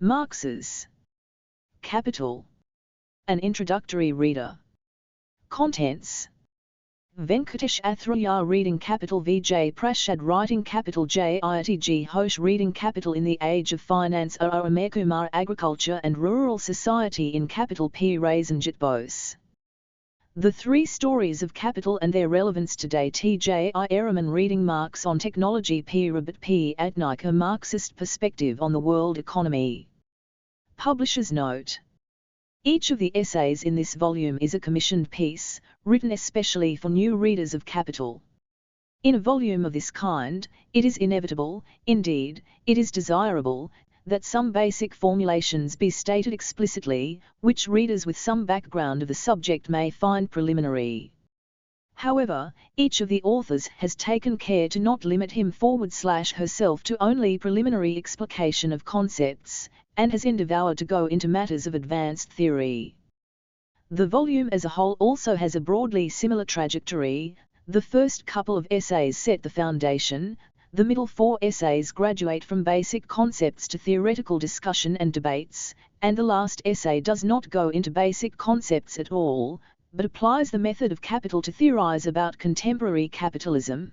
Marx's Capital. An introductory reader. Contents. Venkatesh Athraya reading Capital. Vijay Prashad writing Capital. JITG Ghosh reading Capital. In the Age of Finance. Amekumar Agriculture and Rural Society in Capital. P. Rasenjit Bose. The Three Stories of Capital and Their Relevance Today. T.J. Eraman reading Marx on Technology. P. Robert P. Adnik. A Marxist Perspective on the World Economy. Publisher's Note. Each of the essays in this volume is a commissioned piece, written especially for new readers of Capital. In a volume of this kind, it is inevitable, indeed, it is desirable, that some basic formulations be stated explicitly, which readers with some background of the subject may find preliminary. However, each of the authors has taken care to not limit him/herself to only preliminary explication of concepts, and has endeavoured to go into matters of advanced theory. The volume as a whole also has a broadly similar trajectory. The first couple of essays set the foundation, the middle 4 essays graduate from basic concepts to theoretical discussion and debates, and the last essay does not go into basic concepts at all, but applies the method of Capital to theorize about contemporary capitalism.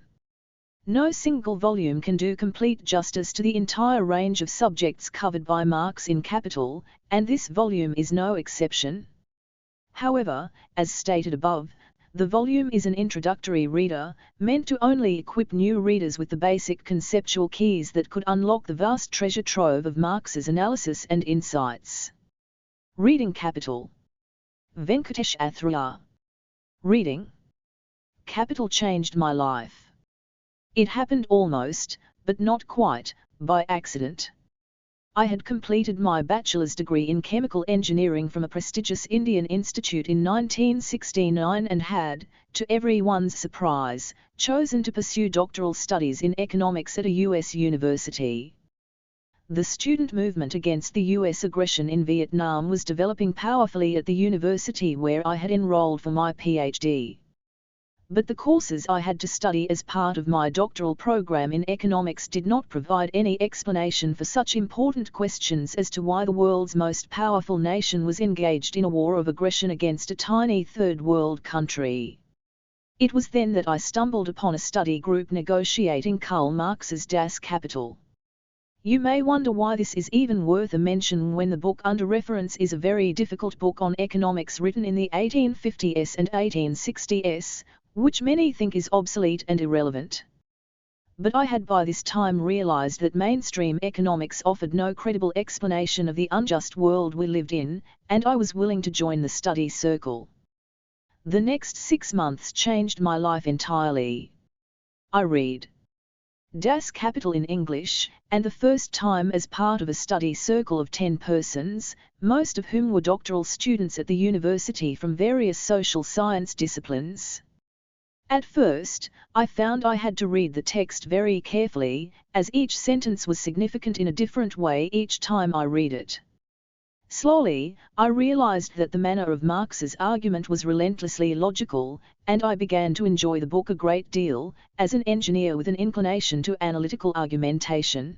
No single volume can do complete justice to the entire range of subjects covered by Marx in Capital, and this volume is no exception. However, as stated above, the volume is an introductory reader, meant to only equip new readers with the basic conceptual keys that could unlock the vast treasure trove of Marx's analysis and insights. Reading Capital. Venkatesh Athraya. Reading Capital changed my life. It happened almost, but not quite, by accident. I had completed my bachelor's degree in chemical engineering from a prestigious Indian institute in 1969 and had, to everyone's surprise, chosen to pursue doctoral studies in economics at a U.S. university. The student movement against the U.S. aggression in Vietnam was developing powerfully at the university where I had enrolled for my PhD. But the courses I had to study as part of my doctoral program in economics did not provide any explanation for such important questions as to why the world's most powerful nation was engaged in a war of aggression against a tiny third world country. It was then that I stumbled upon a study group negotiating Karl Marx's Das Kapital. You may wonder why this is even worth a mention when the book under reference is a very difficult book on economics written in the 1850s and 1860s, which many think is obsolete and irrelevant. But I had by this time realized that mainstream economics offered no credible explanation of the unjust world we lived in, and I was willing to join the study circle. The next 6 months changed my life entirely. I read Das Kapital in English, and the first time as part of a study circle of 10 persons, most of whom were doctoral students at the university from various social science disciplines. At first, I found I had to read the text very carefully, as each sentence was significant in a different way each time I read it. Slowly, I realized that the manner of Marx's argument was relentlessly logical, and I began to enjoy the book a great deal, as an engineer with an inclination to analytical argumentation.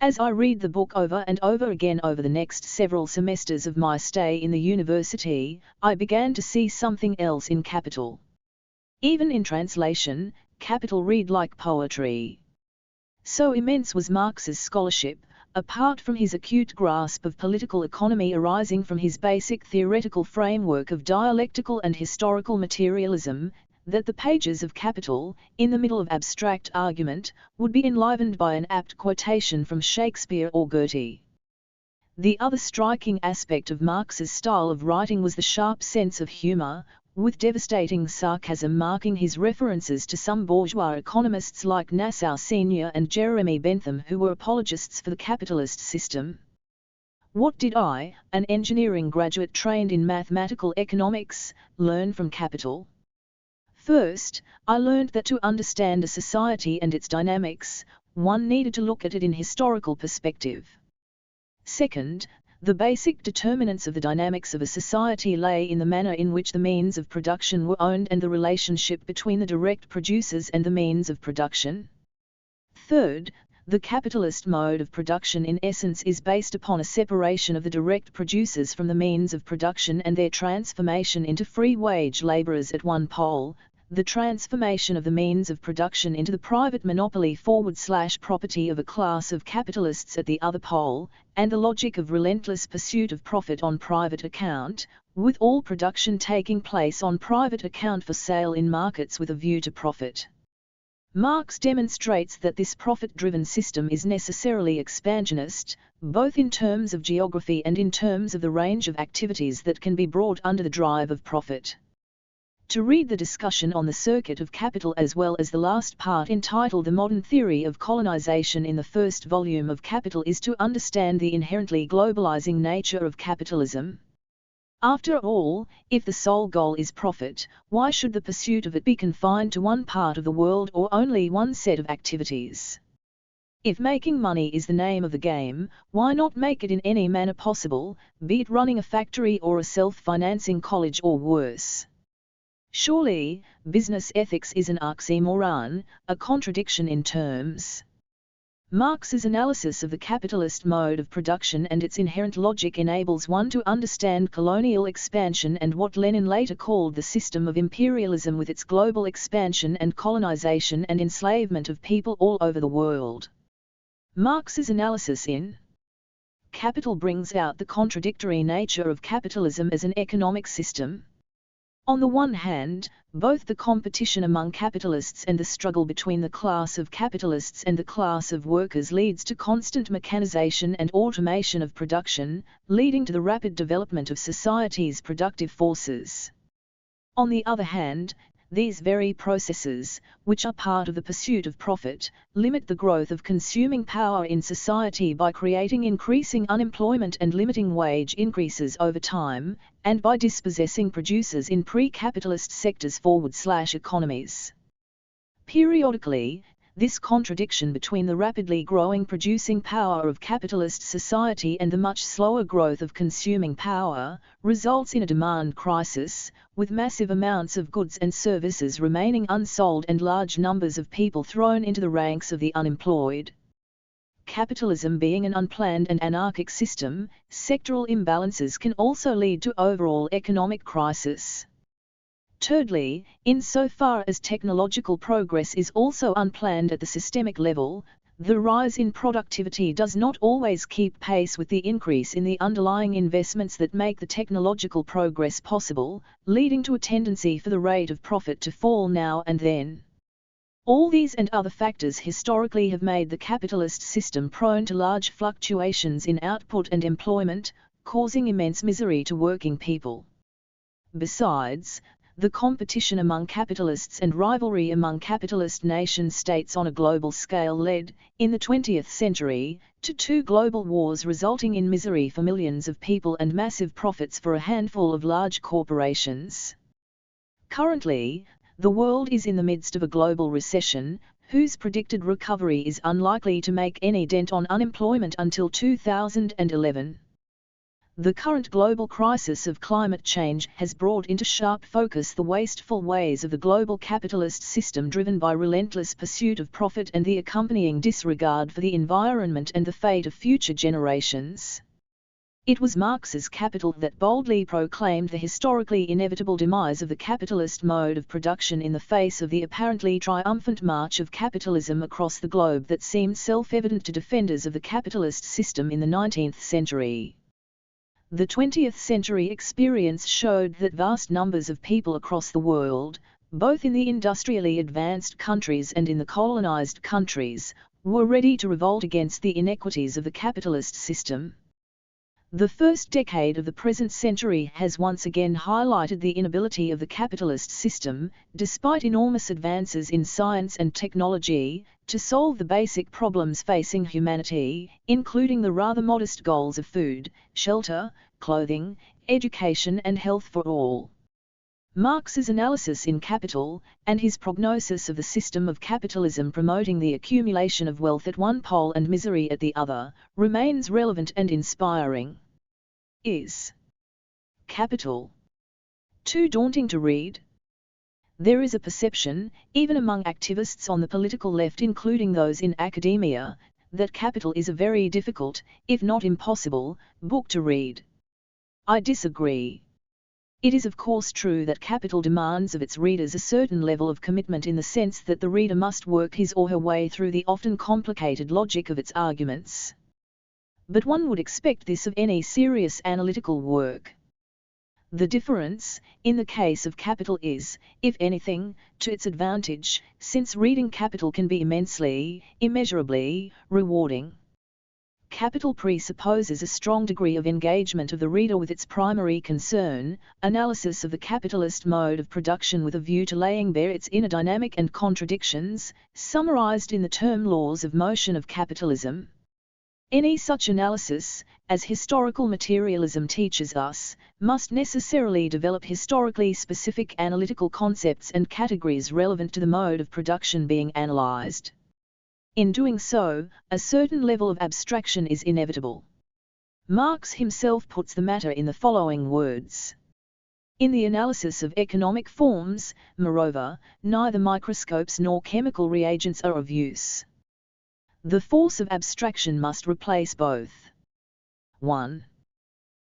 As I read the book over and over again over the next several semesters of my stay in the university, I began to see something else in Capital. Even in translation, Capital read like poetry. So immense was Marx's scholarship, apart from his acute grasp of political economy arising from his basic theoretical framework of dialectical and historical materialism, that the pages of Capital, in the middle of abstract argument, would be enlivened by an apt quotation from Shakespeare or Goethe. The other striking aspect of Marx's style of writing was the sharp sense of humor, with devastating sarcasm marking his references to some bourgeois economists like Nassau Senior and Jeremy Bentham, who were apologists for the capitalist system. What did I, an engineering graduate trained in mathematical economics, learn from Capital? First, I learned that to understand a society and its dynamics, one needed to look at it in historical perspective. Second, the basic determinants of the dynamics of a society lay in the manner in which the means of production were owned and the relationship between the direct producers and the means of production. Third, The capitalist mode of production in essence is based upon a separation of the direct producers from the means of production and their transformation into free wage laborers at one pole, the transformation of the means of production into the private monopoly / property of a class of capitalists at the other pole, and the logic of relentless pursuit of profit on private account, with all production taking place on private account for sale in markets with a view to profit. Marx demonstrates that this profit-driven system is necessarily expansionist, both in terms of geography and in terms of the range of activities that can be brought under the drive of profit. To read the discussion on the circuit of capital as well as the last part entitled The Modern Theory of Colonization in the first volume of Capital is to understand the inherently globalizing nature of capitalism. After all, if the sole goal is profit, why should the pursuit of it be confined to one part of the world or only one set of activities? If making money is the name of the game, why not make it in any manner possible, be it running a factory or a self-financing college or worse? Surely, business ethics is an oxymoron, a contradiction in terms. Marx's analysis of the capitalist mode of production and its inherent logic enables one to understand colonial expansion and what Lenin later called the system of imperialism with its global expansion and colonization and enslavement of people all over the world. Marx's analysis in Capital brings out the contradictory nature of capitalism as an economic system. On the one hand, both the competition among capitalists and the struggle between the class of capitalists and the class of workers leads to constant mechanization and automation of production, leading to the rapid development of society's productive forces. On the other hand, these very processes, which are part of the pursuit of profit, limit the growth of consuming power in society by creating increasing unemployment and limiting wage increases over time, and by dispossessing producers in pre-capitalist sectors / economies. Periodically, this contradiction between the rapidly growing producing power of capitalist society and the much slower growth of consuming power, results in a demand crisis, with massive amounts of goods and services remaining unsold and large numbers of people thrown into the ranks of the unemployed. Capitalism being an unplanned and anarchic system, sectoral imbalances can also lead to overall economic crisis. Thirdly, insofar as technological progress is also unplanned at the systemic level, the rise in productivity does not always keep pace with the increase in the underlying investments that make the technological progress possible, leading to a tendency for the rate of profit to fall now and then. All these and other factors historically have made the capitalist system prone to large fluctuations in output and employment, causing immense misery to working people. Besides, the competition among capitalists and rivalry among capitalist nation-states on a global scale led, in the 20th century, to 2 global wars resulting in misery for millions of people and massive profits for a handful of large corporations. Currently, the world is in the midst of a global recession, whose predicted recovery is unlikely to make any dent on unemployment until 2011. The current global crisis of climate change has brought into sharp focus the wasteful ways of the global capitalist system driven by relentless pursuit of profit and the accompanying disregard for the environment and the fate of future generations. It was Marx's Capital that boldly proclaimed the historically inevitable demise of the capitalist mode of production in the face of the apparently triumphant march of capitalism across the globe that seemed self-evident to defenders of the capitalist system in the 19th century. The 20th century experience showed that vast numbers of people across the world, both in the industrially advanced countries and in the colonized countries, were ready to revolt against the inequities of the capitalist system. The first decade of the present century has once again highlighted the inability of the capitalist system, despite enormous advances in science and technology, to solve the basic problems facing humanity, including the rather modest goals of food, shelter, clothing, education and health for all. Marx's analysis in Capital, and his prognosis of the system of capitalism promoting the accumulation of wealth at one pole and misery at the other, remains relevant and inspiring. Is Capital too daunting to read? There is a perception, even among activists on the political left including those in academia, that Capital is a very difficult, if not impossible, book to read. I disagree. It is of course true that Capital demands of its readers a certain level of commitment in the sense that the reader must work his or her way through the often complicated logic of its arguments. But one would expect this of any serious analytical work. The difference, in the case of Capital is, if anything, to its advantage, since reading Capital can be immensely, immeasurably, rewarding. Capital presupposes a strong degree of engagement of the reader with its primary concern, analysis of the capitalist mode of production with a view to laying bare its inner dynamic and contradictions, summarized in the term laws of motion of capitalism. Any such analysis, as historical materialism teaches us, must necessarily develop historically specific analytical concepts and categories relevant to the mode of production being analyzed. In doing so, a certain level of abstraction is inevitable. Marx himself puts the matter in the following words. In the analysis of economic forms, moreover, neither microscopes nor chemical reagents are of use. The force of abstraction must replace both. 1.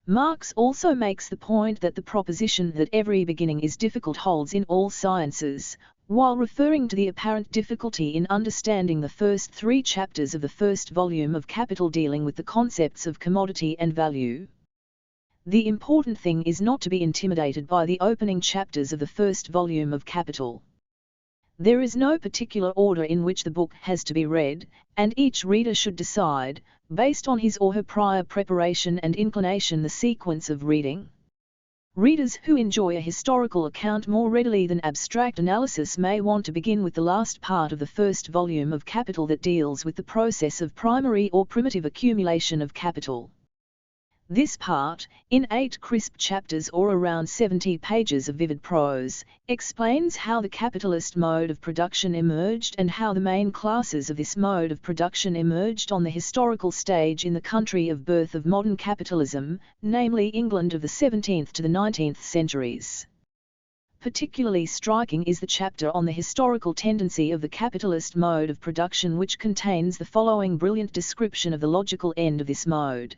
Marx also makes the point that the proposition that every beginning is difficult holds in all sciences, while referring to the apparent difficulty in understanding the first 3 chapters of the first volume of Capital dealing with the concepts of commodity and value. The important thing is not to be intimidated by the opening chapters of the first volume of Capital. There is no particular order in which the book has to be read, and each reader should decide, based on his or her prior preparation and inclination, the sequence of reading. Readers who enjoy a historical account more readily than abstract analysis may want to begin with the last part of the first volume of Capital that deals with the process of primary or primitive accumulation of capital. This part, in 8 crisp chapters or around 70 pages of vivid prose, explains how the capitalist mode of production emerged and how the main classes of this mode of production emerged on the historical stage in the country of birth of modern capitalism, namely England of the 17th to the 19th centuries. Particularly striking is the chapter on the historical tendency of the capitalist mode of production, which contains the following brilliant description of the logical end of this mode.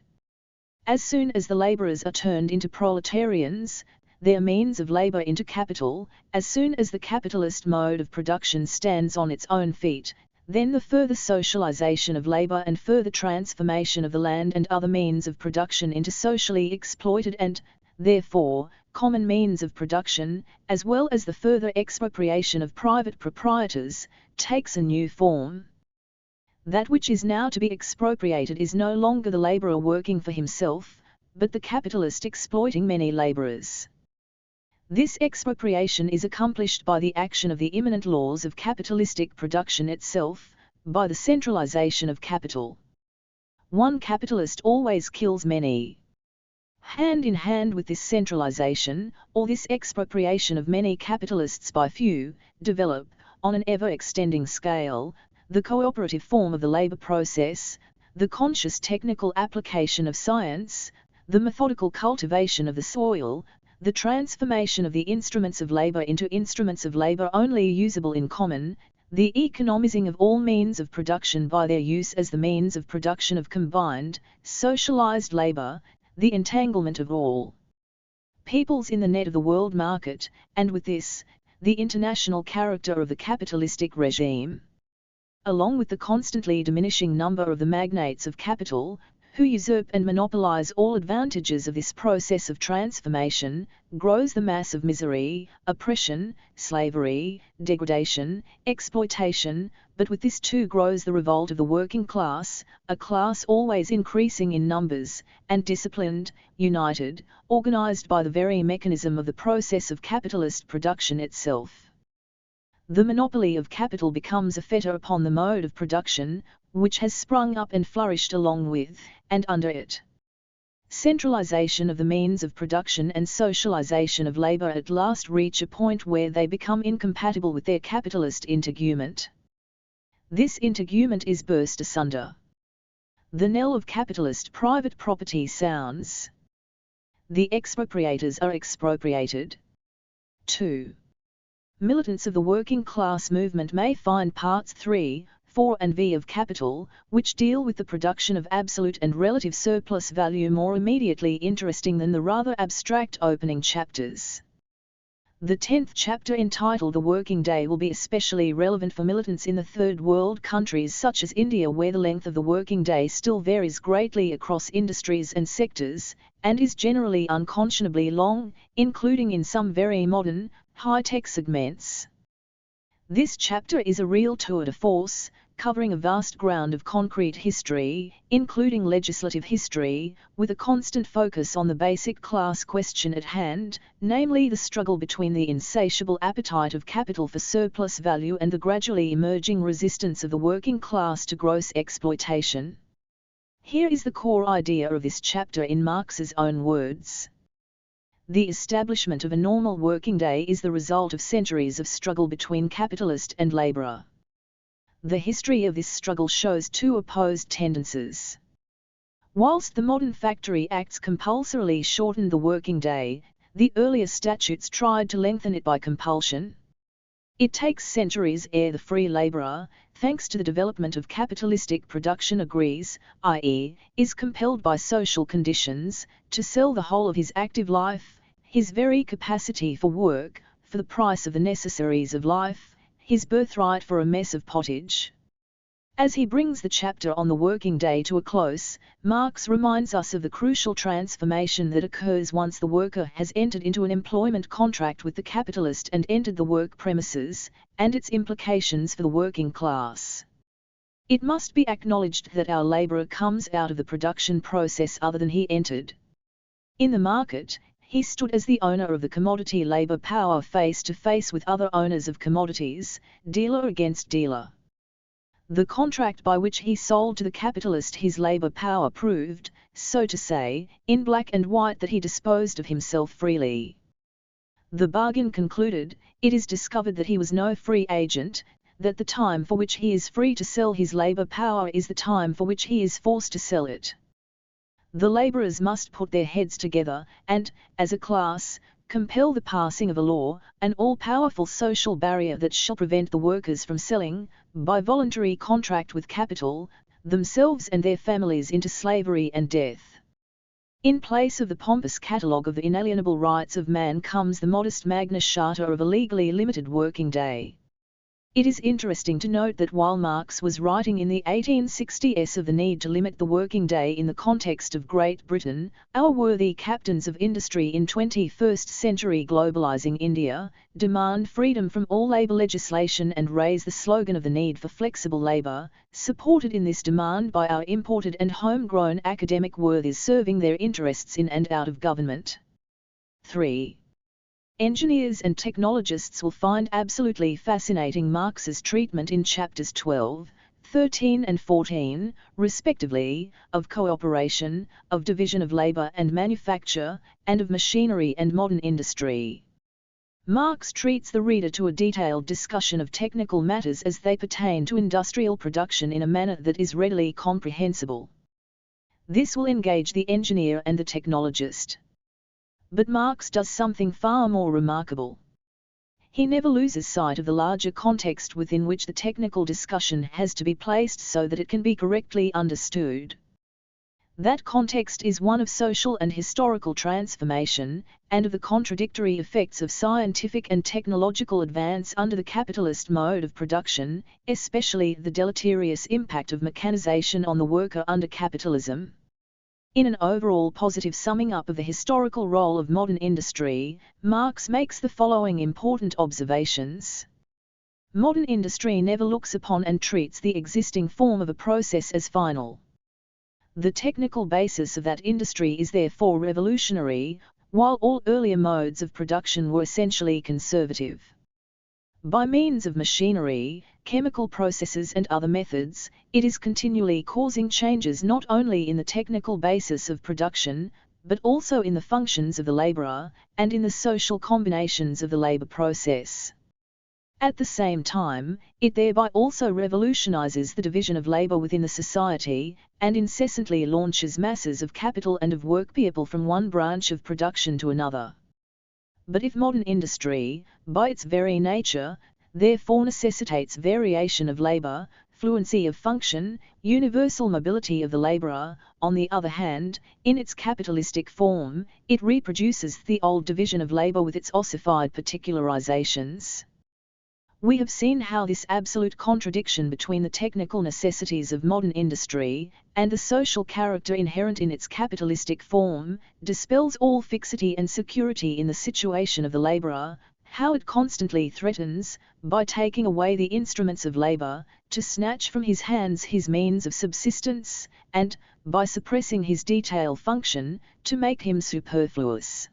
As soon as the labourers are turned into proletarians, their means of labour into capital, as soon as the capitalist mode of production stands on its own feet, then the further socialisation of labour and further transformation of the land and other means of production into socially exploited and, therefore, common means of production, as well as the further expropriation of private proprietors, takes a new form. That which is now to be expropriated is no longer the labourer working for himself, but the capitalist exploiting many labourers. This expropriation is accomplished by the action of the immanent laws of capitalistic production itself, by the centralisation of capital. One capitalist always kills many. Hand in hand with this centralisation, or this expropriation of many capitalists by few, develop, on an ever-extending scale, the cooperative form of the labour process, the conscious technical application of science, the methodical cultivation of the soil, the transformation of the instruments of labour into instruments of labour only usable in common, the economizing of all means of production by their use as the means of production of combined, socialised labour, the entanglement of all peoples in the net of the world market, and with this, the international character of the capitalistic regime. Along with the constantly diminishing number of the magnates of capital, who usurp and monopolize all advantages of this process of transformation, grows the mass of misery, oppression, slavery, degradation, exploitation, but with this too grows the revolt of the working class, a class always increasing in numbers, and disciplined, united, organized by the very mechanism of the process of capitalist production itself. The monopoly of capital becomes a fetter upon the mode of production, which has sprung up and flourished along with, and under it. Centralization of the means of production and socialization of labor at last reach a point where they become incompatible with their capitalist integument. This integument is burst asunder. The knell of capitalist private property sounds. The expropriators are expropriated. 2. Militants of the working class movement may find parts 3, 4 and V of capital, which deal with the production of absolute and relative surplus value, more immediately interesting than the rather abstract opening chapters. The 10th chapter, entitled The Working Day, will be especially relevant for militants in the Third World countries such as India, where the length of the working day still varies greatly across industries and sectors, and is generally unconscionably long, including in some very modern, high-tech segments. This chapter is a real tour de force, covering a vast ground of concrete history, including legislative history, with a constant focus on the basic class question at hand, namely the struggle between the insatiable appetite of capital for surplus value and the gradually emerging resistance of the working class to gross exploitation. Here is the core idea of this chapter in Marx's own words. The establishment of a normal working day is the result of centuries of struggle between capitalist and labourer. The history of this struggle shows two opposed tendencies. Whilst the modern Factory Acts compulsorily shortened the working day, the earlier statutes tried to lengthen it by compulsion. It takes centuries ere the free labourer, thanks to the development of capitalistic production, agrees, i.e., is compelled by social conditions, to sell the whole of his active life, his very capacity for work, for the price of the necessaries of life, his birthright for a mess of pottage. As he brings the chapter on the working day to a close, Marx reminds us of the crucial transformation that occurs once the worker has entered into an employment contract with the capitalist and entered the work premises, and its implications for the working class. It must be acknowledged that our labourer comes out of the production process other than he entered. In the market, he stood as the owner of the commodity labour power face to face with other owners of commodities, dealer against dealer. The contract by which he sold to the capitalist his labour power proved, so to say, in black and white that he disposed of himself freely. The bargain concluded, it is discovered that he was no free agent, that the time for which he is free to sell his labour power is the time for which he is forced to sell it. The labourers must put their heads together, and, as a class, compel the passing of a law, an all-powerful social barrier that shall prevent the workers from selling, by voluntary contract with capital, themselves and their families into slavery and death. In place of the pompous catalogue of the inalienable rights of man comes the modest Magna Charta of a legally limited working day. It is interesting to note that while Marx was writing in the 1860s of the need to limit the working day in the context of Great Britain, our worthy captains of industry in 21st century globalizing India demand freedom from all labour legislation and raise the slogan of the need for flexible labour, supported in this demand by our imported and homegrown academic worthies serving their interests in and out of government. 3. Engineers and technologists will find absolutely fascinating Marx's treatment in chapters 12, 13 and 14, respectively, of cooperation, of division of labour and manufacture, and of machinery and modern industry. Marx treats the reader to a detailed discussion of technical matters as they pertain to industrial production in a manner that is readily comprehensible. This will engage the engineer and the technologist. But Marx does something far more remarkable. He never loses sight of the larger context within which the technical discussion has to be placed so that it can be correctly understood. That context is one of social and historical transformation, and of the contradictory effects of scientific and technological advance under the capitalist mode of production, especially the deleterious impact of mechanization on the worker under capitalism. In an overall positive summing up of the historical role of modern industry, Marx makes the following important observations. Modern industry never looks upon and treats the existing form of a process as final. The technical basis of that industry is therefore revolutionary, while all earlier modes of production were essentially conservative. By means of machinery, chemical processes and other methods, it is continually causing changes not only in the technical basis of production, but also in the functions of the labourer, and in the social combinations of the labour process. At the same time, it thereby also revolutionizes the division of labour within the society, and incessantly launches masses of capital and of workpeople from one branch of production to another. But if modern industry, by its very nature, therefore necessitates variation of labour, fluency of function, universal mobility of the laborer. On the other hand, in its capitalistic form, it reproduces the old division of labor with its ossified particularizations. We have seen how this absolute contradiction between the technical necessities of modern industry and the social character inherent in its capitalistic form dispels all fixity and security in the situation of the laborer, how it constantly threatens, by taking away the instruments of labor, to snatch from his hands his means of subsistence, and, by suppressing his detail function, to make him superfluous.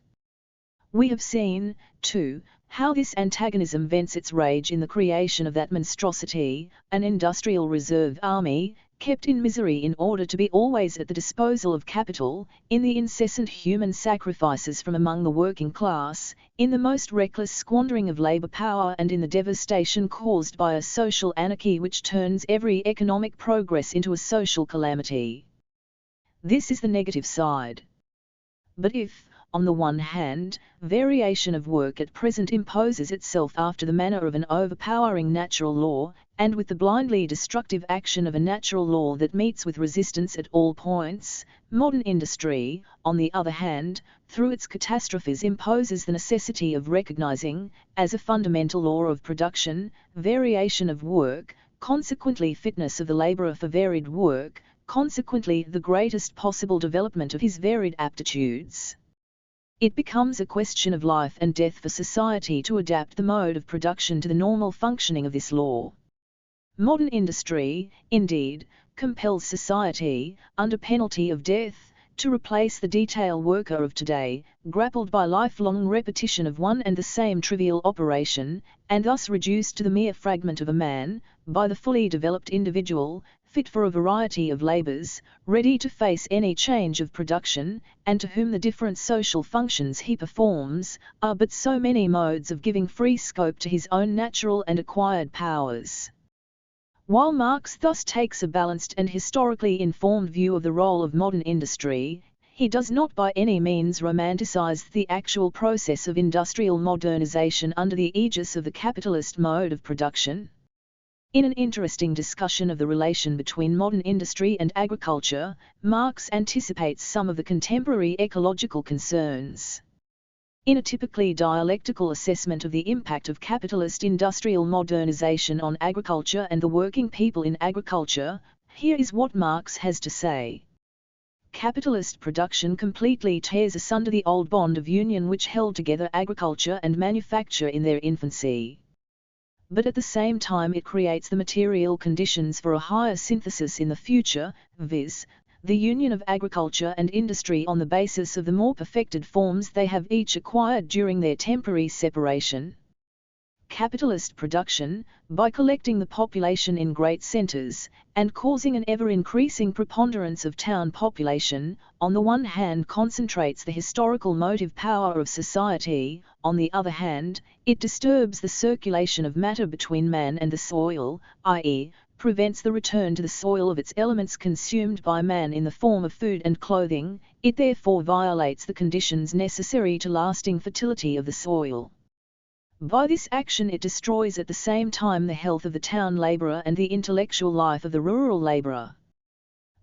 We have seen, too, how this antagonism vents its rage in the creation of that monstrosity, an industrial reserve army, kept in misery in order to be always at the disposal of capital, in the incessant human sacrifices from among the working class, in the most reckless squandering of labor power, and in the devastation caused by a social anarchy which turns every economic progress into a social calamity. This is the negative side. But if, on the one hand, variation of work at present imposes itself after the manner of an overpowering natural law, and with the blindly destructive action of a natural law that meets with resistance at all points, modern industry, on the other hand, through its catastrophes imposes the necessity of recognizing, as a fundamental law of production, variation of work, consequently fitness of the laborer for varied work, consequently the greatest possible development of his varied aptitudes. It becomes a question of life and death for society to adapt the mode of production to the normal functioning of this law. Modern industry, indeed, compels society, under penalty of death, to replace the detail worker of today, grappled by lifelong repetition of one and the same trivial operation, and thus reduced to the mere fragment of a man, by the fully developed individual, fit for a variety of labors, ready to face any change of production, and to whom the different social functions he performs are but so many modes of giving free scope to his own natural and acquired powers. While Marx thus takes a balanced and historically informed view of the role of modern industry, he does not by any means romanticize the actual process of industrial modernization under the aegis of the capitalist mode of production. In an interesting discussion of the relation between modern industry and agriculture, Marx anticipates some of the contemporary ecological concerns. In a typically dialectical assessment of the impact of capitalist industrial modernization on agriculture and the working people in agriculture, here is what Marx has to say. Capitalist production completely tears asunder the old bond of union which held together agriculture and manufacture in their infancy. But at the same time it creates the material conditions for a higher synthesis in the future, viz., the union of agriculture and industry on the basis of the more perfected forms they have each acquired during their temporary separation. Capitalist production, by collecting the population in great centers, and causing an ever-increasing preponderance of town population, on the one hand concentrates the historical motive power of society, on the other hand, it disturbs the circulation of matter between man and the soil, i.e., prevents the return to the soil of its elements consumed by man in the form of food and clothing, it therefore violates the conditions necessary to lasting fertility of the soil. By this action it destroys at the same time the health of the town laborer and the intellectual life of the rural laborer.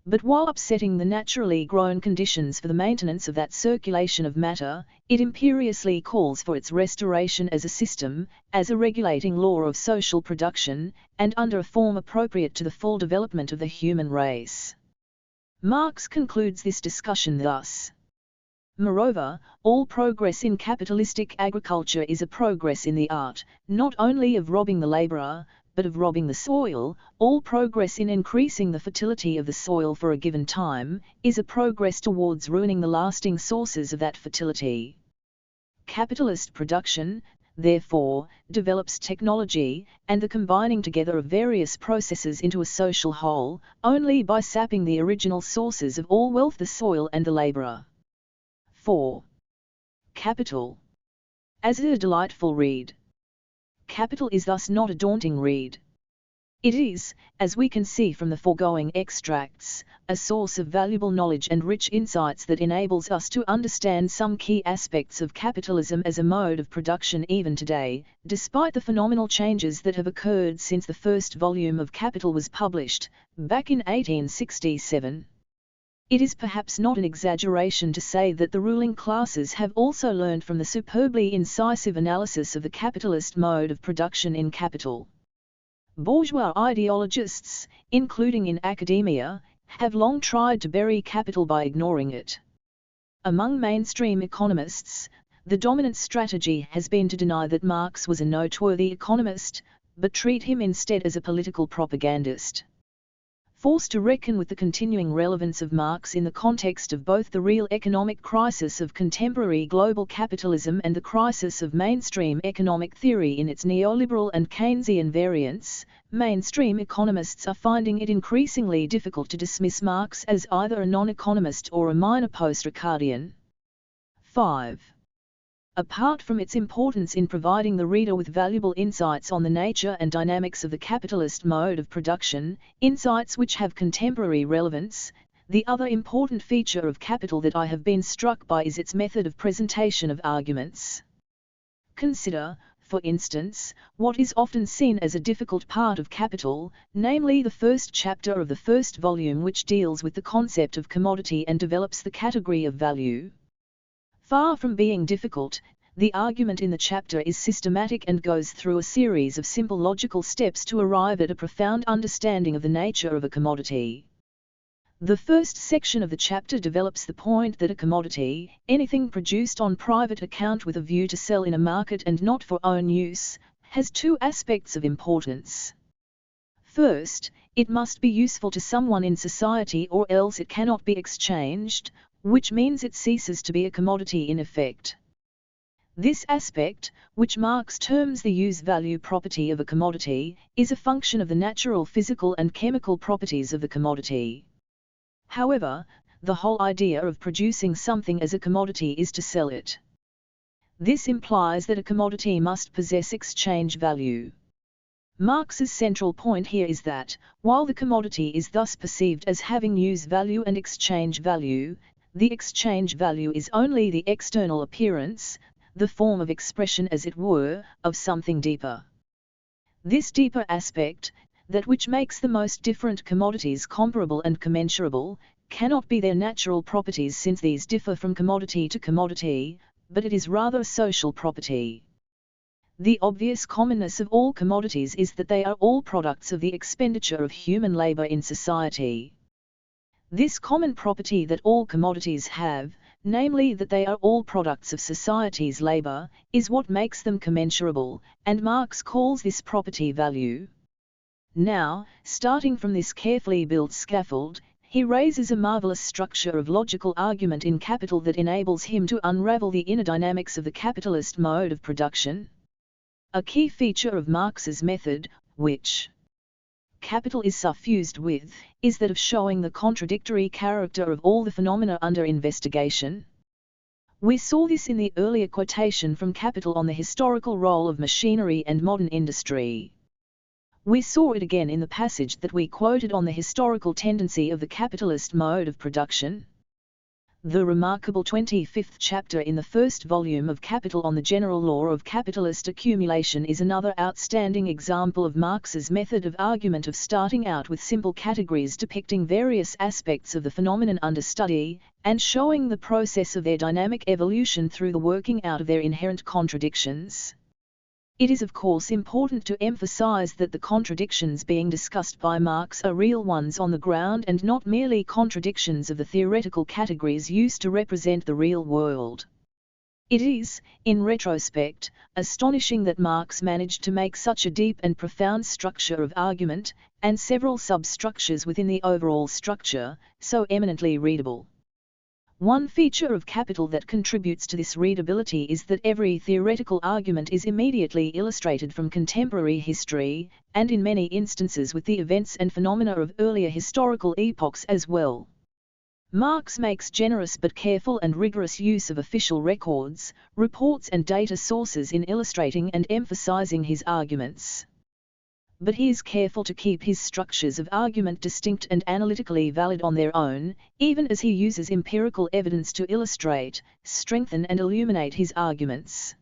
But while upsetting the naturally grown conditions for the maintenance of that circulation of matter, it imperiously calls for its restoration as a system, as a regulating law of social production, and under a form appropriate to the full development of the human race. Marx concludes this discussion thus. Moreover, all progress in capitalistic agriculture is a progress in the art, not only of robbing the laborer, but of robbing the soil. All progress in increasing the fertility of the soil for a given time, is a progress towards ruining the lasting sources of that fertility. Capitalist production, therefore, develops technology, and the combining together of various processes into a social whole, only by sapping the original sources of all wealth, the soil and the laborer. 4. Capital. As a delightful read. Capital is thus not a daunting read. It is, as we can see from the foregoing extracts, a source of valuable knowledge and rich insights that enables us to understand some key aspects of capitalism as a mode of production even today, despite the phenomenal changes that have occurred since the first volume of Capital was published, back in 1867. It is perhaps not an exaggeration to say that the ruling classes have also learned from the superbly incisive analysis of the capitalist mode of production in Capital. Bourgeois ideologists, including in academia, have long tried to bury capital by ignoring it. Among mainstream economists, the dominant strategy has been to deny that Marx was a noteworthy economist, but treat him instead as a political propagandist. Forced to reckon with the continuing relevance of Marx in the context of both the real economic crisis of contemporary global capitalism and the crisis of mainstream economic theory in its neoliberal and Keynesian variants, mainstream economists are finding it increasingly difficult to dismiss Marx as either a non-economist or a minor post-Ricardian. 5. Apart from its importance in providing the reader with valuable insights on the nature and dynamics of the capitalist mode of production, insights which have contemporary relevance, the other important feature of Capital that I have been struck by is its method of presentation of arguments. Consider, for instance, what is often seen as a difficult part of Capital, namely the first chapter of the first volume, which deals with the concept of commodity and develops the category of value. Far from being difficult, the argument in the chapter is systematic and goes through a series of simple logical steps to arrive at a profound understanding of the nature of a commodity. The first section of the chapter develops the point that a commodity, anything produced on private account with a view to sell in a market and not for own use, has two aspects of importance. First, it must be useful to someone in society or else it cannot be exchanged, which means it ceases to be a commodity in effect. This aspect, which Marx terms the use-value property of a commodity, is a function of the natural physical and chemical properties of the commodity. However, the whole idea of producing something as a commodity is to sell it. This implies that a commodity must possess exchange value. Marx's central point here is that, while the commodity is thus perceived as having use value and exchange value, the exchange value is only the external appearance, the form of expression as it were, of something deeper. This deeper aspect, that which makes the most different commodities comparable and commensurable, cannot be their natural properties since these differ from commodity to commodity, but it is rather a social property. The obvious commonness of all commodities is that they are all products of the expenditure of human labor in society. This common property that all commodities have, namely that they are all products of society's labor, is what makes them commensurable, and Marx calls this property value. Now, starting from this carefully built scaffold, he raises a marvelous structure of logical argument in Capital that enables him to unravel the inner dynamics of the capitalist mode of production. A key feature of Marx's method, which Capital is suffused with, is that of showing the contradictory character of all the phenomena under investigation. We saw this in the earlier quotation from Capital on the historical role of machinery and modern industry. We saw it again in the passage that we quoted on the historical tendency of the capitalist mode of production. The remarkable 25th chapter in the first volume of Capital on the general law of capitalist accumulation is another outstanding example of Marx's method of argument of starting out with simple categories depicting various aspects of the phenomenon under study, and showing the process of their dynamic evolution through the working out of their inherent contradictions. It is of course important to emphasize that the contradictions being discussed by Marx are real ones on the ground and not merely contradictions of the theoretical categories used to represent the real world. It is, in retrospect, astonishing that Marx managed to make such a deep and profound structure of argument, and several substructures within the overall structure, so eminently readable. One feature of Capital that contributes to this readability is that every theoretical argument is immediately illustrated from contemporary history, and in many instances with the events and phenomena of earlier historical epochs as well. Marx makes generous but careful and rigorous use of official records, reports and data sources in illustrating and emphasizing his arguments. but he is careful to keep his structures of argument distinct and analytically valid on their own, even as he uses empirical evidence to illustrate, strengthen and illuminate his arguments.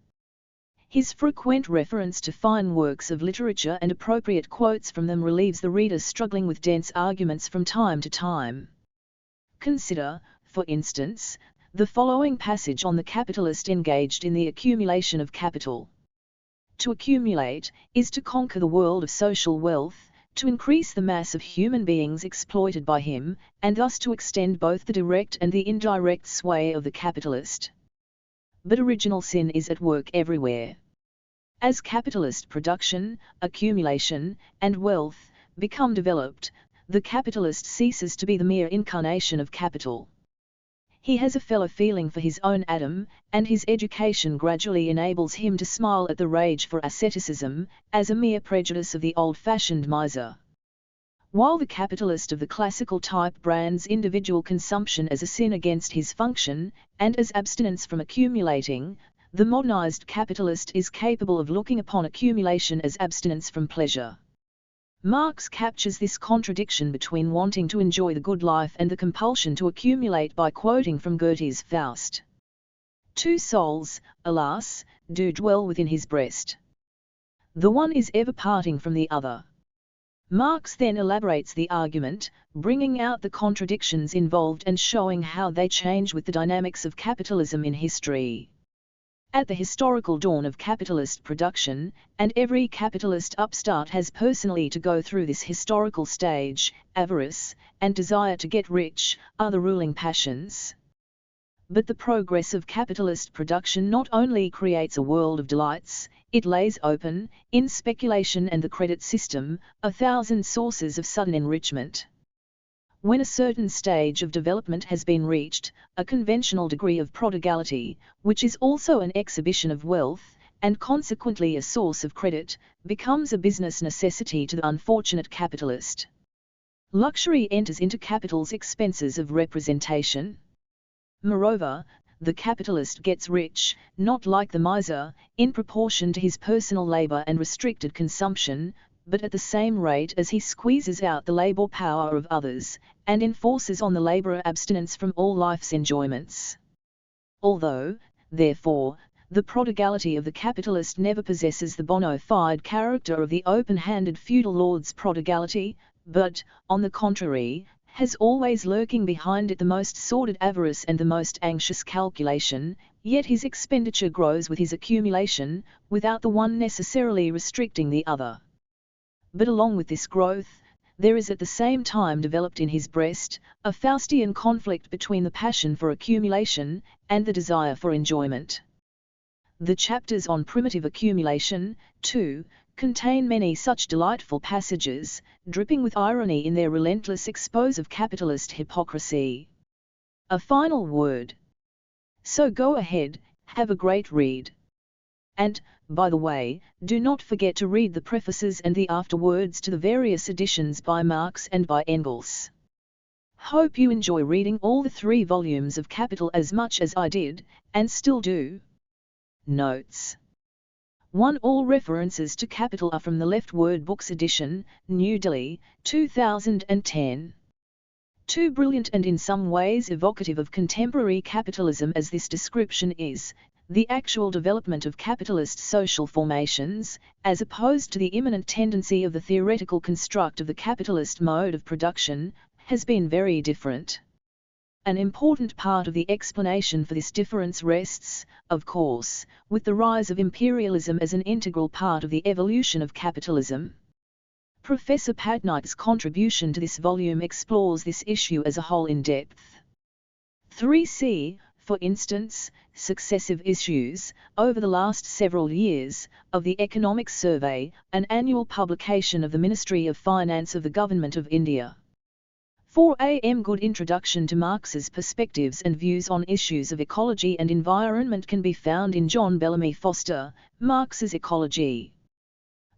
His frequent reference to fine works of literature and appropriate quotes from them relieves the reader struggling with dense arguments from time to time. Consider, for instance, the following passage on the capitalist engaged in the accumulation of capital. To accumulate is to conquer the world of social wealth, to increase the mass of human beings exploited by him, and thus to extend both the direct and the indirect sway of the capitalist. But original sin is at work everywhere. As capitalist production, accumulation, and wealth become developed, the capitalist ceases to be the mere incarnation of capital. He has a fellow feeling for his own Adam, and his education gradually enables him to smile at the rage for asceticism, as a mere prejudice of the old-fashioned miser. While the capitalist of the classical type brands individual consumption as a sin against his function, and as abstinence from accumulating, the modernized capitalist is capable of looking upon accumulation as abstinence from pleasure. Marx captures this contradiction between wanting to enjoy the good life and the compulsion to accumulate by quoting from Goethe's Faust. Two souls, alas, do dwell within his breast. The one is ever parting from the other. Marx then elaborates the argument, bringing out the contradictions involved and showing how they change with the dynamics of capitalism in history. At the historical dawn of capitalist production, and every capitalist upstart has personally to go through this historical stage, avarice and desire to get rich are the ruling passions. But the progress of capitalist production not only creates a world of delights, it lays open, in speculation and the credit system, 1,000 sources of sudden enrichment. When a certain stage of development has been reached, a conventional degree of prodigality, which is also an exhibition of wealth, and consequently a source of credit, becomes a business necessity to the unfortunate capitalist. Luxury enters into capital's expenses of representation. Moreover, the capitalist gets rich, not like the miser, in proportion to his personal labor and restricted consumption, but at the same rate as he squeezes out the labor power of others, and enforces on the laborer abstinence from all life's enjoyments. Although, therefore, the prodigality of the capitalist never possesses the bona fide character of the open-handed feudal lord's prodigality, but, on the contrary, has always lurking behind it the most sordid avarice and the most anxious calculation, yet his expenditure grows with his accumulation, without the one necessarily restricting the other. But along with this growth, there is at the same time developed in his breast, a Faustian conflict between the passion for accumulation, and the desire for enjoyment. The chapters on primitive accumulation, too, contain many such delightful passages, dripping with irony in their relentless expose of capitalist hypocrisy. A final word. So go ahead, have a great read. And, by the way, do not forget to read the prefaces and the afterwords to the various editions by Marx and by Engels. Hope you enjoy reading all the 3 volumes of Capital as much as I did, and still do. Notes. 1. All references to Capital are from the Leftward Books edition, New Delhi, 2010. 2. Brilliant and in some ways evocative of contemporary capitalism as this description is, the actual development of capitalist social formations, as opposed to the imminent tendency of the theoretical construct of the capitalist mode of production, has been very different. An important part of the explanation for this difference rests, of course, with the rise of imperialism as an integral part of the evolution of capitalism. Professor Patnaik's contribution to this volume explores this issue as a whole in depth. 3c. For instance, successive issues, over the last several years, of the Economic Survey, an annual publication of the Ministry of Finance of the Government of India. 4am Good introduction to Marx's perspectives and views on issues of ecology and environment can be found in John Bellamy Foster, Marx's Ecology.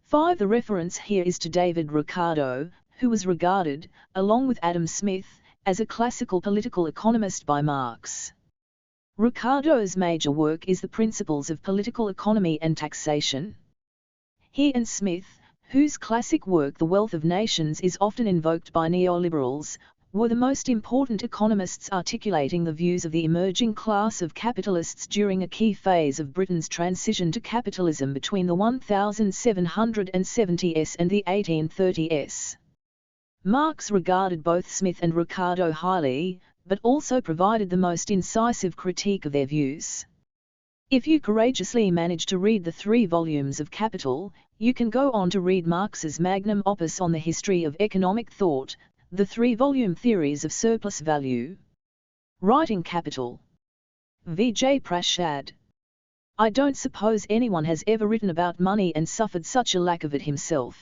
5. The reference here is to David Ricardo, who was regarded, along with Adam Smith, as a classical political economist by Marx. Ricardo's major work is The Principles of Political Economy and Taxation. He and Smith, whose classic work The Wealth of Nations is often invoked by neoliberals, were the most important economists articulating the views of the emerging class of capitalists during a key phase of Britain's transition to capitalism between the 1770s and the 1830s. Marx regarded both Smith and Ricardo highly, but also provided the most incisive critique of their views. If you courageously manage to read the 3 volumes of Capital, you can go on to read Marx's magnum opus on the history of economic thought, the 3-volume Theories of Surplus Value. Writing Capital. Vijay Prashad. I don't suppose anyone has ever written about money and suffered such a lack of it himself.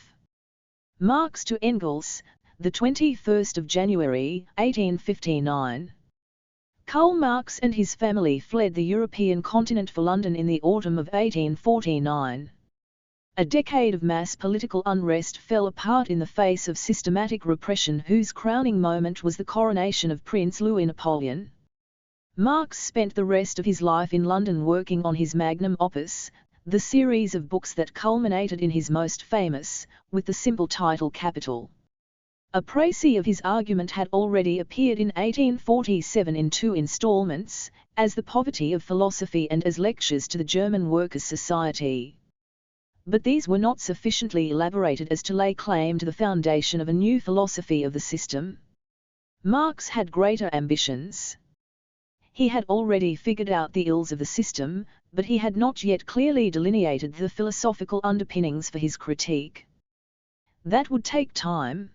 Marx to Engels, the 21st of January, 1859. Karl Marx and his family fled the European continent for London in the autumn of 1849. A decade of mass political unrest fell apart in the face of systematic repression whose crowning moment was the coronation of Prince Louis Napoleon. Marx spent the rest of his life in London working on his magnum opus, the series of books that culminated in his most famous, with the simple title Capital. A précis of his argument had already appeared in 1847 in 2 installments, as The Poverty of Philosophy and as Lectures to the German Workers' Society. But these were not sufficiently elaborated as to lay claim to the foundation of a new philosophy of the system. Marx had greater ambitions. He had already figured out the ills of the system, but he had not yet clearly delineated the philosophical underpinnings for his critique. That would take time.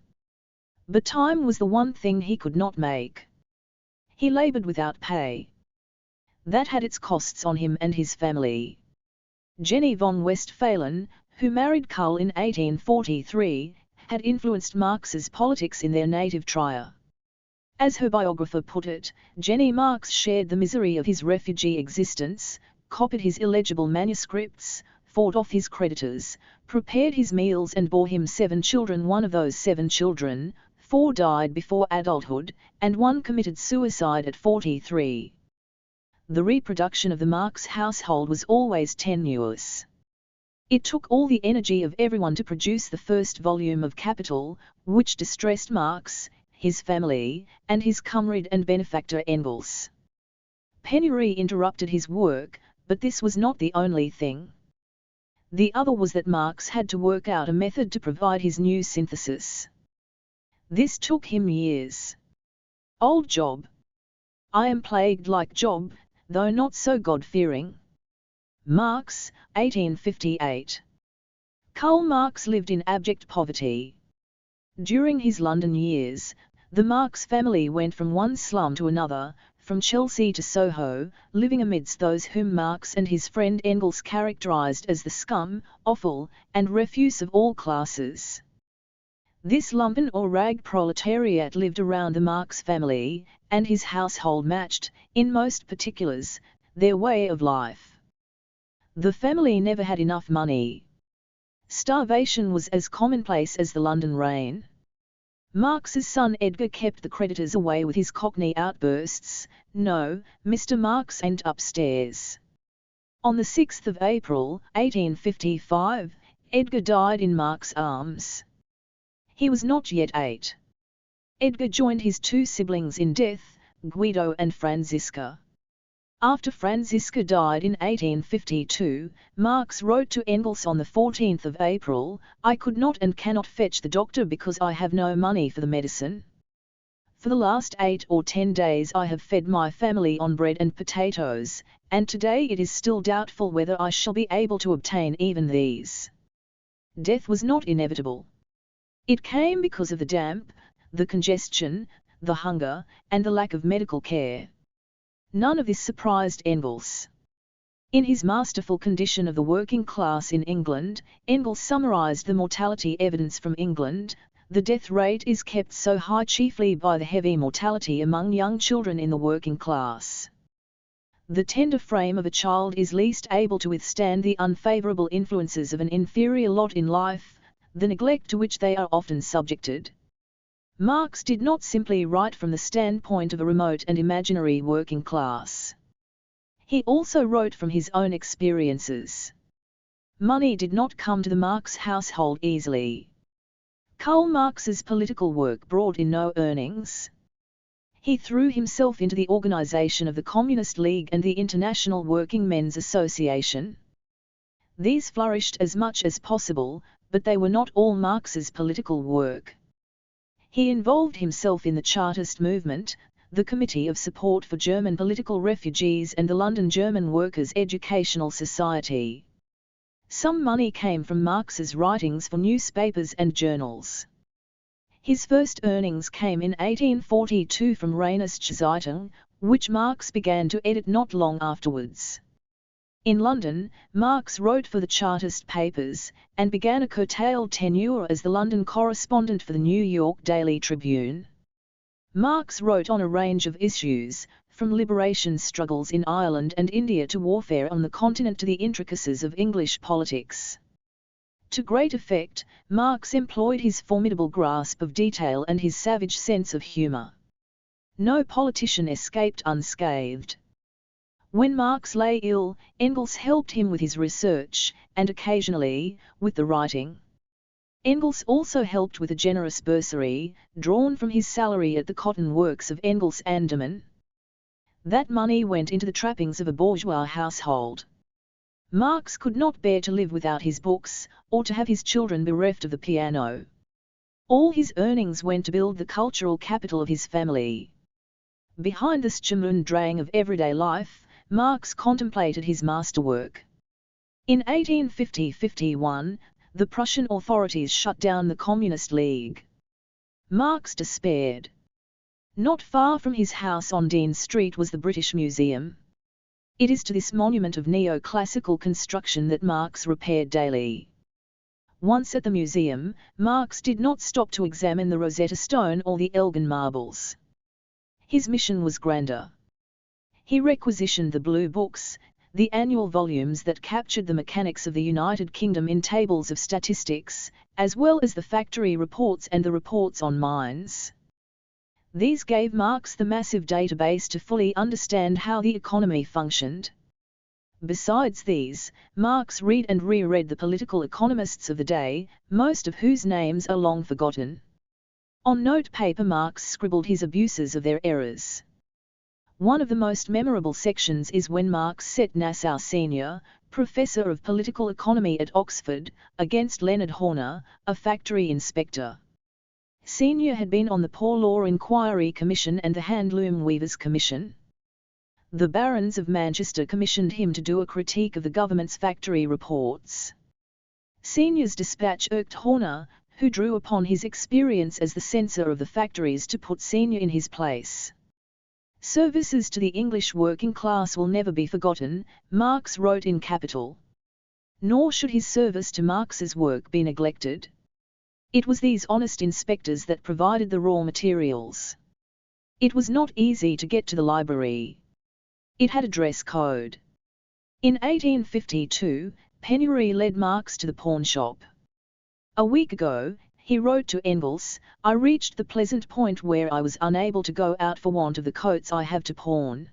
But time was the one thing he could not make. He labored without pay. That had its costs on him and his family. Jenny von Westphalen, who married Karl in 1843, had influenced Marx's politics in their native Trier. As her biographer put it, Jenny Marx shared the misery of his refugee existence, copied his illegible manuscripts, fought off his creditors, prepared his meals and bore him 7 children. One of those 7 children, 4 died before adulthood, and 1 committed suicide at 43. The reproduction of the Marx household was always tenuous. It took all the energy of everyone to produce the first volume of Capital, which distressed Marx, his family, and his comrade and benefactor Engels. Penury interrupted his work, but this was not the only thing. The other was that Marx had to work out a method to provide his new synthesis. This took him years. Old Job. I am plagued like Job, though not so God-fearing. Marx, 1858. Karl Marx lived in abject poverty. During his London years, the Marx family went from one slum to another, from Chelsea to Soho, living amidst those whom Marx and his friend Engels characterized as the scum, offal, and refuse of all classes. This lumpen or rag proletariat lived around the Marx family, and his household matched, in most particulars, their way of life. The family never had enough money. Starvation was as commonplace as the London rain. Marx's son Edgar kept the creditors away with his Cockney outbursts, "No, Mr. Marx ain't upstairs." On the 6th of April, 1855, Edgar died in Marx's arms. He was not yet 8. Edgar joined his 2 siblings in death, Guido and Franziska. After Franziska died in 1852, Marx wrote to Engels on the 14th of April, "I could not and cannot fetch the doctor because I have no money for the medicine. For the last 8 or 10 days I have fed my family on bread and potatoes, and today it is still doubtful whether I shall be able to obtain even these." Death was not inevitable. It came because of the damp, the congestion, the hunger, and the lack of medical care. None of this surprised Engels. In his masterful Condition of the Working Class in England, Engels summarized the mortality evidence from England. The death rate is kept so high chiefly by the heavy mortality among young children in the working class. The tender frame of a child is least able to withstand the unfavorable influences of an inferior lot in life, the neglect to which they are often subjected. Marx did not simply write from the standpoint of a remote and imaginary working class. He also wrote from his own experiences. Money did not come to the Marx household easily. Karl Marx's political work brought in no earnings. He threw himself into the organization of the Communist League and the International Working Men's Association. These flourished as much as possible, but they were not all Marx's political work. He involved himself in the Chartist movement, the Committee of Support for German Political Refugees and the London German Workers' Educational Society. Some money came from Marx's writings for newspapers and journals. His first earnings came in 1842 from Rheinische-Zeitung, which Marx began to edit not long afterwards. In London, Marx wrote for the Chartist papers, and began a curtailed tenure as the London correspondent for the New York Daily Tribune. Marx wrote on a range of issues, from liberation struggles in Ireland and India to warfare on the continent to the intricacies of English politics. To great effect, Marx employed his formidable grasp of detail and his savage sense of humour. No politician escaped unscathed. When Marx lay ill, Engels helped him with his research, and occasionally, with the writing. Engels also helped with a generous bursary, drawn from his salary at the cotton works of Engels Andaman. That money went into the trappings of a bourgeois household. Marx could not bear to live without his books, or to have his children bereft of the piano. All his earnings went to build the cultural capital of his family. Behind the schmundrang of everyday life, Marx contemplated his masterwork. In 1850–51, the Prussian authorities shut down the Communist League. Marx despaired. Not far from his house on Dean Street was the British Museum. It is to this monument of neoclassical construction that Marx repaired daily. Once at the museum, Marx did not stop to examine the Rosetta Stone or the Elgin marbles. His mission was grander. He requisitioned the Blue Books, the annual volumes that captured the mechanics of the United Kingdom in tables of statistics, as well as the factory reports and the reports on mines. These gave Marx the massive database to fully understand how the economy functioned. Besides these, Marx read and reread the political economists of the day, most of whose names are long forgotten. On note paper Marx scribbled his abuses of their errors. One of the most memorable sections is when Marx set Nassau Senior, Professor of Political Economy at Oxford, against Leonard Horner, a factory inspector. Senior had been on the Poor Law Inquiry Commission and the Handloom Weavers Commission. The barons of Manchester commissioned him to do a critique of the government's factory reports. Senior's dispatch irked Horner, who drew upon his experience as the censor of the factories to put Senior in his place. Services to the English working class will never be forgotten, Marx wrote in Capital. Nor should his service to Marx's work be neglected. It was these honest inspectors that provided the raw materials. It was not easy to get to the library. It had a dress code. In 1852, penury led Marx to the pawn shop. A week ago, he wrote to Engels, I reached the pleasant point where I was unable to go out for want of the coats I have to pawn.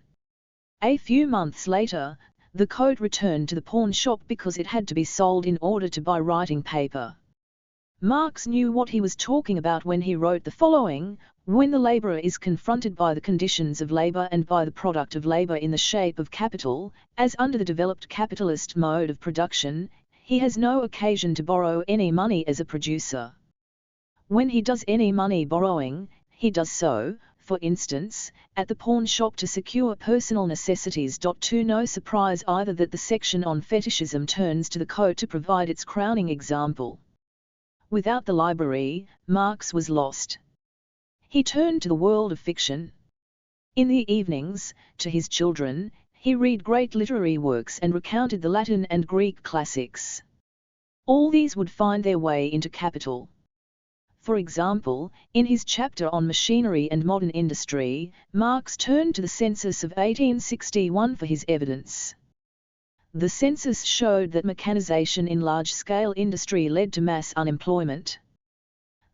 A few months later, the coat returned to the pawn shop because it had to be sold in order to buy writing paper. Marx knew what he was talking about when he wrote the following: when the laborer is confronted by the conditions of labor and by the product of labor in the shape of capital, as under the developed capitalist mode of production, he has no occasion to borrow any money as a producer. When he does any money borrowing, he does so, for instance, at the pawn shop to secure personal necessities. To no surprise either that the section on fetishism turns to the coat to provide its crowning example. Without the library, Marx was lost. He turned to the world of fiction. In the evenings, to his children, he read great literary works and recounted the Latin and Greek classics. All these would find their way into Capital. For example, in his chapter on machinery and modern industry, Marx turned to the census of 1861 for his evidence. The census showed that mechanization in large-scale industry led to mass unemployment.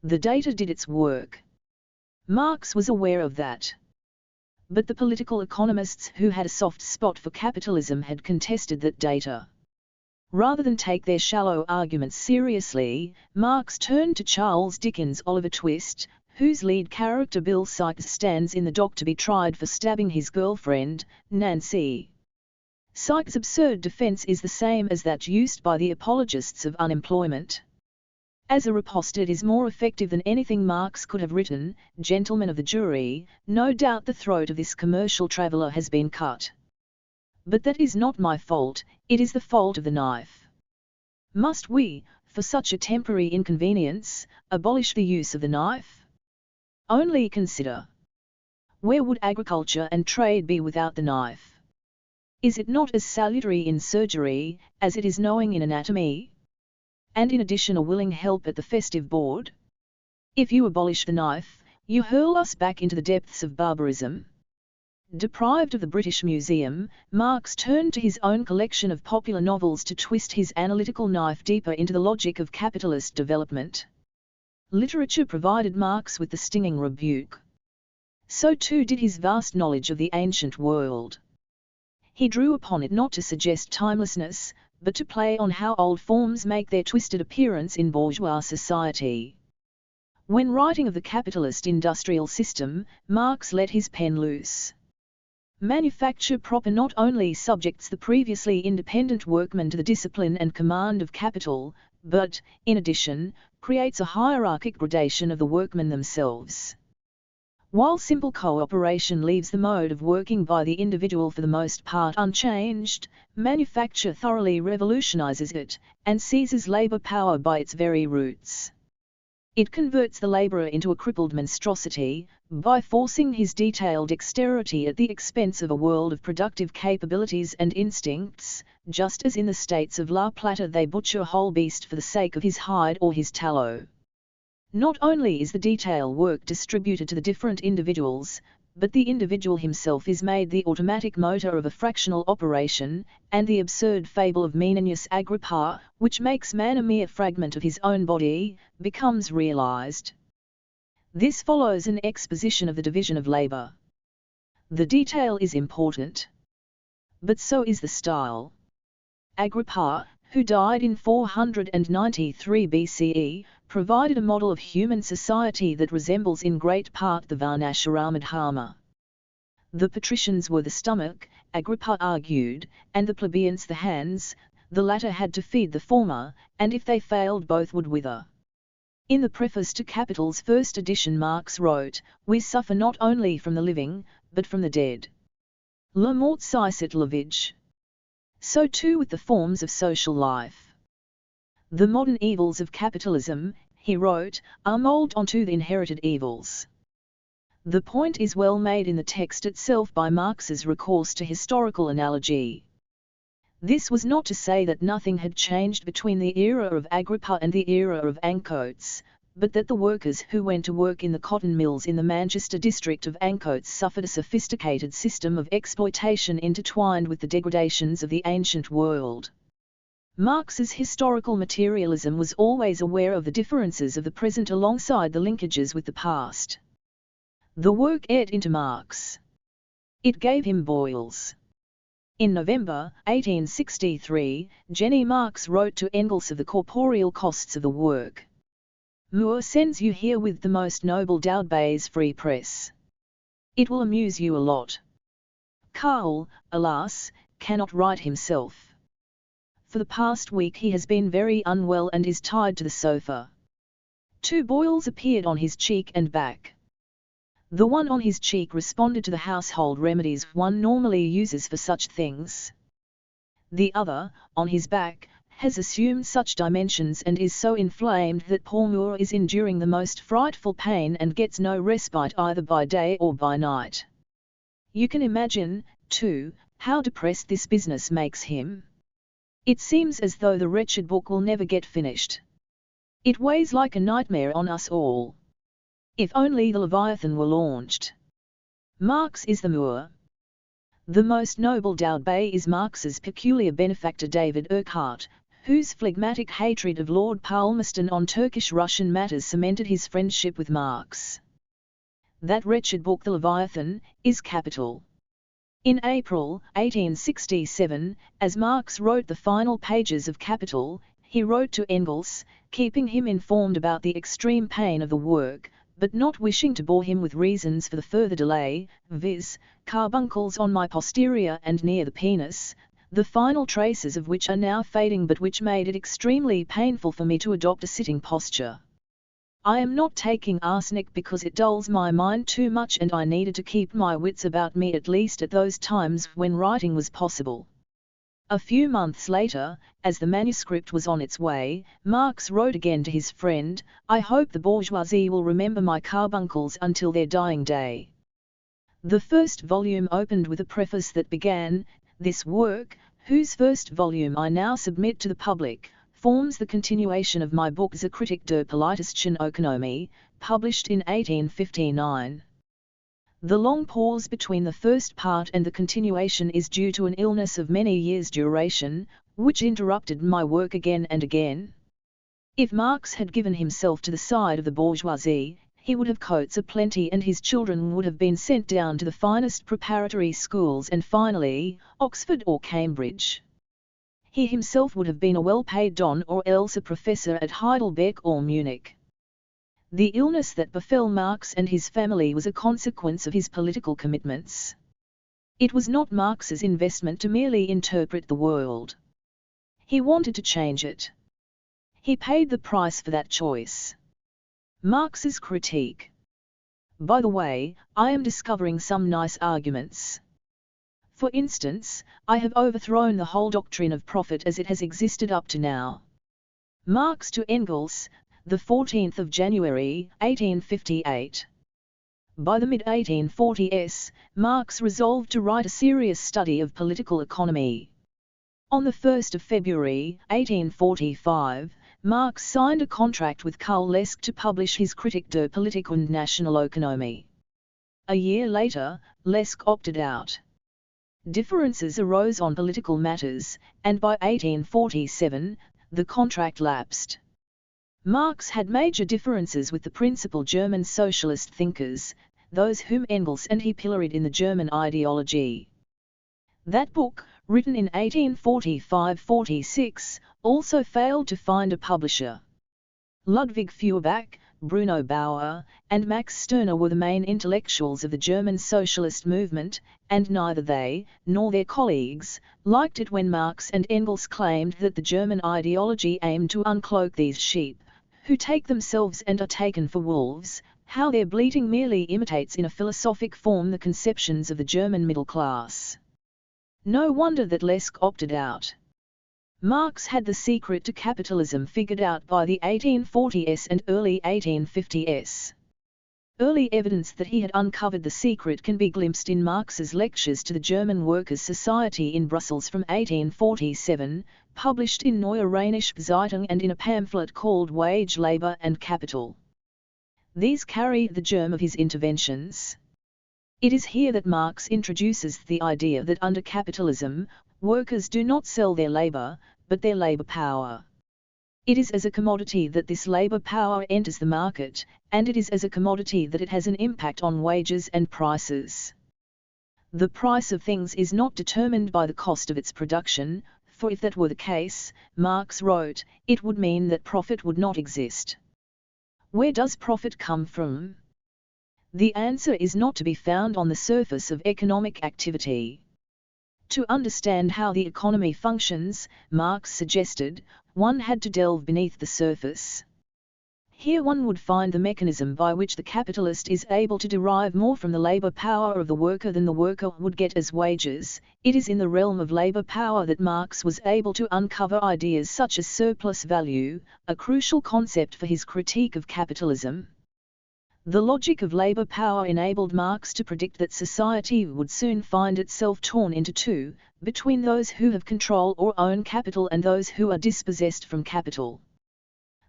The data did its work. Marx was aware of that. But the political economists who had a soft spot for capitalism had contested that data. Rather than take their shallow arguments seriously, Marx turned to Charles Dickens' Oliver Twist, whose lead character Bill Sikes stands in the dock to be tried for stabbing his girlfriend, Nancy. Sikes' absurd defense is the same as that used by the apologists of unemployment. As a riposte it is more effective than anything Marx could have written. Gentlemen of the jury, no doubt the throat of this commercial traveller has been cut. But that is not my fault, it is the fault of the knife. Must we, for such a temporary inconvenience, abolish the use of the knife? Only consider. Where would agriculture and trade be without the knife? Is it not as salutary in surgery, as it is knowing in anatomy? And in addition a willing help at the festive board? If you abolish the knife, you hurl us back into the depths of barbarism. Deprived of the British Museum, Marx turned to his own collection of popular novels to twist his analytical knife deeper into the logic of capitalist development. Literature provided Marx with the stinging rebuke. So too did his vast knowledge of the ancient world. He drew upon it not to suggest timelessness, but to play on how old forms make their twisted appearance in bourgeois society. When writing of the capitalist industrial system, Marx let his pen loose. Manufacture proper not only subjects the previously independent workman to the discipline and command of capital, but, in addition, creates a hierarchic gradation of the workmen themselves. While simple cooperation leaves the mode of working by the individual for the most part unchanged, manufacture thoroughly revolutionizes it, and seizes labor power by its very roots. It converts the laborer into a crippled monstrosity, by forcing his detailed dexterity at the expense of a world of productive capabilities and instincts, just as in the states of La Plata they butcher a whole beast for the sake of his hide or his tallow. Not only is the detail work distributed to the different individuals, but the individual himself is made the automatic motor of a fractional operation, and the absurd fable of Menenius Agrippa, which makes man a mere fragment of his own body, becomes realized. This follows an exposition of the division of labor. The detail is important. But so is the style. Agrippa, who died in 493 BCE, provided a model of human society that resembles in great part the Varnashramadharma. The patricians were the stomach, Agrippa argued, and the plebeians the hands. The latter had to feed the former, and if they failed both would wither. In the preface to Capital's first edition Marx wrote, "We suffer not only from the living, but from the dead. La mort cicit lavage." So too with the forms of social life. The modern evils of capitalism, he wrote, are molded onto the inherited evils. The point is well made in the text itself by Marx's recourse to historical analogy. This was not to say that nothing had changed between the era of Agrippa and the era of Ancoats, but that the workers who went to work in the cotton mills in the Manchester district of Ancoats suffered a sophisticated system of exploitation intertwined with the degradations of the ancient world. Marx's historical materialism was always aware of the differences of the present alongside the linkages with the past. The work ate into Marx. It gave him boils. In November 1863, Jenny Marx wrote to Engels of the corporeal costs of the work. "Moore sends you here with the most noble Doudbay's free press. It will amuse you a lot." Karl, alas, cannot write himself. For the past week he has been very unwell and is tied to the sofa. 2 boils appeared on his cheek and back. The one on his cheek responded to the household remedies one normally uses for such things. The other, on his back, has assumed such dimensions and is so inflamed that poor Moore is enduring the most frightful pain and gets no respite either by day or by night. You can imagine, too, how depressed this business makes him. It seems as though the wretched book will never get finished. It weighs like a nightmare on us all. If only the Leviathan were launched. Marx is the Moor. The most noble Doudbay is Marx's peculiar benefactor David Urquhart, whose phlegmatic hatred of Lord Palmerston on Turkish-Russian matters cemented his friendship with Marx. That wretched book The Leviathan is capital. In April 1867, as Marx wrote the final pages of Capital, he wrote to Engels, keeping him informed about the extreme pain of the work, but not wishing to bore him with reasons for the further delay, viz., carbuncles on my posterior and near the penis, the final traces of which are now fading but which made it extremely painful for me to adopt a sitting posture. I am not taking arsenic because it dulls my mind too much and I needed to keep my wits about me at least at those times when writing was possible. A few months later, as the manuscript was on its way, Marx wrote again to his friend, "I hope the bourgeoisie will remember my carbuncles until their dying day." The first volume opened with a preface that began, "This work, whose first volume I now submit to the public, forms the continuation of my book Zur Kritik der politischen Ökonomie, published in 1859. The long pause between the first part and the continuation is due to an illness of many years' duration, which interrupted my work again and again." If Marx had given himself to the side of the bourgeoisie, he would have coats aplenty and his children would have been sent down to the finest preparatory schools and finally, Oxford or Cambridge. He himself would have been a well-paid don or else a professor at Heidelberg or Munich. The illness that befell Marx and his family was a consequence of his political commitments. It was not Marx's investment to merely interpret the world. He wanted to change it. He paid the price for that choice. Marx's critique. By the way, I am discovering some nice arguments. For instance, I have overthrown the whole doctrine of profit as it has existed up to now. Marx to Engels, the 14th of January, 1858. By the mid-1840s, Marx resolved to write a serious study of political economy. On the 1st of February, 1845, Marx signed a contract with Karl Lesk to publish his Kritik der Politik und Nationalökonomie. A year later, Lesk opted out. Differences arose on political matters, and by 1847, the contract lapsed. Marx had major differences with the principal German socialist thinkers, those whom Engels and he pilloried in the German ideology. That book, written in 1845-46, also failed to find a publisher. Ludwig Feuerbach, Bruno Bauer, and Max Stirner were the main intellectuals of the German socialist movement, and neither they, nor their colleagues, liked it when Marx and Engels claimed that the German ideology aimed to uncloak these sheep, who take themselves and are taken for wolves, how their bleating merely imitates in a philosophic form the conceptions of the German middle class. No wonder that Lesk opted out. Marx had the secret to capitalism figured out by the 1840s and early 1850s. Early evidence that he had uncovered the secret can be glimpsed in Marx's lectures to the German Workers' Society in Brussels from 1847, published in Neue Rheinische Zeitung and in a pamphlet called Wage, Labour and Capital. These carry the germ of his interventions. It is here that Marx introduces the idea that under capitalism, workers do not sell their labour, but their labour power. It is as a commodity that this labour power enters the market, and it is as a commodity that it has an impact on wages and prices. The price of things is not determined by the cost of its production, for if that were the case, Marx wrote, it would mean that profit would not exist. Where does profit come from? The answer is not to be found on the surface of economic activity. To understand how the economy functions, Marx suggested, one had to delve beneath the surface. Here one would find the mechanism by which the capitalist is able to derive more from the labour power of the worker than the worker would get as wages. It is in the realm of labour power that Marx was able to uncover ideas such as surplus value, a crucial concept for his critique of capitalism. The logic of labour power enabled Marx to predict that society would soon find itself torn into two, between those who have control or own capital and those who are dispossessed from capital.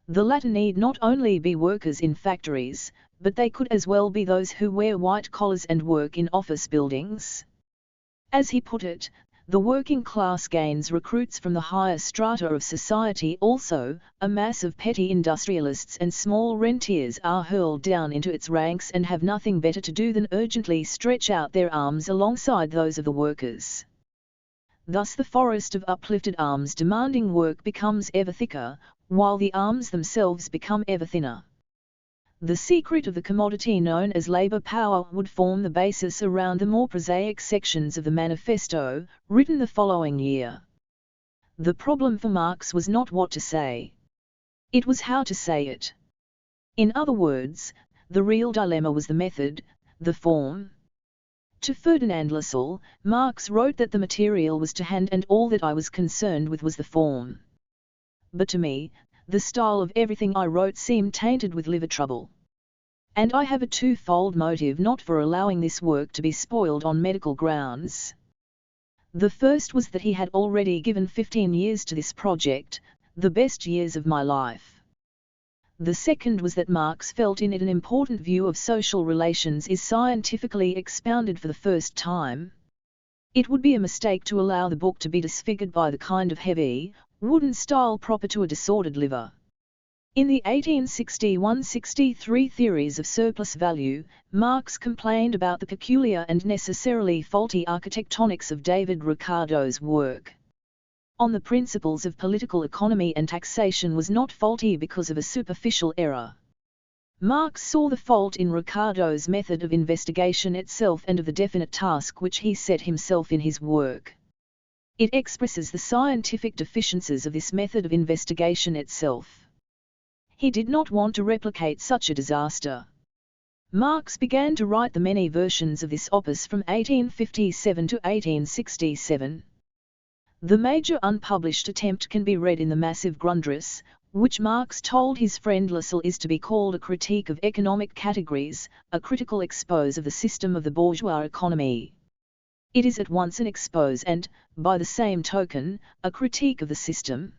The latter need not only be workers in factories, but they could as well be those who wear white collars and work in office buildings. As he put it, the working class gains recruits from the higher strata of society also, a mass of petty industrialists and small rentiers are hurled down into its ranks and have nothing better to do than urgently stretch out their arms alongside those of the workers. Thus the forest of uplifted arms demanding work becomes ever thicker, while the arms themselves become ever thinner. The secret of the commodity known as labor power would form the basis around the more prosaic sections of the manifesto, written the following year. The problem for Marx was not what to say. It was how to say it. In other words, the real dilemma was the method, the form. To Ferdinand Lassalle, Marx wrote that the material was to hand and all that I was concerned with was the form. But to me, the style of everything I wrote seemed tainted with liver trouble. And I have a twofold motive not for allowing this work to be spoiled on medical grounds. The first was that he had already given 15 years to this project, the best years of my life. The second was that Marx felt in it an important view of social relations is scientifically expounded for the first time. It would be a mistake to allow the book to be disfigured by the kind of heavy, wooden style proper to a disordered liver. In the 1861-63 theories of surplus value, Marx complained about the peculiar and necessarily faulty architectonics of David Ricardo's work. On the principles of political economy and taxation was not faulty because of a superficial error. Marx saw the fault in Ricardo's method of investigation itself and of the definite task which he set himself in his work. It expresses the scientific deficiencies of this method of investigation itself. He did not want to replicate such a disaster. Marx began to write the many versions of this opus from 1857 to 1867. The major unpublished attempt can be read in the massive Grundriss, which Marx told his friend Lassalle is to be called a critique of economic categories, a critical expose of the system of the bourgeois economy. It is at once an expose and, by the same token, a critique of the system.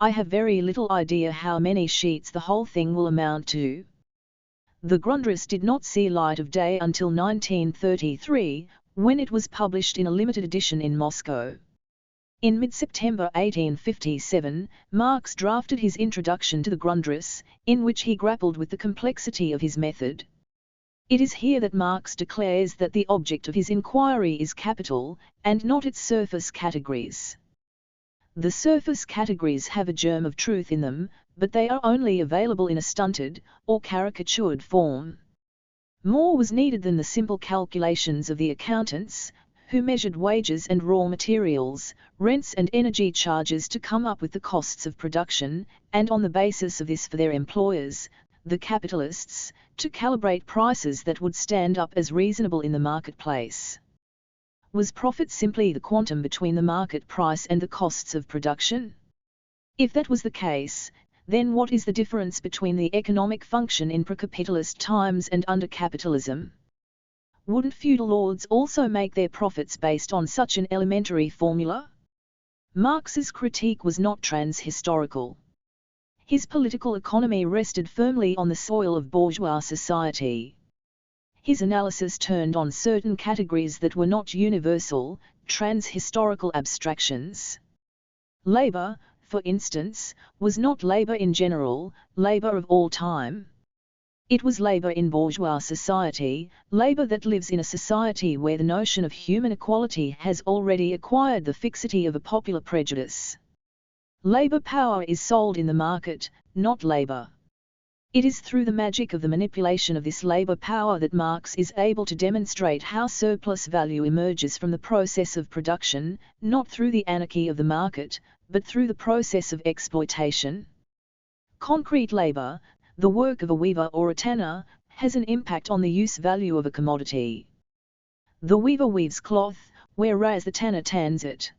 I have very little idea how many sheets the whole thing will amount to. The Grundriss did not see light of day until 1933, when it was published in a limited edition in Moscow. In mid-September 1857, Marx drafted his introduction to the Grundriss, in which he grappled with the complexity of his method. It is here that Marx declares that the object of his inquiry is capital, and not its surface categories. The surface categories have a germ of truth in them, but they are only available in a stunted, or caricatured form. More was needed than the simple calculations of the accountants, who measured wages and raw materials, rents and energy charges to come up with the costs of production, and on the basis of this for their employers, the capitalists, to calibrate prices that would stand up as reasonable in the marketplace. Was profit simply the quantum between the market price and the costs of production? If that was the case, then what is the difference between the economic function in pre-capitalist times and under capitalism? Wouldn't feudal lords also make their profits based on such an elementary formula? Marx's critique was not trans-historical. His political economy rested firmly on the soil of bourgeois society. His analysis turned on certain categories that were not universal, trans-historical abstractions. Labor, for instance, was not labor in general, labor of all time. It was labor in bourgeois society, labor that lives in a society where the notion of human equality has already acquired the fixity of a popular prejudice. Labor power is sold in the market, not labor. It is through the magic of the manipulation of this labor power that Marx is able to demonstrate how surplus value emerges from the process of production, not through the anarchy of the market, but through the process of exploitation. Concrete labor, the work of a weaver or a tanner, has an impact on the use value of a commodity. The weaver weaves cloth, whereas the tanner tans it.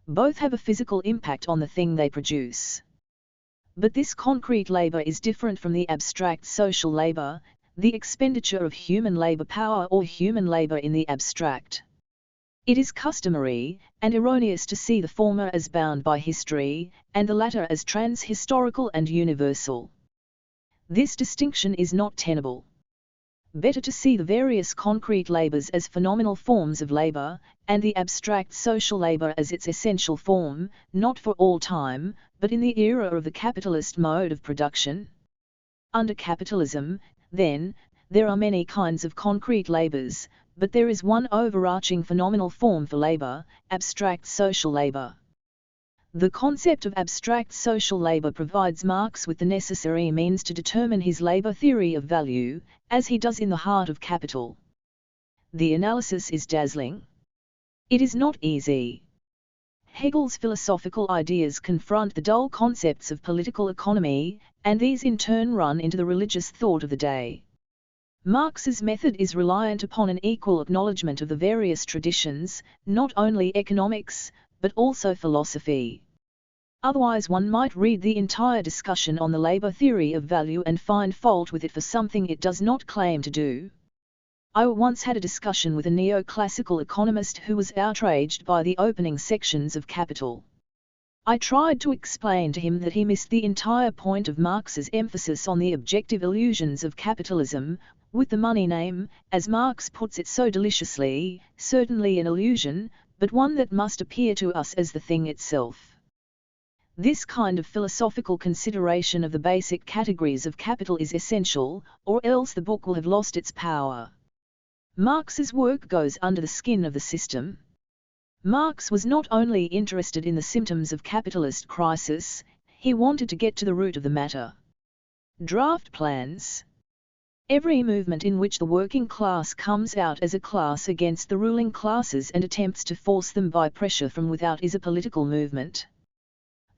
Both have a physical impact on the thing they produce. But this concrete labor is different from the abstract social labor, the expenditure of human labor power or human labor in the abstract. It is customary and erroneous to see the former as bound by history, and the latter as trans-historical and universal. This distinction is not tenable. Better to see the various concrete labours as phenomenal forms of labour, and the abstract social labour as its essential form, not for all time, but in the era of the capitalist mode of production. Under capitalism, then, there are many kinds of concrete labours, but there is one overarching phenomenal form for labour, abstract social labour. The concept of abstract social labour provides Marx with the necessary means to determine his labour theory of value, as he does in the heart of Capital. The analysis is dazzling. It is not easy. Hegel's philosophical ideas confront the dull concepts of political economy, and these in turn run into the religious thought of the day. Marx's method is reliant upon an equal acknowledgement of the various traditions, not only economics, but also philosophy. Otherwise one might read the entire discussion on the labour theory of value and find fault with it for something it does not claim to do. I once had a discussion with a neoclassical economist who was outraged by the opening sections of Capital. I tried to explain to him that he missed the entire point of Marx's emphasis on the objective illusions of capitalism, with the money name, as Marx puts it so deliciously, certainly an illusion, but one that must appear to us as the thing itself. This kind of philosophical consideration of the basic categories of capital is essential, or else the book will have lost its power. Marx's work goes under the skin of the system. Marx was not only interested in the symptoms of capitalist crisis, he wanted to get to the root of the matter. Draft plans. Every movement in which the working class comes out as a class against the ruling classes and attempts to force them by pressure from without is a political movement.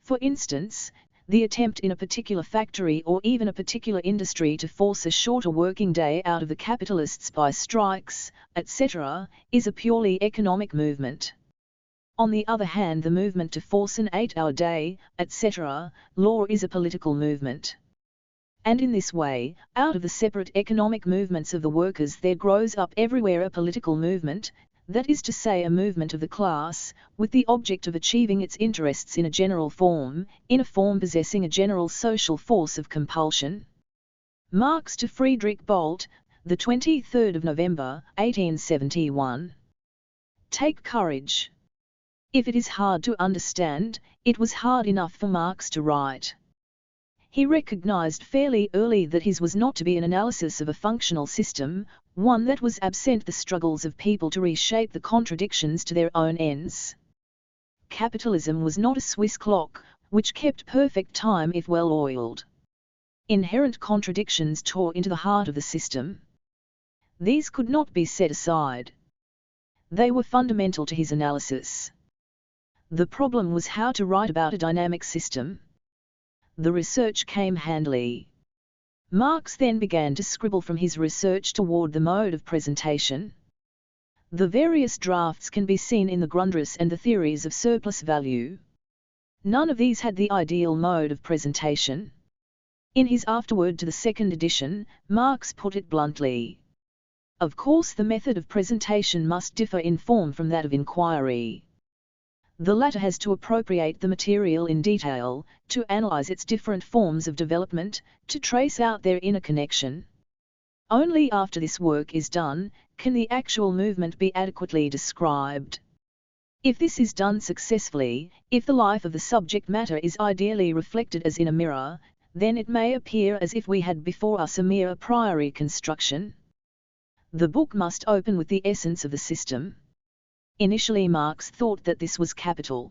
For instance, the attempt in a particular factory or even a particular industry to force a shorter working day out of the capitalists by strikes, etc., is a purely economic movement. On the other hand, the movement to force an 8-hour day, etc., law is a political movement. And in this way, out of the separate economic movements of the workers there grows up everywhere a political movement, that is to say a movement of the class, with the object of achieving its interests in a general form, in a form possessing a general social force of compulsion. Marx to Friedrich Bolt, the 23rd of November, 1871. Take courage. If it is hard to understand, it was hard enough for Marx to write. He recognized fairly early that his was not to be an analysis of a functional system, one that was absent the struggles of people to reshape the contradictions to their own ends. Capitalism was not a Swiss clock, which kept perfect time if well oiled. Inherent contradictions tore into the heart of the system. These could not be set aside. They were fundamental to his analysis. The problem was how to write about a dynamic system. The research came handily. Marx then began to scribble from his research toward the mode of presentation. The various drafts can be seen in the Grundrisse and the theories of surplus value. None of these had the ideal mode of presentation. In his afterword to the second edition, Marx put it bluntly. Of course the method of presentation must differ in form from that of inquiry. The latter has to appropriate the material in detail, to analyze its different forms of development, to trace out their inner connection. Only after this work is done, can the actual movement be adequately described. If this is done successfully, if the life of the subject matter is ideally reflected as in a mirror, then it may appear as if we had before us a mere a priori construction. The book must open with the essence of the system. Initially Marx thought that this was capital.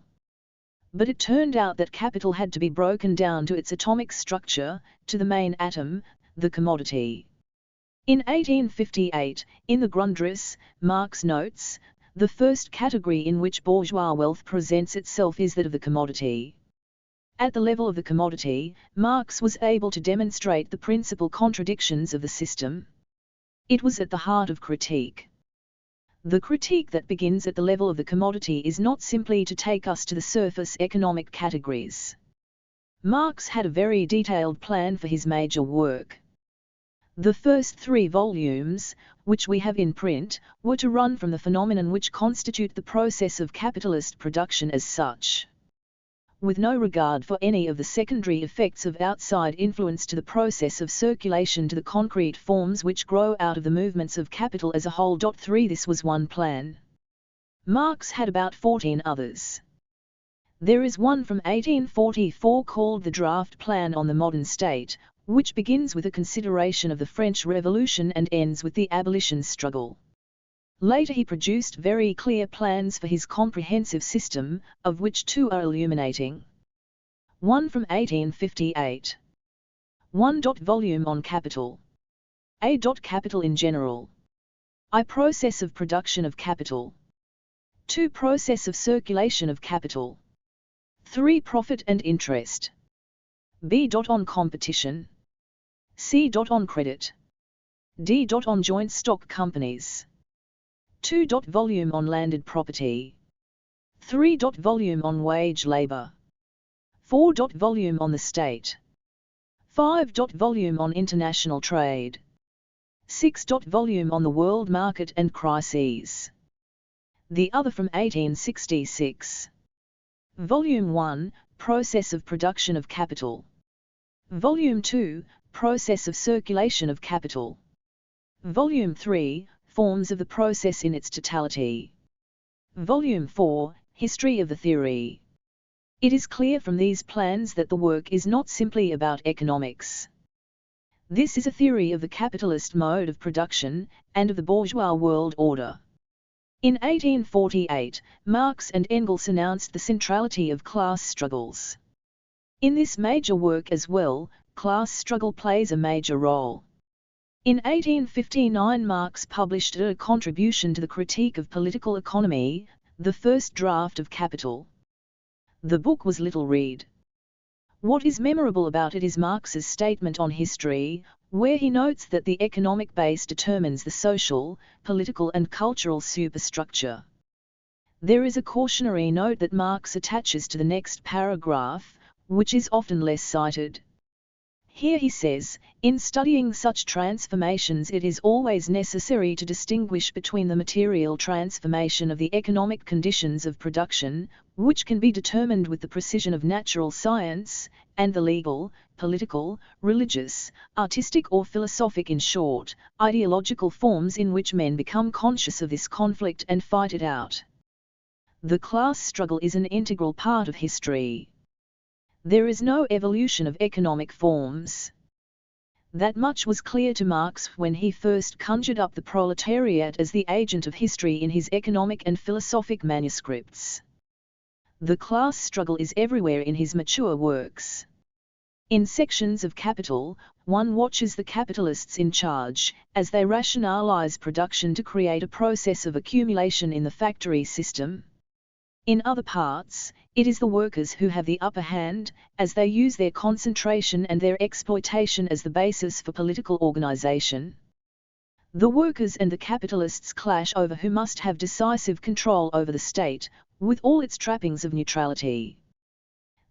But it turned out that capital had to be broken down to its atomic structure, to the main atom, the commodity. In 1858, in the Grundrisse, Marx notes, the first category in which bourgeois wealth presents itself is that of the commodity. At the level of the commodity, Marx was able to demonstrate the principal contradictions of the system. It was at the heart of critique. The critique that begins at the level of the commodity is not simply to take us to the surface economic categories. Marx had a very detailed plan for his major work. The first 3 volumes, which we have in print, were to run from the phenomenon which constitute the process of capitalist production as such. with no regard for any of the secondary effects of outside influence to the process of circulation to the concrete forms which grow out of the movements of capital as a whole. 3. This was one plan. Marx had about 14 others. There is one from 1844 called the Draft Plan on the Modern State, which begins with a consideration of the French Revolution and ends with the abolition struggle. Later he produced very clear plans for his comprehensive system, of which two are illuminating. One from 1858. 1. Volume on Capital. A. Capital in general. I. Process of production of capital. 2. Process of circulation of capital. 3. Profit and interest. B. On competition. C. On credit. D. On joint stock companies. 2. Volume on landed property. 3. Volume on wage labor. 4. Volume on the state. 5. Volume on international trade. 6. Volume on the world market and crises. The other from 1866. Volume 1, Process of production of capital. Volume 2, Process of circulation of capital. Volume 3, Forms of the process in its totality. Volume 4, History of the theory. It is clear from these plans that the work is not simply about economics. This is a theory of the capitalist mode of production, and of the bourgeois world order. In 1848, Marx and Engels announced the centrality of class struggles. In this major work as well, class struggle plays a major role. In 1859 Marx published a contribution to the critique of political economy, the first draft of Capital. The book was little read. What is memorable about it is Marx's statement on history, where he notes that the economic base determines the social, political and cultural superstructure. There is a cautionary note that Marx attaches to the next paragraph, which is often less cited. Here he says, in studying such transformations it is always necessary to distinguish between the material transformation of the economic conditions of production, which can be determined with the precision of natural science, and the legal, political, religious, artistic or philosophic, in short, ideological forms in which men become conscious of this conflict and fight it out. The class struggle is an integral part of history. There is no evolution of economic forms. That much was clear to Marx when he first conjured up the proletariat as the agent of history in his economic and philosophic manuscripts. The class struggle is everywhere in his mature works. In sections of Capital, one watches the capitalists in charge, as they rationalize production to create a process of accumulation in the factory system. In other parts, it is the workers who have the upper hand, as they use their concentration and their exploitation as the basis for political organization. The workers and the capitalists clash over who must have decisive control over the state, with all its trappings of neutrality.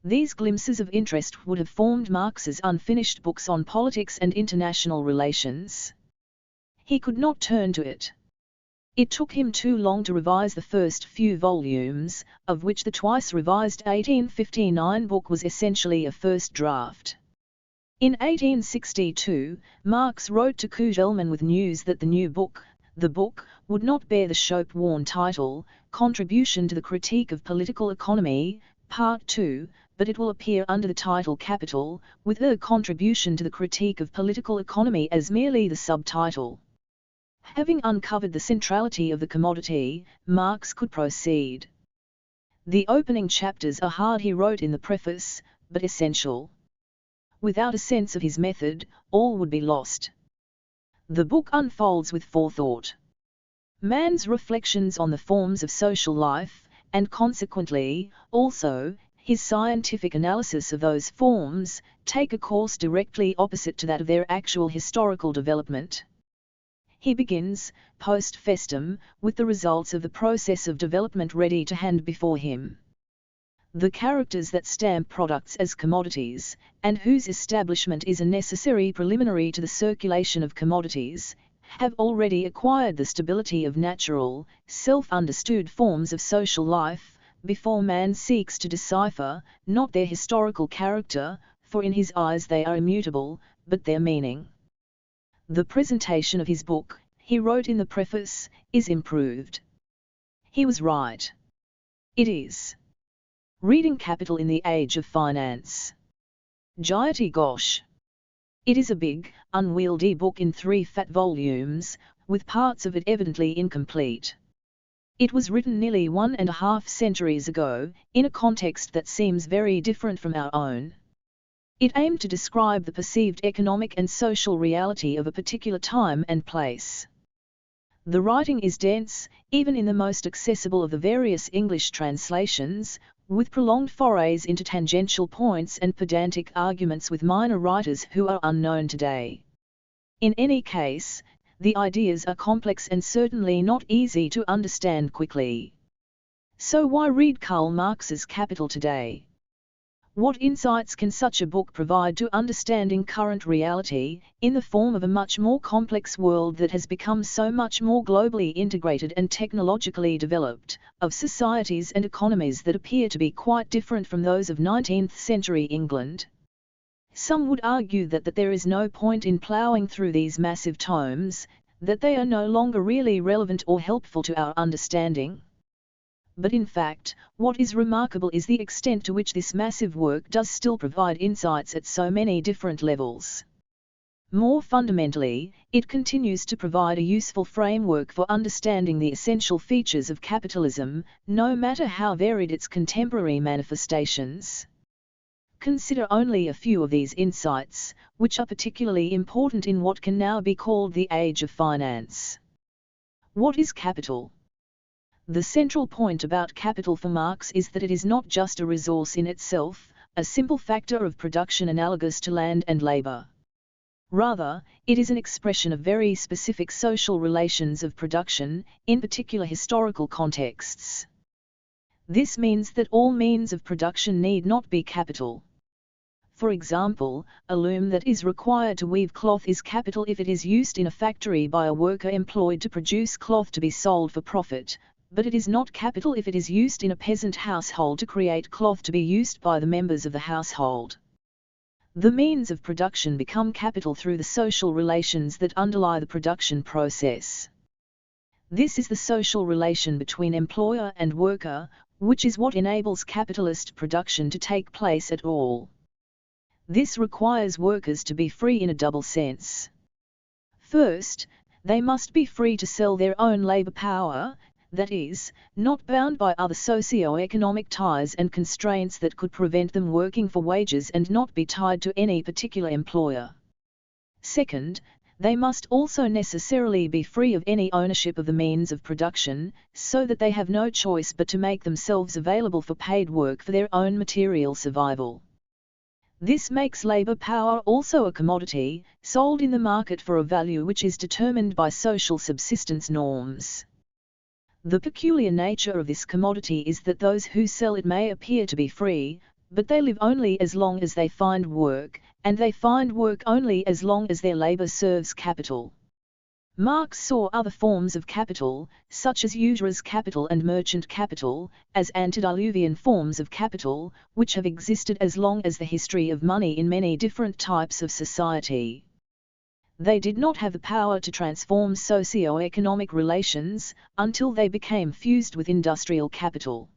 These glimpses of interest would have formed Marx's unfinished books on politics and international relations. He could not turn to it. It took him too long to revise the first few volumes, of which the twice revised 1859 book was essentially a first draft. In 1862, Marx wrote to Kugelman with news that the book, would not bear the soap-worn title, Contribution to the Critique of Political Economy, Part 2, but it will appear under the title Capital, with a Contribution to the Critique of Political Economy as merely the subtitle. Having uncovered the centrality of the commodity, Marx could proceed. The opening chapters are hard, he wrote in the preface, but essential. Without a sense of his method, all would be lost. The book unfolds with forethought man's reflections on the forms of social life, and consequently, also, his scientific analysis of those forms, take a course directly opposite to that of their actual historical development. He begins, post festum, with the results of the process of development ready to hand before him. The characters that stamp products as commodities, and whose establishment is a necessary preliminary to the circulation of commodities, have already acquired the stability of natural, self-understood forms of social life, before man seeks to decipher, not their historical character, for in his eyes they are immutable, but their meaning. The presentation of his book, he wrote in the preface, is improved. He was right. It is. Reading Capital in the Age of Finance. Jayati Ghosh. It is a big, unwieldy book in 3 fat volumes, with parts of it evidently incomplete. It was written nearly 1.5 centuries ago, in a context that seems very different from our own. It aimed to describe the perceived economic and social reality of a particular time and place. The writing is dense, even in the most accessible of the various English translations, with prolonged forays into tangential points and pedantic arguments with minor writers who are unknown today. In any case, the ideas are complex and certainly not easy to understand quickly. So why read Karl Marx's Capital today? What insights can such a book provide to understanding current reality, in the form of a much more complex world that has become so much more globally integrated and technologically developed, of societies and economies that appear to be quite different from those of 19th century England? Some would argue that there is no point in ploughing through these massive tomes, that they are no longer really relevant or helpful to our understanding. But in fact, what is remarkable is the extent to which this massive work does still provide insights at so many different levels. More fundamentally, it continues to provide a useful framework for understanding the essential features of capitalism, no matter how varied its contemporary manifestations. Consider only a few of these insights, which are particularly important in what can now be called the age of finance. What is capital? The central point about capital for Marx is that it is not just a resource in itself, a simple factor of production analogous to land and labor. Rather, it is an expression of very specific social relations of production, in particular historical contexts. This means that all means of production need not be capital. For example, a loom that is required to weave cloth is capital if it is used in a factory by a worker employed to produce cloth to be sold for profit, but it is not capital if it is used in a peasant household to create cloth to be used by the members of the household. The means of production become capital through the social relations that underlie the production process. This is the social relation between employer and worker, which is what enables capitalist production to take place at all. This requires workers to be free in a double sense. First, they must be free to sell their own labor power, that is, not bound by other socio-economic ties and constraints that could prevent them working for wages and not be tied to any particular employer. Second, they must also necessarily be free of any ownership of the means of production, so that they have no choice but to make themselves available for paid work for their own material survival. This makes labor power also a commodity, sold in the market for a value which is determined by social subsistence norms. The peculiar nature of this commodity is that those who sell it may appear to be free, but they live only as long as they find work, and they find work only as long as their labor serves capital. Marx saw other forms of capital, such as usurious capital and merchant capital, as antediluvian forms of capital, which have existed as long as the history of money in many different types of society. They did not have the power to transform socio-economic relations, until they became fused with industrial capital.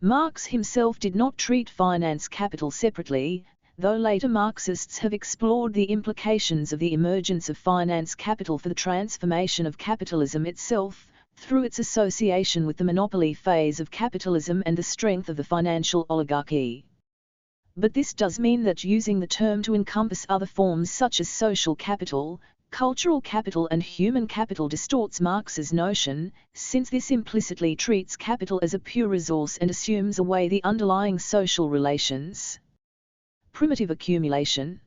Marx himself did not treat finance capital separately, though later Marxists have explored the implications of the emergence of finance capital for the transformation of capitalism itself, through its association with the monopoly phase of capitalism and the strength of the financial oligarchy. But this does mean that using the term to encompass other forms such as social capital, cultural capital and human capital distorts Marx's notion, since this implicitly treats capital as a pure resource and assumes away the underlying social relations. Primitive accumulation.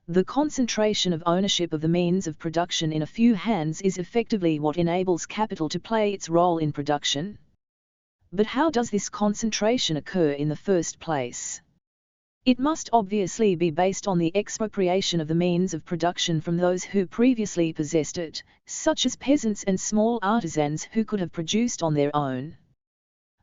The concentration of ownership of the means of production in a few hands is effectively what enables capital to play its role in production. But how does this concentration occur in the first place? It must obviously be based on the expropriation of the means of production from those who previously possessed it, such as peasants and small artisans who could have produced on their own.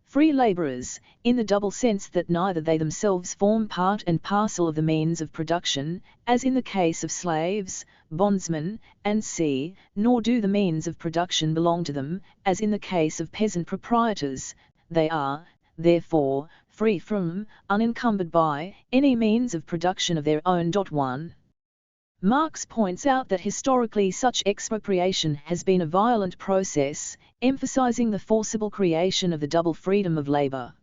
free laborers, in the double sense that neither they themselves form part and parcel of the means of production, as in the case of slaves, bondsmen, and nor do the means of production belong to them, as in the case of peasant proprietors. They are, therefore, free from, unencumbered by, any means of production of their own. 1. Marx points out that historically such expropriation has been a violent process, emphasizing the forcible creation of the double freedom of labor.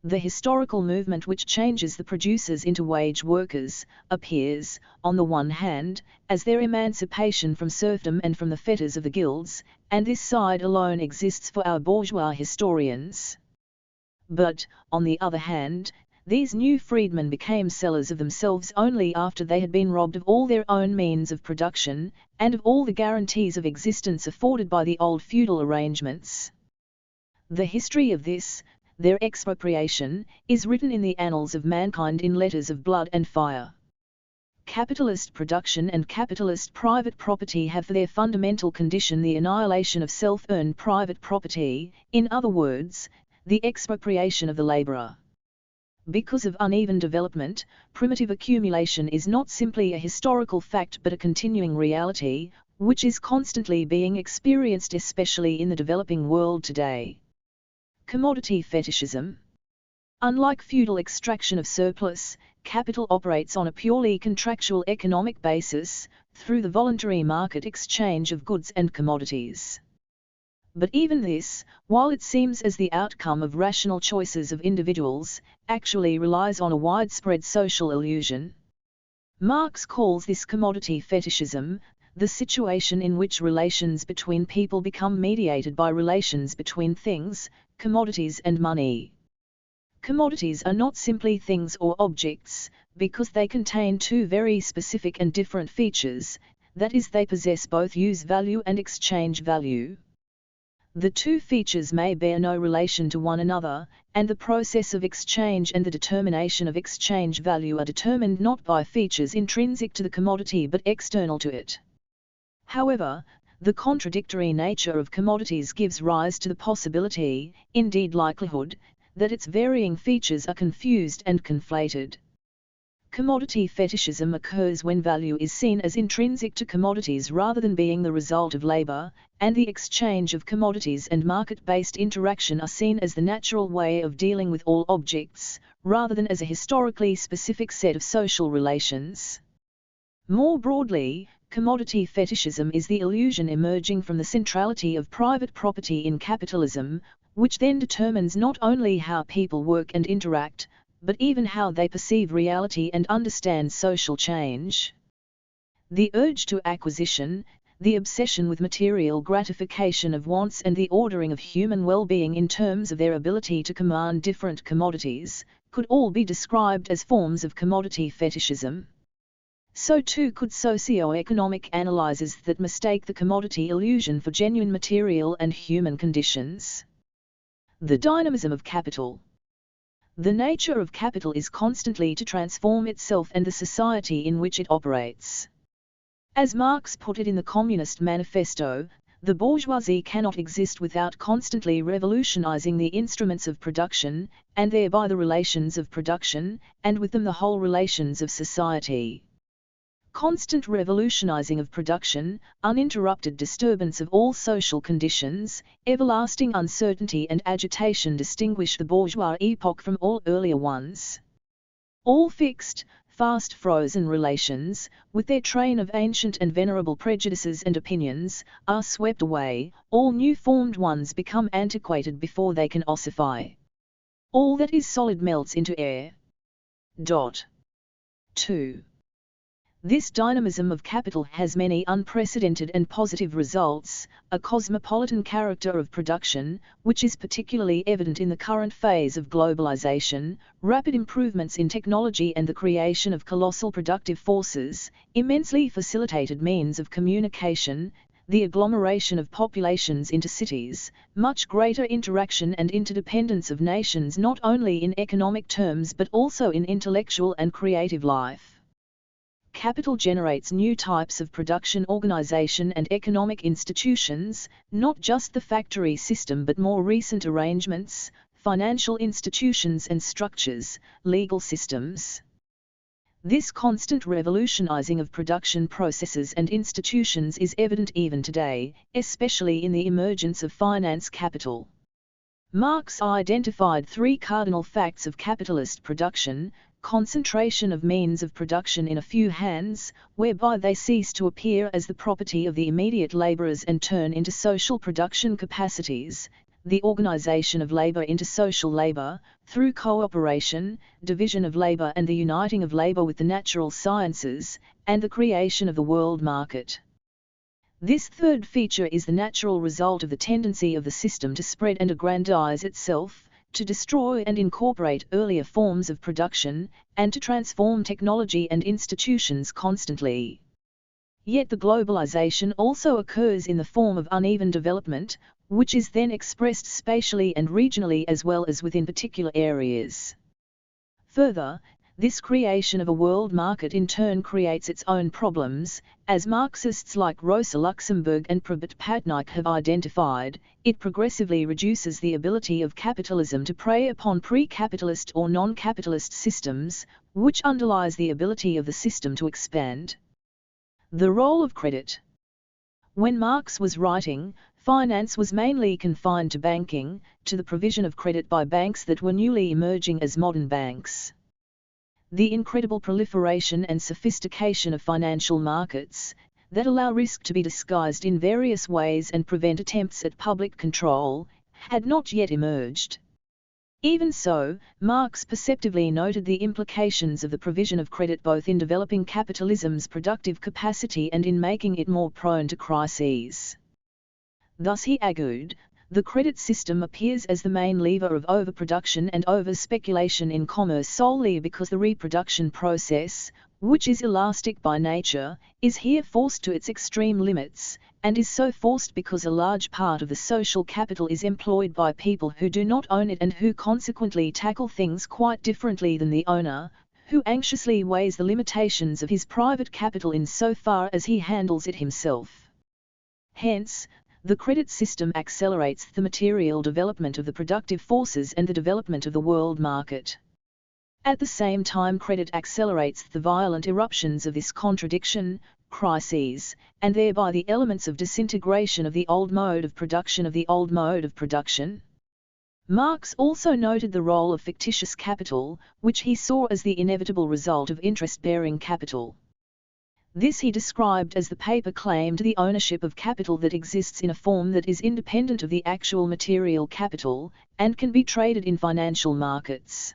The historical movement which changes the producers into wage workers appears, on the one hand, as their emancipation from serfdom and from the fetters of the guilds, and this side alone exists for our bourgeois historians. But, on the other hand, these new freedmen became sellers of themselves only after they had been robbed of all their own means of production, and of all the guarantees of existence afforded by the old feudal arrangements. The history of this, their expropriation, is written in the annals of mankind in letters of blood and fire. Capitalist production and capitalist private property have for their fundamental condition the annihilation of self-earned private property, in other words, the expropriation of the laborer. Because of uneven development, primitive accumulation is not simply a historical fact but a continuing reality, which is constantly being experienced especially in the developing world today. Commodity fetishism. Unlike feudal extraction of surplus, capital operates on a purely contractual economic basis, through the voluntary market exchange of goods and commodities. But even this, while it seems as the outcome of rational choices of individuals, actually relies on a widespread social illusion. Marx calls this commodity fetishism, the situation in which relations between people become mediated by relations between things, commodities and money. Commodities are not simply things or objects, because they contain two very specific and different features, that is, they possess both use value and exchange value. The two features may bear no relation to one another, and the process of exchange and the determination of exchange value are determined not by features intrinsic to the commodity but external to it. However, the contradictory nature of commodities gives rise to the possibility, indeed likelihood, that its varying features are confused and conflated. Commodity fetishism occurs when value is seen as intrinsic to commodities rather than being the result of labor, and the exchange of commodities and market-based interaction are seen as the natural way of dealing with all objects, rather than as a historically specific set of social relations. More broadly, commodity fetishism is the illusion emerging from the centrality of private property in capitalism, which then determines not only how people work and interact, but even how they perceive reality and understand social change. The urge to acquisition, the obsession with material gratification of wants and the ordering of human well-being in terms of their ability to command different commodities, could all be described as forms of commodity fetishism. So too could socio-economic analyses that mistake the commodity illusion for genuine material and human conditions. The dynamism of capital. The nature of capital is constantly to transform itself and the society in which it operates. As Marx put it in the Communist Manifesto, the bourgeoisie cannot exist without constantly revolutionizing the instruments of production, and thereby the relations of production, and with them the whole relations of society. Constant revolutionizing of production, uninterrupted disturbance of all social conditions, everlasting uncertainty and agitation distinguish the bourgeois epoch from all earlier ones. All fixed, fast frozen relations, with their train of ancient and venerable prejudices and opinions, are swept away, all new formed ones become antiquated before they can ossify. All that is solid melts into air. 2. This dynamism of capital has many unprecedented and positive results, a cosmopolitan character of production, which is particularly evident in the current phase of globalization, rapid improvements in technology and the creation of colossal productive forces, immensely facilitated means of communication, the agglomeration of populations into cities, much greater interaction and interdependence of nations not only in economic terms but also in intellectual and creative life. Capital generates new types of production organization and economic institutions, not just the factory system but more recent arrangements, financial institutions and structures, legal systems. This constant revolutionizing of production processes and institutions is evident even today, especially in the emergence of finance capital. Marx identified three cardinal facts of capitalist production: concentration of means of production in a few hands, whereby they cease to appear as the property of the immediate laborers and turn into social production capacities; the organization of labor into social labor, through cooperation, division of labor and the uniting of labor with the natural sciences, and the creation of the world market. This third feature is the natural result of the tendency of the system to spread and aggrandize itself, to destroy and incorporate earlier forms of production, and to transform technology and institutions constantly. Yet the globalization also occurs in the form of uneven development, which is then expressed spatially and regionally as well as within particular areas. Further, this creation of a world market in turn creates its own problems, as Marxists like Rosa Luxemburg and Prabhat Patnaik have identified. It progressively reduces the ability of capitalism to prey upon pre-capitalist or non-capitalist systems, which underlies the ability of the system to expand. The role of credit. When Marx was writing, finance was mainly confined to banking, to the provision of credit by banks that were newly emerging as modern banks. The incredible proliferation and sophistication of financial markets, that allow risk to be disguised in various ways and prevent attempts at public control, had not yet emerged. Even so, Marx perceptively noted the implications of the provision of credit both in developing capitalism's productive capacity and in making it more prone to crises. Thus he argued, the credit system appears as the main lever of overproduction and over-speculation in commerce solely because the reproduction process, which is elastic by nature, is here forced to its extreme limits, and is so forced because a large part of the social capital is employed by people who do not own it and who consequently tackle things quite differently than the owner, who anxiously weighs the limitations of his private capital in so far as he handles it himself. Hence, the credit system accelerates the material development of the productive forces and the development of the world market. At the same time, credit accelerates the violent eruptions of this contradiction, crises, and thereby the elements of disintegration of the old mode of production. Marx also noted the role of fictitious capital, which he saw as the inevitable result of interest-bearing capital. This he described as the paper claim to the ownership of capital that exists in a form that is independent of the actual material capital, and can be traded in financial markets.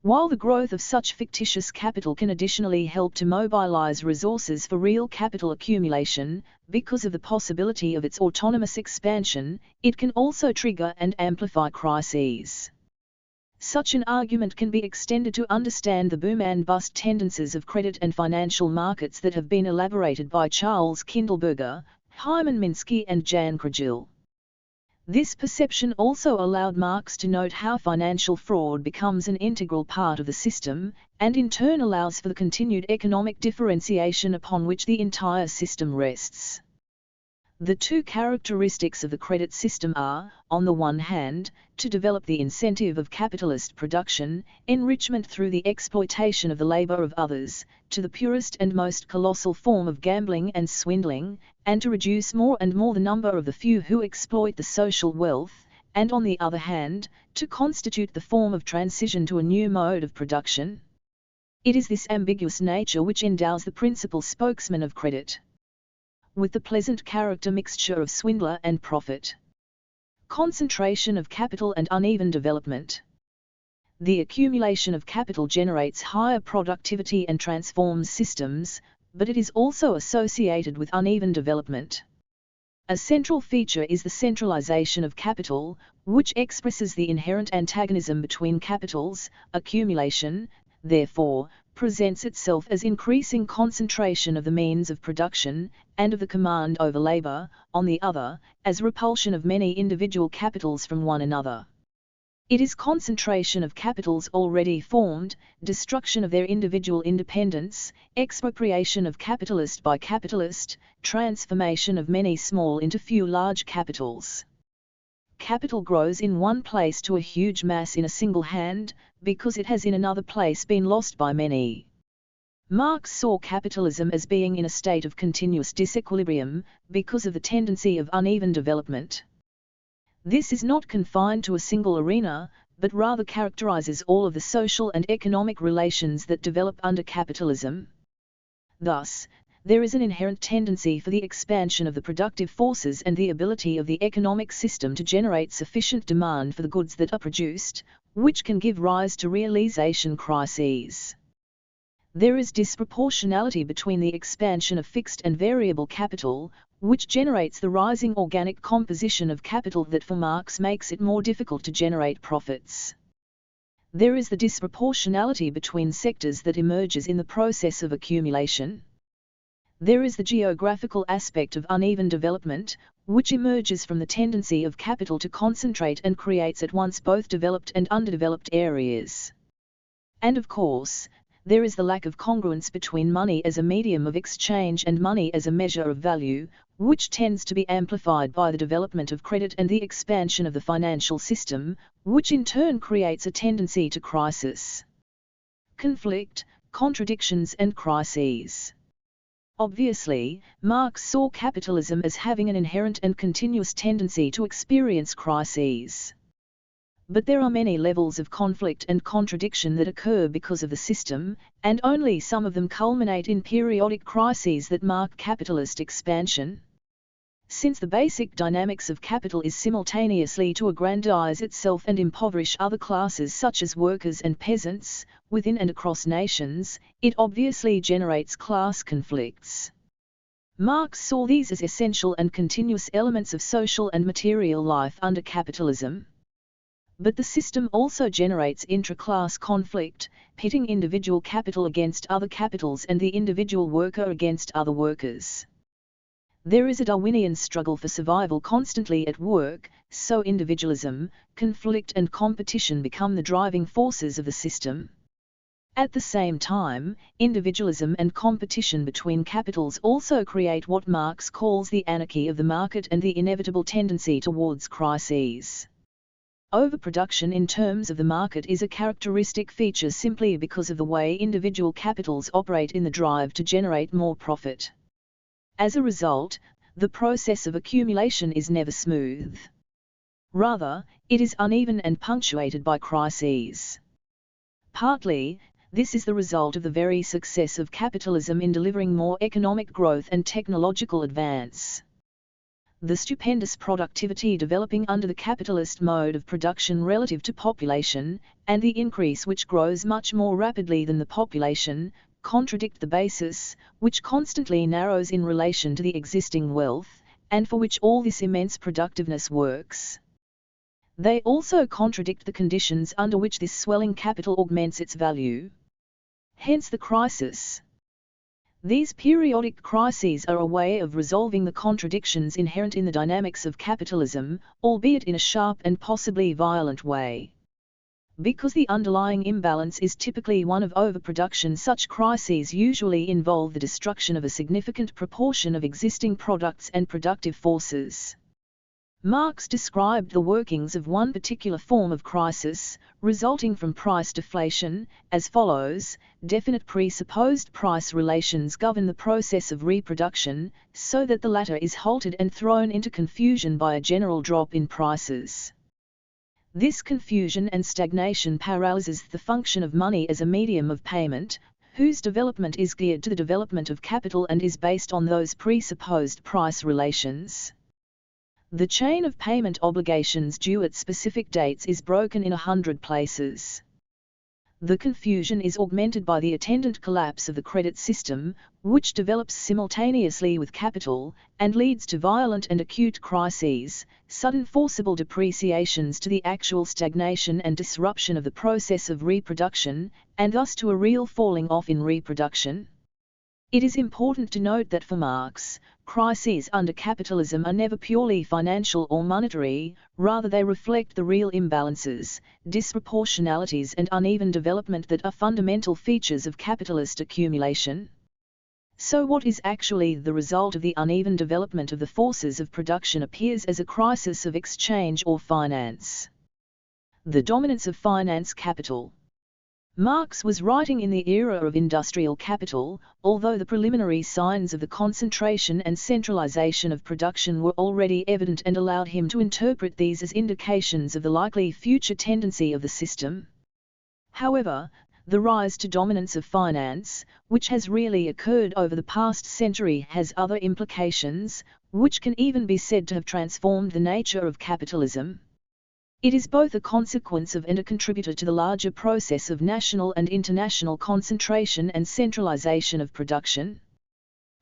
While the growth of such fictitious capital can additionally help to mobilize resources for real capital accumulation, because of the possibility of its autonomous expansion, it can also trigger and amplify crises. Such an argument can be extended to understand the boom and bust tendencies of credit and financial markets that have been elaborated by Charles Kindleberger, Hyman Minsky and Jan Krajil. This perception also allowed Marx to note how financial fraud becomes an integral part of the system, and in turn allows for the continued economic differentiation upon which the entire system rests. The two characteristics of the credit system are, on the one hand, to develop the incentive of capitalist production, enrichment through the exploitation of the labor of others, to the purest and most colossal form of gambling and swindling, and to reduce more and more the number of the few who exploit the social wealth, and on the other hand, to constitute the form of transition to a new mode of production. It is this ambiguous nature which endows the principal spokesman of credit with the pleasant character mixture of swindler and prophet. Concentration of capital and uneven development. The accumulation of capital generates higher productivity and transforms systems, but it is also associated with uneven development. A central feature is the centralization of capital, which expresses the inherent antagonism between capitals. Accumulation, therefore, presents itself as increasing concentration of the means of production, and of the command over labor, on the other, as repulsion of many individual capitals from one another. It is concentration of capitals already formed, destruction of their individual independence, expropriation of capitalist by capitalist, transformation of many small into few large capitals. capital grows in one place to a huge mass in a single hand, because it has in another place been lost by many. Marx saw capitalism as being in a state of continuous disequilibrium, because of the tendency of uneven development. This is not confined to a single arena, but rather characterizes all of the social and economic relations that develop under capitalism. Thus, there is an inherent tendency for the expansion of the productive forces and the ability of the economic system to generate sufficient demand for the goods that are produced, which can give rise to realization crises. There is disproportionality between the expansion of fixed and variable capital, which generates the rising organic composition of capital that for Marx makes it more difficult to generate profits. There is the disproportionality between sectors that emerges in the process of accumulation. There is the geographical aspect of uneven development, which emerges from the tendency of capital to concentrate and creates at once both developed and underdeveloped areas. And of course, there is the lack of congruence between money as a medium of exchange and money as a measure of value, which tends to be amplified by the development of credit and the expansion of the financial system, which in turn creates a tendency to crisis, conflict, contradictions and crises. Obviously, Marx saw capitalism as having an inherent and continuous tendency to experience crises. But there are many levels of conflict and contradiction that occur because of the system, and only some of them culminate in periodic crises that mark capitalist expansion. Since the basic dynamics of capital is simultaneously to aggrandize itself and impoverish other classes such as workers and peasants, within and across nations, it obviously generates class conflicts. Marx saw these as essential and continuous elements of social and material life under capitalism. But the system also generates intra-class conflict, pitting individual capital against other capitals and the individual worker against other workers. There is a Darwinian struggle for survival constantly at work, so individualism, conflict and competition become the driving forces of the system. At the same time, individualism and competition between capitals also create what Marx calls the anarchy of the market and the inevitable tendency towards crises. Overproduction in terms of the market is a characteristic feature simply because of the way individual capitals operate in the drive to generate more profit. As a result, the process of accumulation is never smooth. Rather, it is uneven and punctuated by crises. Partly, this is the result of the very success of capitalism in delivering more economic growth and technological advance. The stupendous productivity developing under the capitalist mode of production relative to population, and the increase which grows much more rapidly than the population, contradict the basis, which constantly narrows in relation to the existing wealth, and for which all this immense productiveness works. They also contradict the conditions under which this swelling capital augments its value. Hence the crisis. These periodic crises are a way of resolving the contradictions inherent in the dynamics of capitalism, albeit in a sharp and possibly violent way. Because the underlying imbalance is typically one of overproduction, such crises usually involve the destruction of a significant proportion of existing products and productive forces. Marx described the workings of one particular form of crisis, resulting from price deflation, as follows: definite presupposed price relations govern the process of reproduction, so that the latter is halted and thrown into confusion by a general drop in prices. This confusion and stagnation paralyzes the function of money as a medium of payment, whose development is geared to the development of capital and is based on those presupposed price relations. The chain of payment obligations due at specific dates is broken in 100 places. The confusion is augmented by the attendant collapse of the credit system, which develops simultaneously with capital, and leads to violent and acute crises, sudden forcible depreciations to the actual stagnation and disruption of the process of reproduction, and thus to a real falling off in reproduction. It is important to note that for Marx, crises under capitalism are never purely financial or monetary, rather they reflect the real imbalances, disproportionalities and uneven development that are fundamental features of capitalist accumulation. So what is actually the result of the uneven development of the forces of production appears as a crisis of exchange or finance. The dominance of finance capital. Marx was writing in the era of industrial capital, although the preliminary signs of the concentration and centralization of production were already evident and allowed him to interpret these as indications of the likely future tendency of the system. However, the rise to dominance of finance, which has really occurred over the past century, has other implications, which can even be said to have transformed the nature of capitalism. It is both a consequence of and a contributor to the larger process of national and international concentration and centralization of production.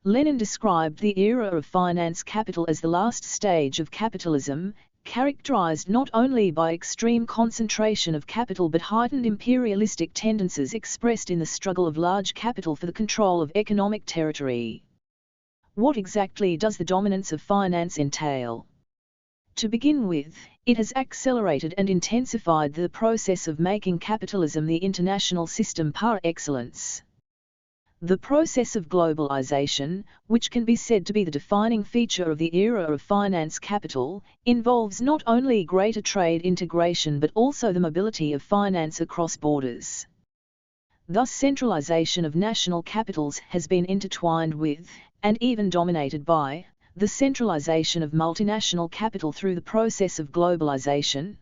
Lenin described the era of finance capital as the last stage of capitalism, characterized not only by extreme concentration of capital but heightened imperialistic tendencies expressed in the struggle of large capital for the control of economic territory. What exactly does the dominance of finance entail? To begin with, it has accelerated and intensified the process of making capitalism the international system par excellence. The process of globalization, which can be said to be the defining feature of the era of finance capital, involves not only greater trade integration but also the mobility of finance across borders. Thus, centralization of national capitals has been intertwined with, and even dominated by, the centralization of multinational capital through the process of globalization.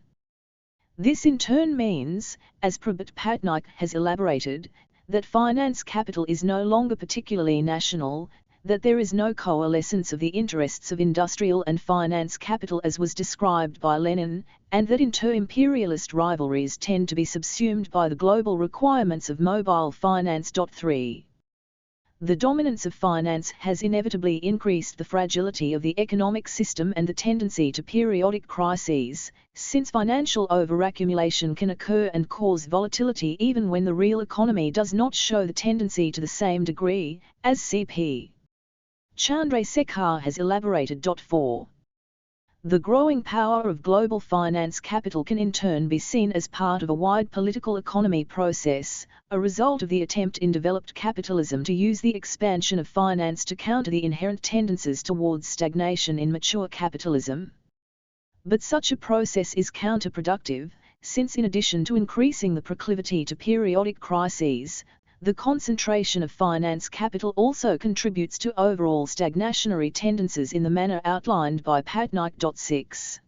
This in turn means, as Prashad Patnaik has elaborated, that finance capital is no longer particularly national, that there is no coalescence of the interests of industrial and finance capital as was described by Lenin, and that inter-imperialist rivalries tend to be subsumed by the global requirements of mobile finance. 3. The dominance of finance has inevitably increased the fragility of the economic system and the tendency to periodic crises, since financial overaccumulation can occur and cause volatility even when the real economy does not show the tendency to the same degree, as C.P. Chandrasekhar has elaborated. 4. The growing power of global finance capital can in turn be seen as part of a wide political economy process, a result of the attempt in developed capitalism to use the expansion of finance to counter the inherent tendencies towards stagnation in mature capitalism. But such a process is counterproductive, since in addition to increasing the proclivity to periodic crises, the concentration of finance capital also contributes to overall stagnationary tendencies in the manner outlined by Patnaik. 6.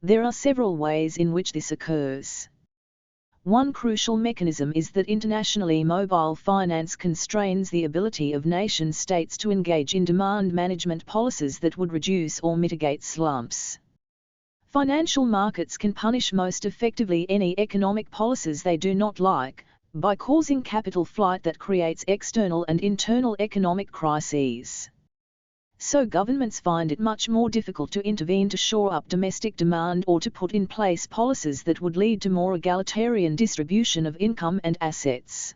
There are several ways in which this occurs. One crucial mechanism is that internationally mobile finance constrains the ability of nation-states to engage in demand management policies that would reduce or mitigate slumps. Financial markets can punish most effectively any economic policies they do not like, by causing capital flight that creates external and internal economic crises. So governments find it much more difficult to intervene to shore up domestic demand or to put in place policies that would lead to more egalitarian distribution of income and assets.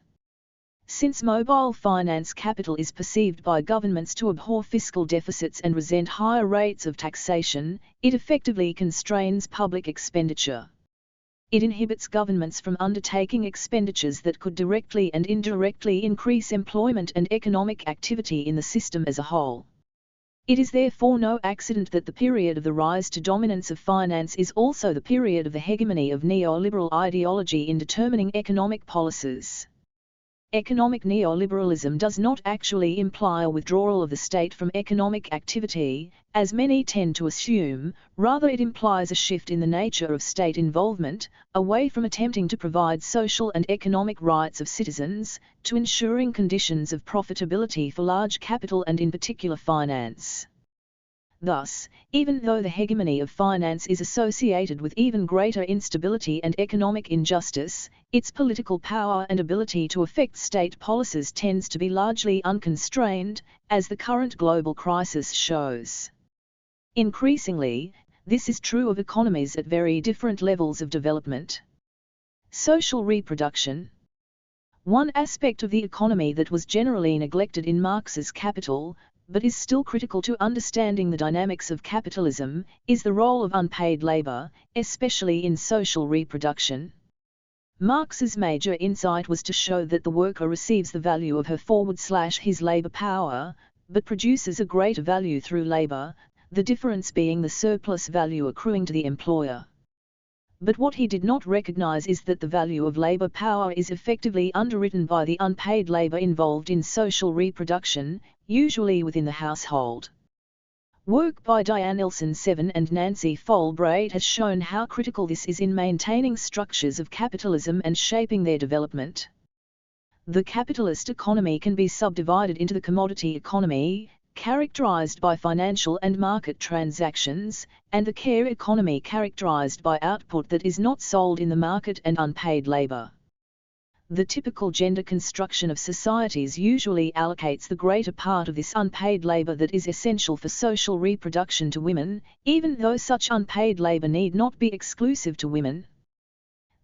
Since mobile finance capital is perceived by governments to abhor fiscal deficits and resent higher rates of taxation, it effectively constrains public expenditure. It inhibits governments from undertaking expenditures that could directly and indirectly increase employment and economic activity in the system as a whole. It is therefore no accident that the period of the rise to dominance of finance is also the period of the hegemony of neoliberal ideology in determining economic policies. Economic neoliberalism does not actually imply a withdrawal of the state from economic activity, as many tend to assume, rather it implies a shift in the nature of state involvement, away from attempting to provide social and economic rights of citizens, to ensuring conditions of profitability for large capital and in particular finance. Thus, even though the hegemony of finance is associated with even greater instability and economic injustice, its political power and ability to affect state policies tends to be largely unconstrained, as the current global crisis shows. Increasingly, this is true of economies at very different levels of development. Social reproduction. One aspect of the economy that was generally neglected in Marx's Capital, but is still critical to understanding the dynamics of capitalism, is the role of unpaid labor, especially in social reproduction. Marx's major insight was to show that the worker receives the value of her/his labor power, but produces a greater value through labor, the difference being the surplus value accruing to the employer. But what he did not recognize is that the value of labor power is effectively underwritten by the unpaid labor involved in social reproduction, usually within the household. Work by Diane Elson 7 and Nancy Folbrate has shown how critical this is in maintaining structures of capitalism and shaping their development. The capitalist economy can be subdivided into the commodity economy, characterized by financial and market transactions, and the care economy characterized by output that is not sold in the market and unpaid labor. The typical gender construction of societies usually allocates the greater part of this unpaid labor that is essential for social reproduction to women, even though such unpaid labor need not be exclusive to women.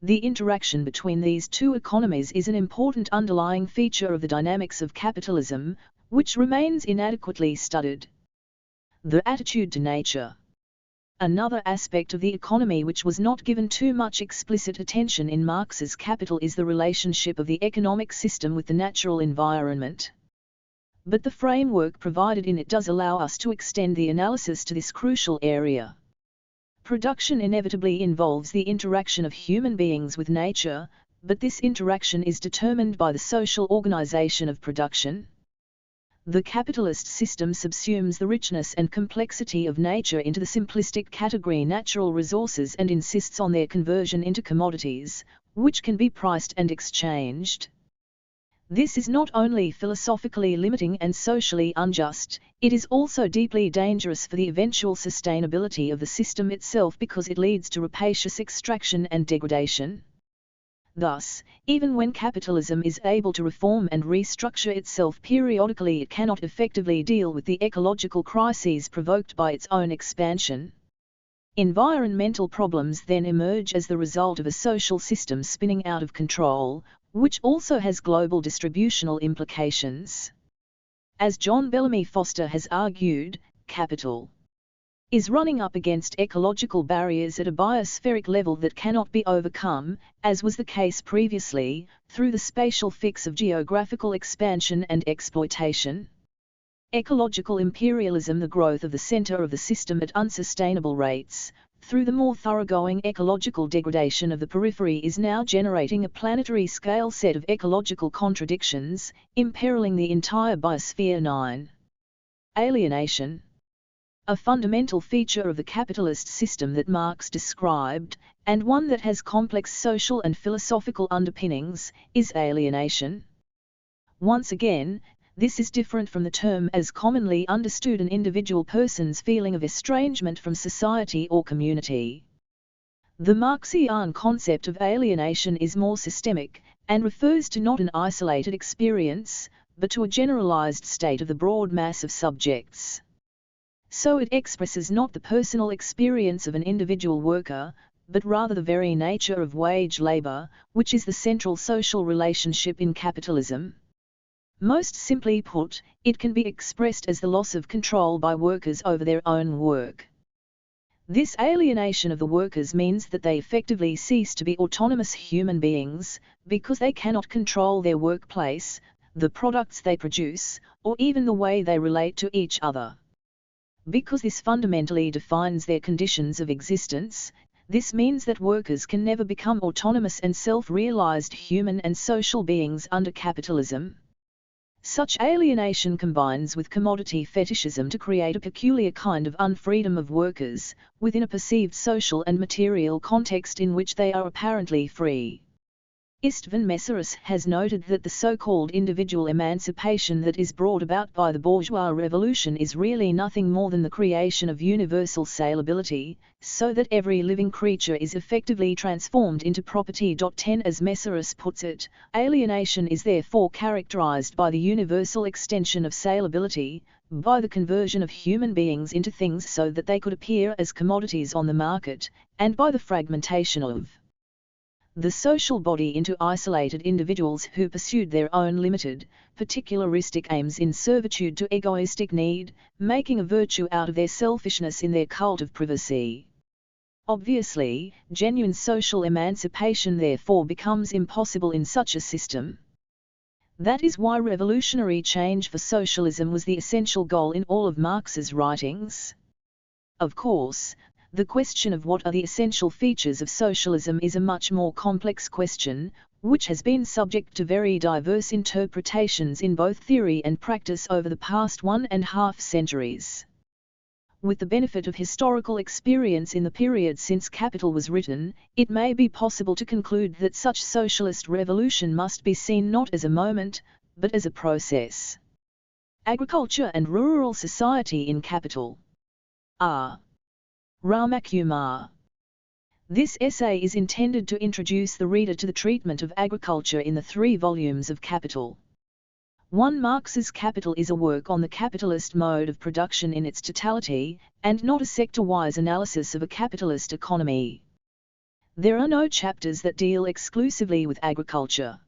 The interaction between these two economies is an important underlying feature of the dynamics of capitalism, which remains inadequately studied. The attitude to nature. Another aspect of the economy which was not given too much explicit attention in Marx's Capital is the relationship of the economic system with the natural environment. But the framework provided in it does allow us to extend the analysis to this crucial area. Production inevitably involves the interaction of human beings with nature, but this interaction is determined by the social organization of production. The capitalist system subsumes the richness and complexity of nature into the simplistic category natural resources and insists on their conversion into commodities, which can be priced and exchanged. This is not only philosophically limiting and socially unjust, it is also deeply dangerous for the eventual sustainability of the system itself because it leads to rapacious extraction and degradation. Thus, even when capitalism is able to reform and restructure itself periodically, it cannot effectively deal with the ecological crises provoked by its own expansion. Environmental problems then emerge as the result of a social system spinning out of control, which also has global distributional implications. As John Bellamy Foster has argued, capital is running up against ecological barriers at a biospheric level that cannot be overcome, as was the case previously, through the spatial fix of geographical expansion and exploitation. Ecological imperialism, the growth of the center of the system at unsustainable rates, through the more thoroughgoing ecological degradation of the periphery, is now generating a planetary scale set of ecological contradictions, imperiling the entire biosphere. 9. Alienation. A fundamental feature of the capitalist system that Marx described, and one that has complex social and philosophical underpinnings, is alienation. Once again, this is different from the term as commonly understood, an individual person's feeling of estrangement from society or community. The Marxian concept of alienation is more systemic, and refers to not an isolated experience, but to a generalized state of the broad mass of subjects. So it expresses not the personal experience of an individual worker, but rather the very nature of wage labor, which is the central social relationship in capitalism. Most simply put, it can be expressed as the loss of control by workers over their own work. This alienation of the workers means that they effectively cease to be autonomous human beings, because they cannot control their workplace, the products they produce, or even the way they relate to each other. Because this fundamentally defines their conditions of existence, this means that workers can never become autonomous and self-realized human and social beings under capitalism. Such alienation combines with commodity fetishism to create a peculiar kind of unfreedom of workers, within a perceived social and material context in which they are apparently free. Istvan Messerus has noted that the so-called individual emancipation that is brought about by the bourgeois revolution is really nothing more than the creation of universal salability, so that every living creature is effectively transformed into property. 10 As Messerus puts it, alienation is therefore characterized by the universal extension of salability, by the conversion of human beings into things so that they could appear as commodities on the market, and by the fragmentation of the social body into isolated individuals who pursued their own limited, particularistic aims in servitude to egoistic need, making a virtue out of their selfishness in their cult of privacy. Obviously, genuine social emancipation therefore becomes impossible in such a system. That is why revolutionary change for socialism was the essential goal in all of Marx's writings. Of course, the question of what are the essential features of socialism is a much more complex question, which has been subject to very diverse interpretations in both theory and practice over the past 1.5 centuries. With the benefit of historical experience in the period since Capital was written, it may be possible to conclude that such socialist revolution must be seen not as a moment, but as a process. Agriculture and rural society in Capital. R. Ramakumar. This essay is intended to introduce the reader to the treatment of agriculture in the 3 volumes of Capital. 1. Marx's Capital is a work on the capitalist mode of production in its totality, and not a sector-wise analysis of a capitalist economy. There are no chapters that deal exclusively with agriculture.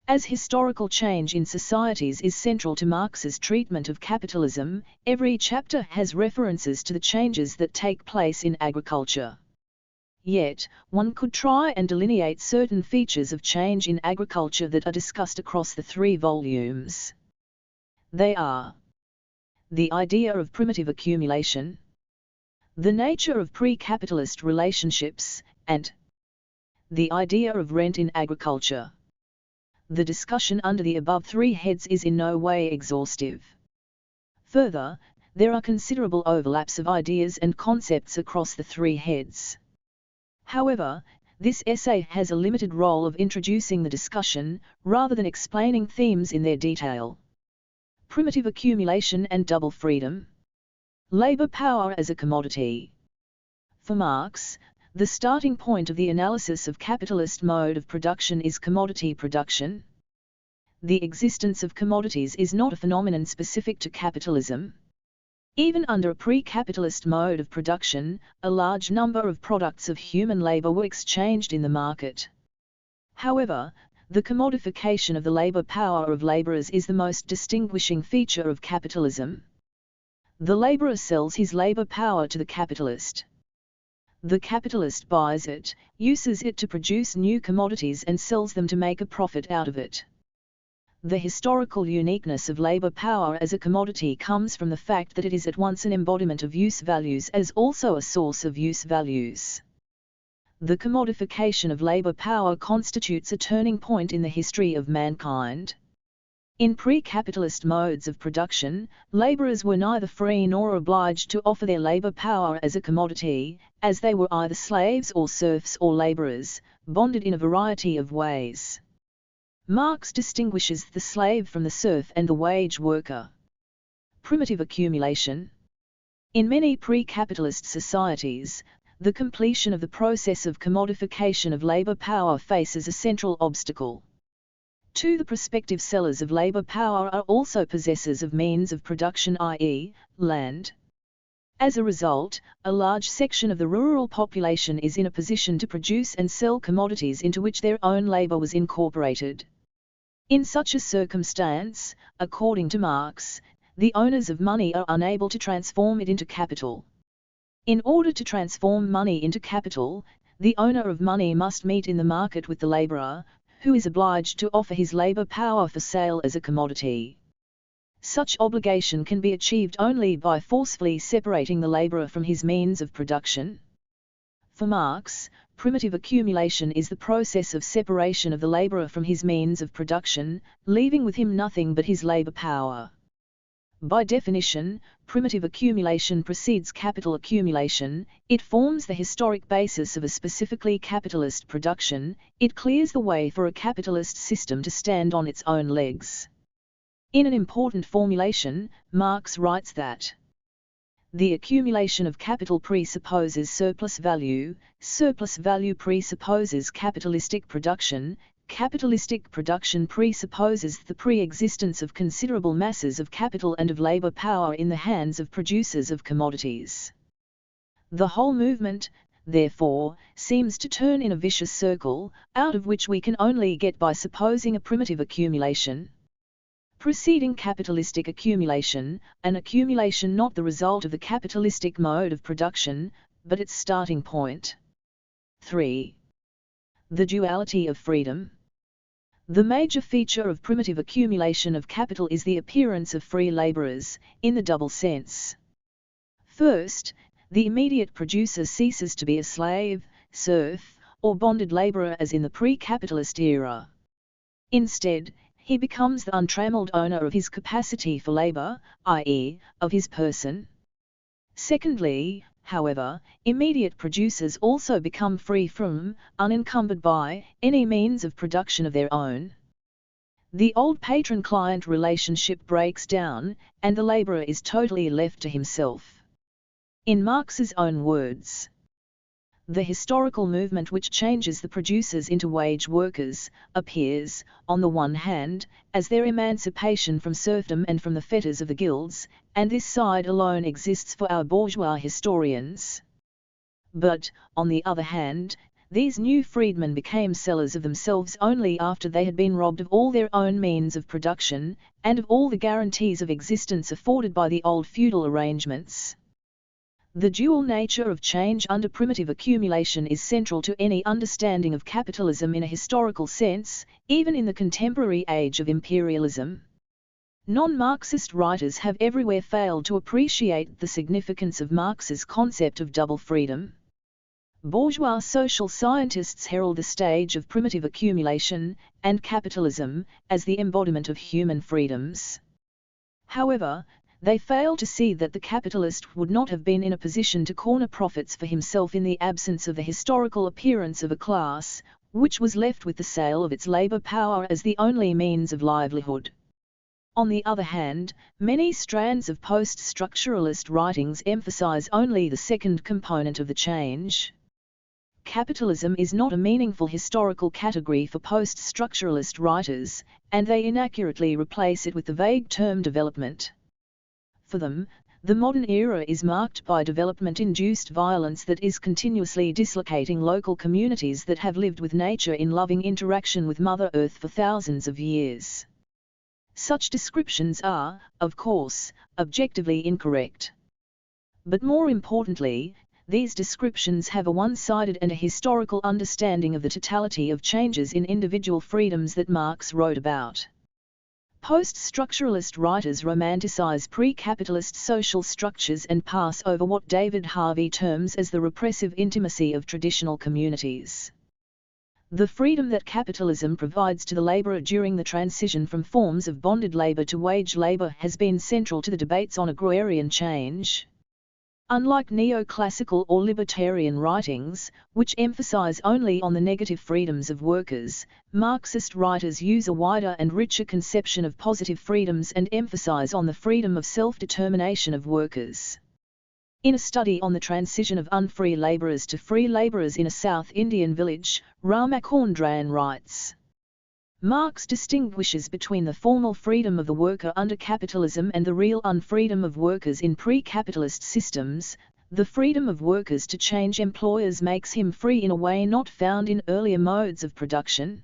As historical change in societies is central to Marx's treatment of capitalism, every chapter has references to the changes that take place in agriculture. Yet, one could try and delineate certain features of change in agriculture that are discussed across the 3 volumes. They are: the idea of primitive accumulation, the nature of pre-capitalist relationships, and the idea of rent in agriculture. The discussion under the above 3 heads is in no way exhaustive. Further, there are considerable overlaps of ideas and concepts across the 3 heads. However, this essay has a limited role of introducing the discussion, rather than explaining themes in their detail. Primitive accumulation and double freedom. Labor power as a commodity. For Marx, the starting point of the analysis of capitalist mode of production is commodity production. The existence of commodities is not a phenomenon specific to capitalism. Even under a pre-capitalist mode of production, a large number of products of human labor were exchanged in the market. However, the commodification of the labor power of laborers is the most distinguishing feature of capitalism. The laborer sells his labor power to the capitalist. The capitalist buys it, uses it to produce new commodities and sells them to make a profit out of it. The historical uniqueness of labor power as a commodity comes from the fact that it is at once an embodiment of use values as also a source of use values. The commodification of labor power constitutes a turning point in the history of mankind. In pre-capitalist modes of production, laborers were neither free nor obliged to offer their labor power as a commodity, as they were either slaves or serfs or laborers, bonded in a variety of ways. Marx distinguishes the slave from the serf and the wage worker. Primitive accumulation. In many pre-capitalist societies, the completion of the process of commodification of labor power faces a central obstacle. 2. The prospective sellers of labor power are also possessors of means of production, i.e., land. As a result, a large section of the rural population is in a position to produce and sell commodities into which their own labor was incorporated. In such a circumstance, according to Marx, the owners of money are unable to transform it into capital. In order to transform money into capital, the owner of money must meet in the market with the laborer, who is obliged to offer his labor power for sale as a commodity. Such obligation can be achieved only by forcefully separating the laborer from his means of production. For Marx, primitive accumulation is the process of separation of the laborer from his means of production, leaving with him nothing but his labor power. By definition, primitive accumulation precedes capital accumulation, it forms the historic basis of a specifically capitalist production, it clears the way for a capitalist system to stand on its own legs. In an important formulation, Marx writes that the accumulation of capital presupposes surplus value presupposes capitalistic production presupposes the pre-existence of considerable masses of capital and of labor power in the hands of producers of commodities. The whole movement, therefore, seems to turn in a vicious circle, out of which we can only get by supposing a primitive accumulation preceding capitalistic accumulation, an accumulation not the result of the capitalistic mode of production, but its starting point. 3. The duality of freedom. The major feature of primitive accumulation of capital is the appearance of free laborers, in the double sense. First, the immediate producer ceases to be a slave, serf, or bonded laborer as in the pre-capitalist era. Instead, he becomes the untrammeled owner of his capacity for labor, i.e., of his person. Secondly, however, immediate producers also become free from, unencumbered by, any means of production of their own. The old patron-client relationship breaks down, and the laborer is totally left to himself. In Marx's own words, the historical movement which changes the producers into wage workers appears, on the one hand, as their emancipation from serfdom and from the fetters of the guilds, and this side alone exists for our bourgeois historians. But, on the other hand, these new freedmen became sellers of themselves only after they had been robbed of all their own means of production, and of all the guarantees of existence afforded by the old feudal arrangements. The dual nature of change under primitive accumulation is central to any understanding of capitalism in a historical sense, even in the contemporary age of imperialism. Non-Marxist writers have everywhere failed to appreciate the significance of Marx's concept of double freedom. Bourgeois social scientists herald the stage of primitive accumulation, and capitalism, as the embodiment of human freedoms. However, they fail to see that the capitalist would not have been in a position to corner profits for himself in the absence of the historical appearance of a class, which was left with the sale of its labor power as the only means of livelihood. On the other hand, many strands of post-structuralist writings emphasize only the second component of the change. Capitalism is not a meaningful historical category for post-structuralist writers, and they inaccurately replace it with the vague term development. For them, the modern era is marked by development-induced violence that is continuously dislocating local communities that have lived with nature in loving interaction with Mother Earth for thousands of years. Such descriptions are, of course, objectively incorrect. But more importantly, these descriptions have a one-sided and a historical understanding of the totality of changes in individual freedoms that Marx wrote about. Post-structuralist writers romanticize pre-capitalist social structures and pass over what David Harvey terms as the repressive intimacy of traditional communities. The freedom that capitalism provides to the laborer during the transition from forms of bonded labor to wage labor has been central to the debates on agrarian change. Unlike neoclassical or libertarian writings, which emphasize only on the negative freedoms of workers, Marxist writers use a wider and richer conception of positive freedoms and emphasize on the freedom of self-determination of workers. In a study on the transition of unfree laborers to free laborers in a South Indian village, Ramakondran writes, Marx distinguishes between the formal freedom of the worker under capitalism and the real unfreedom of workers in pre-capitalist systems. The freedom of workers to change employers makes him free in a way not found in earlier modes of production.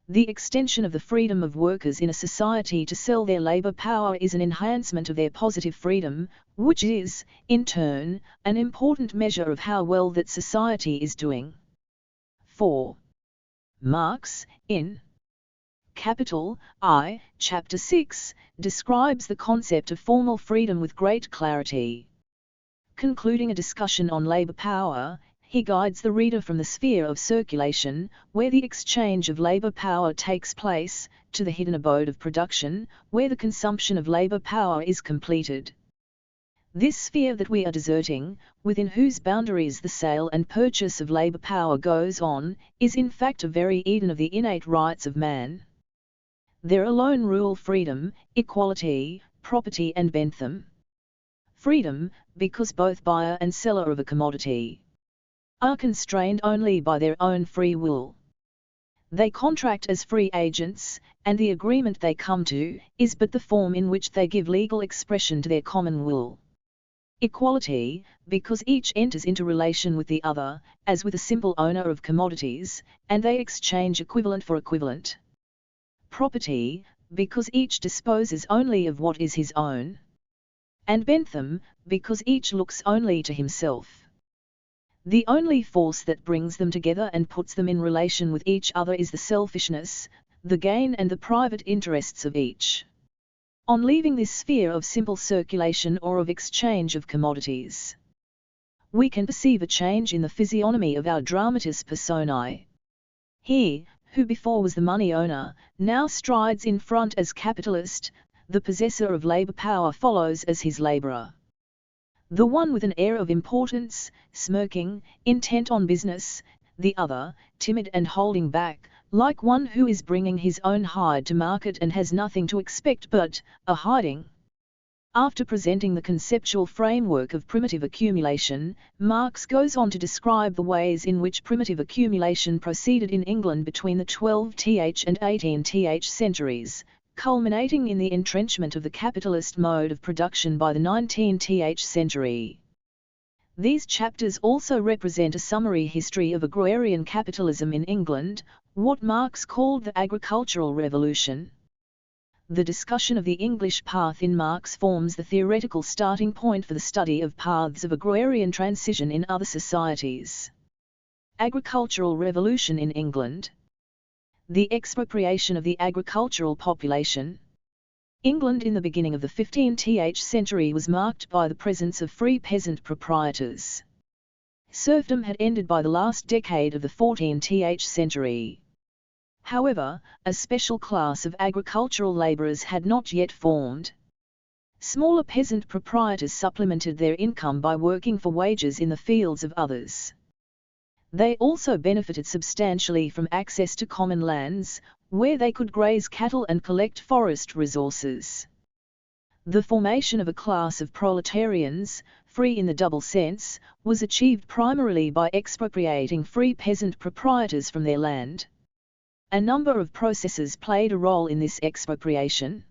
The extension of the freedom of workers in a society to sell their labor power is an enhancement of their positive freedom, which is, in turn, an important measure of how well that society is doing. 4. Marx, in Capital, I, Chapter 6, describes the concept of formal freedom with great clarity. Concluding a discussion on labor power, he guides the reader from the sphere of circulation, where the exchange of labor power takes place, to the hidden abode of production, where the consumption of labor power is completed. This sphere that we are deserting, within whose boundaries the sale and purchase of labor power goes on, is in fact a very Eden of the innate rights of man. There alone rule freedom, equality, property and Bentham. Freedom, because both buyer and seller of a commodity are constrained only by their own free will. They contract as free agents, and the agreement they come to is but the form in which they give legal expression to their common will. Equality, because each enters into relation with the other, as with a simple owner of commodities, and they exchange equivalent for equivalent. Property, because each disposes only of what is his own. And Bentham, because each looks only to himself. The only force that brings them together and puts them in relation with each other is the selfishness, the gain and the private interests of each. On leaving this sphere of simple circulation or of exchange of commodities, we can perceive a change in the physiognomy of our dramatis personae. He, who before was the money owner, now strides in front as capitalist, the possessor of labour power follows as his labourer. The one with an air of importance, smirking, intent on business, the other, timid and holding back, like one who is bringing his own hide to market and has nothing to expect but a hiding. After presenting the conceptual framework of primitive accumulation, Marx goes on to describe the ways in which primitive accumulation proceeded in England between the 12th and 18th centuries, culminating in the entrenchment of the capitalist mode of production by the 19th century. These chapters also represent a summary history of agrarian capitalism in England, what Marx called the agricultural revolution. The discussion of the English path in Marx forms the theoretical starting point for the study of paths of agrarian transition in other societies. Agricultural revolution in England. The expropriation of the agricultural population. England in the beginning of the 15th century was marked by the presence of free peasant proprietors. Serfdom had ended by the last decade of the 14th century. However, a special class of agricultural labourers had not yet formed. Smaller peasant proprietors supplemented their income by working for wages in the fields of others. They also benefited substantially from access to common lands, where they could graze cattle and collect forest resources. The formation of a class of proletarians, free in the double sense, was achieved primarily by expropriating free peasant proprietors from their land. A number of processes played a role in this expropriation.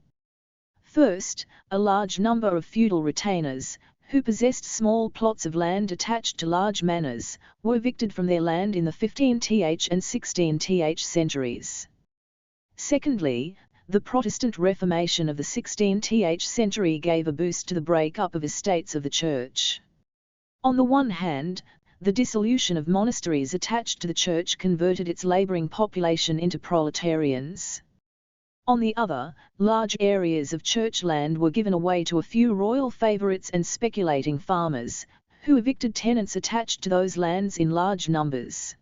First, a large number of feudal retainers, who possessed small plots of land attached to large manors, were evicted from their land in the 15th and 16th centuries. Secondly, the Protestant Reformation of the 16th century gave a boost to the break-up of estates of the Church. On the one hand, the dissolution of monasteries attached to the Church converted its labouring population into proletarians. On the other, large areas of church land were given away to a few royal favourites and speculating farmers, who evicted tenants attached to those lands in large numbers.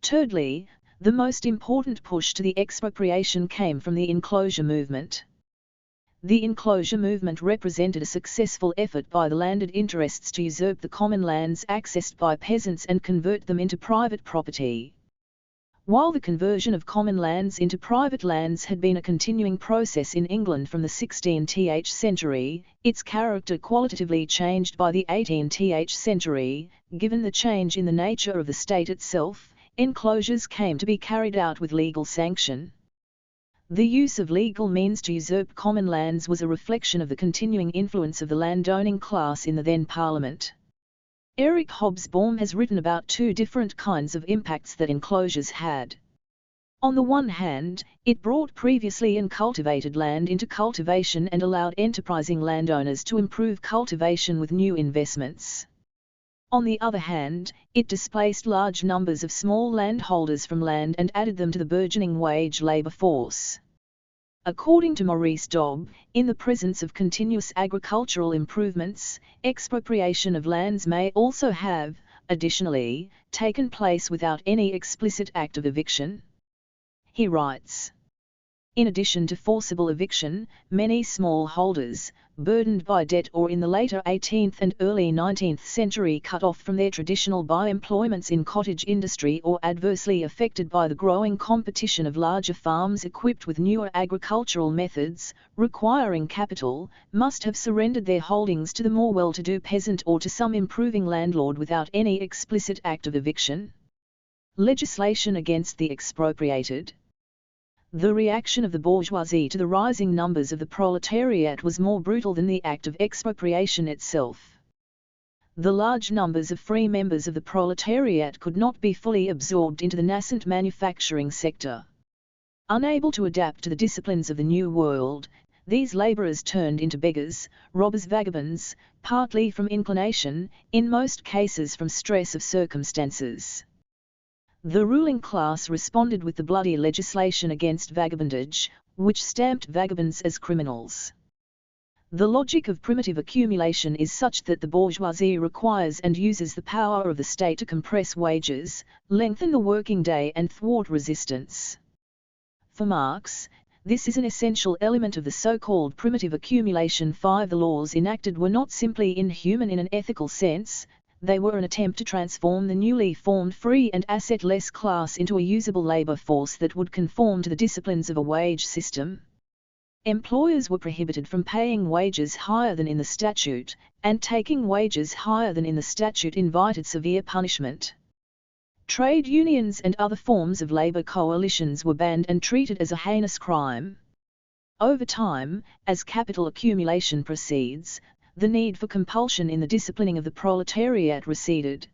Thirdly, the most important push to the expropriation came from the enclosure movement. The enclosure movement represented a successful effort by the landed interests to usurp the common lands accessed by peasants and convert them into private property. While the conversion of common lands into private lands had been a continuing process in England from the 16th century, its character qualitatively changed by the 18th century. Given the change in the nature of the state itself, enclosures came to be carried out with legal sanction. The use of legal means to usurp common lands was a reflection of the continuing influence of the landowning class in the then Parliament. Eric Hobsbawm has written about two different kinds of impacts that enclosures had. On the one hand, it brought previously uncultivated land into cultivation and allowed enterprising landowners to improve cultivation with new investments. On the other hand, it displaced large numbers of small landholders from land and added them to the burgeoning wage labour force. According to Maurice Dobb, in the presence of continuous agricultural improvements, expropriation of lands may also have, additionally, taken place without any explicit act of eviction. He writes, in addition to forcible eviction, many small holders, burdened by debt or in the later 18th and early 19th century cut off from their traditional by-employments in cottage industry or adversely affected by the growing competition of larger farms equipped with newer agricultural methods, requiring capital, must have surrendered their holdings to the more well-to-do peasant or to some improving landlord without any explicit act of eviction. Legislation against the expropriated. The reaction of the bourgeoisie to the rising numbers of the proletariat was more brutal than the act of expropriation itself. The large numbers of free members of the proletariat could not be fully absorbed into the nascent manufacturing sector. Unable to adapt to the disciplines of the New World, these labourers turned into beggars, robbers, vagabonds, partly from inclination, in most cases from stress of circumstances. The ruling class responded with the bloody legislation against vagabondage, which stamped vagabonds as criminals. The logic of primitive accumulation is such that the bourgeoisie requires and uses the power of the state to compress wages, lengthen the working day and thwart resistance. For Marx, this is an essential element of the so-called primitive accumulation. 5. The laws enacted were not simply inhuman in an ethical sense, they were an attempt to transform the newly formed free and asset-less class into a usable labour force that would conform to the disciplines of a wage system. Employers were prohibited from paying wages higher than in the statute, and taking wages higher than in the statute invited severe punishment. Trade unions and other forms of labour coalitions were banned and treated as a heinous crime. Over time, as capital accumulation proceeds, the need for compulsion in the disciplining of the proletariat receded.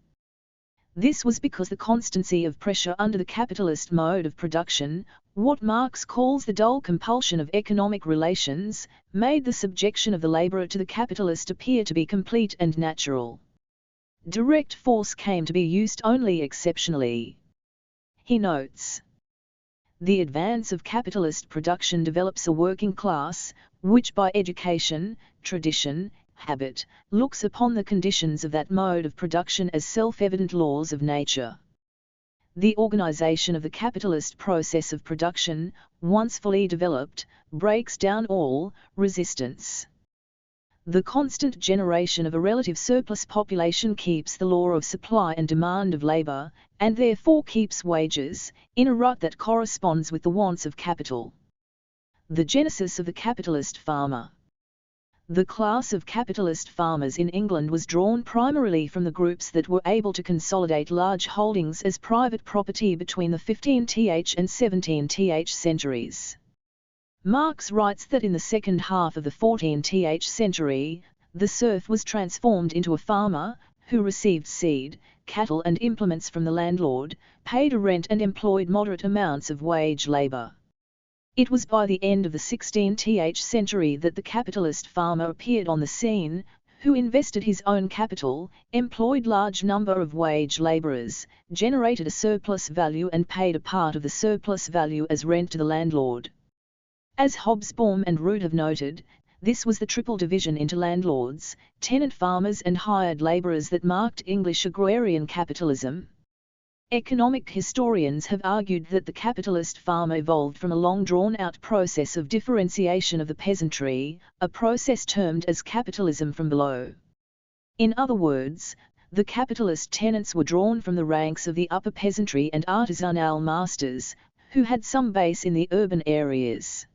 This was because the constancy of pressure under the capitalist mode of production, what Marx calls the dull compulsion of economic relations, made the subjection of the labourer to the capitalist appear to be complete and natural. Direct force came to be used only exceptionally. He notes, the advance of capitalist production develops a working class, which by education, tradition, habit, looks upon the conditions of that mode of production as self-evident laws of nature. The organization of the capitalist process of production, once fully developed, breaks down all resistance. The constant generation of a relative surplus population keeps the law of supply and demand of labor, and therefore keeps wages, in a rut that corresponds with the wants of capital. The genesis of the capitalist farmer. The class of capitalist farmers in England was drawn primarily from the groups that were able to consolidate large holdings as private property between the 15th and 17th centuries. Marx writes that in the second half of the 14th century, the serf was transformed into a farmer, who received seed, cattle and implements from the landlord, paid a rent and employed moderate amounts of wage labour. It was by the end of the 16th century that the capitalist farmer appeared on the scene, who invested his own capital, employed large number of wage labourers, generated a surplus value and paid a part of the surplus value as rent to the landlord. As Hobsbawm and Root have noted, this was the triple division into landlords, tenant farmers and hired labourers that marked English agrarian capitalism. Economic historians have argued that the capitalist farm evolved from a long drawn-out process of differentiation of the peasantry, a process termed as capitalism from below. In other words, the capitalist tenants were drawn from the ranks of the upper peasantry and artisanal masters, who had some base in the urban areas.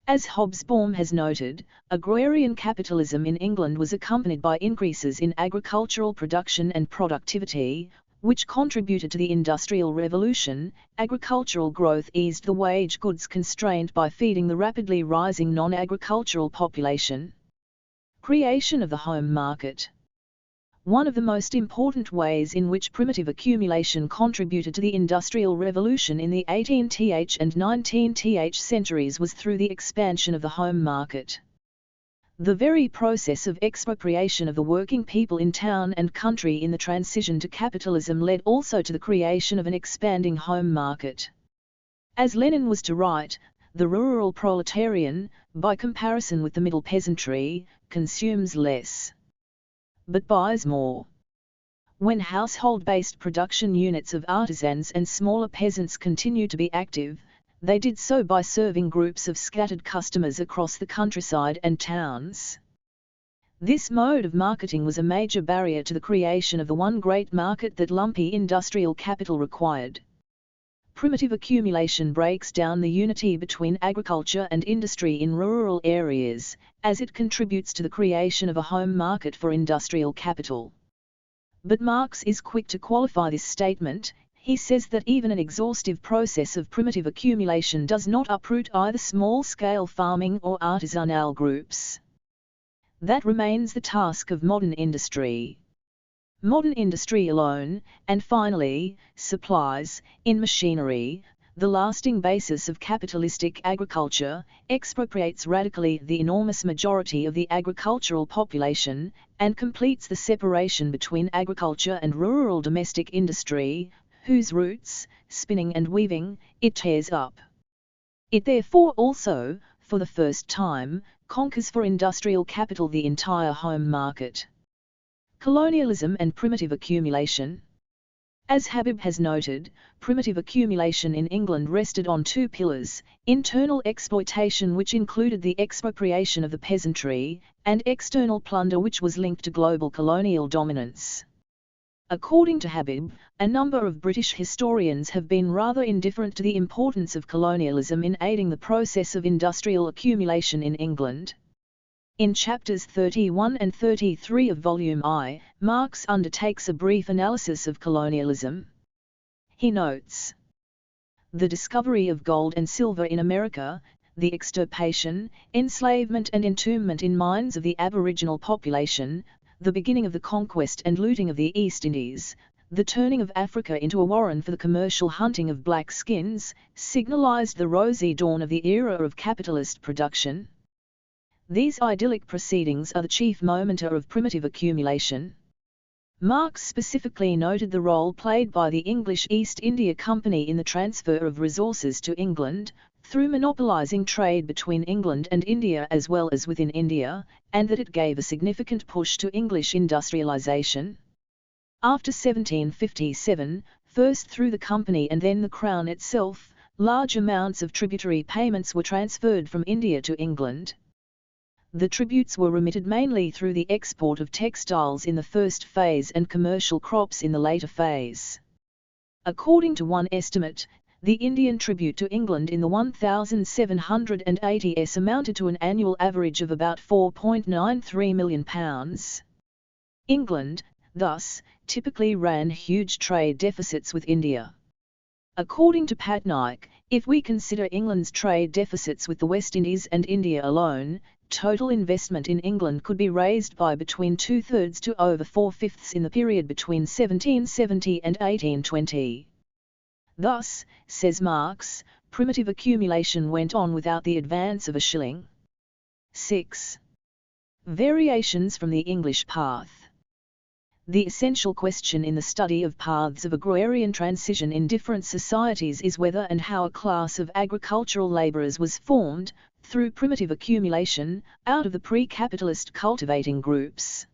As Hobsbawm has noted, agrarian capitalism in England was accompanied by increases in agricultural production and productivity, which contributed to the Industrial Revolution. Agricultural growth eased the wage goods constraint by feeding the rapidly rising non-agricultural population. Creation of the home market. One of the most important ways in which primitive accumulation contributed to the Industrial Revolution in the 18th and 19th centuries was through the expansion of the home market. The very process of expropriation of the working people in town and country in the transition to capitalism led also to the creation of an expanding home market. As Lenin was to write, the rural proletarian, by comparison with the middle peasantry, consumes less, but buys more. When household-based production units of artisans and smaller peasants continued to be active, they did so by serving groups of scattered customers across the countryside and towns. This mode of marketing was a major barrier to the creation of the one great market that lumpy industrial capital required. Primitive accumulation breaks down the unity between agriculture and industry in rural areas, as it contributes to the creation of a home market for industrial capital. But Marx is quick to qualify this statement. He says that even an exhaustive process of primitive accumulation does not uproot either small-scale farming or artisanal groups. That remains the task of modern industry. Modern industry alone, and finally, supplies, in machinery, the lasting basis of capitalistic agriculture, expropriates radically the enormous majority of the agricultural population, and completes the separation between agriculture and rural domestic industry, whose roots, spinning and weaving, it tears up. It therefore also, for the first time, conquers for industrial capital the entire home market. Colonialism and primitive accumulation. As Habib has noted, primitive accumulation in England rested on two pillars: internal exploitation, which included the expropriation of the peasantry, and external plunder, which was linked to global colonial dominance. According to Habib, a number of British historians have been rather indifferent to the importance of colonialism in aiding the process of industrial accumulation in England. In chapters 31 and 33 of Volume I, Marx undertakes a brief analysis of colonialism. He notes the discovery of gold and silver in America, the extirpation, enslavement and entombment in mines of the aboriginal population, the beginning of the conquest and looting of the East Indies, the turning of Africa into a warren for the commercial hunting of black skins, signalized the rosy dawn of the era of capitalist production. These idyllic proceedings are the chief momenta of primitive accumulation. Marx specifically noted the role played by the English East India Company in the transfer of resources to England, through monopolizing trade between England and India as well as within India, and that it gave a significant push to English industrialization. After 1757, first through the company and then the Crown itself, large amounts of tributary payments were transferred from India to England. The tributes were remitted mainly through the export of textiles in the first phase and commercial crops in the later phase. According to one estimate, the Indian tribute to England in the 1780s amounted to an annual average of about £4.93 million. England, thus, typically ran huge trade deficits with India. According to Patnaik, if we consider England's trade deficits with the West Indies and India alone, total investment in England could be raised by between 2/3 to over 4/5 in the period between 1770 and 1820. Thus, says Marx, primitive accumulation went on without the advance of a shilling. 6. Variations from the English path. The essential question in the study of paths of agrarian transition in different societies is whether and how a class of agricultural labourers was formed, through primitive accumulation, out of the pre-capitalist cultivating groups.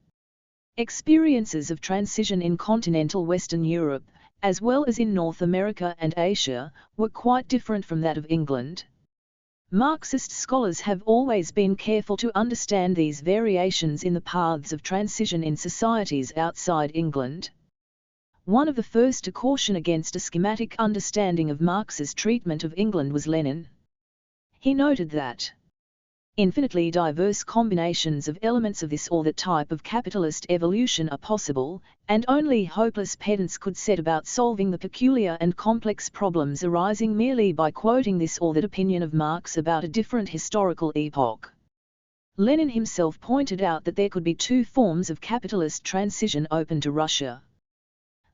Experiences of transition in continental Western Europe, as well as in North America and Asia, were quite different from that of England. Marxist scholars have always been careful to understand these variations in the paths of transition in societies outside England. One of the first to caution against a schematic understanding of Marx's treatment of England was Lenin. He noted that infinitely diverse combinations of elements of this or that type of capitalist evolution are possible, and only hopeless pedants could set about solving the peculiar and complex problems arising merely by quoting this or that opinion of Marx about a different historical epoch. Lenin himself pointed out that there could be two forms of capitalist transition open to Russia.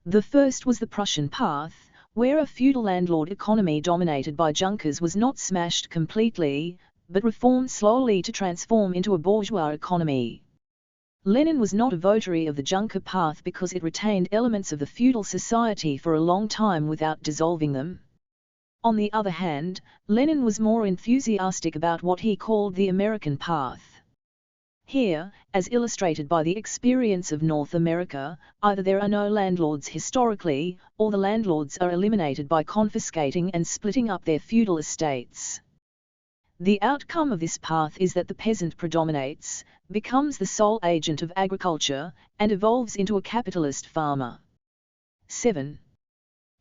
The first was the Prussian path, where a feudal landlord economy dominated by Junkers was not smashed completely, but reformed slowly to transform into a bourgeois economy. Lenin was not a votary of the Junker path because it retained elements of the feudal society for a long time without dissolving them. On the other hand, Lenin was more enthusiastic about what he called the American path. Here, as illustrated by the experience of North America, either there are no landlords historically, or the landlords are eliminated by confiscating and splitting up their feudal estates. The outcome of this path is that the peasant predominates, becomes the sole agent of agriculture, and evolves into a capitalist farmer. 7.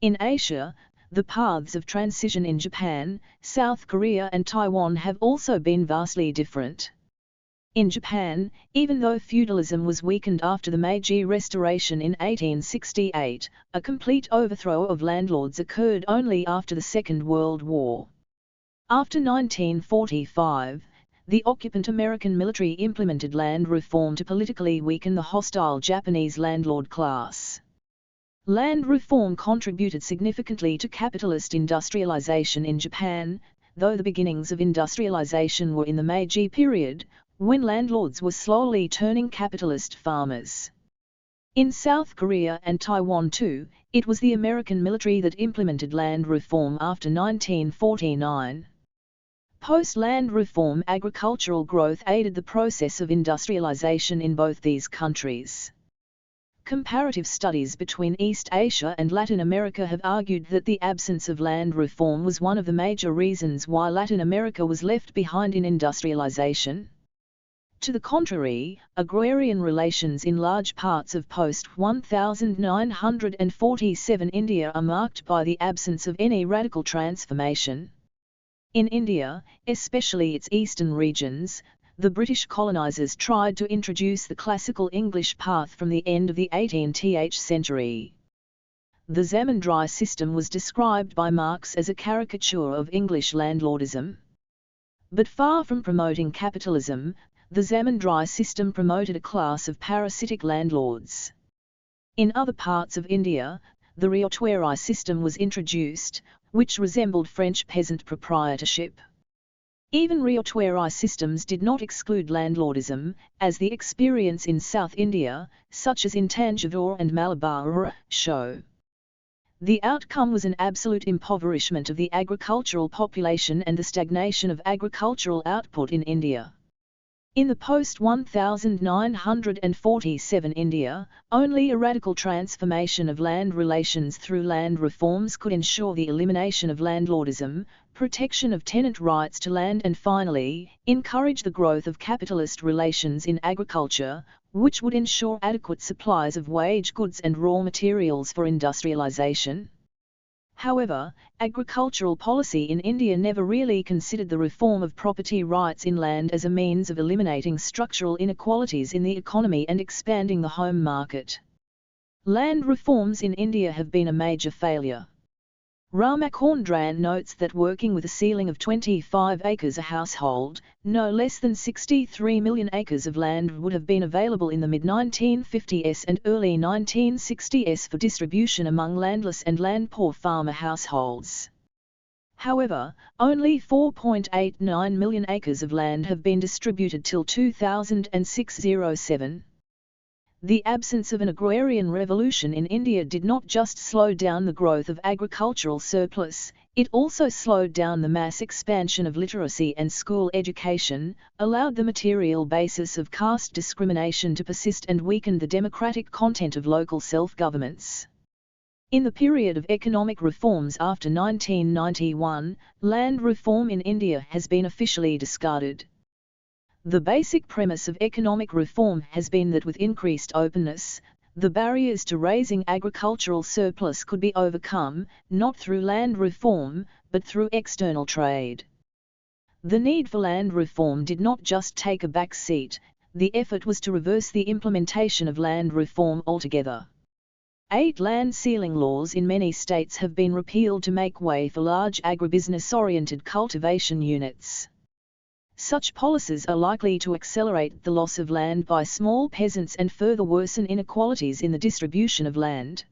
In Asia, the paths of transition in Japan, South Korea and Taiwan have also been vastly different. In Japan, even though feudalism was weakened after the Meiji Restoration in 1868, a complete overthrow of landlords occurred only after the Second World War. After 1945, the occupant American military implemented land reform to politically weaken the hostile Japanese landlord class. Land reform contributed significantly to capitalist industrialization in Japan, though the beginnings of industrialization were in the Meiji period, when landlords were slowly turning capitalist farmers. In South Korea and Taiwan too, it was the American military that implemented land reform after 1949. Post-land reform agricultural growth aided the process of industrialization in both these countries. Comparative studies between East Asia and Latin America have argued that the absence of land reform was one of the major reasons why Latin America was left behind in industrialization. To the contrary, agrarian relations in large parts of post-1947 India are marked by the absence of any radical transformation. In India, especially its eastern regions, the British colonizers tried to introduce the classical English path from the end of the 18th century. The zamindari system was described by Marx as a caricature of English landlordism. But far from promoting capitalism, the zamindari system promoted a class of parasitic landlords. In other parts of India, the Riotueri system was introduced, which resembled French peasant proprietorship. Even Riotueri systems did not exclude landlordism, as the experience in South India, such as in Tanjore and Malabar, show. The outcome was an absolute impoverishment of the agricultural population and the stagnation of agricultural output in India. In the post-1947 India, only a radical transformation of land relations through land reforms could ensure the elimination of landlordism, protection of tenant rights to land and finally, encourage the growth of capitalist relations in agriculture, which would ensure adequate supplies of wage goods and raw materials for industrialization. However, agricultural policy in India never really considered the reform of property rights in land as a means of eliminating structural inequalities in the economy and expanding the home market. Land reforms in India have been a major failure. Ramakondran notes that working with a ceiling of 25 acres a household, no less than 63 million acres of land would have been available in the mid-1950s and early 1960s for distribution among landless and land-poor farmer households. However, only 4.89 million acres of land have been distributed till 2006-07. The absence of an agrarian revolution in India did not just slow down the growth of agricultural surplus, it also slowed down the mass expansion of literacy and school education, allowed the material basis of caste discrimination to persist and weakened the democratic content of local self-governments. In the period of economic reforms after 1991, land reform in India has been officially discarded. The basic premise of economic reform has been that with increased openness, the barriers to raising agricultural surplus could be overcome, not through land reform, but through external trade. The need for land reform did not just take a back seat, the effort was to reverse the implementation of land reform altogether. 8 land ceiling laws in many states have been repealed to make way for large agribusiness-oriented cultivation units. Such policies are likely to accelerate the loss of land by small peasants and further worsen inequalities in the distribution of land.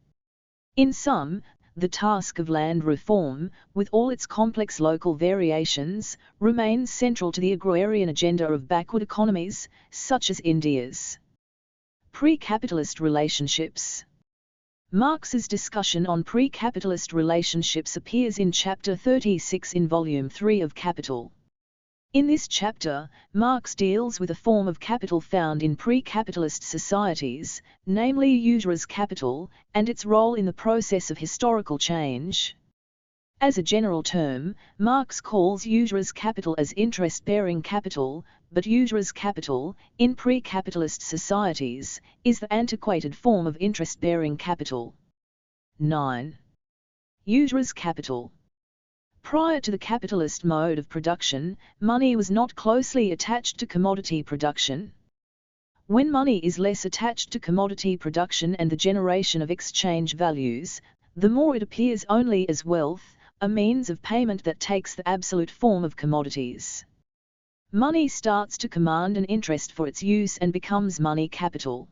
In sum, the task of land reform, with all its complex local variations, remains central to the agrarian agenda of backward economies, such as India's. Pre-capitalist relationships. Marx's discussion on pre-capitalist relationships appears in Chapter 36 in Volume 3 of Capital. In this chapter, Marx deals with a form of capital found in pre-capitalist societies, namely usurious capital, and its role in the process of historical change. As a general term, Marx calls usurious capital as interest-bearing capital, but usurious capital, in pre-capitalist societies, is the antiquated form of interest-bearing capital. 9. Usurious capital. Prior to the capitalist mode of production, money was not closely attached to commodity production. When money is less attached to commodity production and the generation of exchange values, the more it appears only as wealth, a means of payment that takes the absolute form of commodities. Money starts to command an interest for its use and becomes money capital.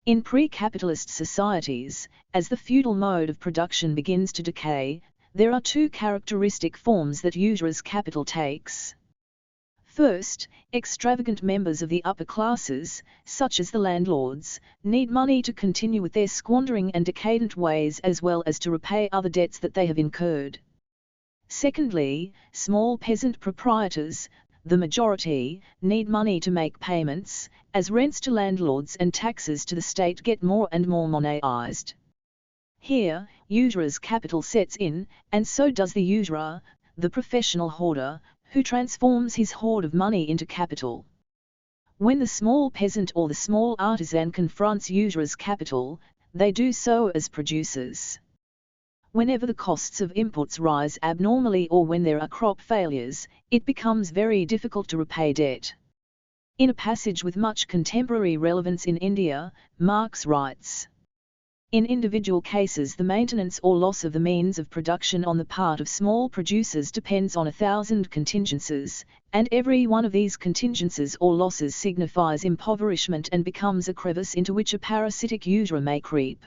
In pre-capitalist societies, as the feudal mode of production begins to decay, there are two characteristic forms that usurer's capital takes. First, extravagant members of the upper classes, such as the landlords, need money to continue with their squandering and decadent ways as well as to repay other debts that they have incurred. Secondly, small peasant proprietors, the majority, need money to make payments, as rents to landlords and taxes to the state get more and more monopolized. Here, usurer's capital sets in, and so does the usurer, the professional hoarder, who transforms his hoard of money into capital. When the small peasant or the small artisan confronts usurer's capital, they do so as producers. Whenever the costs of inputs rise abnormally or when there are crop failures, it becomes very difficult to repay debt. In a passage with much contemporary relevance in India, Marx writes, "In individual cases the maintenance or loss of the means of production on the part of small producers depends on 1,000 contingencies, and every one of these contingencies or losses signifies impoverishment and becomes a crevice into which a parasitic usurer may creep.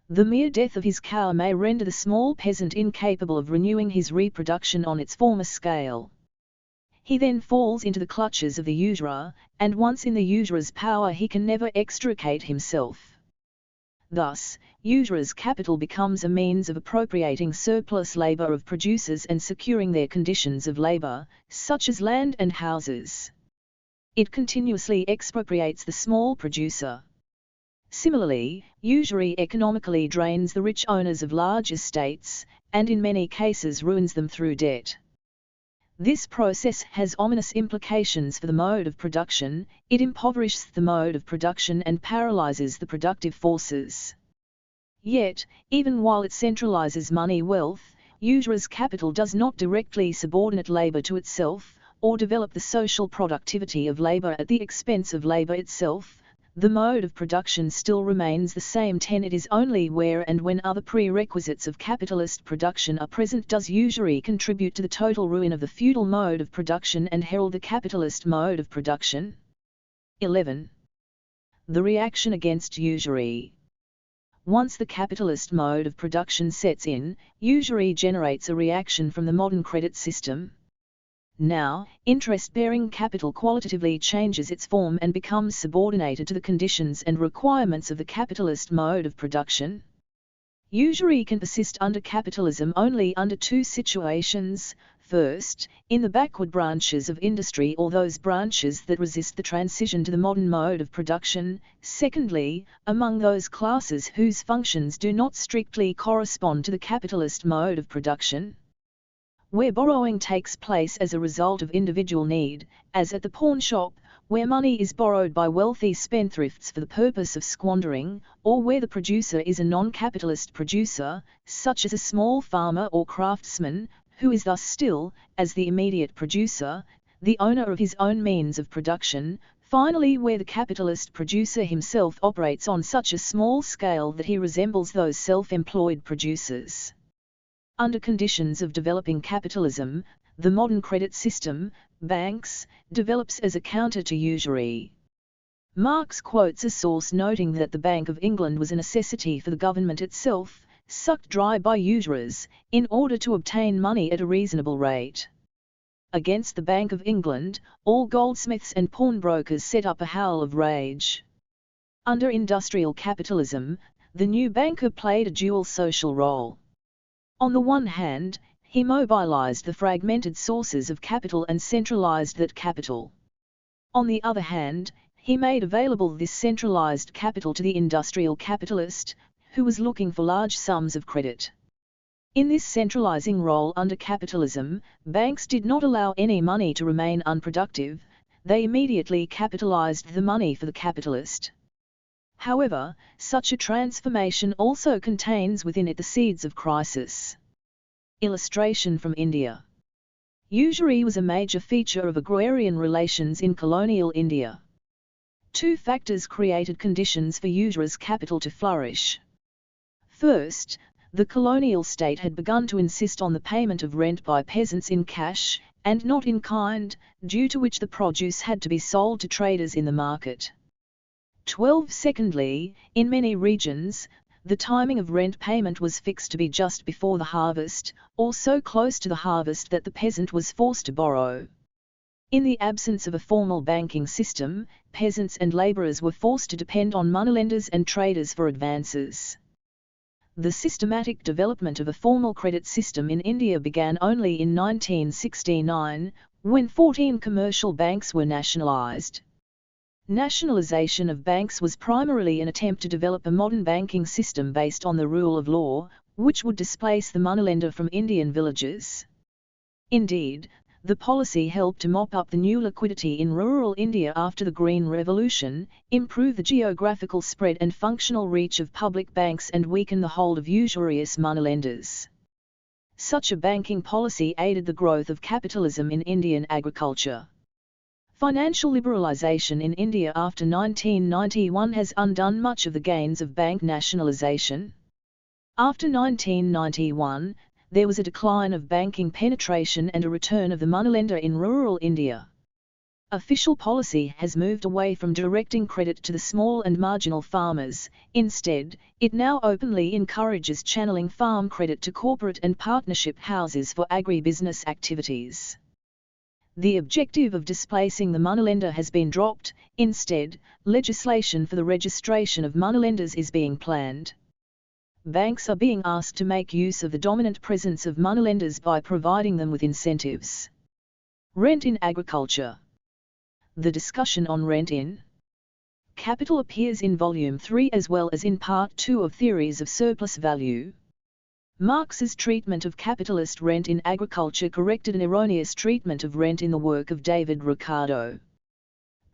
The mere death of his cow may render the small peasant incapable of renewing his reproduction on its former scale. He then falls into the clutches of the usurer, and once in the usurer's power he can never extricate himself. Thus, usurer's capital becomes a means of appropriating surplus labor of producers and securing their conditions of labor, such as land and houses. It continuously expropriates the small producer. Similarly, usury economically drains the rich owners of large estates, and in many cases ruins them through debt. This process has ominous implications for the mode of production. It impoverishes the mode of production and paralyzes the productive forces. Yet, even while it centralizes money wealth, usurer's capital does not directly subordinate labor to itself, or develop the social productivity of labor at the expense of labor itself. The mode of production still remains the same. It is only where and when other prerequisites of capitalist production are present does usury contribute to the total ruin of the feudal mode of production and herald the capitalist mode of production. 11. The reaction against usury. Once the capitalist mode of production sets in, usury generates a reaction from the modern credit system. Now, interest-bearing capital qualitatively changes its form and becomes subordinated to the conditions and requirements of the capitalist mode of production. Usury can persist under capitalism only under two situations: first, in the backward branches of industry or those branches that resist the transition to the modern mode of production; secondly, among those classes whose functions do not strictly correspond to the capitalist mode of production. Where borrowing takes place as a result of individual need, as at the pawn shop, where money is borrowed by wealthy spendthrifts for the purpose of squandering, or where the producer is a non-capitalist producer, such as a small farmer or craftsman, who is thus still, as the immediate producer, the owner of his own means of production; finally where the capitalist producer himself operates on such a small scale that he resembles those self-employed producers. Under conditions of developing capitalism, the modern credit system, banks, develops as a counter to usury. Marx quotes a source noting that the Bank of England was a necessity for the government itself, sucked dry by usurers, in order to obtain money at a reasonable rate. Against the Bank of England, all goldsmiths and pawnbrokers set up a howl of rage. Under industrial capitalism, the new banker played a dual social role. On the one hand, he mobilized the fragmented sources of capital and centralized that capital. On the other hand, he made available this centralized capital to the industrial capitalist, who was looking for large sums of credit. In this centralizing role under capitalism, banks did not allow any money to remain unproductive; they immediately capitalized the money for the capitalist. However, such a transformation also contains within it the seeds of crisis. Illustration from India. Usury was a major feature of agrarian relations in colonial India. Two factors created conditions for usurer's capital to flourish. First, the colonial state had begun to insist on the payment of rent by peasants in cash, and not in kind, due to which the produce had to be sold to traders in the market. 12. Secondly, in many regions, the timing of rent payment was fixed to be just before the harvest, or so close to the harvest that the peasant was forced to borrow. In the absence of a formal banking system, peasants and labourers were forced to depend on moneylenders and traders for advances. The systematic development of a formal credit system in India began only in 1969, when 14 commercial banks were nationalised. Nationalisation of banks was primarily an attempt to develop a modern banking system based on the rule of law, which would displace the moneylender from Indian villages. Indeed, the policy helped to mop up the new liquidity in rural India after the Green Revolution, improve the geographical spread and functional reach of public banks and weaken the hold of usurious moneylenders. Such a banking policy aided the growth of capitalism in Indian agriculture. Financial liberalisation in India after 1991 has undone much of the gains of bank nationalisation. After 1991, there was a decline of banking penetration and a return of the moneylender in rural India. Official policy has moved away from directing credit to the small and marginal farmers. Instead, it now openly encourages channeling farm credit to corporate and partnership houses for agribusiness activities. The objective of displacing the moneylender has been dropped. Instead, legislation for the registration of moneylenders is being planned. Banks are being asked to make use of the dominant presence of moneylenders by providing them with incentives. Rent in agriculture. The discussion on rent in capital appears in Volume 3 as well as in Part 2 of Theories of Surplus Value. Marx's treatment of capitalist rent in agriculture corrected an erroneous treatment of rent in the work of David Ricardo.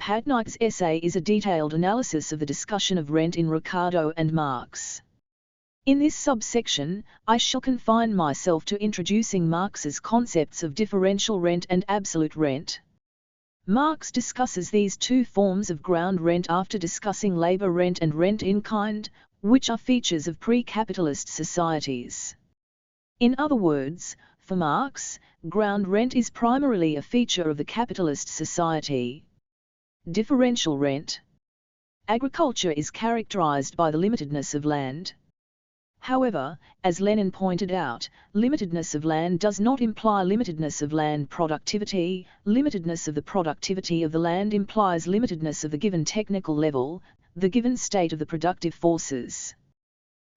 Patnaik's essay is a detailed analysis of the discussion of rent in Ricardo and Marx. In this subsection, I shall confine myself to introducing Marx's concepts of differential rent and absolute rent. Marx discusses these two forms of ground rent after discussing labour rent and rent in kind, which are features of pre-capitalist societies. In other words, for Marx, ground rent is primarily a feature of the capitalist society. Differential rent. Agriculture is characterized by the limitedness of land. However, as Lenin pointed out, limitedness of land does not imply limitedness of land productivity. Limitedness of the productivity of the land implies limitedness of the given technical level, the given state of the productive forces.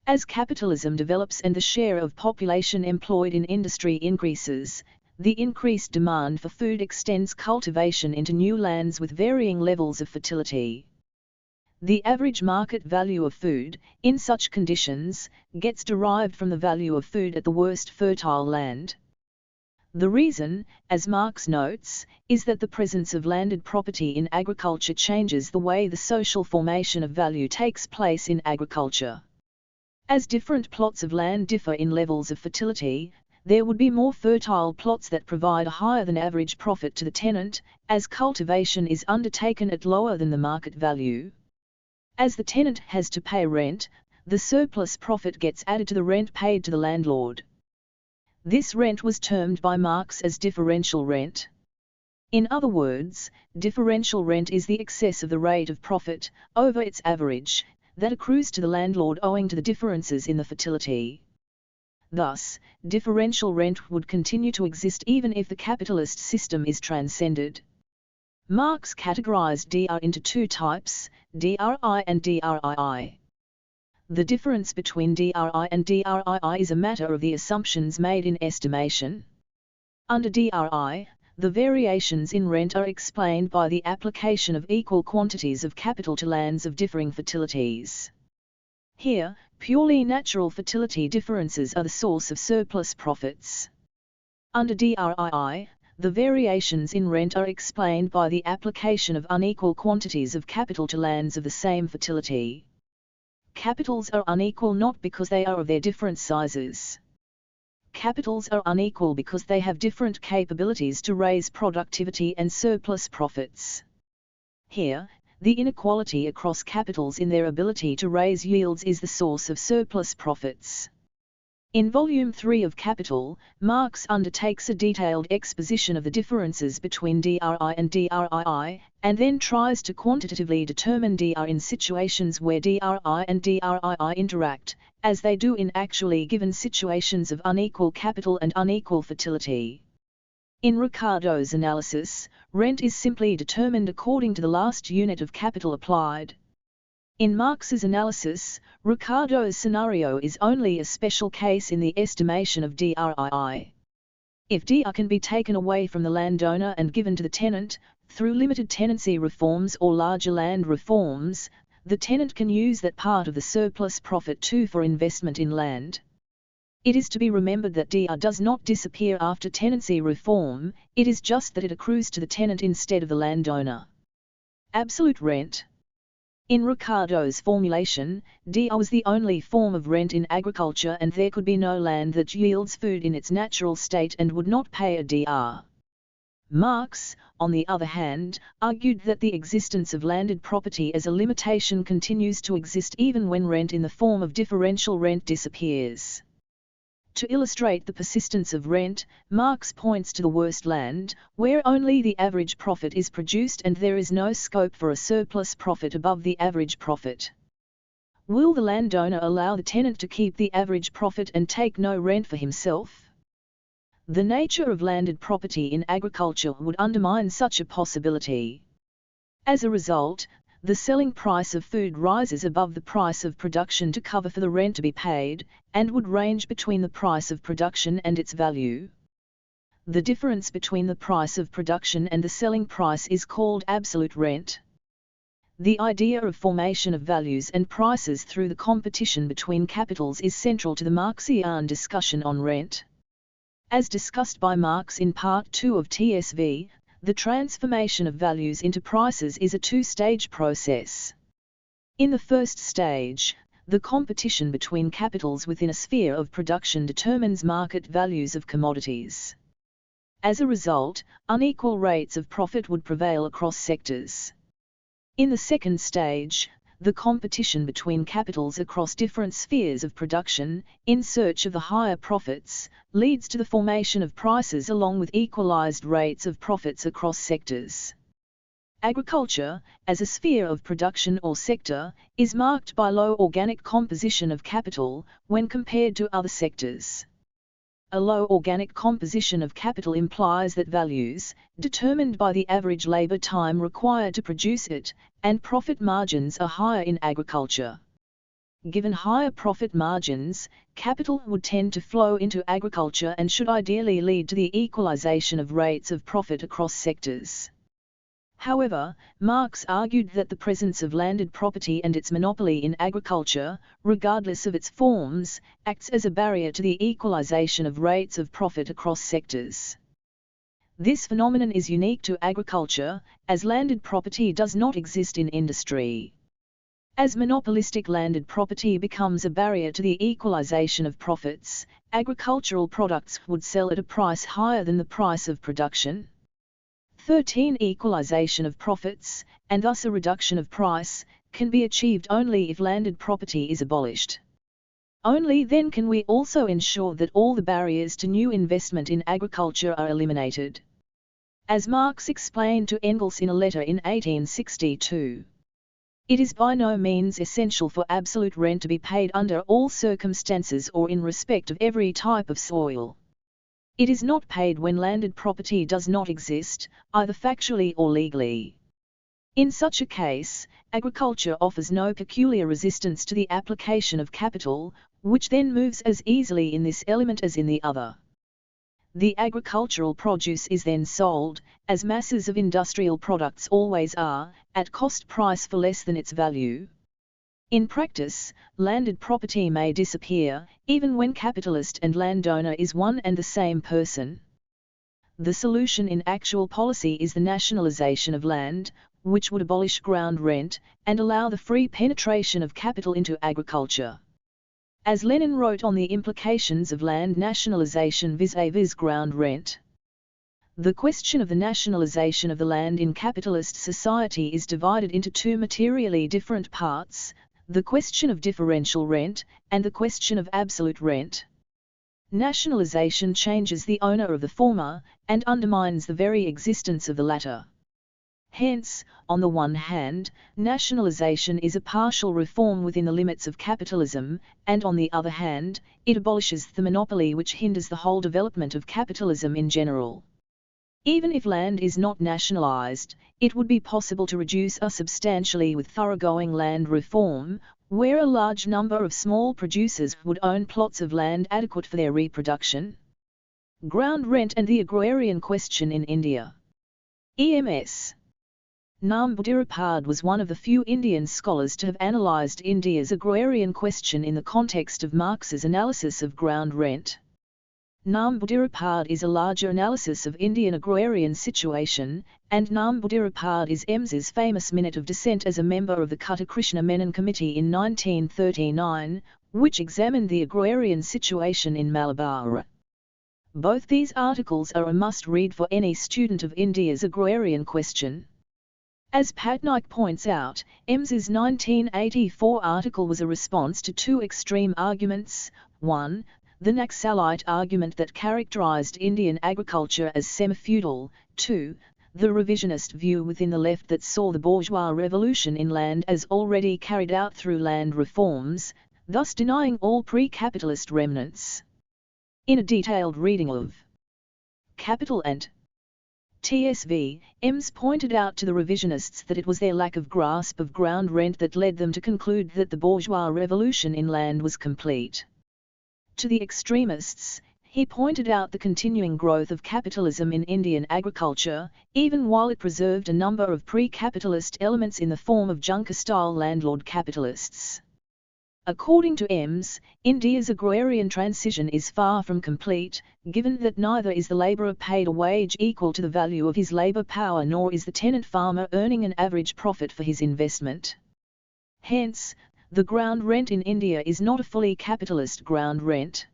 As capitalism develops and the share of population employed in industry increases, the increased demand for food extends cultivation into new lands with varying levels of fertility. The average market value of food, in such conditions, gets derived from the value of food at the worst fertile land. The reason, as Marx notes, is that the presence of landed property in agriculture changes the way the social formation of value takes place in agriculture. As different plots of land differ in levels of fertility, there would be more fertile plots that provide a higher than average profit to the tenant, as cultivation is undertaken at lower than the market value. As the tenant has to pay rent, the surplus profit gets added to the rent paid to the landlord. This rent was termed by Marx as differential rent. In other words, differential rent is the excess of the rate of profit, over its average, that accrues to the landlord owing to the differences in the fertility. Thus, differential rent would continue to exist even if the capitalist system is transcended. Marx categorized DR into two types, DRI and DRII. The difference between DRI and DRII is a matter of the assumptions made in estimation. Under DRI, the variations in rent are explained by the application of equal quantities of capital to lands of differing fertilities. Here, purely natural fertility differences are the source of surplus profits. Under DRII, the variations in rent are explained by the application of unequal quantities of capital to lands of the same fertility. Capitals are unequal not because they are of their different sizes. Capitals are unequal because they have different capabilities to raise productivity and surplus profits. Here, the inequality across capitals in their ability to raise yields is the source of surplus profits. In Volume 3 of Capital, Marx undertakes a detailed exposition of the differences between DRI and DRII, and then tries to quantitatively determine DR in situations where DRI and DRII interact, as they do in actually given situations of unequal capital and unequal fertility. In Ricardo's analysis, rent is simply determined according to the last unit of capital applied. In Marx's analysis, Ricardo's scenario is only a special case in the estimation of DRII. If DR can be taken away from the landowner and given to the tenant, through limited tenancy reforms or larger land reforms, the tenant can use that part of the surplus profit too for investment in land. It is to be remembered that DR does not disappear after tenancy reform, it is just that it accrues to the tenant instead of the landowner. Absolute rent. In Ricardo's formulation, DR was the only form of rent in agriculture, and there could be no land that yields food in its natural state and would not pay a DR. Marx, on the other hand, argued that the existence of landed property as a limitation continues to exist even when rent in the form of differential rent disappears. To illustrate the persistence of rent, Marx points to the worst land, where only the average profit is produced and there is no scope for a surplus profit above the average profit. Will the landowner allow the tenant to keep the average profit and take no rent for himself? The nature of landed property in agriculture would undermine such a possibility. As a result, the selling price of food rises above the price of production to cover for the rent to be paid, and would range between the price of production and its value. The difference between the price of production and the selling price is called absolute rent. The idea of formation of values and prices through the competition between capitals is central to the Marxian discussion on rent. As discussed by Marx in Part 2 of TSV, the transformation of values into prices is a two-stage process. In the first stage, the competition between capitals within a sphere of production determines market values of commodities. As a result, unequal rates of profit would prevail across sectors. In the second stage, the competition between capitals across different spheres of production, in search of the higher profits, leads to the formation of prices along with equalized rates of profits across sectors. Agriculture, as a sphere of production or sector, is marked by low organic composition of capital when compared to other sectors. A low organic composition of capital implies that values, determined by the average labor time required to produce it, and profit margins are higher in agriculture. Given higher profit margins, capital would tend to flow into agriculture and should ideally lead to the equalization of rates of profit across sectors. However, Marx argued that the presence of landed property and its monopoly in agriculture, regardless of its forms, acts as a barrier to the equalization of rates of profit across sectors. This phenomenon is unique to agriculture, as landed property does not exist in industry. As monopolistic landed property becomes a barrier to the equalization of profits, agricultural products would sell at a price higher than the price of production. 13. Equalization of profits, and thus a reduction of price, can be achieved only if landed property is abolished. Only then can we also ensure that all the barriers to new investment in agriculture are eliminated. As Marx explained to Engels in a letter in 1862, it is by no means essential for absolute rent to be paid under all circumstances or in respect of every type of soil. It is not paid when landed property does not exist, either factually or legally. In such a case, agriculture offers no peculiar resistance to the application of capital, which then moves as easily in this element as in the other. The agricultural produce is then sold, as masses of industrial products always are, at cost price for less than its value. In practice, landed property may disappear, even when capitalist and landowner is one and the same person. The solution in actual policy is the nationalization of land, which would abolish ground rent, and allow the free penetration of capital into agriculture. As Lenin wrote on the implications of land nationalization vis-à-vis ground rent, the question of the nationalization of the land in capitalist society is divided into two materially different parts, the question of differential rent, and the question of absolute rent. Nationalization changes the owner of the former, and undermines the very existence of the latter. Hence, on the one hand, nationalization is a partial reform within the limits of capitalism, and on the other hand, it abolishes the monopoly which hinders the whole development of capitalism in general. Even if land is not nationalized, it would be possible to reduce substantially with thoroughgoing land reform, where a large number of small producers would own plots of land adequate for their reproduction. Ground rent and the agrarian question in India. EMS. Prashad was one of the few Indian scholars to have analysed India's agrarian question in the context of Marx's analysis of ground rent. Prashad is a larger analysis of Indian agrarian situation, and Prashad is Ems's famous minute of dissent as a member of the Kutta Krishna Menon Committee in 1939, which examined the agrarian situation in Malabar. Both these articles are a must-read for any student of India's agrarian question. As Patnaik points out, Ems's 1984 article was a response to two extreme arguments: 1. The Naxalite argument that characterized Indian agriculture as semi-feudal; 2. The revisionist view within the left that saw the bourgeois revolution in land as already carried out through land reforms, thus denying all pre-capitalist remnants. In a detailed reading of Capital and TSV, Ems pointed out to the revisionists that it was their lack of grasp of ground rent that led them to conclude that the bourgeois revolution in land was complete. To the extremists, he pointed out the continuing growth of capitalism in Indian agriculture, even while it preserved a number of pre-capitalist elements in the form of Junker-style landlord capitalists. According to Ems, India's agrarian transition is far from complete, given that neither is the labourer paid a wage equal to the value of his labour power nor is the tenant farmer earning an average profit for his investment. Hence, the ground rent in India is not a fully capitalist ground rent.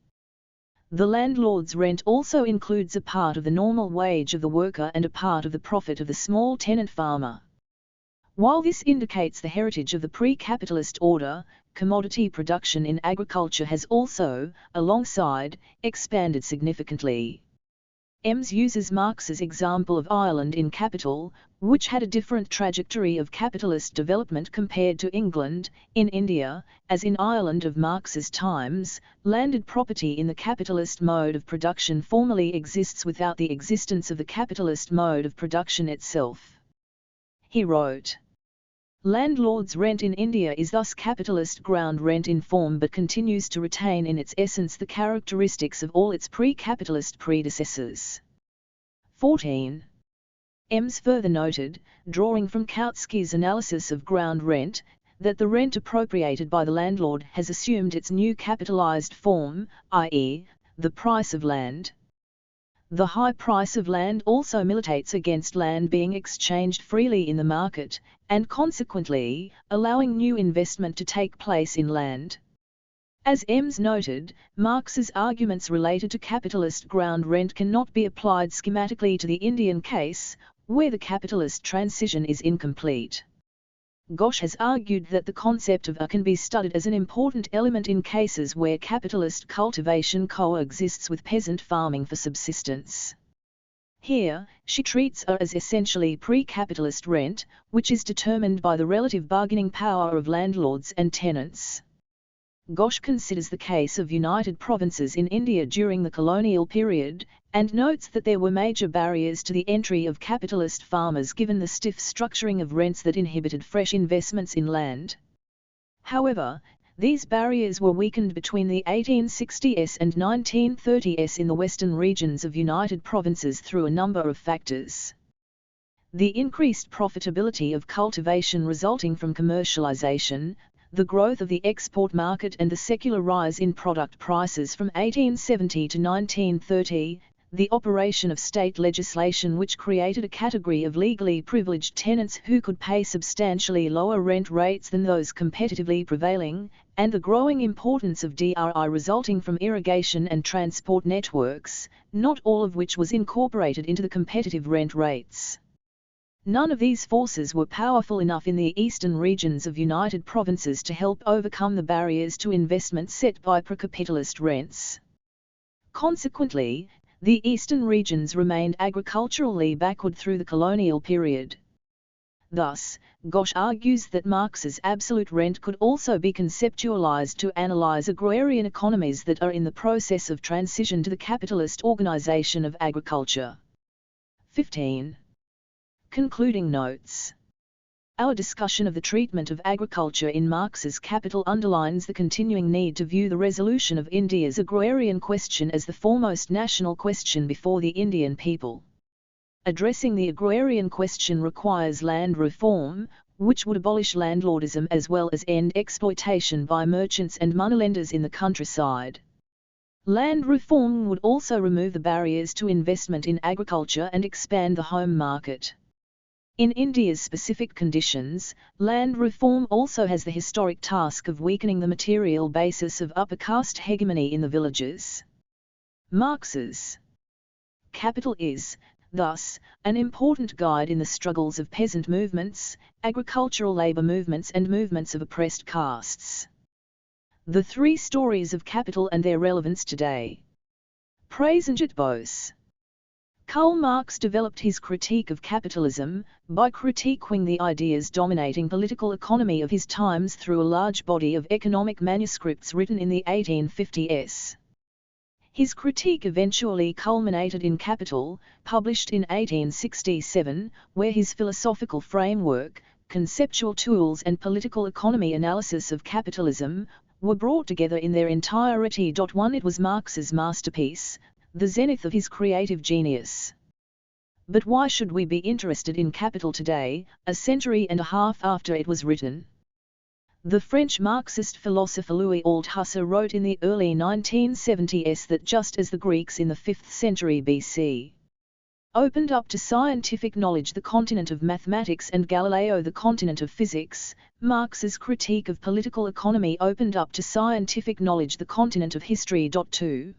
The landlord's rent also includes a part of the normal wage of the worker and a part of the profit of the small tenant farmer. While this indicates the heritage of the pre-capitalist order, commodity production in agriculture has also, alongside, expanded significantly. Ems uses Marx's example of Ireland in Capital, which had a different trajectory of capitalist development compared to England. In India, as in Ireland of Marx's times, landed property in the capitalist mode of production formally exists without the existence of the capitalist mode of production itself. He wrote, "Landlord's rent in India is thus capitalist ground rent in form but continues to retain in its essence the characteristics of all its pre-capitalist predecessors." 14. Ems further noted, drawing from Kautsky's analysis of ground rent, that the rent appropriated by the landlord has assumed its new capitalized form, i.e., the price of land. The high price of land also militates against land being exchanged freely in the market, and consequently, allowing new investment to take place in land. As Ems noted, Marx's arguments related to capitalist ground rent cannot be applied schematically to the Indian case, where the capitalist transition is incomplete. Ghosh has argued that the concept of can be studied as an important element in cases where capitalist cultivation coexists with peasant farming for subsistence. Here, she treats as essentially pre-capitalist rent, which is determined by the relative bargaining power of landlords and tenants. Ghosh considers the case of United Provinces in India during the colonial period, and notes that there were major barriers to the entry of capitalist farmers given the stiff structuring of rents that inhibited fresh investments in land. However, these barriers were weakened between the 1860s and 1930s in the western regions of United Provinces through a number of factors. The increased profitability of cultivation resulting from commercialization, the growth of the export market and the secular rise in product prices from 1870 to 1930, the operation of state legislation which created a category of legally privileged tenants who could pay substantially lower rent rates than those competitively prevailing, and the growing importance of DRI resulting from irrigation and transport networks, not all of which was incorporated into the competitive rent rates. None of these forces were powerful enough in the eastern regions of United Provinces to help overcome the barriers to investment set by pro-capitalist rents. Consequently, the eastern regions remained agriculturally backward through the colonial period. Thus, Ghosh argues that Marx's absolute rent could also be conceptualized to analyze agrarian economies that are in the process of transition to the capitalist organization of agriculture. 15. Concluding notes. Our discussion of the treatment of agriculture in Marx's Capital underlines the continuing need to view the resolution of India's agrarian question as the foremost national question before the Indian people. Addressing the agrarian question requires land reform, which would abolish landlordism as well as end exploitation by merchants and moneylenders in the countryside. Land reform would also remove the barriers to investment in agriculture and expand the home market. In India's specific conditions, land reform also has the historic task of weakening the material basis of upper caste hegemony in the villages. Marx's Capital is, thus, an important guide in the struggles of peasant movements, agricultural labor movements and movements of oppressed castes. The three stories of capital and their relevance today. Prasenjit Bose. Karl Marx developed his critique of capitalism by critiquing the ideas dominating political economy of his times through a large body of economic manuscripts written in the 1850s. His critique eventually culminated in Capital, published in 1867, where his philosophical framework, conceptual tools and political economy analysis of capitalism were brought together in their entirety. 1. It was Marx's masterpiece, the zenith of his creative genius. But why should we be interested in Capital today, a century and a half after it was written? The French Marxist philosopher Louis Althusser wrote in the early 1970s that just as the Greeks in the 5th century BC opened up to scientific knowledge the continent of mathematics and Galileo the continent of physics, Marx's critique of political economy opened up to scientific knowledge the continent of history. 2.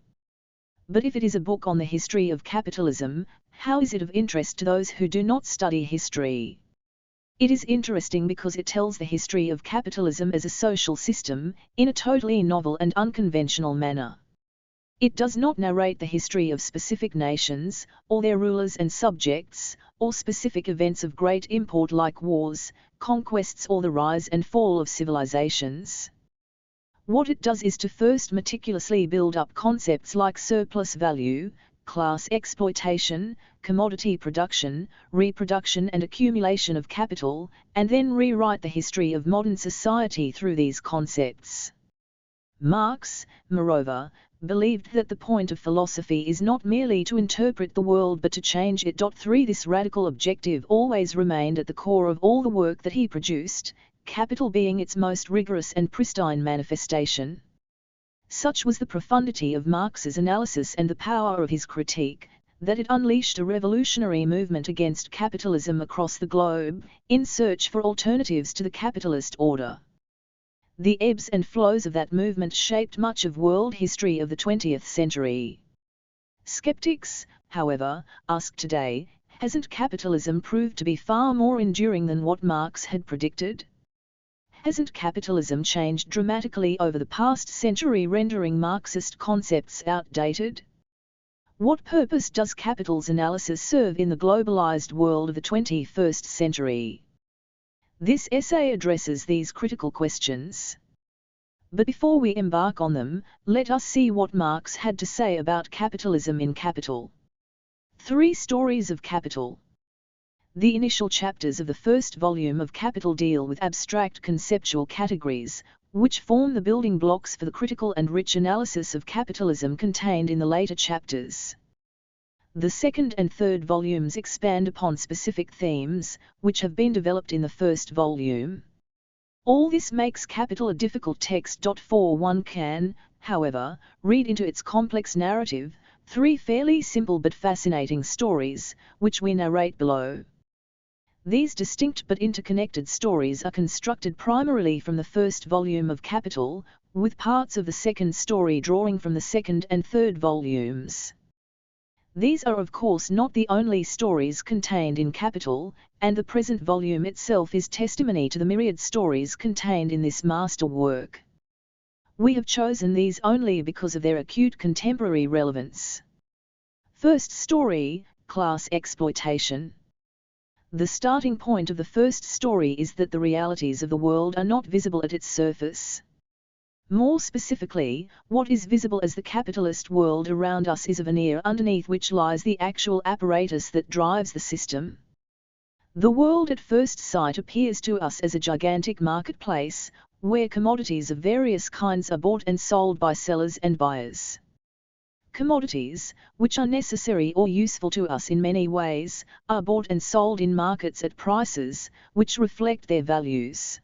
But if it is a book on the history of capitalism, how is it of interest to those who do not study history? It is interesting because it tells the history of capitalism as a social system, in a totally novel and unconventional manner. It does not narrate the history of specific nations, or their rulers and subjects, or specific events of great import like wars, conquests or the rise and fall of civilizations. What it does is to first meticulously build up concepts like surplus value, class exploitation, commodity production, reproduction and accumulation of capital, and then rewrite the history of modern society through these concepts. Marx, moreover, believed that the point of philosophy is not merely to interpret the world but to change it. 3. This radical objective always remained at the core of all the work that he produced, Capital being its most rigorous and pristine manifestation. Such was the profundity of Marx's analysis and the power of his critique, that it unleashed a revolutionary movement against capitalism across the globe, in search for alternatives to the capitalist order. The ebbs and flows of that movement shaped much of world history of the 20th century. Skeptics, however, ask today, hasn't capitalism proved to be far more enduring than what Marx had predicted? Hasn't capitalism changed dramatically over the past century, rendering Marxist concepts outdated? What purpose does capital's analysis serve in the globalized world of the 21st century? This essay addresses these critical questions. But before we embark on them, let us see what Marx had to say about capitalism in Capital. 3 Stories of Capital. The initial chapters of the first volume of Capital deal with abstract conceptual categories, which form the building blocks for the critical and rich analysis of capitalism contained in the later chapters. The second and third volumes expand upon specific themes, which have been developed in the first volume. All this makes Capital a difficult text. 4. One can, however, read into its complex narrative 3 fairly simple but fascinating stories, which we narrate below. These distinct but interconnected stories are constructed primarily from the first volume of Capital, with parts of the second story drawing from the second and third volumes. These are of course not the only stories contained in Capital, and the present volume itself is testimony to the myriad stories contained in this master work. We have chosen these only because of their acute contemporary relevance. First story, class exploitation. The starting point of the first story is that the realities of the world are not visible at its surface. More specifically, what is visible as the capitalist world around us is a veneer underneath which lies the actual apparatus that drives the system. The world at first sight appears to us as a gigantic marketplace, where commodities of various kinds are bought and sold by sellers and buyers. Commodities, which are necessary or useful to us in many ways, are bought and sold in markets at prices which reflect their values.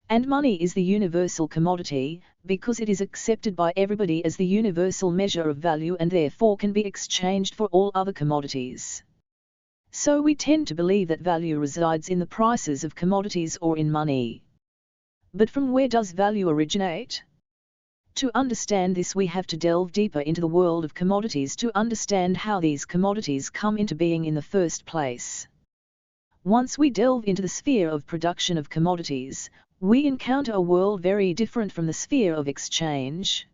And money is the universal commodity, because it is accepted by everybody as the universal measure of value and therefore can be exchanged for all other commodities. So we tend to believe that value resides in the prices of commodities or in money. But from where does value originate? To understand this, we have to delve deeper into the world of commodities to understand how these commodities come into being in the first place. Once we delve into the sphere of production of commodities, we encounter a world very different from the sphere of exchange.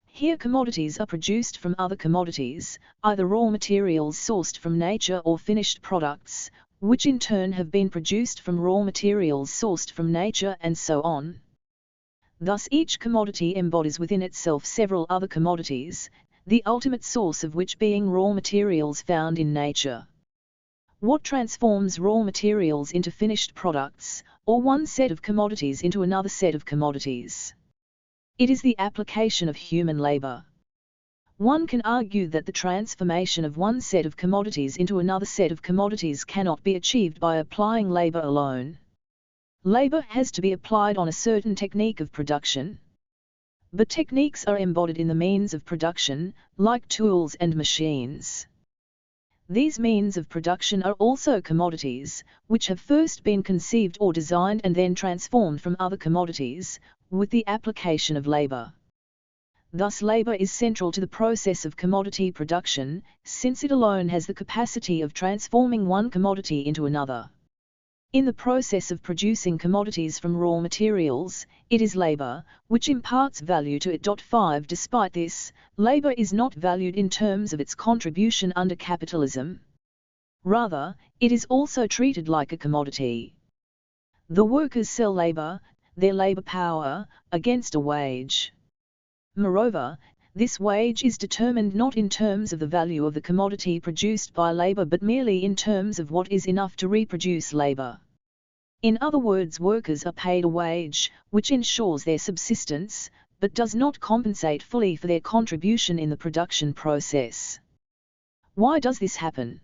Here commodities are produced from other commodities, either raw materials sourced from nature or finished products, which in turn have been produced from raw materials sourced from nature, and so on. Thus each commodity embodies within itself several other commodities, the ultimate source of which being raw materials found in nature. What transforms raw materials into finished products, or one set of commodities into another set of commodities? It is the application of human labor. One can argue that the transformation of one set of commodities into another set of commodities cannot be achieved by applying labor alone. Labor has to be applied on a certain technique of production. But techniques are embodied in the means of production, like tools and machines. These means of production are also commodities, which have first been conceived or designed and then transformed from other commodities, with the application of labor. Thus labor is central to the process of commodity production, since it alone has the capacity of transforming one commodity into another. In the process of producing commodities from raw materials, it is labor which imparts value to it. 5 Despite this, labor is not valued in terms of its contribution under capitalism. Rather, it is also treated like a commodity. The workers sell labor, their labor power, against a wage. Moreover, this wage is determined not in terms of the value of the commodity produced by labor but merely in terms of what is enough to reproduce labor. In other words, workers are paid a wage, which ensures their subsistence, but does not compensate fully for their contribution in the production process. Why does this happen?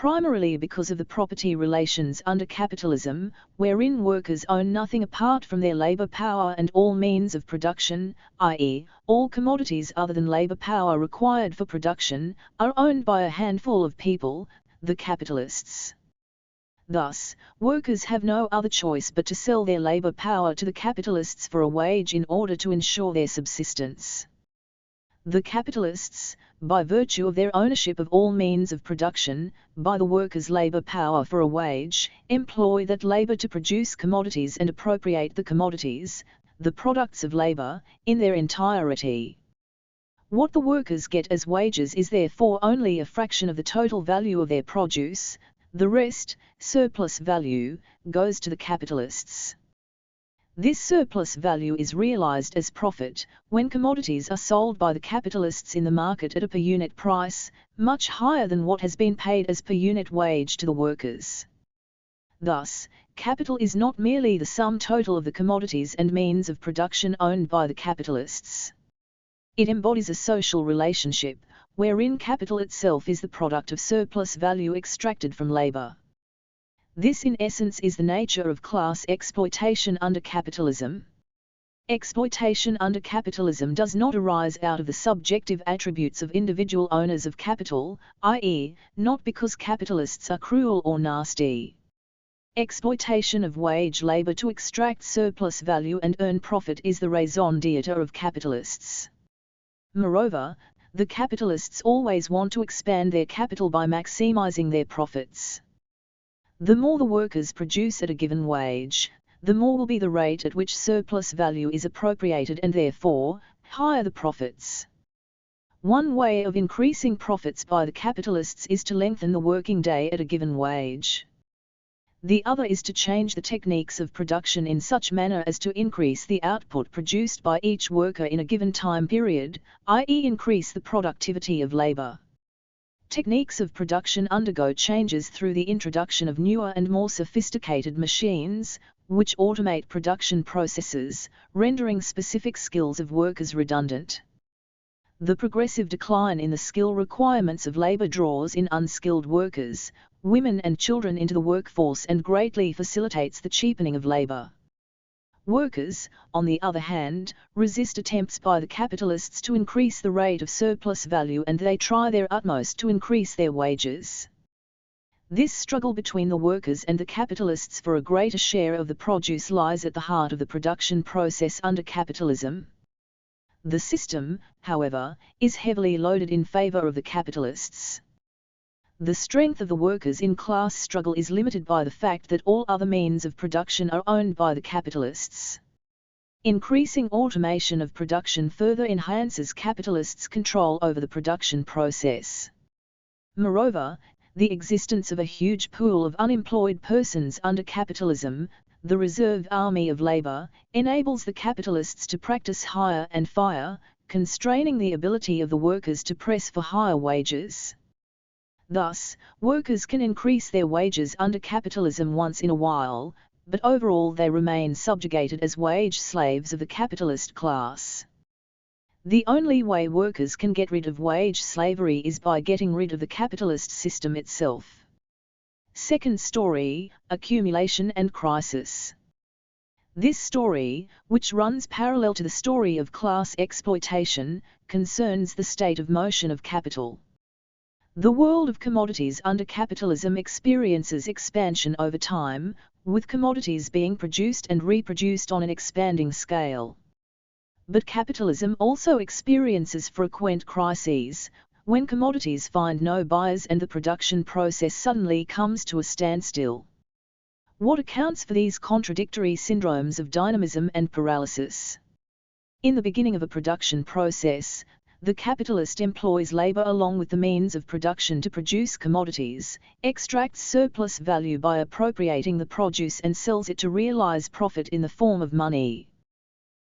Primarily because of the property relations under capitalism, wherein workers own nothing apart from their labor power and all means of production, i.e., all commodities other than labor power required for production, are owned by a handful of people, the capitalists. Thus, workers have no other choice but to sell their labor power to the capitalists for a wage in order to ensure their subsistence. The capitalists, by virtue of their ownership of all means of production, by the workers' labor power for a wage, employ that labor to produce commodities and appropriate the commodities, the products of labor, in their entirety. What the workers get as wages is therefore only a fraction of the total value of their produce. The rest, surplus value, goes to the capitalists. This surplus value is realized as profit when commodities are sold by the capitalists in the market at a per unit price, much higher than what has been paid as per unit wage to the workers. Thus, capital is not merely the sum total of the commodities and means of production owned by the capitalists. It embodies a social relationship, wherein capital itself is the product of surplus value extracted from labor. This in essence is the nature of class exploitation under capitalism. Exploitation under capitalism does not arise out of the subjective attributes of individual owners of capital, i.e., not because capitalists are cruel or nasty. Exploitation of wage labor to extract surplus value and earn profit is the raison d'etre of capitalists. Moreover, the capitalists always want to expand their capital by maximizing their profits. The more the workers produce at a given wage, the more will be the rate at which surplus value is appropriated and therefore, higher the profits. One way of increasing profits by the capitalists is to lengthen the working day at a given wage. The other is to change the techniques of production in such manner as to increase the output produced by each worker in a given time period, i.e. increase the productivity of labor. Techniques of production undergo changes through the introduction of newer and more sophisticated machines, which automate production processes, rendering specific skills of workers redundant. The progressive decline in the skill requirements of labor draws in unskilled workers, women and children into the workforce and greatly facilitates the cheapening of labor. Workers, on the other hand, resist attempts by the capitalists to increase the rate of surplus value and they try their utmost to increase their wages. This struggle between the workers and the capitalists for a greater share of the produce lies at the heart of the production process under capitalism. The system, however, is heavily loaded in favor of the capitalists. The strength of the workers in class struggle is limited by the fact that all other means of production are owned by the capitalists. Increasing automation of production further enhances capitalists' control over the production process. Moreover, the existence of a huge pool of unemployed persons under capitalism, the reserve army of labor, enables the capitalists to practice hire and fire, constraining the ability of the workers to press for higher wages. Thus, workers can increase their wages under capitalism once in a while, but overall they remain subjugated as wage slaves of the capitalist class. The only way workers can get rid of wage slavery is by getting rid of the capitalist system itself. Second story, accumulation and crisis. This story, which runs parallel to the story of class exploitation, concerns the state of motion of capital. The world of commodities under capitalism experiences expansion over time, with commodities being produced and reproduced on an expanding scale. But capitalism also experiences frequent crises, when commodities find no buyers and the production process suddenly comes to a standstill. What accounts for these contradictory syndromes of dynamism and paralysis? In the beginning of a production process, the capitalist employs labor along with the means of production to produce commodities, extracts surplus value by appropriating the produce and sells it to realize profit in the form of money.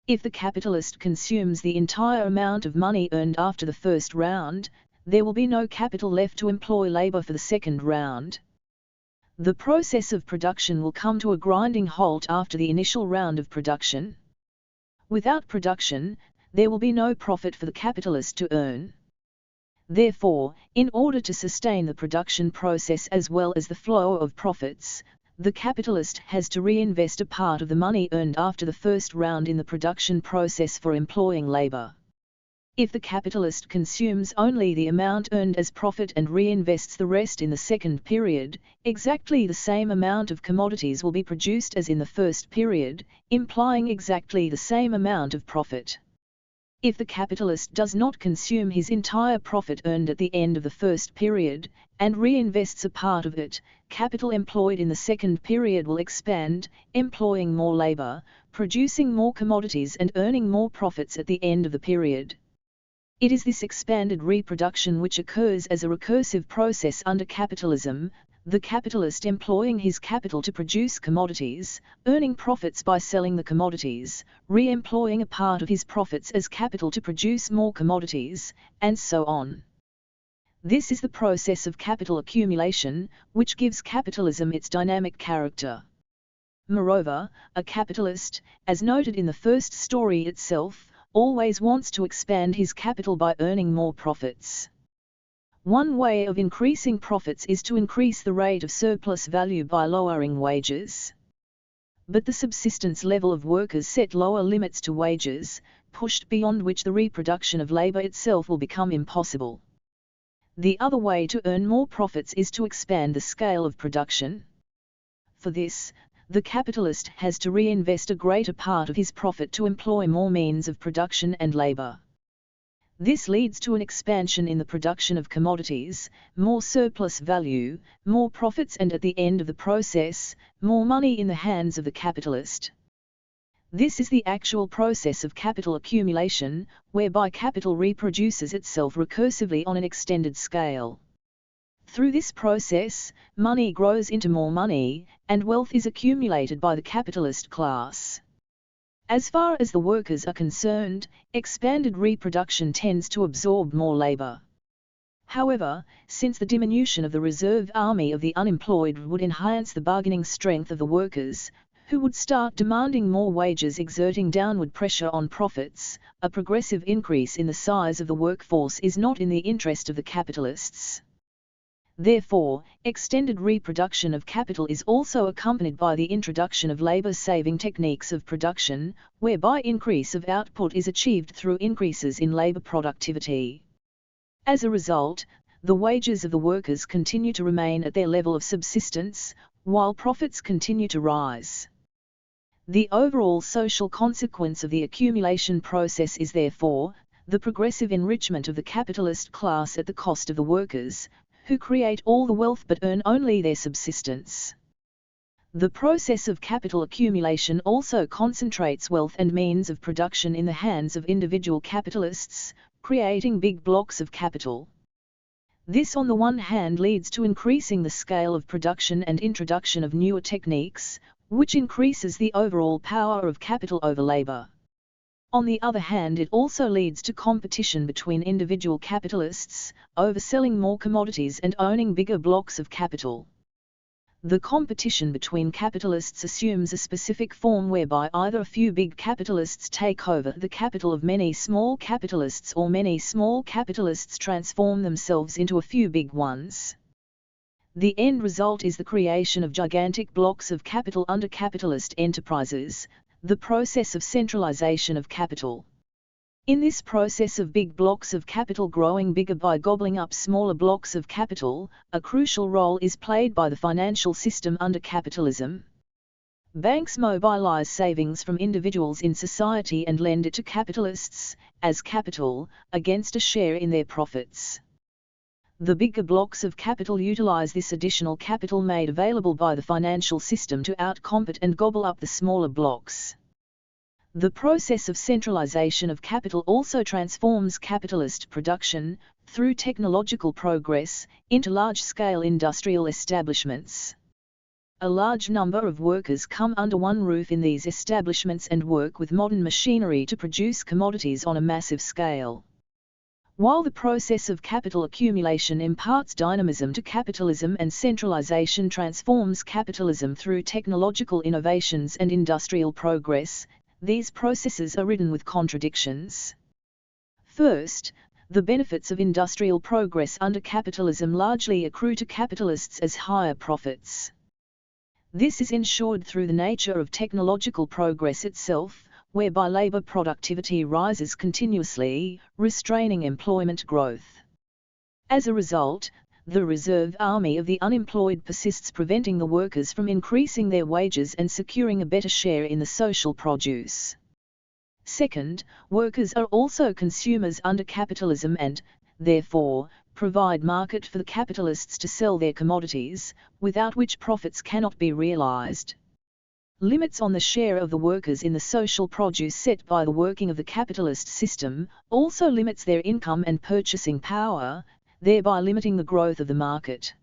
If the capitalist consumes the entire amount of money earned after the first round, there will be no capital left to employ labor for the second round. The process of production will come to a grinding halt after the initial round of production. Without production, there will be no profit for the capitalist to earn. Therefore, in order to sustain the production process as well as the flow of profits, the capitalist has to reinvest a part of the money earned after the first round in the production process for employing labor. If the capitalist consumes only the amount earned as profit and reinvests the rest in the second period, exactly the same amount of commodities will be produced as in the first period, implying exactly the same amount of profit. If the capitalist does not consume his entire profit earned at the end of the first period, and reinvests a part of it, capital employed in the second period will expand, employing more labor, producing more commodities and earning more profits at the end of the period. It is this expanded reproduction which occurs as a recursive process under capitalism, the capitalist employing his capital to produce commodities, earning profits by selling the commodities, re-employing a part of his profits as capital to produce more commodities, and so on. This is the process of capital accumulation, which gives capitalism its dynamic character. Moreover, a capitalist, as noted in the first story itself, always wants to expand his capital by earning more profits. One way of increasing profits is to increase the rate of surplus value by lowering wages. But the subsistence level of workers set lower limits to wages, pushed beyond which the reproduction of labor itself will become impossible. The other way to earn more profits is to expand the scale of production. For this, the capitalist has to reinvest a greater part of his profit to employ more means of production and labor. This leads to an expansion in the production of commodities, more surplus value, more profits, and at the end of the process, more money in the hands of the capitalist. This is the actual process of capital accumulation, whereby capital reproduces itself recursively on an extended scale. Through this process, money grows into more money, and wealth is accumulated by the capitalist class. As far as the workers are concerned, expanded reproduction tends to absorb more labor. However, since the diminution of the reserve army of the unemployed would enhance the bargaining strength of the workers, who would start demanding more wages, exerting downward pressure on profits, a progressive increase in the size of the workforce is not in the interest of the capitalists. Therefore, extended reproduction of capital is also accompanied by the introduction of labor-saving techniques of production, whereby increase of output is achieved through increases in labor productivity. As a result, the wages of the workers continue to remain at their level of subsistence, while profits continue to rise. The overall social consequence of the accumulation process is therefore the progressive enrichment of the capitalist class at the cost of the workers, who create all the wealth but earn only their subsistence. The process of capital accumulation also concentrates wealth and means of production in the hands of individual capitalists, creating big blocks of capital. This on the one hand leads to increasing the scale of production and introduction of newer techniques, which increases the overall power of capital over labor. On the other hand, it also leads to competition between individual capitalists, overselling more commodities and owning bigger blocks of capital. The competition between capitalists assumes a specific form whereby either a few big capitalists take over the capital of many small capitalists, or many small capitalists transform themselves into a few big ones. The end result is the creation of gigantic blocks of capital under capitalist enterprises, the process of centralization of capital. In this process of big blocks of capital growing bigger by gobbling up smaller blocks of capital, a crucial role is played by the financial system under capitalism. Banks mobilize savings from individuals in society and lend it to capitalists, as capital, against a share in their profits. The bigger blocks of capital utilize this additional capital made available by the financial system to outcompete and gobble up the smaller blocks. The process of centralization of capital also transforms capitalist production, through technological progress, into large-scale industrial establishments. A large number of workers come under one roof in these establishments and work with modern machinery to produce commodities on a massive scale. While the process of capital accumulation imparts dynamism to capitalism and centralization transforms capitalism through technological innovations and industrial progress, these processes are ridden with contradictions. First, the benefits of industrial progress under capitalism largely accrue to capitalists as higher profits. This is ensured through the nature of technological progress itself, whereby labor productivity rises continuously, restraining employment growth. As a result, the reserve army of the unemployed persists, preventing the workers from increasing their wages and securing a better share in the social produce. Second, workers are also consumers under capitalism and, therefore, provide market for the capitalists to sell their commodities, without which profits cannot be realized. Limits on the share of the workers in the social produce set by the working of the capitalist system also limits their income and purchasing power, thereby limiting the growth of the market.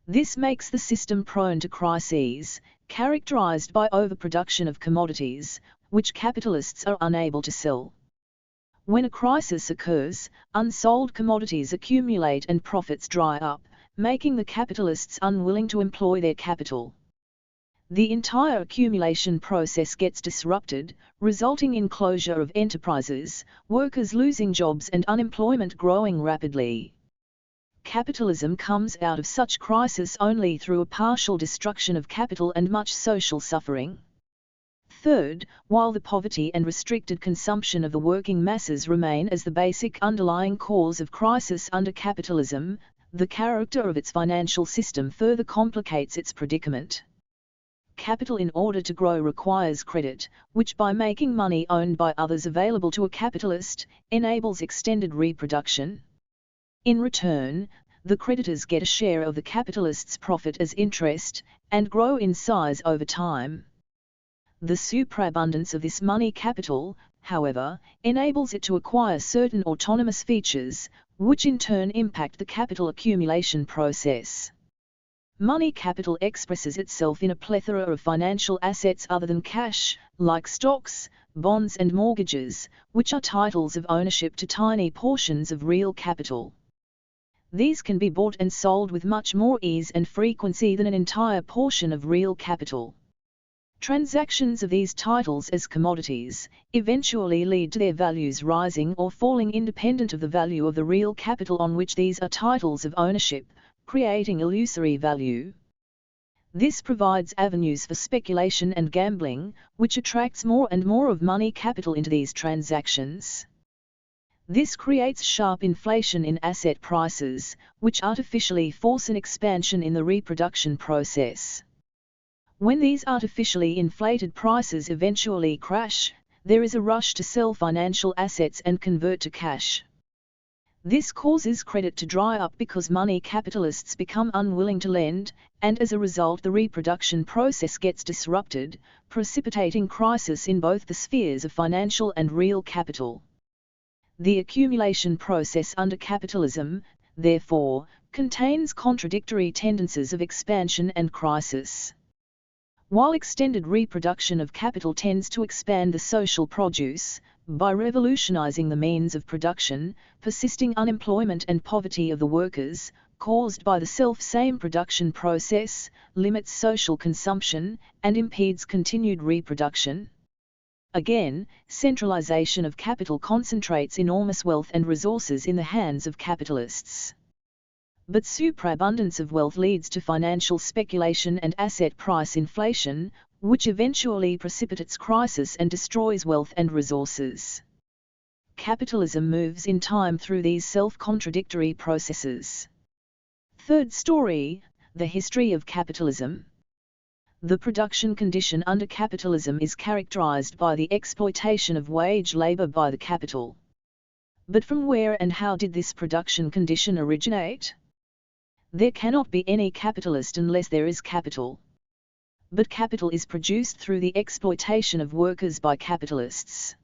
This makes the system prone to crises, characterized by overproduction of commodities, which capitalists are unable to sell. When a crisis occurs, unsold commodities accumulate and profits dry up, making the capitalists unwilling to employ their capital. The entire accumulation process gets disrupted, resulting in closure of enterprises, workers losing jobs and unemployment growing rapidly. Capitalism comes out of such crisis only through a partial destruction of capital and much social suffering. Third, while the poverty and restricted consumption of the working masses remain as the basic underlying cause of crisis under capitalism, the character of its financial system further complicates its predicament. Capital in order to grow requires credit, which by making money owned by others available to a capitalist, enables extended reproduction. In return, the creditors get a share of the capitalist's profit as interest, and grow in size over time. The superabundance of this money capital, however, enables it to acquire certain autonomous features, which in turn impact the capital accumulation process. Money capital expresses itself in a plethora of financial assets other than cash, like stocks, bonds and mortgages, which are titles of ownership to tiny portions of real capital. These can be bought and sold with much more ease and frequency than an entire portion of real capital. Transactions of these titles as commodities eventually lead to their values rising or falling independent of the value of the real capital on which these are titles of ownership, creating illusory value. This provides avenues for speculation and gambling, which attracts more and more of money capital into these transactions. This creates sharp inflation in asset prices, which artificially force an expansion in the reproduction process. When these artificially inflated prices eventually crash, there is a rush to sell financial assets and convert to cash. This causes credit to dry up because money capitalists become unwilling to lend, and as a result the reproduction process gets disrupted, precipitating crisis in both the spheres of financial and real capital. The accumulation process under capitalism, therefore, contains contradictory tendencies of expansion and crisis. While extended reproduction of capital tends to expand the social produce, by revolutionizing the means of production, persisting unemployment and poverty of the workers, caused by the self-same production process, limits social consumption, and impedes continued reproduction. Again, centralization of capital concentrates enormous wealth and resources in the hands of capitalists. But superabundance of wealth leads to financial speculation and asset price inflation, which eventually precipitates crisis and destroys wealth and resources. Capitalism moves in time through these self-contradictory processes. Third story, the history of capitalism. The production condition under capitalism is characterized by the exploitation of wage labor by the capital. But from where and how did this production condition originate? There cannot be any capitalist unless there is capital. But capital is produced through the exploitation of workers by capitalists.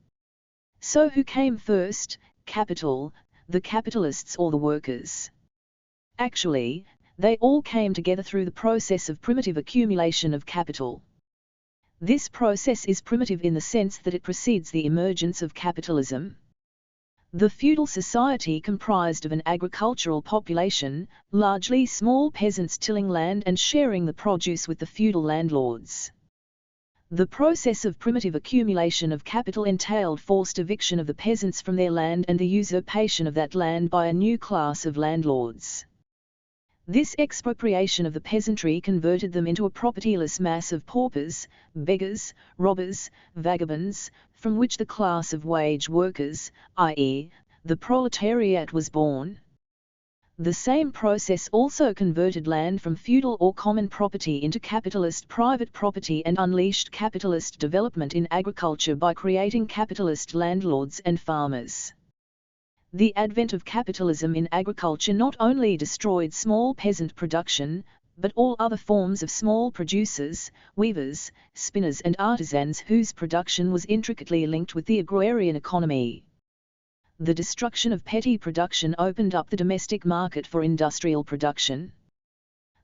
So who came first, capital, the capitalists or the workers? Actually, they all came together through the process of primitive accumulation of capital. This process is primitive in the sense that it precedes the emergence of capitalism. The feudal society comprised of an agricultural population, largely small peasants tilling land and sharing the produce with the feudal landlords. The process of primitive accumulation of capital entailed forced eviction of the peasants from their land and the usurpation of that land by a new class of landlords. This expropriation of the peasantry converted them into a propertyless mass of paupers, beggars, robbers, vagabonds, from which the class of wage workers, i.e., the proletariat, was born. The same process also converted land from feudal or common property into capitalist private property and unleashed capitalist development in agriculture by creating capitalist landlords and farmers. The advent of capitalism in agriculture not only destroyed small peasant production, but all other forms of small producers, weavers, spinners and artisans whose production was intricately linked with the agrarian economy. The destruction of petty production opened up the domestic market for industrial production.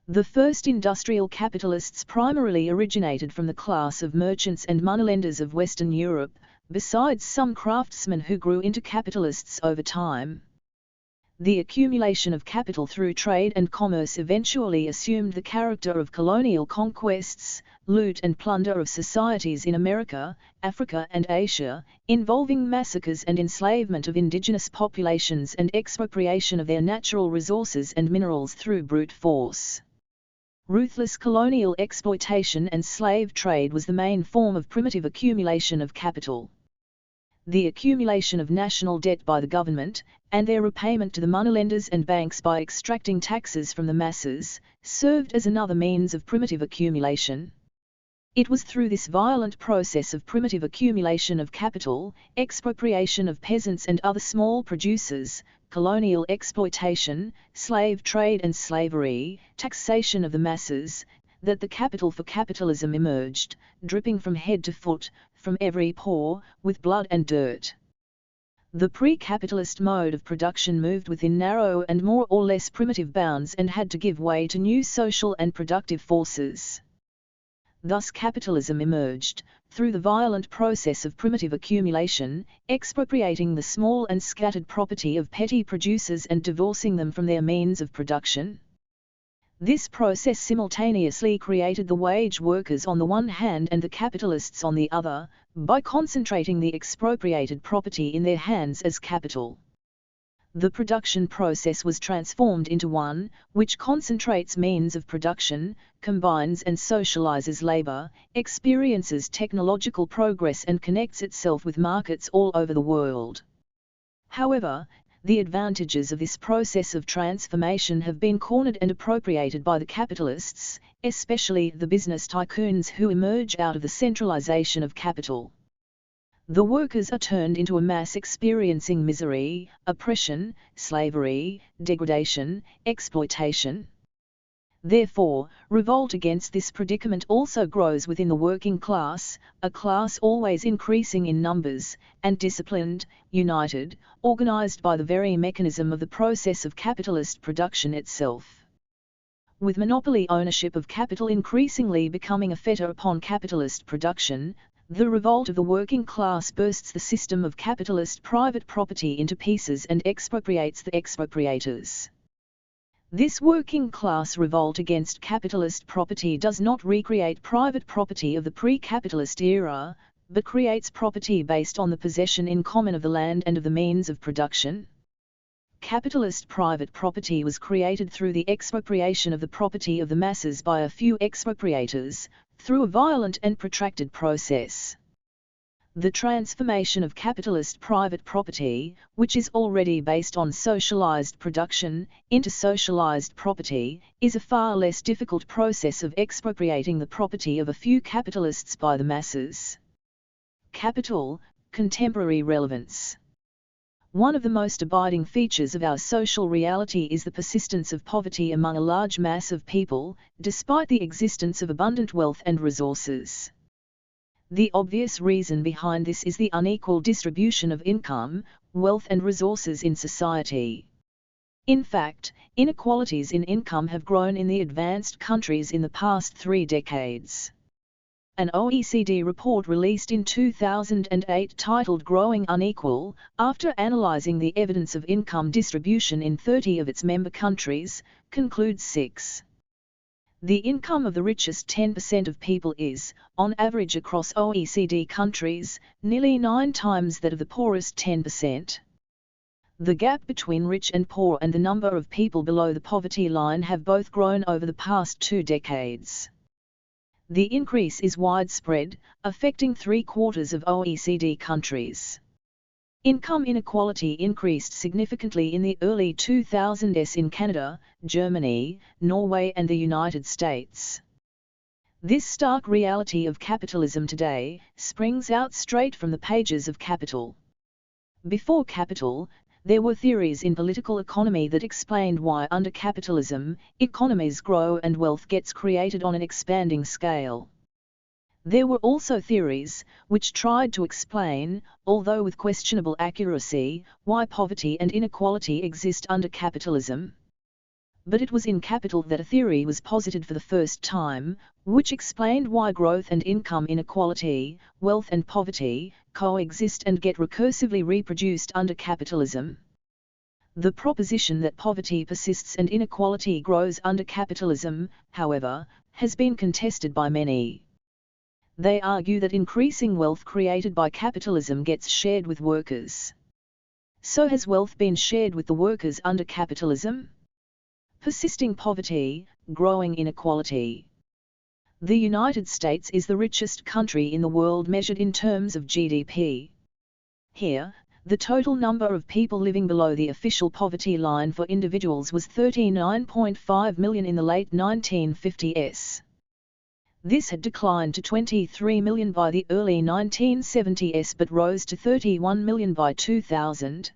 The first industrial capitalists primarily originated from the class of merchants and moneylenders of Western Europe, besides some craftsmen who grew into capitalists over time. The accumulation of capital through trade and commerce eventually assumed the character of colonial conquests, loot and plunder of societies in America, Africa and Asia, involving massacres and enslavement of indigenous populations and expropriation of their natural resources and minerals through brute force. Ruthless colonial exploitation and slave trade was the main form of primitive accumulation of capital. The accumulation of national debt by the government, and their repayment to the moneylenders and banks by extracting taxes from the masses, served as another means of primitive accumulation. It was through this violent process of primitive accumulation of capital, expropriation of peasants and other small producers, colonial exploitation, slave trade and slavery, taxation of the masses, that the capital for capitalism emerged, dripping from head to foot, from every pore, with blood and dirt. The pre-capitalist mode of production moved within narrow and more or less primitive bounds and had to give way to new social and productive forces. Thus capitalism emerged, through the violent process of primitive accumulation, expropriating the small and scattered property of petty producers and divorcing them from their means of production. This process simultaneously created the wage workers on the one hand and the capitalists on the other, by concentrating the expropriated property in their hands as capital. The production process was transformed into one, which concentrates means of production, combines and socializes labor, experiences technological progress and connects itself with markets all over the world. However, the advantages of this process of transformation have been cornered and appropriated by the capitalists, especially the business tycoons who emerge out of the centralization of capital. The workers are turned into a mass experiencing misery, oppression, slavery, degradation, exploitation. Therefore, revolt against this predicament also grows within the working class, a class always increasing in numbers, and disciplined, united, organized by the very mechanism of the process of capitalist production itself. With monopoly ownership of capital increasingly becoming a fetter upon capitalist production, the revolt of the working class bursts the system of capitalist private property into pieces and expropriates the expropriators. This working class revolt against capitalist property does not recreate private property of the pre-capitalist era, but creates property based on the possession in common of the land and of the means of production. Capitalist private property was created through the expropriation of the property of the masses by a few expropriators, through a violent and protracted process. The transformation of capitalist private property, which is already based on socialized production, into socialized property, is a far less difficult process of expropriating the property of a few capitalists by the masses. Capital, contemporary relevance. One of the most abiding features of our social reality is the persistence of poverty among a large mass of people, despite the existence of abundant wealth and resources. The obvious reason behind this is the unequal distribution of income, wealth and resources in society. In fact, inequalities in income have grown in the advanced countries in the past 3 decades. An OECD report released in 2008 titled Growing Unequal, after analyzing the evidence of income distribution in 30 of its member countries, concludes 6. The income of the richest 10% of people is, on average across OECD countries, nearly 9 times that of the poorest 10%. The gap between rich and poor and the number of people below the poverty line have both grown over the past 2 decades. The increase is widespread, affecting 3/4 of OECD countries. Income inequality increased significantly in the early 2000s in Canada, Germany, Norway and the United States. This stark reality of capitalism today springs out straight from the pages of Capital. Before Capital, there were theories in political economy that explained why under capitalism, economies grow and wealth gets created on an expanding scale. There were also theories, which tried to explain, although with questionable accuracy, why poverty and inequality exist under capitalism. But it was in Capital that a theory was posited for the first time, which explained why growth and income inequality, wealth and poverty, coexist and get recursively reproduced under capitalism. The proposition that poverty persists and inequality grows under capitalism, however, has been contested by many. They argue that increasing wealth created by capitalism gets shared with workers. So has wealth been shared with the workers under capitalism? Persisting poverty, growing inequality. The United States is the richest country in the world measured in terms of GDP. Here, the total number of people living below the official poverty line for individuals was 39.5 million in the late 1950s. This had declined to 23 million by the early 1970s but rose to 31 million by 2000.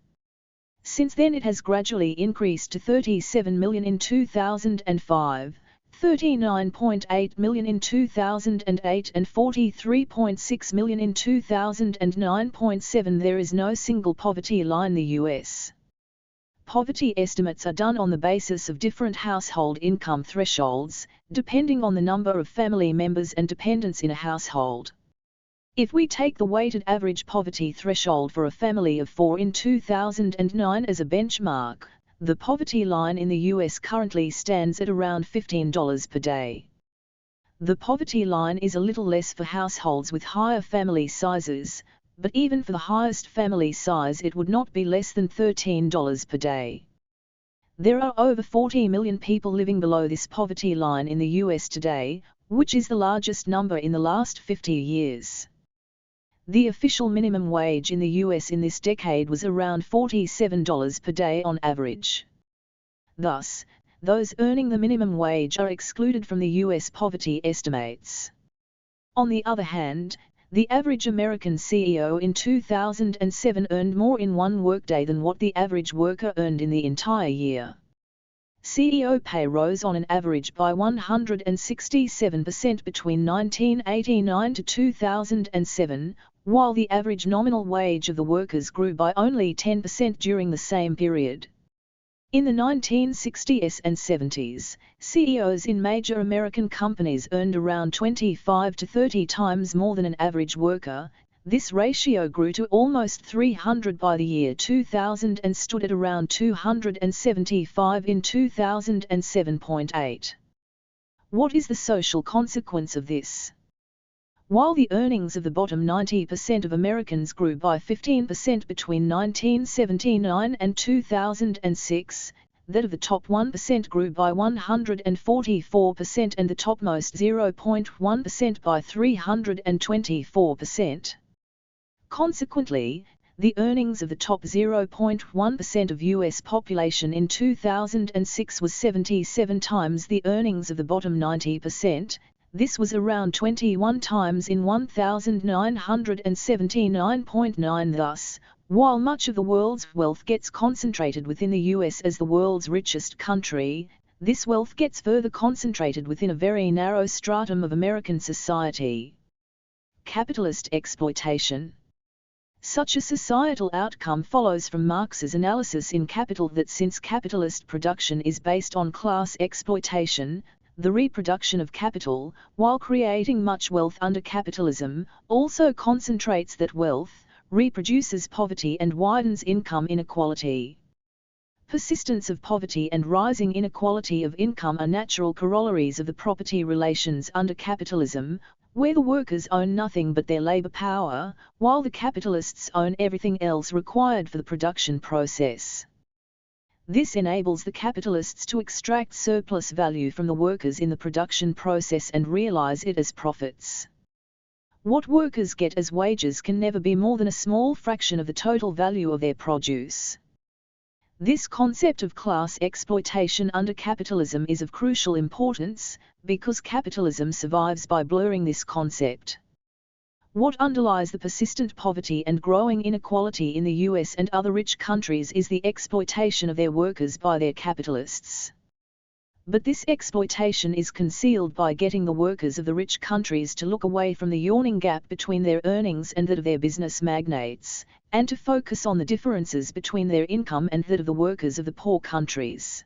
Since then it has gradually increased to 37 million in 2005, 39.8 million in 2008 and 43.6 million in 2009.7. There is no single poverty line in the US. Poverty estimates are done on the basis of different household income thresholds, depending on the number of family members and dependents in a household. If we take the weighted average poverty threshold for a family of 4 in 2009 as a benchmark, the poverty line in the US currently stands at around $15 per day. The poverty line is a little less for households with higher family sizes, but even for the highest family size it would not be less than $13 per day. There are over 40 million people living below this poverty line in the US today, which is the largest number in the last 50 years. The official minimum wage in the US in this decade was around $47 per day on average. Thus, those earning the minimum wage are excluded from the US poverty estimates. On the other hand, the average American CEO in 2007 earned more in one workday than what the average worker earned in the entire year. CEO pay rose on an average by 167% between 1989 to 2007, while the average nominal wage of the workers grew by only 10% during the same period. In the 1960s and 70s, CEOs in major American companies earned around 25 to 30 times more than an average worker. This ratio grew to almost 300 by the year 2000 and stood at around 275 in 2007.8. What is the social consequence of this? While the earnings of the bottom 90% of Americans grew by 15% between 1979 and 2006, that of the top 1% grew by 144% and the topmost 0.1% by 324%. Consequently, the earnings of the top 0.1% of US population in 2006 was 77 times the earnings of the bottom 90%. This was around 21 times in 1979.9. Thus, while much of the world's wealth gets concentrated within the US as the world's richest country, this wealth gets further concentrated within a very narrow stratum of American society. Capitalist exploitation. Such a societal outcome follows from Marx's analysis in Capital that since capitalist production is based on class exploitation, the reproduction of capital, while creating much wealth under capitalism, also concentrates that wealth, reproduces poverty and widens income inequality. Persistence of poverty and rising inequality of income are natural corollaries of the property relations under capitalism, where the workers own nothing but their labor power, while the capitalists own everything else required for the production process. This enables the capitalists to extract surplus value from the workers in the production process and realize it as profits. What workers get as wages can never be more than a small fraction of the total value of their produce. This concept of class exploitation under capitalism is of crucial importance, because capitalism survives by blurring this concept. What underlies the persistent poverty and growing inequality in the US and other rich countries is the exploitation of their workers by their capitalists. But this exploitation is concealed by getting the workers of the rich countries to look away from the yawning gap between their earnings and that of their business magnates, and to focus on the differences between their income and that of the workers of the poor countries.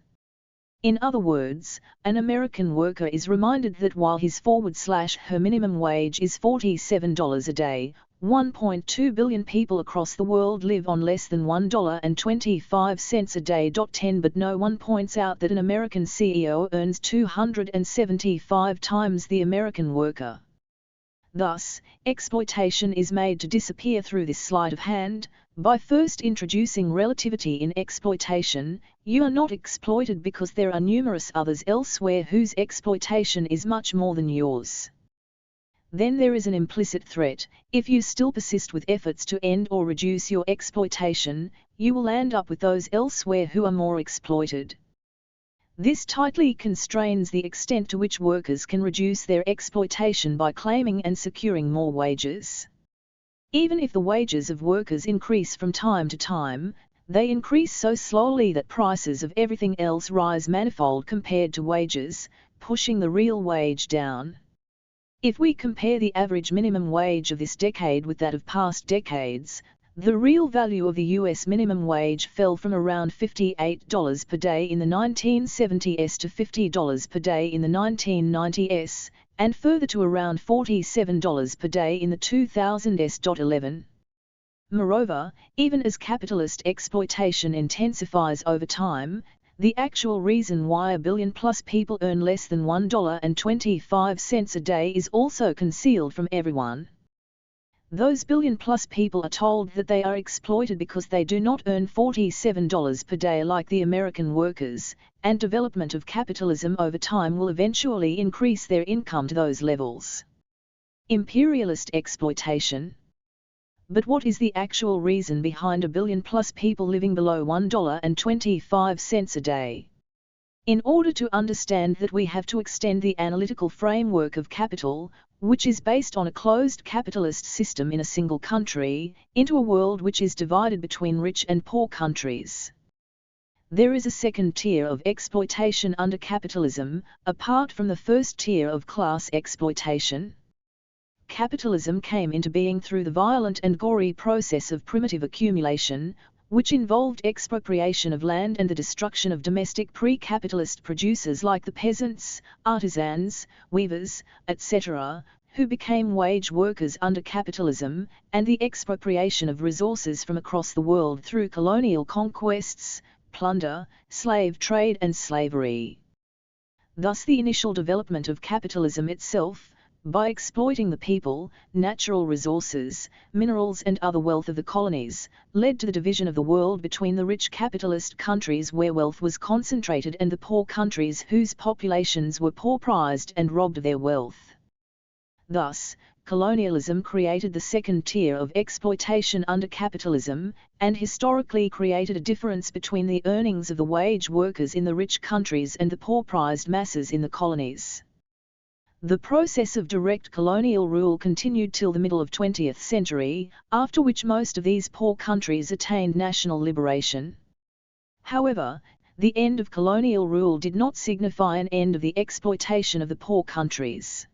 In other words, an American worker is reminded that while his/her minimum wage is $47 a day, 1.2 billion people across the world live on less than $1.25 a day. 10 But no one points out that an American CEO earns 275 times the American worker. Thus, exploitation is made to disappear through this sleight of hand. By first introducing relativity in exploitation, you are not exploited because there are numerous others elsewhere whose exploitation is much more than yours. Then there is an implicit threat: if you still persist with efforts to end or reduce your exploitation, you will end up with those elsewhere who are more exploited. This tightly constrains the extent to which workers can reduce their exploitation by claiming and securing more wages. Even if the wages of workers increase from time to time, they increase so slowly that prices of everything else rise manifold compared to wages, pushing the real wage down. If we compare the average minimum wage of this decade with that of past decades, the real value of the U.S. minimum wage fell from around $58 per day in the 1970s to $50 per day in the 1990s, and further to around $47 per day in the 2000s. Moreover, even as capitalist exploitation intensifies over time, the actual reason why 1 billion-plus people earn less than $1.25 a day is also concealed from everyone. Those billion-plus people are told that they are exploited because they do not earn $47 per day like the American workers, and development of capitalism over time will eventually increase their income to those levels. Imperialist exploitation. But what is the actual reason behind 1 billion-plus people living below $1.25 a day? In order to understand that, we have to extend the analytical framework of capital, which is based on a closed capitalist system in a single country, into a world which is divided between rich and poor countries. There is a second tier of exploitation under capitalism, apart from the first tier of class exploitation. Capitalism came into being through the violent and gory process of primitive accumulation, which involved expropriation of land and the destruction of domestic pre-capitalist producers like the peasants, artisans, weavers, etc., who became wage workers under capitalism, and the expropriation of resources from across the world through colonial conquests, plunder, slave trade and slavery. Thus the initial development of capitalism itself, by exploiting the people, natural resources, minerals and other wealth of the colonies, led to the division of the world between the rich capitalist countries where wealth was concentrated and the poor countries whose populations were pauperized and robbed of their wealth. Thus, colonialism created the second tier of exploitation under capitalism, and historically created a difference between the earnings of the wage workers in the rich countries and the pauperized masses in the colonies. The process of direct colonial rule continued till the middle of 20th century, after which most of these poor countries attained national liberation. However, the end of colonial rule did not signify an end of the exploitation of the poor countries.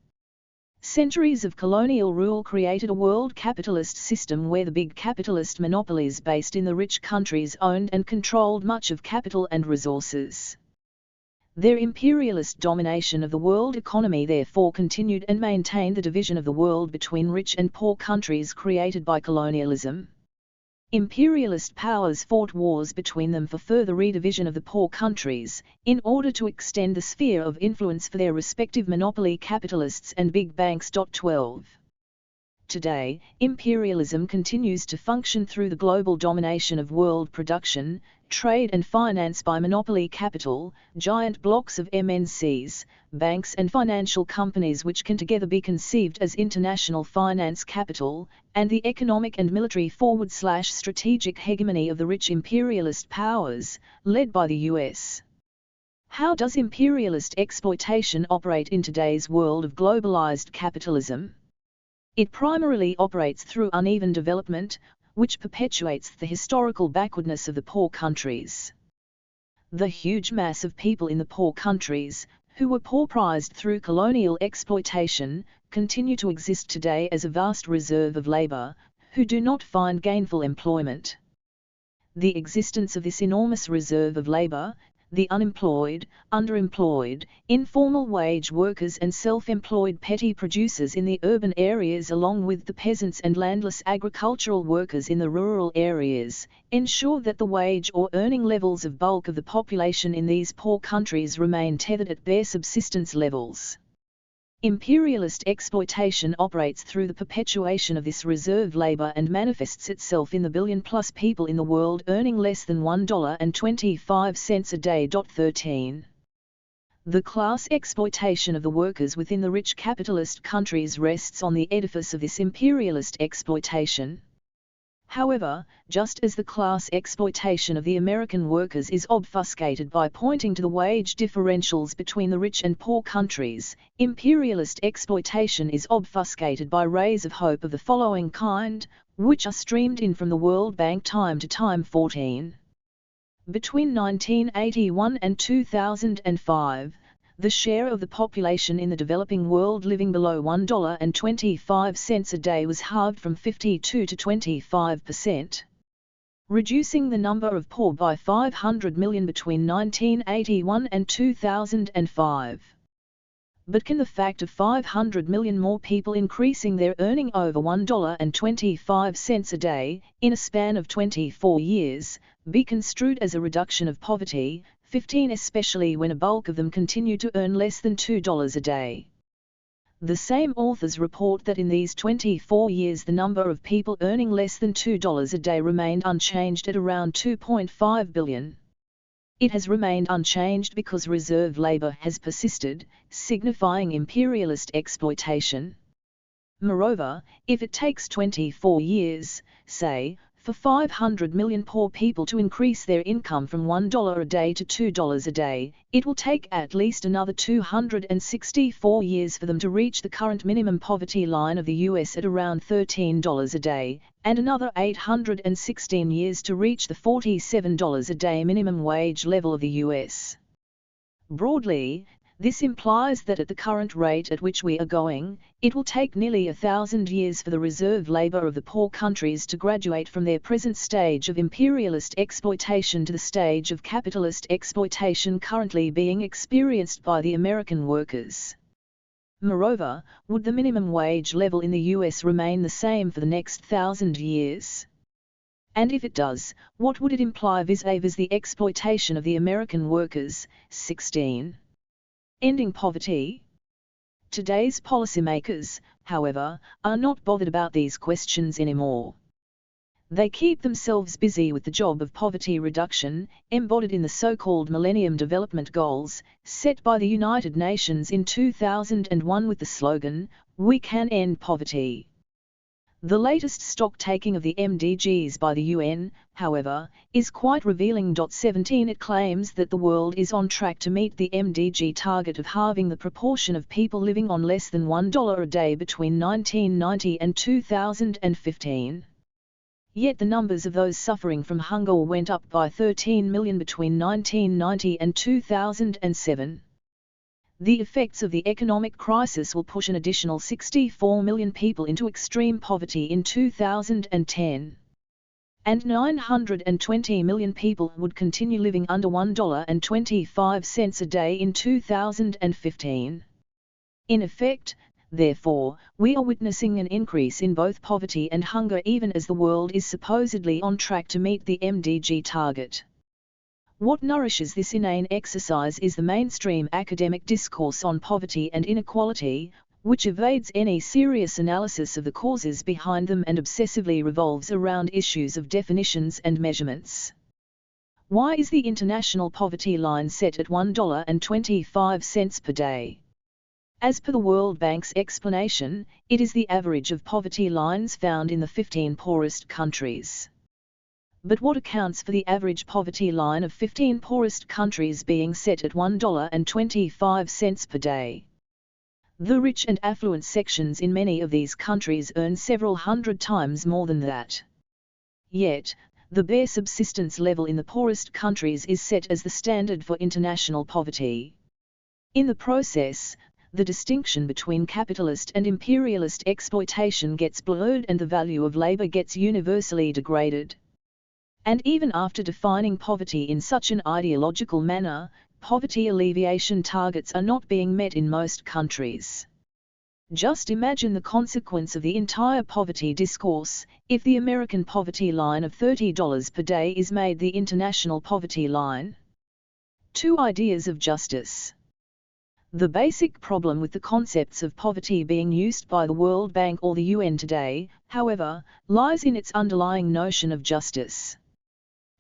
Centuries of colonial rule created a world capitalist system where the big capitalist monopolies based in the rich countries owned and controlled much of capital and resources. Their imperialist domination of the world economy therefore continued and maintained the division of the world between rich and poor countries created by colonialism. Imperialist powers fought wars between them for further redivision of the poor countries, in order to extend the sphere of influence for their respective monopoly capitalists and big banks. 12. Today, imperialism continues to function through the global domination of world production, trade and finance by monopoly capital, giant blocks of MNCs, banks and financial companies which can together be conceived as international finance capital, and the economic and military /strategic hegemony of the rich imperialist powers, led by the US. How does imperialist exploitation operate in today's world of globalized capitalism? It primarily operates through uneven development, which perpetuates the historical backwardness of the poor countries. The huge mass of people in the poor countries, who were pauperized through colonial exploitation, continue to exist today as a vast reserve of labor, who do not find gainful employment. The existence of this enormous reserve of labor, the unemployed, underemployed, informal wage workers and self-employed petty producers in the urban areas along with the peasants and landless agricultural workers in the rural areas, ensure that the wage or earning levels of bulk of the population in these poor countries remain tethered at bare subsistence levels. Imperialist exploitation operates through the perpetuation of this reserve labor and manifests itself in the billion-plus people in the world earning less than $1.25 a day. 13. The class exploitation of the workers within the rich capitalist countries rests on the edifice of this imperialist exploitation. However, just as the class exploitation of the American workers is obfuscated by pointing to the wage differentials between the rich and poor countries, imperialist exploitation is obfuscated by rays of hope of the following kind, which are streamed in from the World Bank time to time. 14. Between 1981 and 2005, the share of the population in the developing world living below $1.25 a day was halved from 52 to 25%, reducing the number of poor by 500 million between 1981 and 2005. But can the fact of 500 million more people increasing their earning over $1.25 a day, in a span of 24 years, be construed as a reduction of poverty? 15, especially when a bulk of them continue to earn less than $2 a day. The same authors report that in these 24 years the number of people earning less than $2 a day remained unchanged at around 2.5 billion. It has remained unchanged because reserve labor has persisted, signifying imperialist exploitation. Moreover, if it takes 24 years, say, for 500 million poor people to increase their income from $1 a day to $2 a day, it will take at least another 264 years for them to reach the current minimum poverty line of the US at around $13 a day, and another 816 years to reach the $47 a day minimum wage level of the US. Broadly, this implies that at the current rate at which we are going, it will take nearly 1,000 years for the reserve labor of the poor countries to graduate from their present stage of imperialist exploitation to the stage of capitalist exploitation currently being experienced by the American workers. Moreover, would the minimum wage level in the US remain the same for the next 1,000 years? And if it does, what would it imply vis-a-vis the exploitation of the American workers? 16. Ending poverty? Today's policymakers, however, are not bothered about these questions anymore. They keep themselves busy with the job of poverty reduction, embodied in the so-called Millennium Development Goals, set by the United Nations in 2001 with the slogan, "We can end poverty." The latest stock-taking of the MDGs by the UN, however, is quite revealing. 17 It claims that the world is on track to meet the MDG target of halving the proportion of people living on less than $1 a day between 1990 and 2015. Yet the numbers of those suffering from hunger went up by 13 million between 1990 and 2007. The effects of the economic crisis will push an additional 64 million people into extreme poverty in 2010. And 920 million people would continue living under $1.25 a day in 2015. In effect, therefore, we are witnessing an increase in both poverty and hunger even as the world is supposedly on track to meet the MDG target. What nourishes this inane exercise is the mainstream academic discourse on poverty and inequality, which evades any serious analysis of the causes behind them and obsessively revolves around issues of definitions and measurements. Why is the international poverty line set at $1.25 per day? As per the World Bank's explanation, it is the average of poverty lines found in the 15 poorest countries. But what accounts for the average poverty line of 15 poorest countries being set at $1.25 per day? The rich and affluent sections in many of these countries earn several hundred times more than that. Yet, the bare subsistence level in the poorest countries is set as the standard for international poverty. In the process, the distinction between capitalist and imperialist exploitation gets blurred and the value of labor gets universally degraded. And even after defining poverty in such an ideological manner, poverty alleviation targets are not being met in most countries. Just imagine the consequence of the entire poverty discourse, if the American poverty line of $30 per day is made the international poverty line. Two ideas of justice. The basic problem with the concepts of poverty being used by the World Bank or the UN today, however, lies in its underlying notion of justice.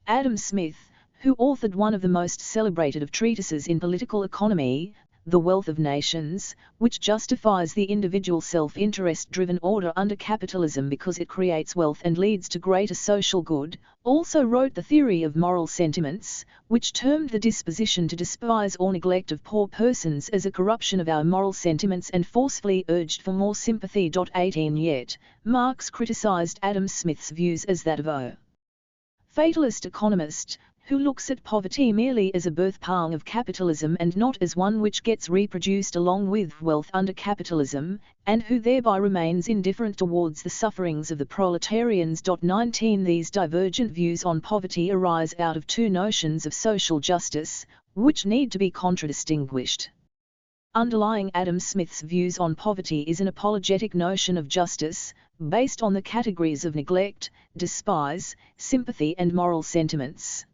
Adam Smith, who authored one of the most celebrated of treatises in political economy, the wealth of nations, which justifies the individual self-interest-driven order under capitalism because it creates wealth and leads to greater social good, also wrote the theory of moral sentiments, which termed the disposition to despise or neglect of poor persons as a corruption of our moral sentiments and forcefully urged for more sympathy. 18 Yet, Marx criticized Adam Smith's views as that of a fatalist economist, who looks at poverty merely as a birthpang of capitalism and not as one which gets reproduced along with wealth under capitalism, and who thereby remains indifferent towards the sufferings of the proletarians. 19 These divergent views on poverty arise out of two notions of social justice, which need to be contradistinguished. Underlying Adam Smith's views on poverty is an apologetic notion of justice, based on the categories of neglect, despise, sympathy and moral sentiments.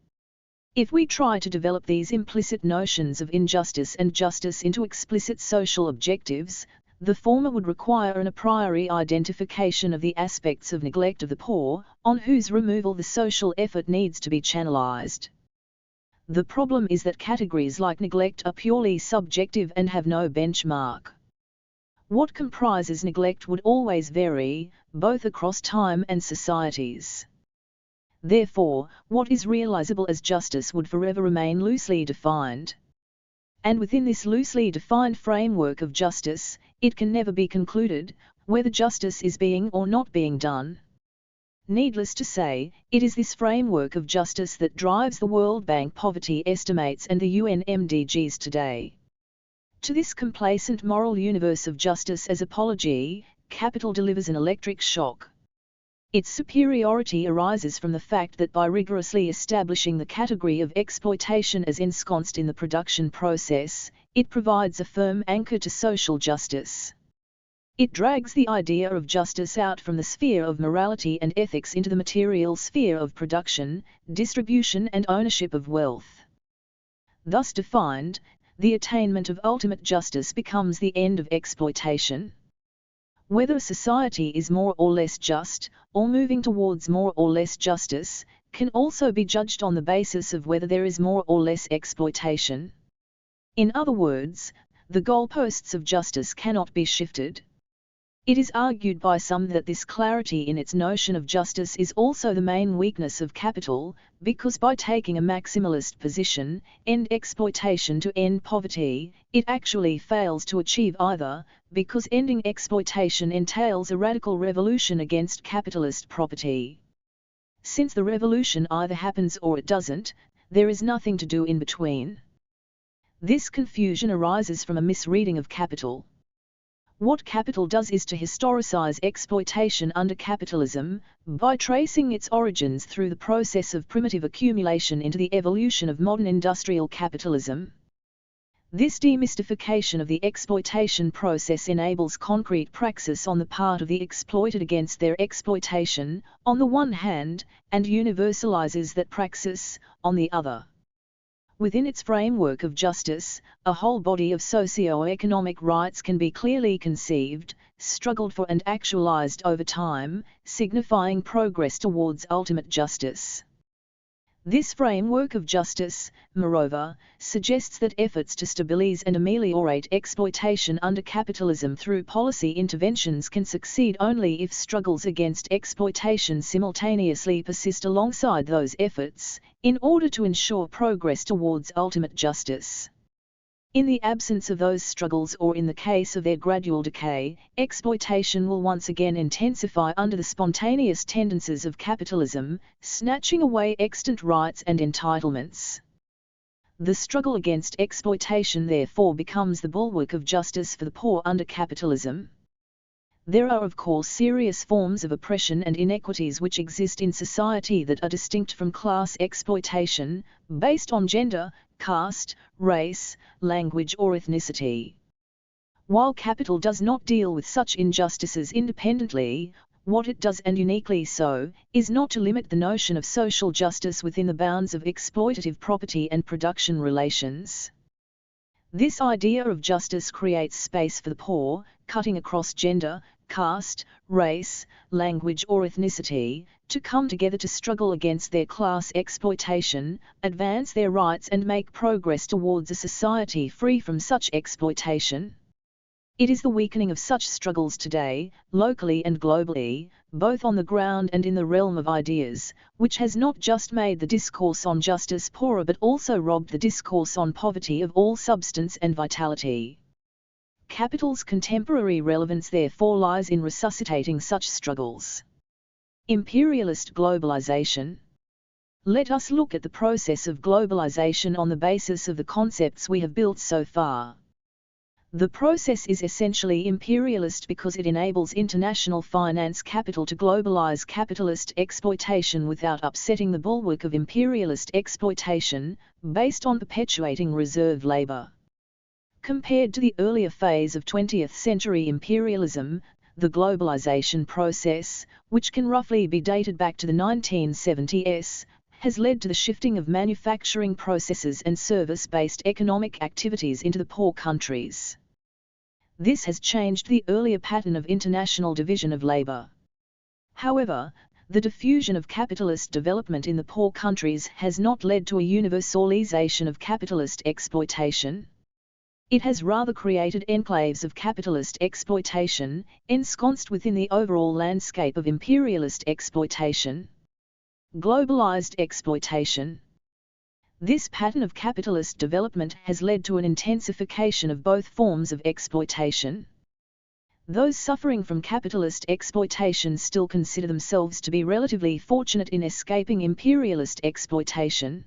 If we try to develop these implicit notions of injustice and justice into explicit social objectives, the former would require an a priori identification of the aspects of neglect of the poor, on whose removal the social effort needs to be channelized. The problem is that categories like neglect are purely subjective and have no benchmark. What comprises neglect would always vary, both across time and societies. Therefore, what is realizable as justice would forever remain loosely defined. And within this loosely defined framework of justice, it can never be concluded whether justice is being or not being done. Needless to say, it is this framework of justice that drives the World Bank poverty estimates and the UN MDGs today. To this complacent moral universe of justice as apology, capital delivers an electric shock. Its superiority arises from the fact that by rigorously establishing the category of exploitation as ensconced in the production process, it provides a firm anchor to social justice. It drags the idea of justice out from the sphere of morality and ethics into the material sphere of production, distribution and ownership of wealth. Thus defined, the attainment of ultimate justice becomes the end of exploitation. Whether a society is more or less just, or moving towards more or less justice, can also be judged on the basis of whether there is more or less exploitation. In other words, the goalposts of justice cannot be shifted. It is argued by some that this clarity in its notion of justice is also the main weakness of capital, because by taking a maximalist position, end exploitation to end poverty, it actually fails to achieve either, because ending exploitation entails a radical revolution against capitalist property. Since the revolution either happens or it doesn't, there is nothing to do in between. This confusion arises from a misreading of capital. What capital does is to historicize exploitation under capitalism, by tracing its origins through the process of primitive accumulation into the evolution of modern industrial capitalism. This demystification of the exploitation process enables concrete praxis on the part of the exploited against their exploitation, on the one hand, and universalizes that praxis, on the other. Within its framework of justice, a whole body of socio-economic rights can be clearly conceived, struggled for and actualized over time, signifying progress towards ultimate justice. This framework of justice, moreover, suggests that efforts to stabilize and ameliorate exploitation under capitalism through policy interventions can succeed only if struggles against exploitation simultaneously persist alongside those efforts, in order to ensure progress towards ultimate justice. In the absence of those struggles or in the case of their gradual decay, exploitation will once again intensify under the spontaneous tendencies of capitalism, snatching away extant rights and entitlements. The struggle against exploitation therefore becomes the bulwark of justice for the poor under capitalism. There are of course serious forms of oppression and inequities which exist in society that are distinct from class exploitation, based on gender, caste, race, language or ethnicity. While capital does not deal with such injustices independently, what it does, and uniquely so, is not to limit the notion of social justice within the bounds of exploitative property and production relations. This idea of justice creates space for the poor, cutting across gender, caste, race, language or ethnicity, to come together to struggle against their class exploitation, advance their rights and make progress towards a society free from such exploitation. It is the weakening of such struggles today, locally and globally, both on the ground and in the realm of ideas, which has not just made the discourse on justice poorer but also robbed the discourse on poverty of all substance and vitality. Capital's contemporary relevance therefore lies in resuscitating such struggles. Imperialist globalization. Let us look at the process of globalization on the basis of the concepts we have built so far. The process is essentially imperialist because it enables international finance capital to globalize capitalist exploitation without upsetting the bulwark of imperialist exploitation, based on perpetuating reserve labor. Compared to the earlier phase of 20th century imperialism, the globalization process, which can roughly be dated back to the 1970s, has led to the shifting of manufacturing processes and service-based economic activities into the poor countries. This has changed the earlier pattern of international division of labor. However, the diffusion of capitalist development in the poor countries has not led to a universalization of capitalist exploitation. It has rather created enclaves of capitalist exploitation, ensconced within the overall landscape of imperialist exploitation. Globalized exploitation. This pattern of capitalist development has led to an intensification of both forms of exploitation. Those suffering from capitalist exploitation still consider themselves to be relatively fortunate in escaping imperialist exploitation.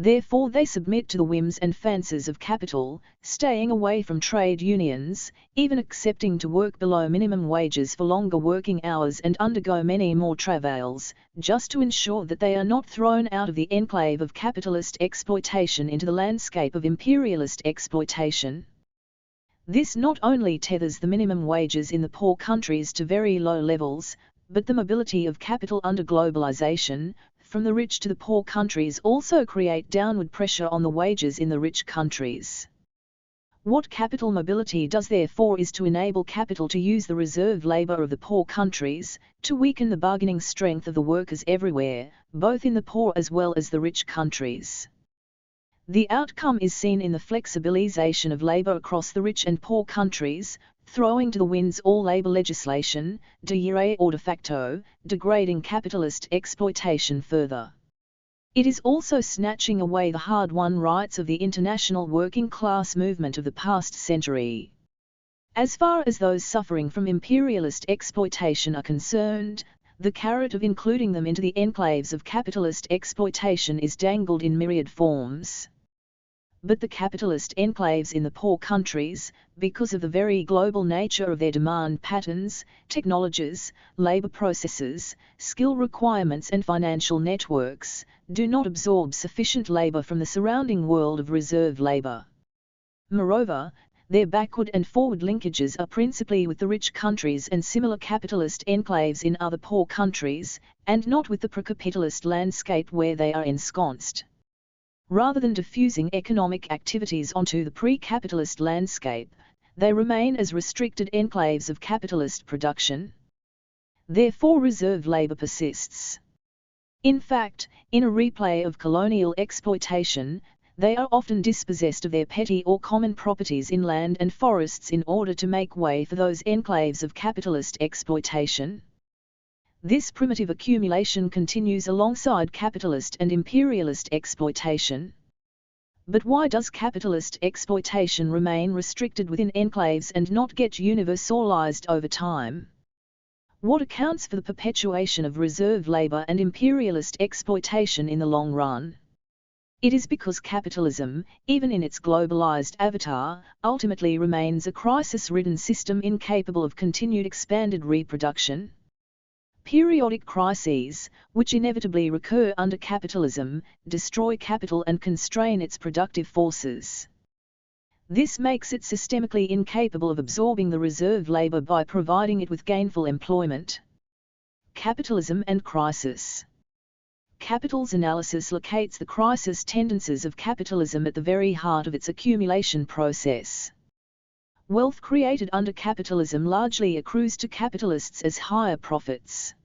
Therefore they submit to the whims and fancies of capital, staying away from trade unions, even accepting to work below minimum wages for longer working hours and undergo many more travails, just to ensure that they are not thrown out of the enclave of capitalist exploitation into the landscape of imperialist exploitation. This not only tethers the minimum wages in the poor countries to very low levels, but the mobility of capital under globalization, from the rich to the poor countries, also create downward pressure on the wages in the rich countries. What capital mobility does therefore is to enable capital to use the reserve labor of the poor countries, to weaken the bargaining strength of the workers everywhere, both in the poor as well as the rich countries. The outcome is seen in the flexibilization of labor across the rich and poor countries, throwing to the winds all labor legislation, de jure or de facto, degrading capitalist exploitation further. It is also snatching away the hard-won rights of the international working class movement of the past century. As far as those suffering from imperialist exploitation are concerned, the carrot of including them into the enclaves of capitalist exploitation is dangled in myriad forms. But the capitalist enclaves in the poor countries, because of the very global nature of their demand patterns, technologies, labor processes, skill requirements and financial networks, do not absorb sufficient labor from the surrounding world of reserve labor. Moreover, their backward and forward linkages are principally with the rich countries and similar capitalist enclaves in other poor countries, and not with the pro-capitalist landscape where they are ensconced. Rather than diffusing economic activities onto the pre-capitalist landscape, they remain as restricted enclaves of capitalist production. Therefore reserve labor persists. In fact, in a replay of colonial exploitation, they are often dispossessed of their petty or common properties in land and forests in order to make way for those enclaves of capitalist exploitation. This primitive accumulation continues alongside capitalist and imperialist exploitation. But why does capitalist exploitation remain restricted within enclaves and not get universalized over time? What accounts for the perpetuation of reserve labor and imperialist exploitation in the long run? It is because capitalism, even in its globalized avatar, ultimately remains a crisis-ridden system incapable of continued expanded reproduction. Periodic crises, which inevitably recur under capitalism, destroy capital and constrain its productive forces. This makes it systemically incapable of absorbing the reserve labor by providing it with gainful employment. Capitalism and crisis. Capital's analysis locates the crisis tendencies of capitalism at the very heart of its accumulation process. Wealth created under capitalism largely accrues to capitalists as higher profits.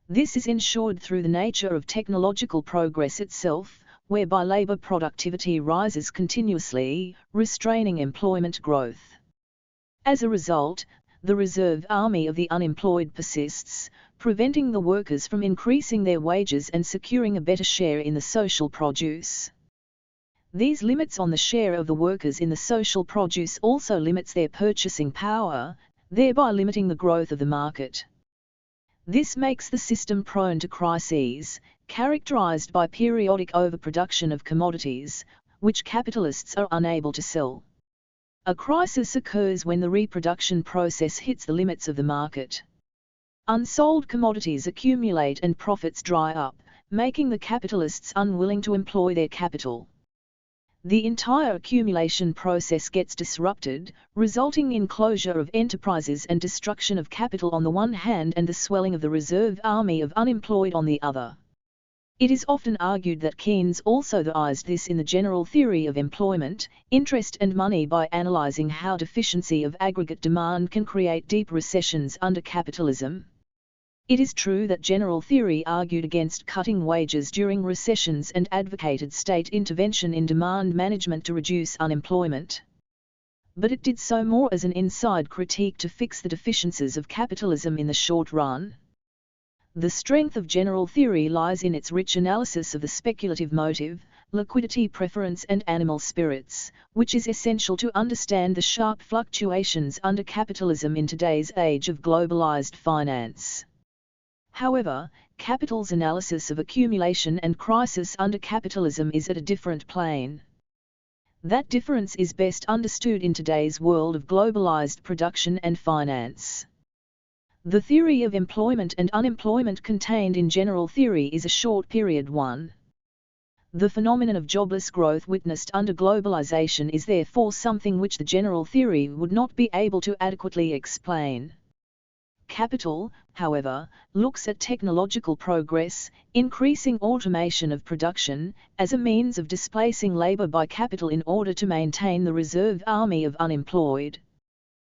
This is ensured through the nature of technological progress itself, whereby labor productivity rises continuously, restraining employment growth. As a result, the reserve army of the unemployed persists, preventing the workers from increasing their wages and securing a better share in the social produce. These limits on the share of the workers in the social produce also limits their purchasing power, thereby limiting the growth of the market. This makes the system prone to crises, characterized by periodic overproduction of commodities, which capitalists are unable to sell. A crisis occurs when the reproduction process hits the limits of the market. Unsold commodities accumulate and profits dry up, making the capitalists unwilling to employ their capital. The entire accumulation process gets disrupted, resulting in closure of enterprises and destruction of capital on the one hand and the swelling of the reserve army of unemployed on the other. It is often argued that Keynes also theorized this in the general theory of employment, interest and money by analyzing how deficiency of aggregate demand can create deep recessions under capitalism. It is true that general theory argued against cutting wages during recessions and advocated state intervention in demand management to reduce unemployment. But it did so more as an inside critique to fix the deficiencies of capitalism in the short run. The strength of general theory lies in its rich analysis of the speculative motive, liquidity preference and animal spirits, which is essential to understand the sharp fluctuations under capitalism in today's age of globalized finance. However, capital's analysis of accumulation and crisis under capitalism is at a different plane. That difference is best understood in today's world of globalized production and finance. The theory of employment and unemployment contained in general theory is a short period one. The phenomenon of jobless growth witnessed under globalization is therefore something which the general theory would not be able to adequately explain. Capital, however, looks at technological progress, increasing automation of production, as a means of displacing labor by capital in order to maintain the reserve army of unemployed.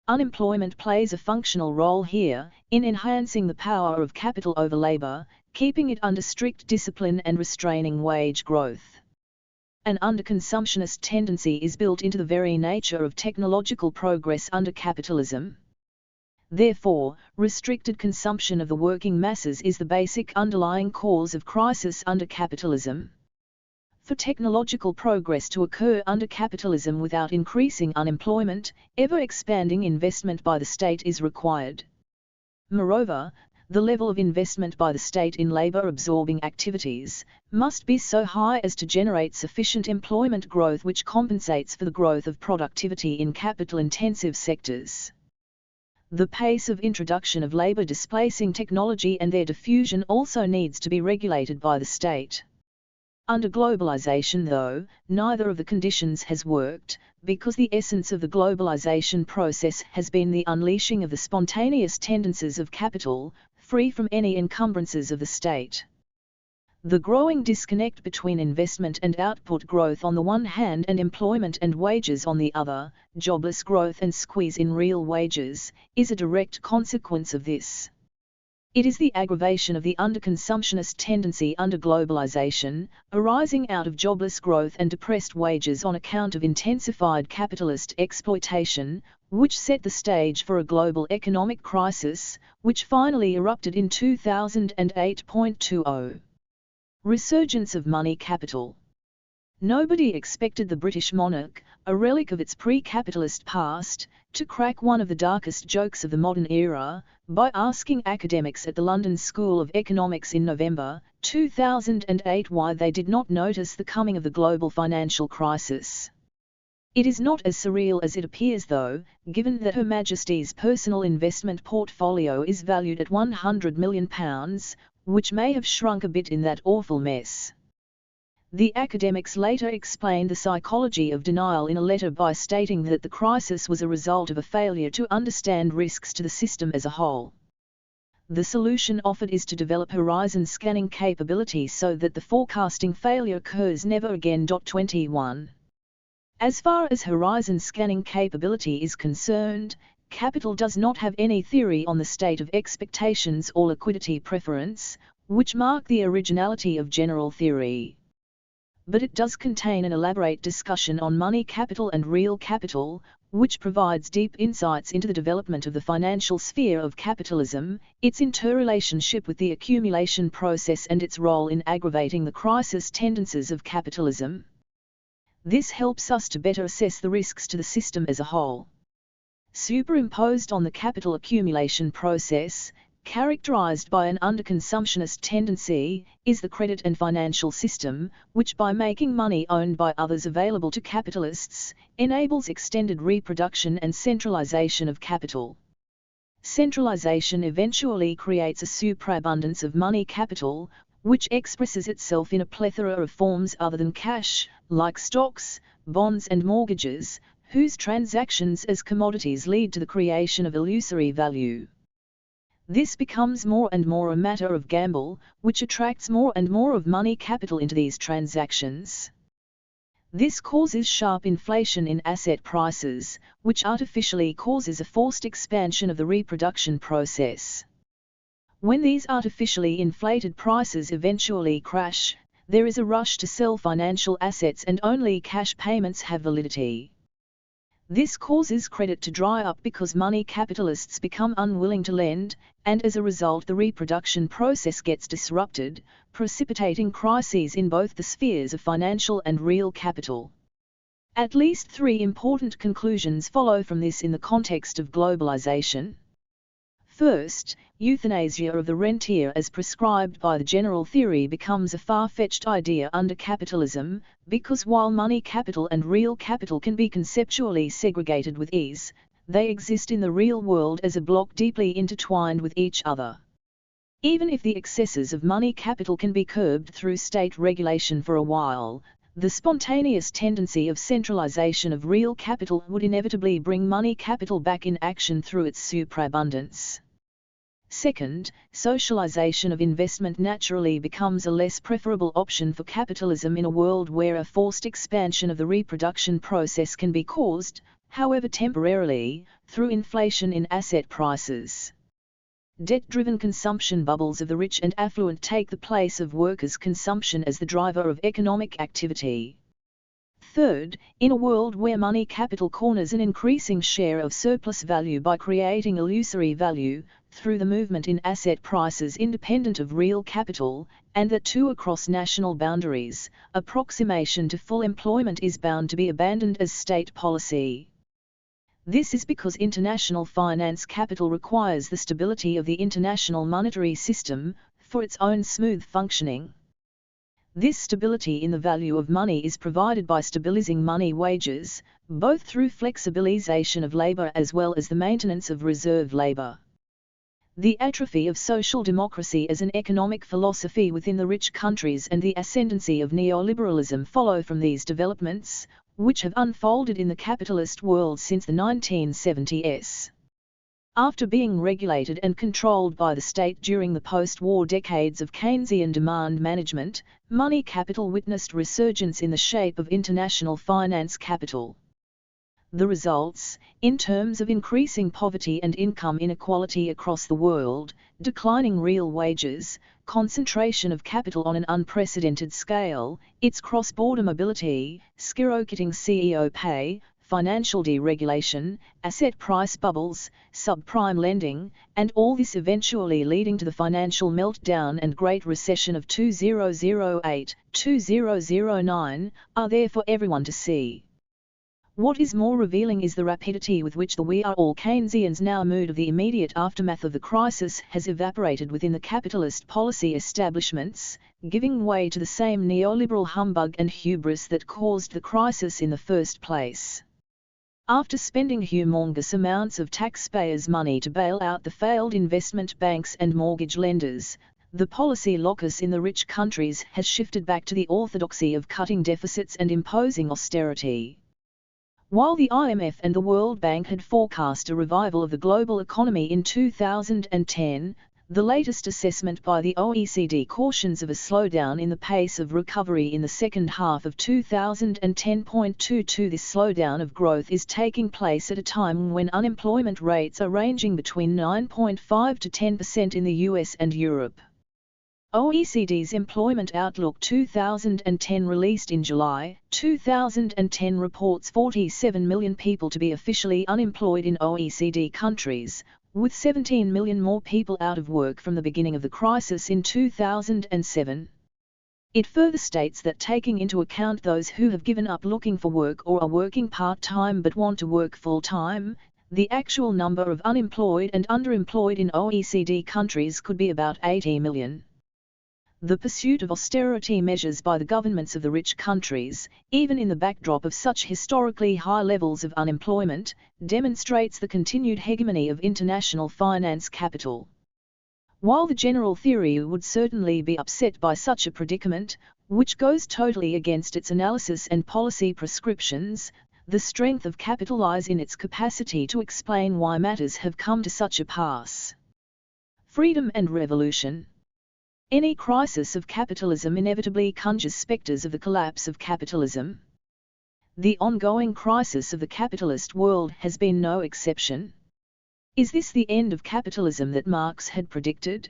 Unemployment plays a functional role here, in enhancing the power of capital over labor, keeping it under strict discipline and restraining wage growth. An underconsumptionist tendency is built into the very nature of technological progress under capitalism. Therefore, restricted consumption of the working masses is the basic underlying cause of crisis under capitalism. For technological progress to occur under capitalism without increasing unemployment, ever-expanding investment by the state is required. Moreover, the level of investment by the state in labor-absorbing activities must be so high as to generate sufficient employment growth which compensates for the growth of productivity in capital-intensive sectors. The pace of introduction of labor displacing technology and their diffusion also needs to be regulated by the state. Under globalization, though, neither of the conditions has worked, because the essence of the globalization process has been the unleashing of the spontaneous tendencies of capital, free from any encumbrances of the state. The growing disconnect between investment and output growth on the one hand and employment and wages on the other, jobless growth and squeeze in real wages, is a direct consequence of this. It is the aggravation of the underconsumptionist tendency under globalization, arising out of jobless growth and depressed wages on account of intensified capitalist exploitation, which set the stage for a global economic crisis, which finally erupted in 2008.20. Resurgence of money capital. Nobody expected the British monarch, a relic of its pre-capitalist past, to crack one of the darkest jokes of the modern era, by asking academics at the London School of Economics in November 2008 why they did not notice the coming of the global financial crisis. It is not as surreal as it appears though, given that Her Majesty's personal investment portfolio is valued at £100 million, which may have shrunk a bit in that awful mess. The academics later explained the psychology of denial in a letter by stating that the crisis was a result of a failure to understand risks to the system as a whole. The solution offered is to develop horizon scanning capability so that the forecasting failure occurs never again. 21. As far as horizon scanning capability is concerned, capital does not have any theory on the state of expectations or liquidity preference, which mark the originality of general theory. But it does contain an elaborate discussion on money capital and real capital, which provides deep insights into the development of the financial sphere of capitalism, its interrelationship with the accumulation process and its role in aggravating the crisis tendencies of capitalism. This helps us to better assess the risks to the system as a whole. Superimposed on the capital accumulation process, characterized by an underconsumptionist tendency, is the credit and financial system, which by making money owned by others available to capitalists, enables extended reproduction and centralization of capital. Centralization eventually creates a superabundance of money capital, which expresses itself in a plethora of forms other than cash, like stocks, bonds and mortgages, whose transactions as commodities lead to the creation of illusory value. This becomes more and more a matter of gamble, which attracts more and more of money capital into these transactions. This causes sharp inflation in asset prices, which artificially causes a forced expansion of the reproduction process. When these artificially inflated prices eventually crash, there is a rush to sell financial assets and only cash payments have validity. This causes credit to dry up because money capitalists become unwilling to lend, and as a result the reproduction process gets disrupted, precipitating crises in both the spheres of financial and real capital. At least three important conclusions follow from this in the context of globalization. First, euthanasia of the rentier as prescribed by the general theory becomes a far-fetched idea under capitalism, because while money capital and real capital can be conceptually segregated with ease, they exist in the real world as a block deeply intertwined with each other. Even if the excesses of money capital can be curbed through state regulation for a while, the spontaneous tendency of centralization of real capital would inevitably bring money capital back in action through its superabundance. Second, socialization of investment naturally becomes a less preferable option for capitalism in a world where a forced expansion of the reproduction process can be caused, however temporarily, through inflation in asset prices. Debt-driven consumption bubbles of the rich and affluent take the place of workers' consumption as the driver of economic activity. Third, in a world where money capital corners an increasing share of surplus value by creating illusory value, through the movement in asset prices independent of real capital, and that too across national boundaries, approximation to full employment is bound to be abandoned as state policy. This is because international finance capital requires the stability of the international monetary system, for its own smooth functioning. This stability in the value of money is provided by stabilizing money wages, both through flexibilization of labor as well as the maintenance of reserve labor. The atrophy of social democracy as an economic philosophy within the rich countries and the ascendancy of neoliberalism follow from these developments, which have unfolded in the capitalist world since the 1970s. After being regulated and controlled by the state during the post-war decades of Keynesian demand management, money capital witnessed resurgence in the shape of international finance capital. The results, in terms of increasing poverty and income inequality across the world, declining real wages, concentration of capital on an unprecedented scale, its cross-border mobility, skyrocketing CEO pay, financial deregulation, asset price bubbles, subprime lending, and all this eventually leading to the financial meltdown and Great Recession of 2008-2009, are there for everyone to see. What is more revealing is the rapidity with which the "we are all Keynesians now" mood of the immediate aftermath of the crisis has evaporated within the capitalist policy establishments, giving way to the same neoliberal humbug and hubris that caused the crisis in the first place. After spending humongous amounts of taxpayers' money to bail out the failed investment banks and mortgage lenders, the policy locus in the rich countries has shifted back to the orthodoxy of cutting deficits and imposing austerity. While the IMF and the World Bank had forecast a revival of the global economy in 2010, The latest assessment by the OECD cautions of a slowdown in the pace of recovery in the second half of 2010.22. This slowdown of growth is taking place at a time when unemployment rates are ranging between 9.5 to 10% in the US and Europe. OECD's Employment Outlook 2010 released in July 2010 reports 47 million people to be officially unemployed in OECD countries, with 17 million more people out of work from the beginning of the crisis in 2007. It further states that taking into account those who have given up looking for work or are working part-time but want to work full-time, the actual number of unemployed and underemployed in OECD countries could be about 80 million. The pursuit of austerity measures by the governments of the rich countries, even in the backdrop of such historically high levels of unemployment, demonstrates the continued hegemony of international finance capital. While the general theory would certainly be upset by such a predicament, which goes totally against its analysis and policy prescriptions, the strength of capital lies in its capacity to explain why matters have come to such a pass. Freedom and revolution. Any crisis of capitalism inevitably conjures spectres of the collapse of capitalism. The ongoing crisis of the capitalist world has been no exception. Is this the end of capitalism that Marx had predicted?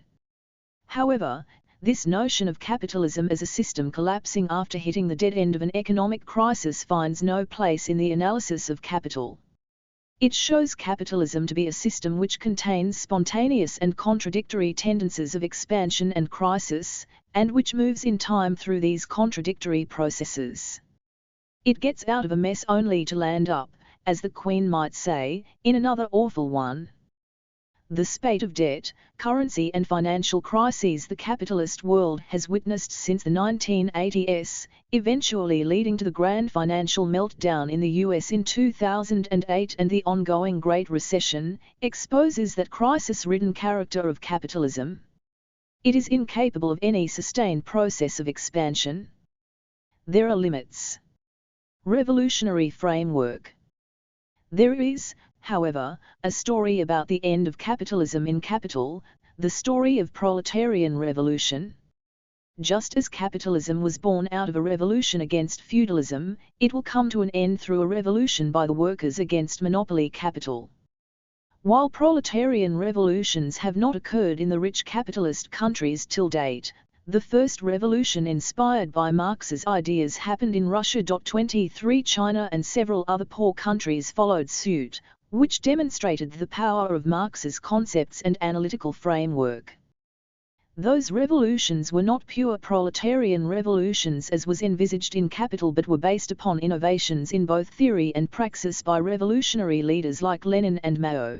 However, this notion of capitalism as a system collapsing after hitting the dead end of an economic crisis finds no place in the analysis of capital. It shows capitalism to be a system which contains spontaneous and contradictory tendencies of expansion and crisis, and which moves in time through these contradictory processes. It gets out of a mess only to land up, as the Queen might say, in another awful one. The spate of debt, currency and financial crises the capitalist world has witnessed since the 1980s, eventually leading to the grand financial meltdown in the US in 2008 and the ongoing Great Recession, exposes that crisis-ridden character of capitalism. It is incapable of any sustained process of expansion. There are limits. Revolutionary framework. There is, however, a story about the end of capitalism in Capital, the story of proletarian revolution. Just as capitalism was born out of a revolution against feudalism, it will come to an end through a revolution by the workers against monopoly capital. While proletarian revolutions have not occurred in the rich capitalist countries till date, the first revolution inspired by Marx's ideas happened in Russia. 23 China and several other poor countries followed suit, which demonstrated the power of Marx's concepts and analytical framework. Those revolutions were not pure proletarian revolutions as was envisaged in Capital, but were based upon innovations in both theory and praxis by revolutionary leaders like Lenin and Mao.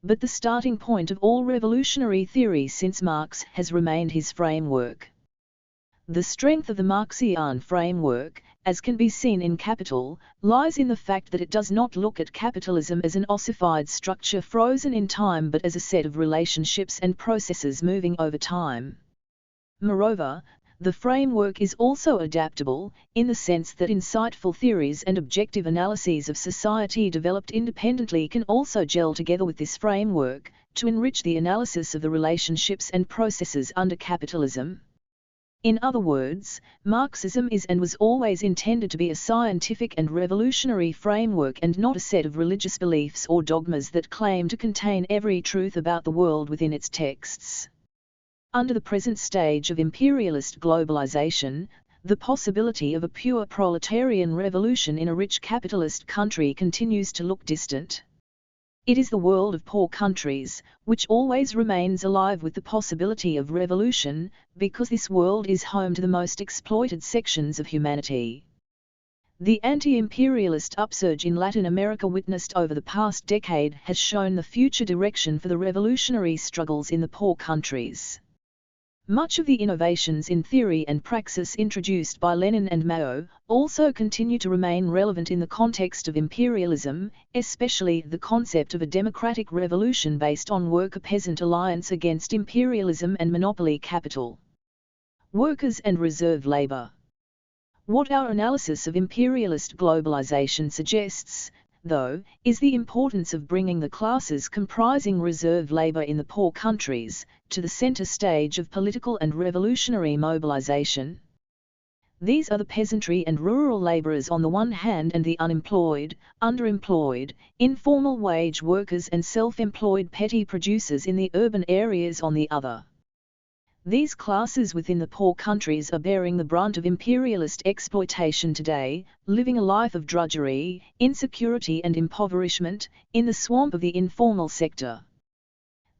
But the starting point of all revolutionary theory since Marx has remained his framework. The strength of the Marxian framework, as can be seen in Capital, lies in the fact that it does not look at capitalism as an ossified structure frozen in time but as a set of relationships and processes moving over time. Moreover, the framework is also adaptable, in the sense that insightful theories and objective analyses of society developed independently can also gel together with this framework, to enrich the analysis of the relationships and processes under capitalism. In other words, Marxism is and was always intended to be a scientific and revolutionary framework and not a set of religious beliefs or dogmas that claim to contain every truth about the world within its texts. Under the present stage of imperialist globalization, the possibility of a pure proletarian revolution in a rich capitalist country continues to look distant. It is the world of poor countries, which always remains alive with the possibility of revolution, because this world is home to the most exploited sections of humanity. The anti-imperialist upsurge in Latin America witnessed over the past decade has shown the future direction for the revolutionary struggles in the poor countries. Much of the innovations in theory and praxis introduced by Lenin and Mao also continue to remain relevant in the context of imperialism, especially the concept of a democratic revolution based on worker-peasant alliance against imperialism and monopoly capital. Workers and reserve labor. What our analysis of imperialist globalization suggests, though, is the importance of bringing the classes comprising reserve labor in the poor countries to the center stage of political and revolutionary mobilization. These are the peasantry and rural laborers on the one hand and the unemployed, underemployed, informal wage workers and self-employed petty producers in the urban areas on the other. These classes within the poor countries are bearing the brunt of imperialist exploitation today, living a life of drudgery, insecurity and impoverishment, in the swamp of the informal sector.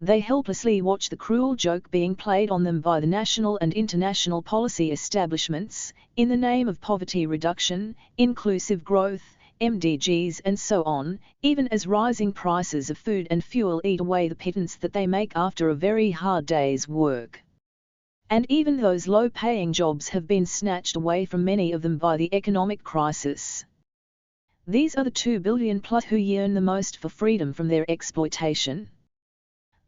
They helplessly watch the cruel joke being played on them by the national and international policy establishments, in the name of poverty reduction, inclusive growth, MDGs and so on, even as rising prices of food and fuel eat away the pittance that they make after a very hard day's work. And even those low-paying jobs have been snatched away from many of them by the economic crisis. These are the 2 billion plus who yearn the most for freedom from their exploitation.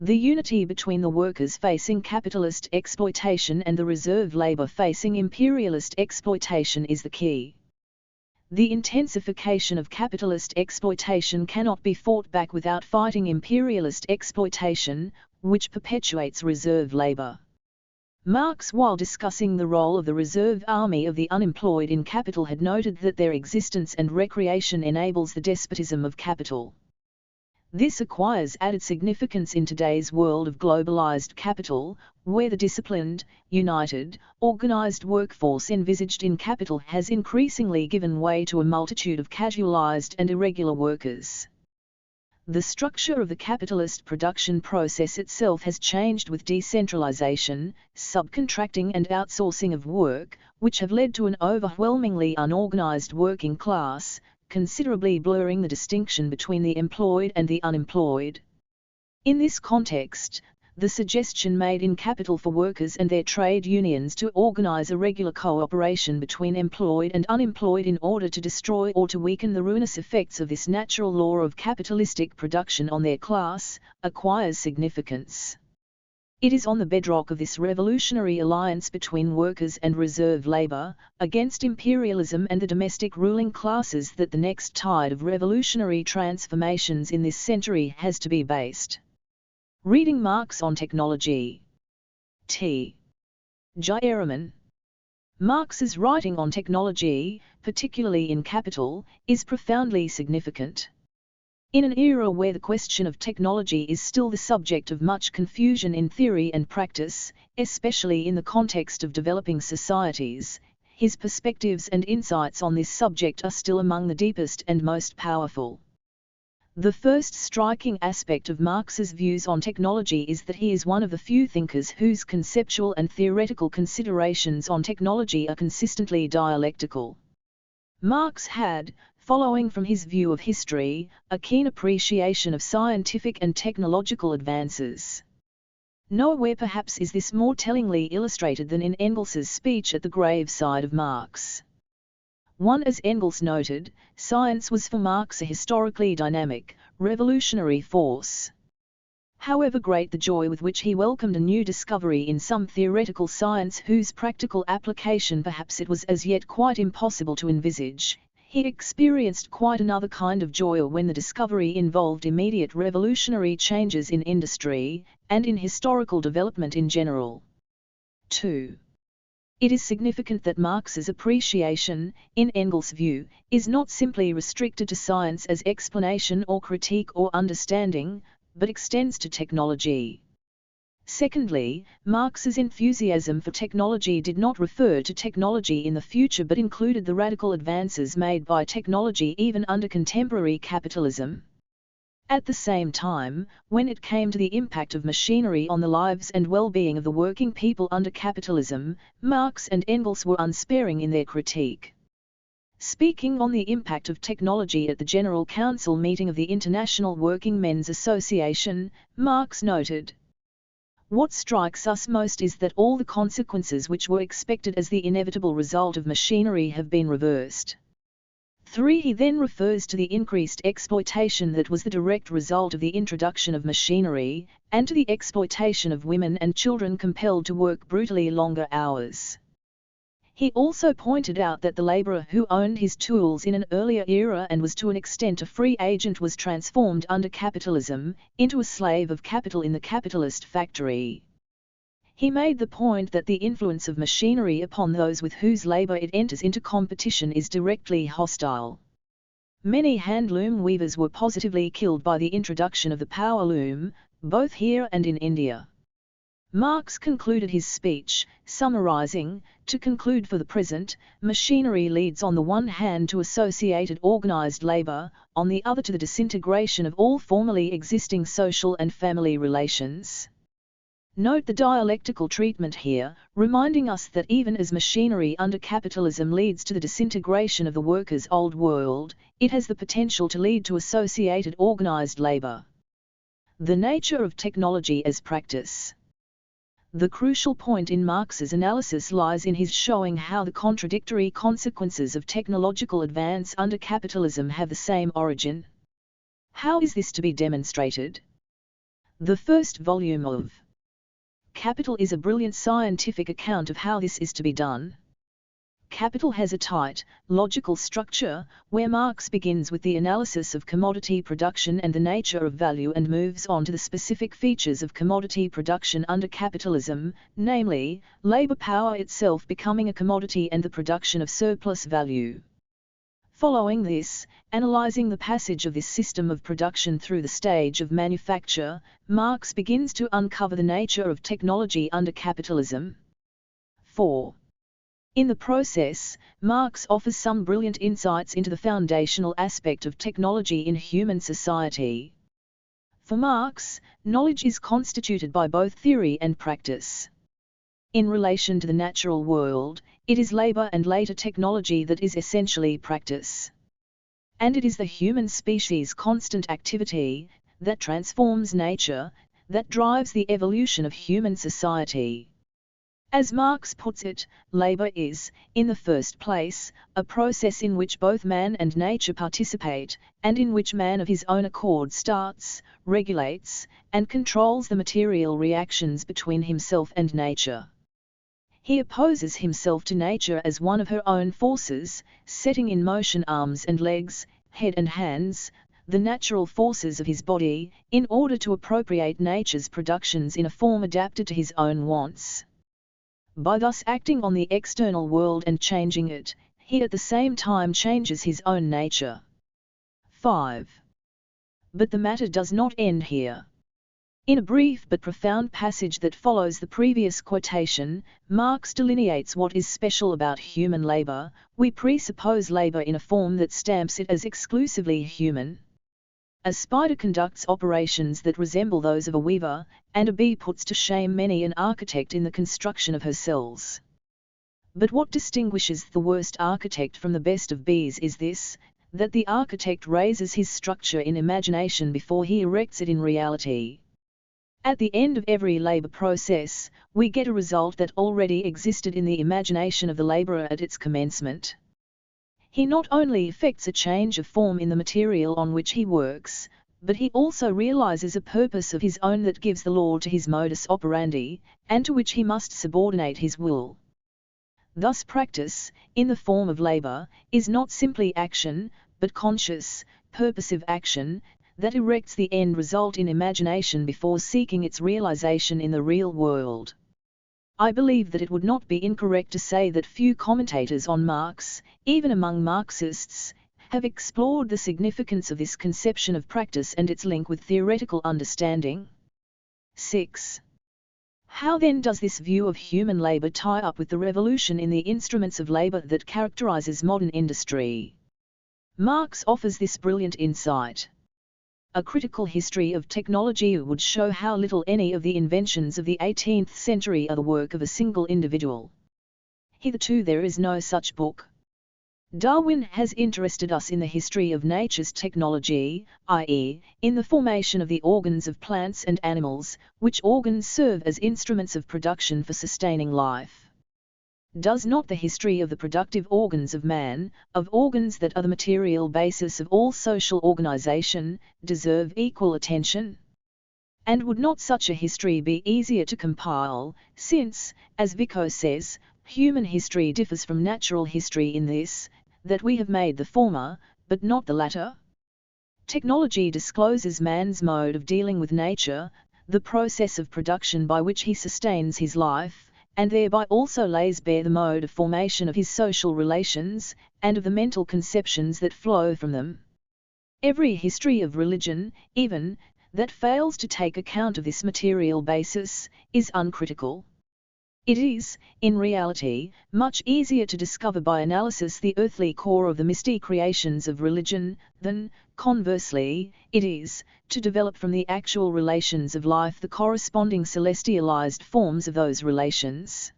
The unity between the workers facing capitalist exploitation and the reserve labor facing imperialist exploitation is the key. The intensification of capitalist exploitation cannot be fought back without fighting imperialist exploitation, which perpetuates reserve labor. Marx, while discussing the role of the reserve army of the unemployed in capital, had noted that their existence and recreation enables the despotism of capital. This acquires added significance in today's world of globalized capital, where the disciplined, united, organized workforce envisaged in capital has increasingly given way to a multitude of casualized and irregular workers. The structure of the capitalist production process itself has changed with decentralization, subcontracting and outsourcing of work, which have led to an overwhelmingly unorganized working class, considerably blurring the distinction between the employed and the unemployed. In this context, the suggestion made in Capital for Workers and their trade unions to organize a regular cooperation between employed and unemployed in order to destroy or to weaken the ruinous effects of this natural law of capitalistic production on their class, acquires significance. It is on the bedrock of this revolutionary alliance between workers and reserve labor, against imperialism and the domestic ruling classes, that the next tide of revolutionary transformations in this century has to be based. Reading Marx on Technology. T. Jayaraman. Marx's writing on technology, particularly in Capital, is profoundly significant. In an era where the question of technology is still the subject of much confusion in theory and practice, especially in the context of developing societies, his perspectives and insights on this subject are still among the deepest and most powerful. The first striking aspect of Marx's views on technology is that he is one of the few thinkers whose conceptual and theoretical considerations on technology are consistently dialectical. Marx had, following from his view of history, a keen appreciation of scientific and technological advances. Nowhere perhaps is this more tellingly illustrated than in Engels's speech at the graveside of Marx. As Engels noted, science was for Marx a historically dynamic, revolutionary force. However great the joy with which he welcomed a new discovery in some theoretical science whose practical application perhaps it was as yet quite impossible to envisage, he experienced quite another kind of joy when the discovery involved immediate revolutionary changes in industry, and in historical development in general. 2. It is significant that Marx's appreciation, in Engels' view, is not simply restricted to science as explanation or critique or understanding, but extends to technology. Secondly, Marx's enthusiasm for technology did not refer to technology in the future but included the radical advances made by technology even under contemporary capitalism. At the same time, when it came to the impact of machinery on the lives and well-being of the working people under capitalism, Marx and Engels were unsparing in their critique. Speaking on the impact of technology at the General Council meeting of the International Working Men's Association, Marx noted, "What strikes us most is that all the consequences which were expected as the inevitable result of machinery have been reversed." 3. He then refers to the increased exploitation that was the direct result of the introduction of machinery, and to the exploitation of women and children compelled to work brutally longer hours. He also pointed out that the laborer who owned his tools in an earlier era and was to an extent a free agent was transformed under capitalism into a slave of capital in the capitalist factory. He made the point that the influence of machinery upon those with whose labor it enters into competition is directly hostile. Many hand-loom weavers were positively killed by the introduction of the power loom, both here and in India. Marx concluded his speech, summarizing, "To conclude for the present, machinery leads on the one hand to associated organized labor, on the other to the disintegration of all formerly existing social and family relations." Note the dialectical treatment here, reminding us that even as machinery under capitalism leads to the disintegration of the workers' old world, it has the potential to lead to associated organized labor. The nature of technology as practice. The crucial point in Marx's analysis lies in his showing how the contradictory consequences of technological advance under capitalism have the same origin. How is this to be demonstrated? The first volume of Capital is a brilliant scientific account of how this is to be done. Capital has a tight, logical structure, where Marx begins with the analysis of commodity production and the nature of value and moves on to the specific features of commodity production under capitalism, namely, labor power itself becoming a commodity and the production of surplus value. Following this, analyzing the passage of this system of production through the stage of manufacture, Marx begins to uncover the nature of technology under capitalism. 4. In the process, Marx offers some brilliant insights into the foundational aspect of technology in human society. For Marx, knowledge is constituted by both theory and practice. In relation to the natural world, it is labor and later technology that is essentially practice. And it is the human species' constant activity that transforms nature, that drives the evolution of human society. As Marx puts it, labor is, in the first place, a process in which both man and nature participate, and in which man of his own accord starts, regulates, and controls the material reactions between himself and nature. He opposes himself to nature as one of her own forces, setting in motion arms and legs, head and hands, the natural forces of his body, in order to appropriate nature's productions in a form adapted to his own wants. By thus acting on the external world and changing it, he at the same time changes his own nature. 5. But the matter does not end here. In a brief but profound passage that follows the previous quotation, Marx delineates what is special about human labor. We presuppose labor in a form that stamps it as exclusively human. A spider conducts operations that resemble those of a weaver, and a bee puts to shame many an architect in the construction of her cells. But what distinguishes the worst architect from the best of bees is this, that the architect raises his structure in imagination before he erects it in reality. At the end of every labor process, we get a result that already existed in the imagination of the laborer at its commencement. He not only effects a change of form in the material on which he works, but he also realizes a purpose of his own that gives the law to his modus operandi, and to which he must subordinate his will. Thus practice, in the form of labor, is not simply action, but conscious, purposive action, that erects the end result in imagination before seeking its realization in the real world. I believe that it would not be incorrect to say that few commentators on Marx, even among Marxists, have explored the significance of this conception of practice and its link with theoretical understanding. 6. How then does this view of human labor tie up with the revolution in the instruments of labor that characterizes modern industry? Marx offers this brilliant insight. A critical history of technology would show how little any of the inventions of the 18th century are the work of a single individual. Hitherto there is no such book. Darwin has interested us in the history of nature's technology, i.e., in the formation of the organs of plants and animals, which organs serve as instruments of production for sustaining life. Does not the history of the productive organs of man, of organs that are the material basis of all social organization, deserve equal attention? And would not such a history be easier to compile, since, as Vijay says, human history differs from natural history in this, that we have made the former, but not the latter. Technology discloses man's mode of dealing with nature, the process of production by which he sustains his life, and thereby also lays bare the mode of formation of his social relations, and of the mental conceptions that flow from them. Every history of religion, even, that fails to take account of this material basis, is uncritical. It is, in reality, much easier to discover by analysis the earthly core of the misty creations of religion, than, conversely, it is, to develop from the actual relations of life the corresponding celestialized forms of those relations.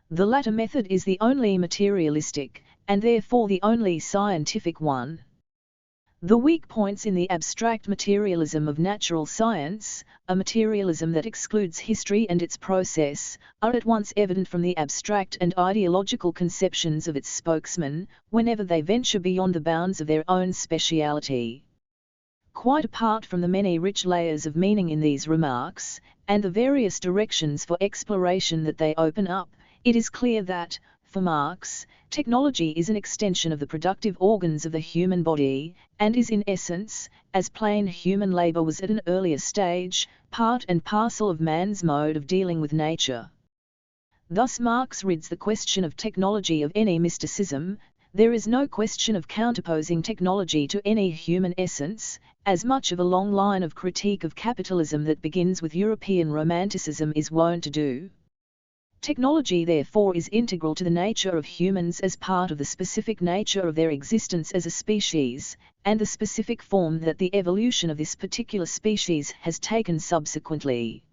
The latter method is the only materialistic, and therefore the only scientific one. The weak points in the abstract materialism of natural science, a materialism that excludes history and its process, are at once evident from the abstract and ideological conceptions of its spokesmen, whenever they venture beyond the bounds of their own speciality. Quite apart from the many rich layers of meaning in these remarks, and the various directions for exploration that they open up, it is clear that, for Marx, technology is an extension of the productive organs of the human body, and is in essence, as plain human labor was at an earlier stage, part and parcel of man's mode of dealing with nature. Thus Marx rids the question of technology of any mysticism. There is no question of counterposing technology to any human essence, as much of a long line of critique of capitalism that begins with European Romanticism is wont to do. Technology therefore is integral to the nature of humans as part of the specific nature of their existence as a species, and the specific form that the evolution of this particular species has taken subsequently.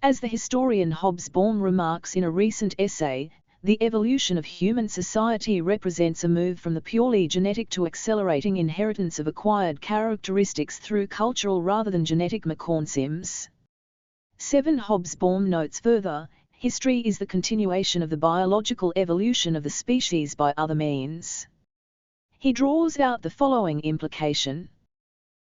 As the historian Hobsbawm remarks in a recent essay, the evolution of human society represents a move from the purely genetic to accelerating inheritance of acquired characteristics through cultural rather than genetic mechanisms. 7. Hobsbawm notes further, history is the continuation of the biological evolution of the species by other means. He draws out the following implication.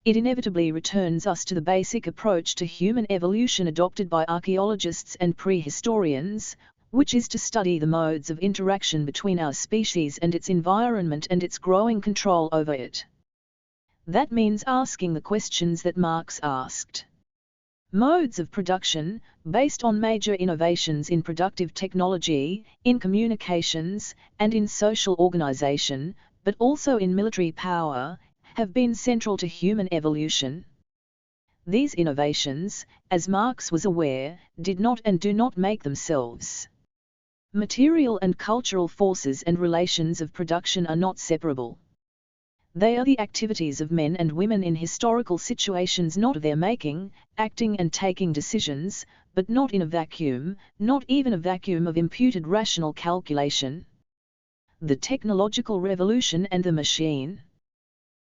It inevitably returns us to the basic approach to human evolution adopted by archaeologists and prehistorians, which is to study the modes of interaction between our species and its environment and its growing control over it. That means asking the questions that Marx asked. Modes of production, based on major innovations in productive technology, in communications, and in social organization, but also in military power, have been central to human evolution. These innovations, as Marx was aware, did not and do not make themselves. Material and cultural forces and relations of production are not separable. They are the activities of men and women in historical situations, not of their making, acting and taking decisions, but not in a vacuum, not even a vacuum of imputed rational calculation. The technological revolution and the machine.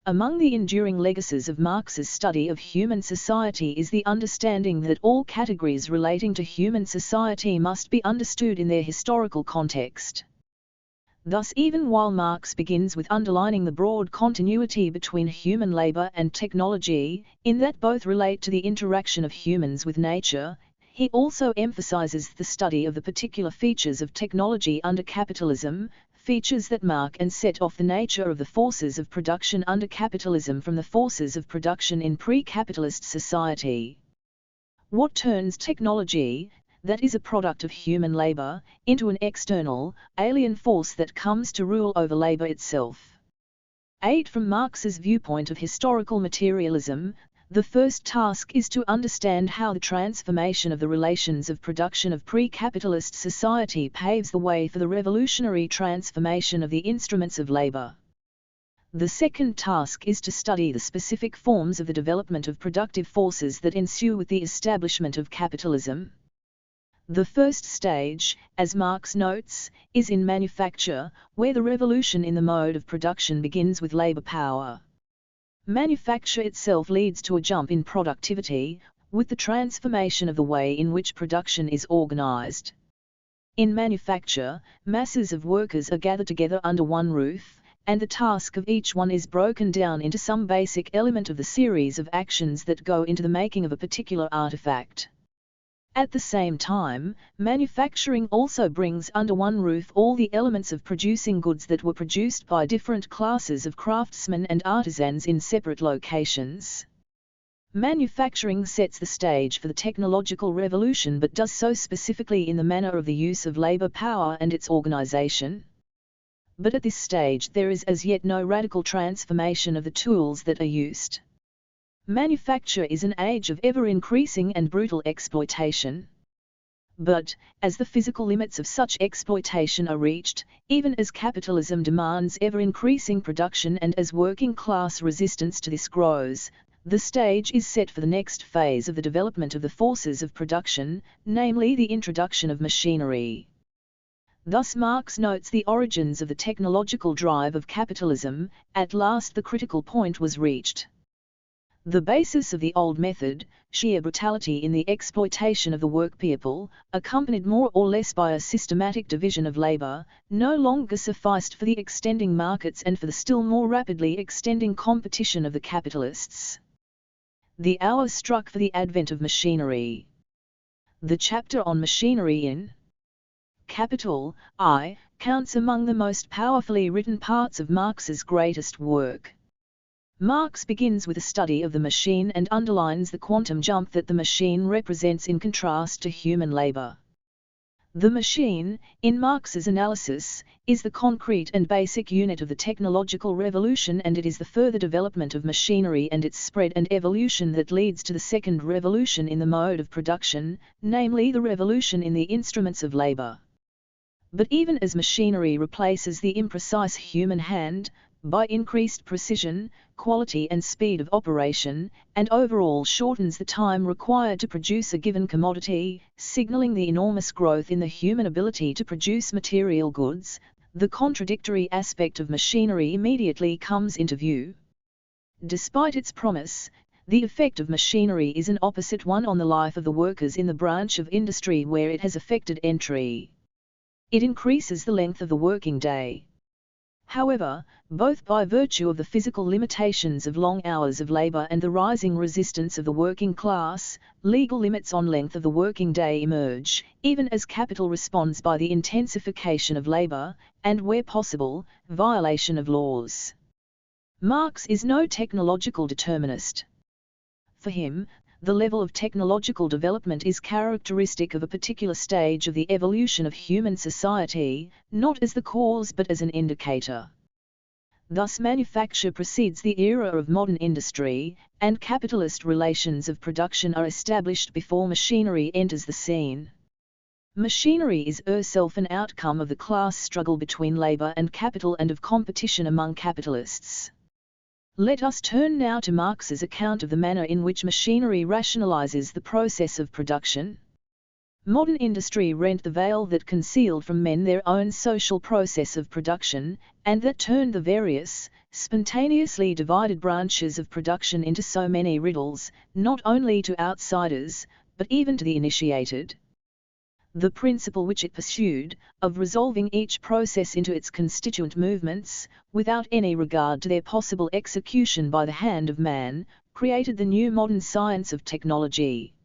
Among the enduring legacies of Marx's study of human society is the understanding that all categories relating to human society must be understood in their historical context. Thus, even while Marx begins with underlining the broad continuity between human labor and technology, in that both relate to the interaction of humans with nature, he also emphasizes the study of the particular features of technology under capitalism, features that mark and set off the nature of the forces of production under capitalism from the forces of production in pre-capitalist society. What turns technology, that is a product of human labor, into an external, alien force that comes to rule over labor itself? 8. From Marx's viewpoint of historical materialism, the first task is to understand how the transformation of the relations of production of pre-capitalist society paves the way for the revolutionary transformation of the instruments of labor. The second task is to study the specific forms of the development of productive forces that ensue with the establishment of capitalism. The first stage, as Marx notes, is in manufacture, where the revolution in the mode of production begins with labor power. Manufacture itself leads to a jump in productivity, with the transformation of the way in which production is organized. In manufacture, masses of workers are gathered together under one roof, and the task of each one is broken down into some basic element of the series of actions that go into the making of a particular artifact. At the same time, manufacturing also brings under one roof all the elements of producing goods that were produced by different classes of craftsmen and artisans in separate locations. Manufacturing sets the stage for the technological revolution, but does so specifically in the manner of the use of labor power and its organization. But at this stage there is as yet no radical transformation of the tools that are used. Manufacture is an age of ever-increasing and brutal exploitation. But, as the physical limits of such exploitation are reached, even as capitalism demands ever-increasing production and as working-class resistance to this grows, the stage is set for the next phase of the development of the forces of production, namely the introduction of machinery. Thus Marx notes the origins of the technological drive of capitalism. At last the critical point was reached. The basis of the old method, sheer brutality in the exploitation of the workpeople, accompanied more or less by a systematic division of labor, no longer sufficed for the extending markets and for the still more rapidly extending competition of the capitalists. The hour struck for the advent of machinery. The chapter on machinery in Capital, I, counts among the most powerfully written parts of Marx's greatest work. Marx begins with a study of the machine and underlines the quantum jump that the machine represents in contrast to human labor. The machine, in Marx's analysis, is the concrete and basic unit of the technological revolution, and it is the further development of machinery and its spread and evolution that leads to the second revolution in the mode of production, namely the revolution in the instruments of labor. But even as machinery replaces the imprecise human hand, by increased precision, quality and speed of operation, and overall shortens the time required to produce a given commodity, signaling the enormous growth in the human ability to produce material goods, the contradictory aspect of machinery immediately comes into view. Despite its promise, the effect of machinery is an opposite one on the life of the workers in the branch of industry where it has effected entry. It increases the length of the working day. However, both by virtue of the physical limitations of long hours of labor and the rising resistance of the working class, legal limits on length of the working day emerge, even as capital responds by the intensification of labor, and where possible, violation of laws. Marx is no technological determinist. For him, the level of technological development is characteristic of a particular stage of the evolution of human society, not as the cause but as an indicator. Thus manufacture precedes the era of modern industry, and capitalist relations of production are established before machinery enters the scene. Machinery is herself an outcome of the class struggle between labor and capital and of competition among capitalists. Let us turn now to Marx's account of the manner in which machinery rationalizes the process of production. Modern industry rent the veil that concealed from men their own social process of production, and that turned the various, spontaneously divided branches of production into so many riddles, not only to outsiders, but even to the initiated. The principle which it pursued, of resolving each process into its constituent movements, without any regard to their possible execution by the hand of man, created the new modern science of technology.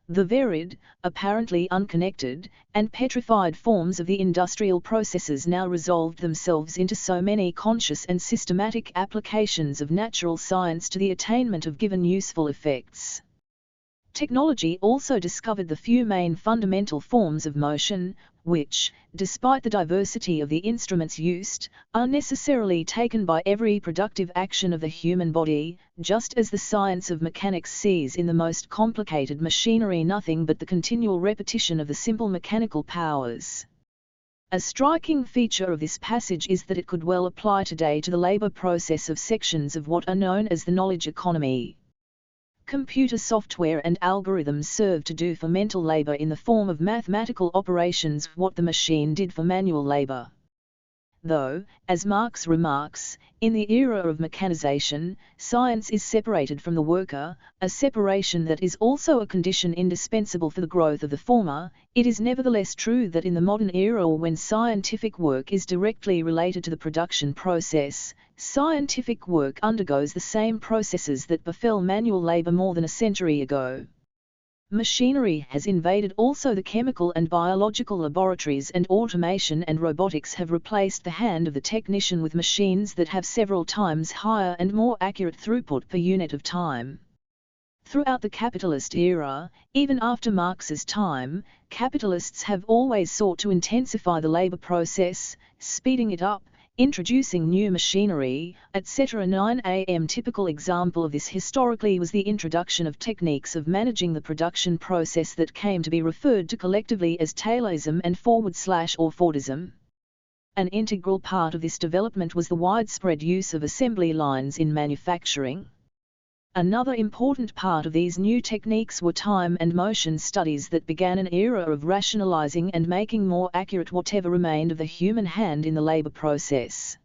The varied, apparently unconnected, and petrified forms of the industrial processes now resolved themselves into so many conscious and systematic applications of natural science to the attainment of given useful effects. Technology also discovered the few main fundamental forms of motion, which, despite the diversity of the instruments used, are necessarily taken by every productive action of the human body, just as the science of mechanics sees in the most complicated machinery nothing but the continual repetition of the simple mechanical powers. A striking feature of this passage is that it could well apply today to the labor process of sections of what are known as the knowledge economy. Computer software and algorithms serve to do for mental labor in the form of mathematical operations what the machine did for manual labor. Though, as Marx remarks, in the era of mechanization, science is separated from the worker, a separation that is also a condition indispensable for the growth of the former, it is nevertheless true that in the modern era, when scientific work is directly related to the production process, scientific work undergoes the same processes that befell manual labor more than a century ago. Machinery has invaded also the chemical and biological laboratories, and automation and robotics have replaced the hand of the technician with machines that have several times higher and more accurate throughput per unit of time. Throughout the capitalist era, even after Marx's time, capitalists have always sought to intensify the labor process, speeding it up, introducing new machinery, etc. 9am typical example of this historically was the introduction of techniques of managing the production process that came to be referred to collectively as Taylorism and or Fordism. An integral part of this development was the widespread use of assembly lines in manufacturing. Another important part of these new techniques were time and motion studies that began an era of rationalizing and making more accurate whatever remained of the human hand in the labor process.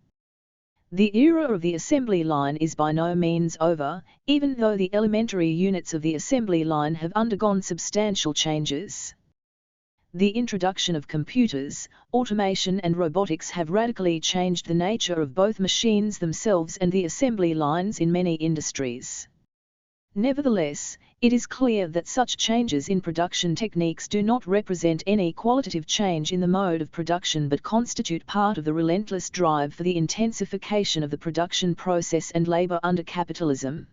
The era of the assembly line is by no means over, even though the elementary units of the assembly line have undergone substantial changes. The introduction of computers, automation and robotics have radically changed the nature of both machines themselves and the assembly lines in many industries. Nevertheless, it is clear that such changes in production techniques do not represent any qualitative change in the mode of production but constitute part of the relentless drive for the intensification of the production process and labor under capitalism.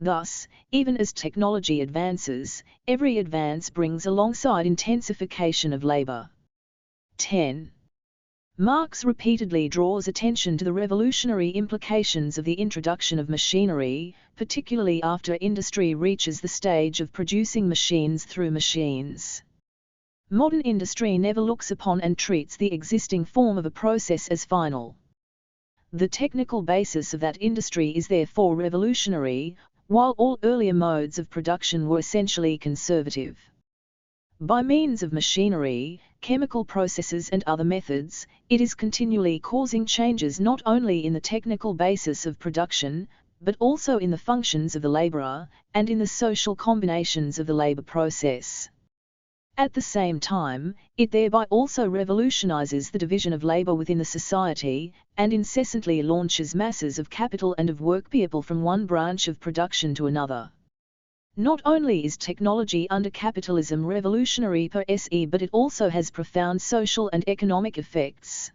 Thus, even as technology advances, every advance brings alongside intensification of labor. 10. Marx repeatedly draws attention to the revolutionary implications of the introduction of machinery, particularly after industry reaches the stage of producing machines through machines. Modern industry never looks upon and treats the existing form of a process as final. The technical basis of that industry is therefore revolutionary, while all earlier modes of production were essentially conservative. By means of machinery, chemical processes and other methods, it is continually causing changes not only in the technical basis of production, but also in the functions of the laborer, and in the social combinations of the labor process. At the same time, it thereby also revolutionizes the division of labor within the society, and incessantly launches masses of capital and of workpeople from one branch of production to another. Not only is technology under capitalism revolutionary per se, but it also has profound social and economic effects.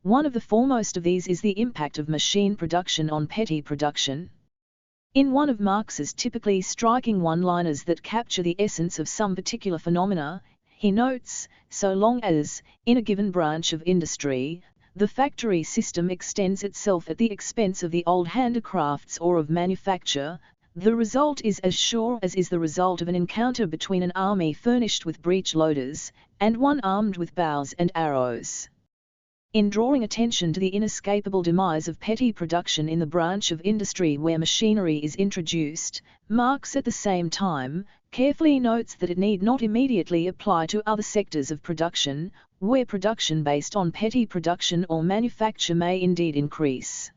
One of the foremost of these is the impact of machine production on petty production. In one of Marx's typically striking one-liners that capture the essence of some particular phenomena, he notes, so long as, in a given branch of industry, the factory system extends itself at the expense of the old handicrafts or of manufacture, the result is as sure as is the result of an encounter between an army furnished with breech loaders, and one armed with bows and arrows. In drawing attention to the inescapable demise of petty production in the branch of industry where machinery is introduced, Marx at the same time carefully notes that it need not immediately apply to other sectors of production, where production based on petty production or manufacture may indeed increase.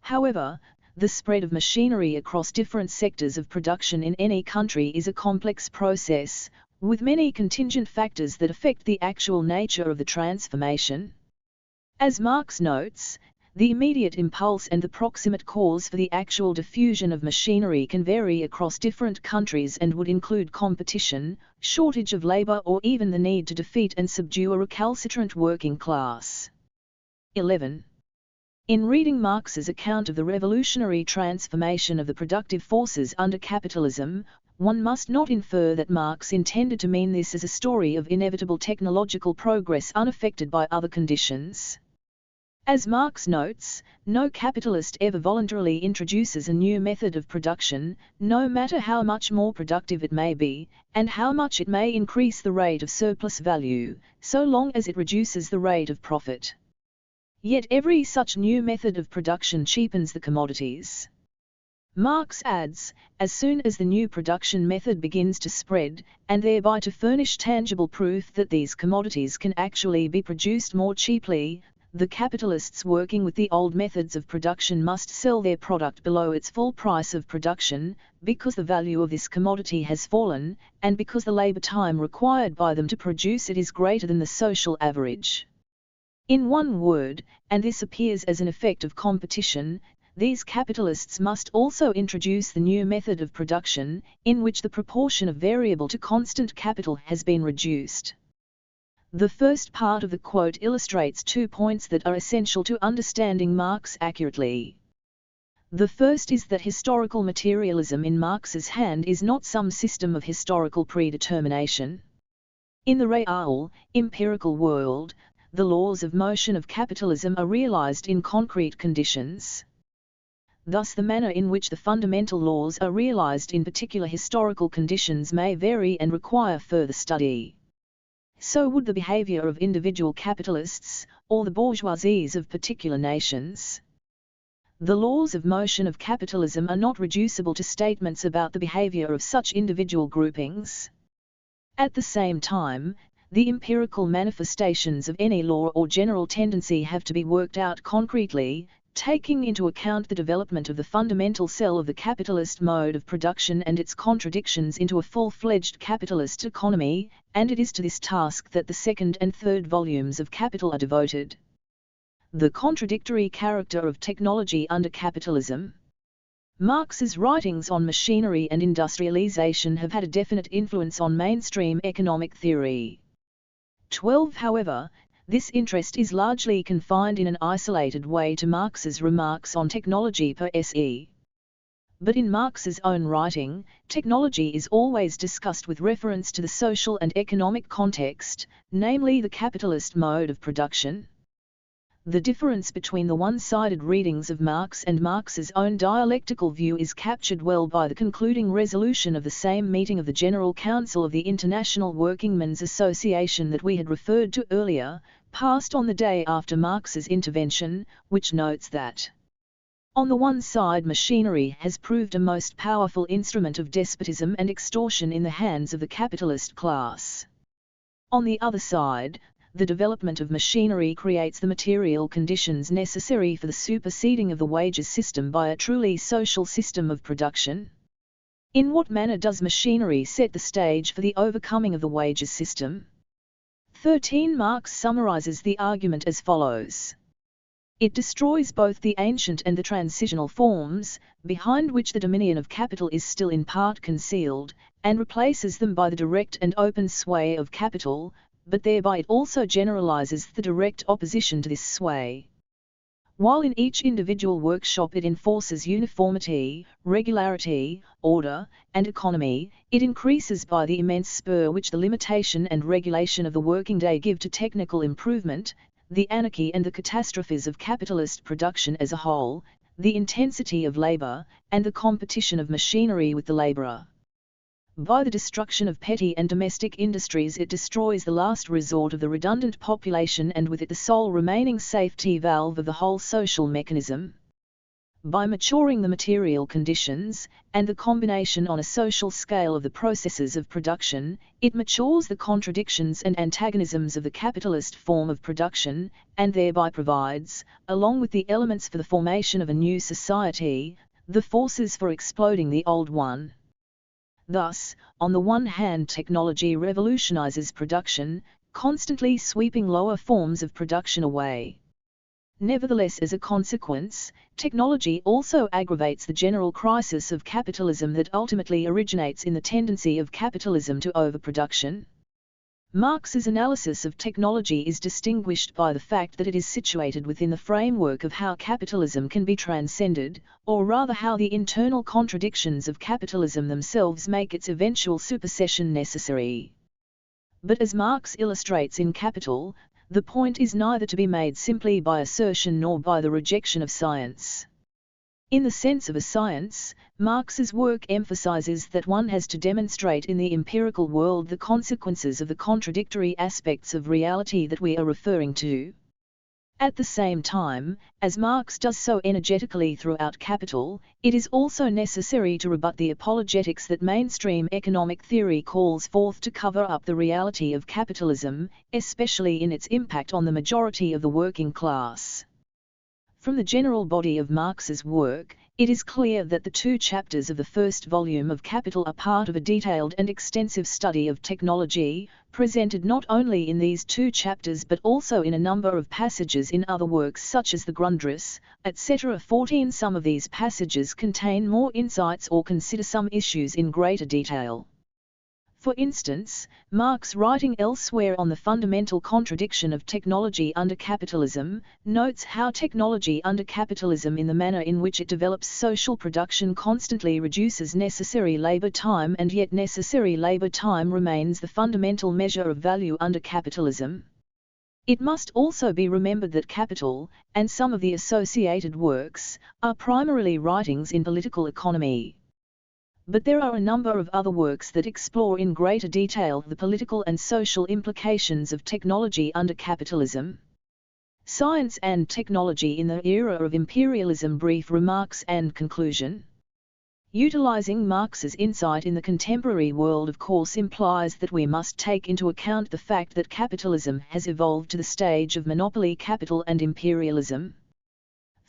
However, the spread of machinery across different sectors of production in any country is a complex process, with many contingent factors that affect the actual nature of the transformation. As Marx notes, the immediate impulse and the proximate cause for the actual diffusion of machinery can vary across different countries and would include competition, shortage of labor, or even the need to defeat and subdue a recalcitrant working class. 11. In reading Marx's account of the revolutionary transformation of the productive forces under capitalism, one must not infer that Marx intended to mean this as a story of inevitable technological progress unaffected by other conditions. As Marx notes, no capitalist ever voluntarily introduces a new method of production, no matter how much more productive it may be, and how much it may increase the rate of surplus value, so long as it reduces the rate of profit. Yet every such new method of production cheapens the commodities. Marx adds, as soon as the new production method begins to spread, and thereby to furnish tangible proof that these commodities can actually be produced more cheaply, the capitalists working with the old methods of production must sell their product below its full price of production, because the value of this commodity has fallen, and because the labor time required by them to produce it is greater than the social average. In one word, and this appears as an effect of competition, these capitalists must also introduce the new method of production, in which the proportion of variable to constant capital has been reduced. The first part of the quote illustrates 2 points that are essential to understanding Marx accurately. The first is that historical materialism in Marx's hand is not some system of historical predetermination. In the real, empirical world, the laws of motion of capitalism are realized in concrete conditions. Thus the manner in which the fundamental laws are realized in particular historical conditions may vary and require further study. So would the behavior of individual capitalists, or the bourgeoisies of particular nations. The laws of motion of capitalism are not reducible to statements about the behavior of such individual groupings. At the same time, the empirical manifestations of any law or general tendency have to be worked out concretely, taking into account the development of the fundamental cell of the capitalist mode of production and its contradictions into a full-fledged capitalist economy, and it is to this task that the second and third volumes of Capital are devoted. The contradictory character of technology under capitalism. Marx's writings on machinery and industrialization have had a definite influence on mainstream economic theory. 12. However, this interest is largely confined in an isolated way to Marx's remarks on technology per se. But in Marx's own writing, technology is always discussed with reference to the social and economic context, namely the capitalist mode of production. The difference between the one-sided readings of Marx and Marx's own dialectical view is captured well by the concluding resolution of the same meeting of the General Council of the International Workingmen's Association that we had referred to earlier, passed on the day after Marx's intervention, which notes that on the one side machinery has proved a most powerful instrument of despotism and extortion in the hands of the capitalist class. On the other side, the development of machinery creates the material conditions necessary for the superseding of the wages system by a truly social system of production. In what manner does machinery set the stage for the overcoming of the wages system? 13. Marx summarizes the argument as follows. It destroys both the ancient and the transitional forms, behind which the dominion of capital is still in part concealed, and replaces them by the direct and open sway of capital, but thereby it also generalizes the direct opposition to this sway. While in each individual workshop it enforces uniformity, regularity, order, and economy, it increases by the immense spur which the limitation and regulation of the working day give to technical improvement, the anarchy and the catastrophes of capitalist production as a whole, the intensity of labor, and the competition of machinery with the laborer. By the destruction of petty and domestic industries it destroys the last resort of the redundant population and with it the sole remaining safety valve of the whole social mechanism. By maturing the material conditions, and the combination on a social scale of the processes of production, it matures the contradictions and antagonisms of the capitalist form of production, and thereby provides, along with the elements for the formation of a new society, the forces for exploding the old one. Thus, on the one hand technology revolutionizes production, constantly sweeping lower forms of production away. Nevertheless, as a consequence, technology also aggravates the general crisis of capitalism that ultimately originates in the tendency of capitalism to overproduction. Marx's analysis of technology is distinguished by the fact that it is situated within the framework of how capitalism can be transcended, or rather how the internal contradictions of capitalism themselves make its eventual supersession necessary. But as Marx illustrates in Capital, the point is neither to be made simply by assertion nor by the rejection of science. In the sense of a science, Marx's work emphasizes that one has to demonstrate in the empirical world the consequences of the contradictory aspects of reality that we are referring to. At the same time, as Marx does so energetically throughout Capital, it is also necessary to rebut the apologetics that mainstream economic theory calls forth to cover up the reality of capitalism, especially in its impact on the majority of the working class. From the general body of Marx's work, It is clear that the two chapters of the first volume of Capital are part of a detailed and extensive study of technology, presented not only in these two chapters but also in a number of passages in other works such as the Grundrisse, etc. 14. Some of these passages contain more insights or consider some issues in greater detail. For instance, Marx, writing elsewhere on the fundamental contradiction of technology under capitalism, notes how technology under capitalism, in the manner in which it develops social production, constantly reduces necessary labor time, and yet necessary labor time remains the fundamental measure of value under capitalism. It must also be remembered that Capital, and some of the associated works, are primarily writings in political economy. But there are a number of other works that explore in greater detail the political and social implications of technology under capitalism. Science and Technology in the Era of Imperialism, brief remarks and conclusion. Utilizing Marx's insight in the contemporary world of course implies that we must take into account the fact that capitalism has evolved to the stage of monopoly capital and imperialism.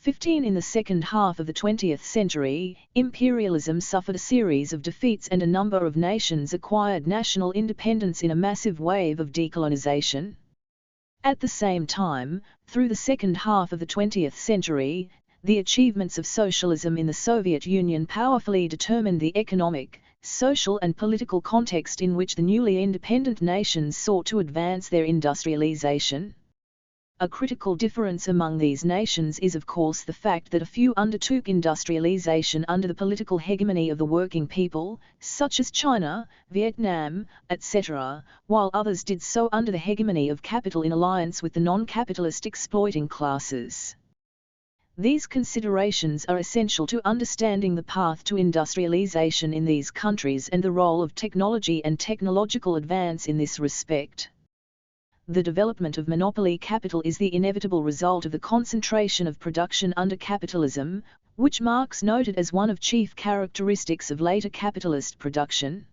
15. In the second half of the 20th century, imperialism suffered a series of defeats and a number of nations acquired national independence in a massive wave of decolonization. At the same time, through the second half of the 20th century, the achievements of socialism in the Soviet Union powerfully determined the economic, social and political context in which the newly independent nations sought to advance their industrialization. A critical difference among these nations is of course the fact that a few undertook industrialization under the political hegemony of the working people, such as China, Vietnam, etc., while others did so under the hegemony of capital in alliance with the non-capitalist exploiting classes. These considerations are essential to understanding the path to industrialization in these countries and the role of technology and technological advance in this respect. The development of monopoly capital is the inevitable result of the concentration of production under capitalism, which Marx noted as one of chief characteristics of later capitalist production.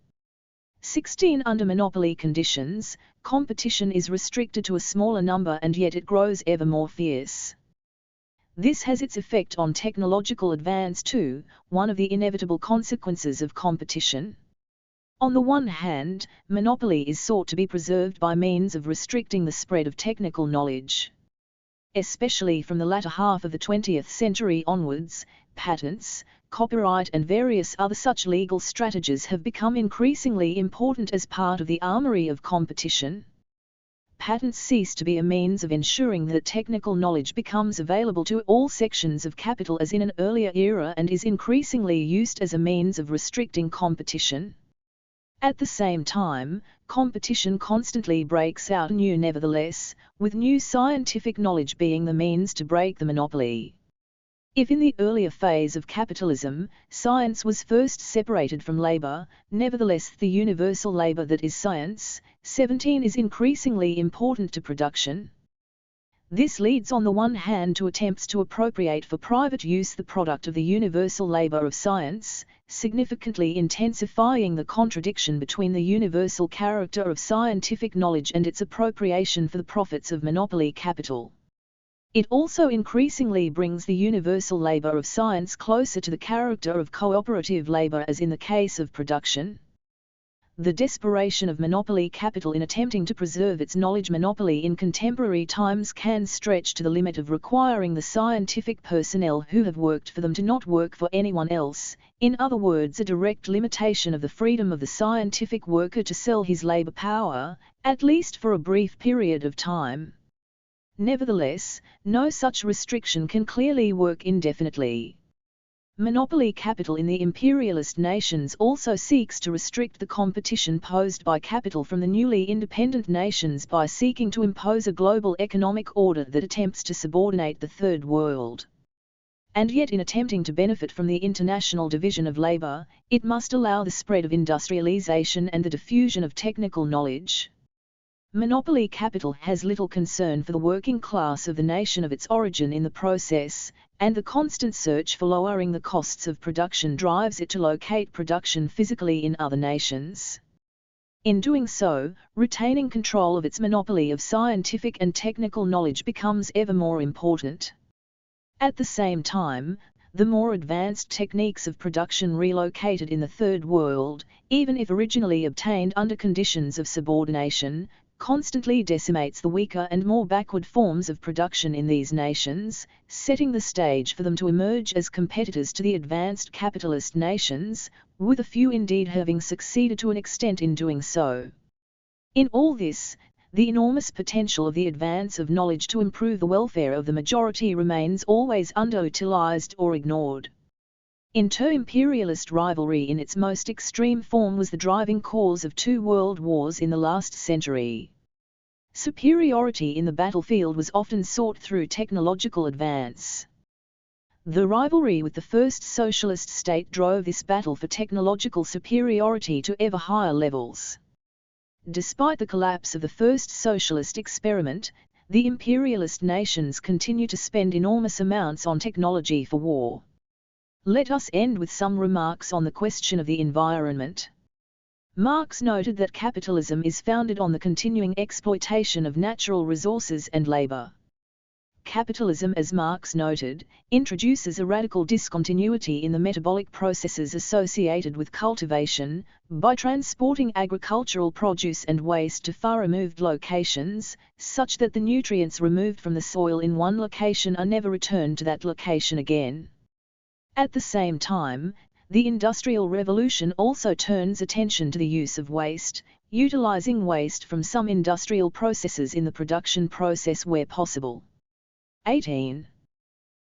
16. Under monopoly conditions, competition is restricted to a smaller number and yet it grows ever more fierce. This has its effect on technological advance too, one of the inevitable consequences of competition. On the one hand, monopoly is sought to be preserved by means of restricting the spread of technical knowledge. Especially from the latter half of the 20th century onwards, patents, copyright and various other such legal strategies have become increasingly important as part of the armory of competition. Patents cease to be a means of ensuring that technical knowledge becomes available to all sections of capital as in an earlier era and is increasingly used as a means of restricting competition. At the same time, competition constantly breaks out anew nevertheless, with new scientific knowledge being the means to break the monopoly. If in the earlier phase of capitalism, science was first separated from labor, nevertheless the universal labor that is science, 17 is increasingly important to production. This leads on the one hand to attempts to appropriate for private use the product of the universal labor of science, significantly intensifying the contradiction between the universal character of scientific knowledge and its appropriation for the profits of monopoly capital. It also increasingly brings the universal labor of science closer to the character of cooperative labor as in the case of production. The desperation of monopoly capital in attempting to preserve its knowledge monopoly in contemporary times can stretch to the limit of requiring the scientific personnel who have worked for them to not work for anyone else, in other words a direct limitation of the freedom of the scientific worker to sell his labor power, at least for a brief period of time. Nevertheless, no such restriction can clearly work indefinitely. Monopoly capital in the imperialist nations also seeks to restrict the competition posed by capital from the newly independent nations by seeking to impose a global economic order that attempts to subordinate the Third World. And yet in attempting to benefit from the international division of labor, it must allow the spread of industrialization and the diffusion of technical knowledge. Monopoly capital has little concern for the working class of the nation of its origin in the process, and the constant search for lowering the costs of production drives it to locate production physically in other nations. In doing so, retaining control of its monopoly of scientific and technical knowledge becomes ever more important. At the same time, the more advanced techniques of production relocated in the Third World, even if originally obtained under conditions of subordination, constantly decimates the weaker and more backward forms of production in these nations, setting the stage for them to emerge as competitors to the advanced capitalist nations, with a few indeed having succeeded to an extent in doing so. In all this, the enormous potential of the advance of knowledge to improve the welfare of the majority remains always underutilized or ignored. Inter-imperialist rivalry in its most extreme form was the driving cause of 2 world wars in the last century. Superiority in the battlefield was often sought through technological advance. The rivalry with the first socialist state drove this battle for technological superiority to ever higher levels. Despite the collapse of the first socialist experiment, the imperialist nations continue to spend enormous amounts on technology for war. Let us end with some remarks on the question of the environment. Marx noted that capitalism is founded on the continuing exploitation of natural resources and labor. Capitalism, as Marx noted, introduces a radical discontinuity in the metabolic processes associated with cultivation, by transporting agricultural produce and waste to far removed locations, such that the nutrients removed from the soil in one location are never returned to that location again. At the same time, the Industrial Revolution also turns attention to the use of waste, utilizing waste from some industrial processes in the production process where possible. 18.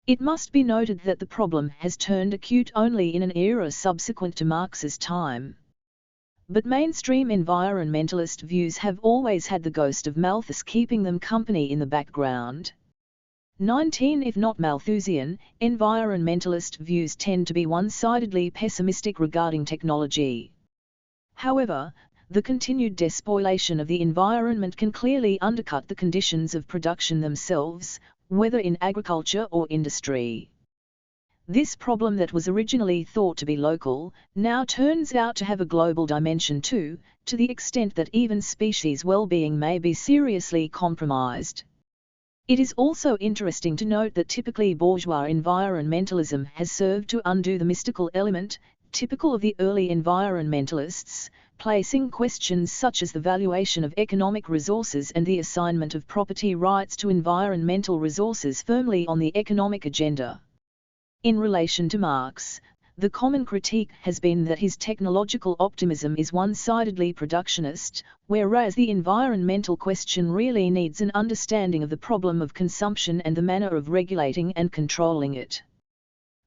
It must be noted that the problem has turned acute only in an era subsequent to Marx's time. But mainstream environmentalist views have always had the ghost of Malthus keeping them company in the background. 19. If not Malthusian, environmentalist views tend to be one-sidedly pessimistic regarding technology. However, the continued despoilation of the environment can clearly undercut the conditions of production themselves, whether in agriculture or industry. This problem that was originally thought to be local, now turns out to have a global dimension too, to the extent that even species' well-being may be seriously compromised. It is also interesting to note that typically bourgeois environmentalism has served to undo the mystical element, typical of the early environmentalists, placing questions such as the valuation of economic resources and the assignment of property rights to environmental resources firmly on the economic agenda. In relation to Marx, the common critique has been that his technological optimism is one-sidedly productionist, whereas the environmental question really needs an understanding of the problem of consumption and the manner of regulating and controlling it.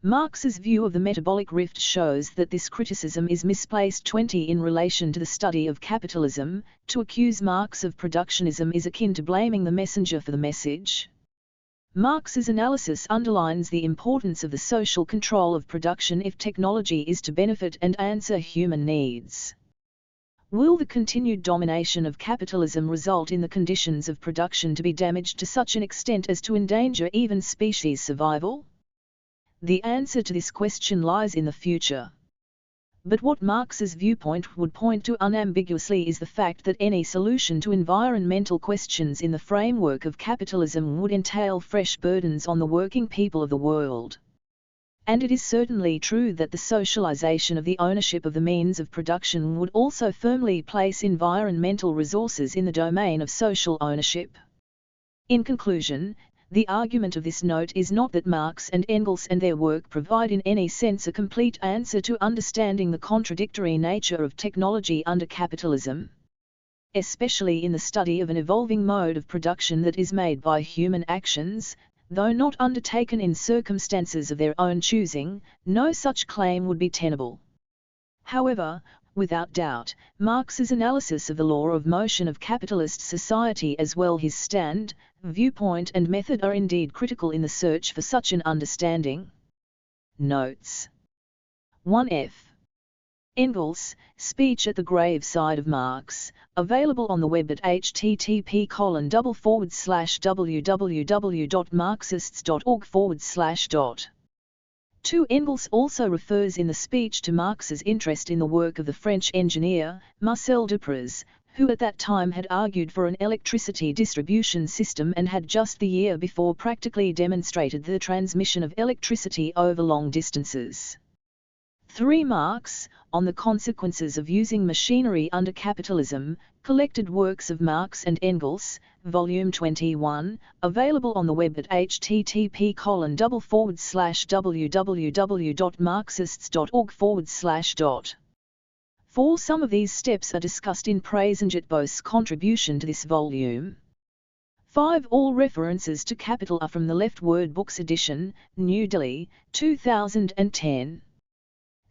Marx's view of the metabolic rift shows that this criticism is misplaced. 20. In relation to the study of capitalism, to accuse Marx of productionism is akin to blaming the messenger for the message. Marx's analysis underlines the importance of the social control of production if technology is to benefit and answer human needs. Will the continued domination of capitalism result in the conditions of production to be damaged to such an extent as to endanger even species' survival? The answer to this question lies in the future. But what Marx's viewpoint would point to unambiguously is the fact that any solution to environmental questions in the framework of capitalism would entail fresh burdens on the working people of the world. And it is certainly true that the socialization of the ownership of the means of production would also firmly place environmental resources in the domain of social ownership. In conclusion, the argument of this note is not that Marx and Engels and their work provide in any sense a complete answer to understanding the contradictory nature of technology under capitalism. Especially in the study of an evolving mode of production that is made by human actions, though not undertaken in circumstances of their own choosing, no such claim would be tenable. However, without doubt, Marx's analysis of the law of motion of capitalist society as well his stand, viewpoint and method are indeed critical in the search for such an understanding. Notes 1f. Engels, Speech at the Graveside of Marx, available on the web at http://www.marxists.org/. 2. Engels also refers in the speech to Marx's interest in the work of the French engineer, Marcel Duprez, who at that time had argued for an electricity distribution system and had just the year before practically demonstrated the transmission of electricity over long distances. 3. Marx, On the Consequences of Using Machinery Under Capitalism, Collected Works of Marx and Engels, Volume 21, available on the web at http://www.marxists.org/. 4. Some of these steps are discussed in Prasenjit-Bose's contribution to this volume. 5. All references to Capital are from the Left Word Books edition, New Delhi, 2010.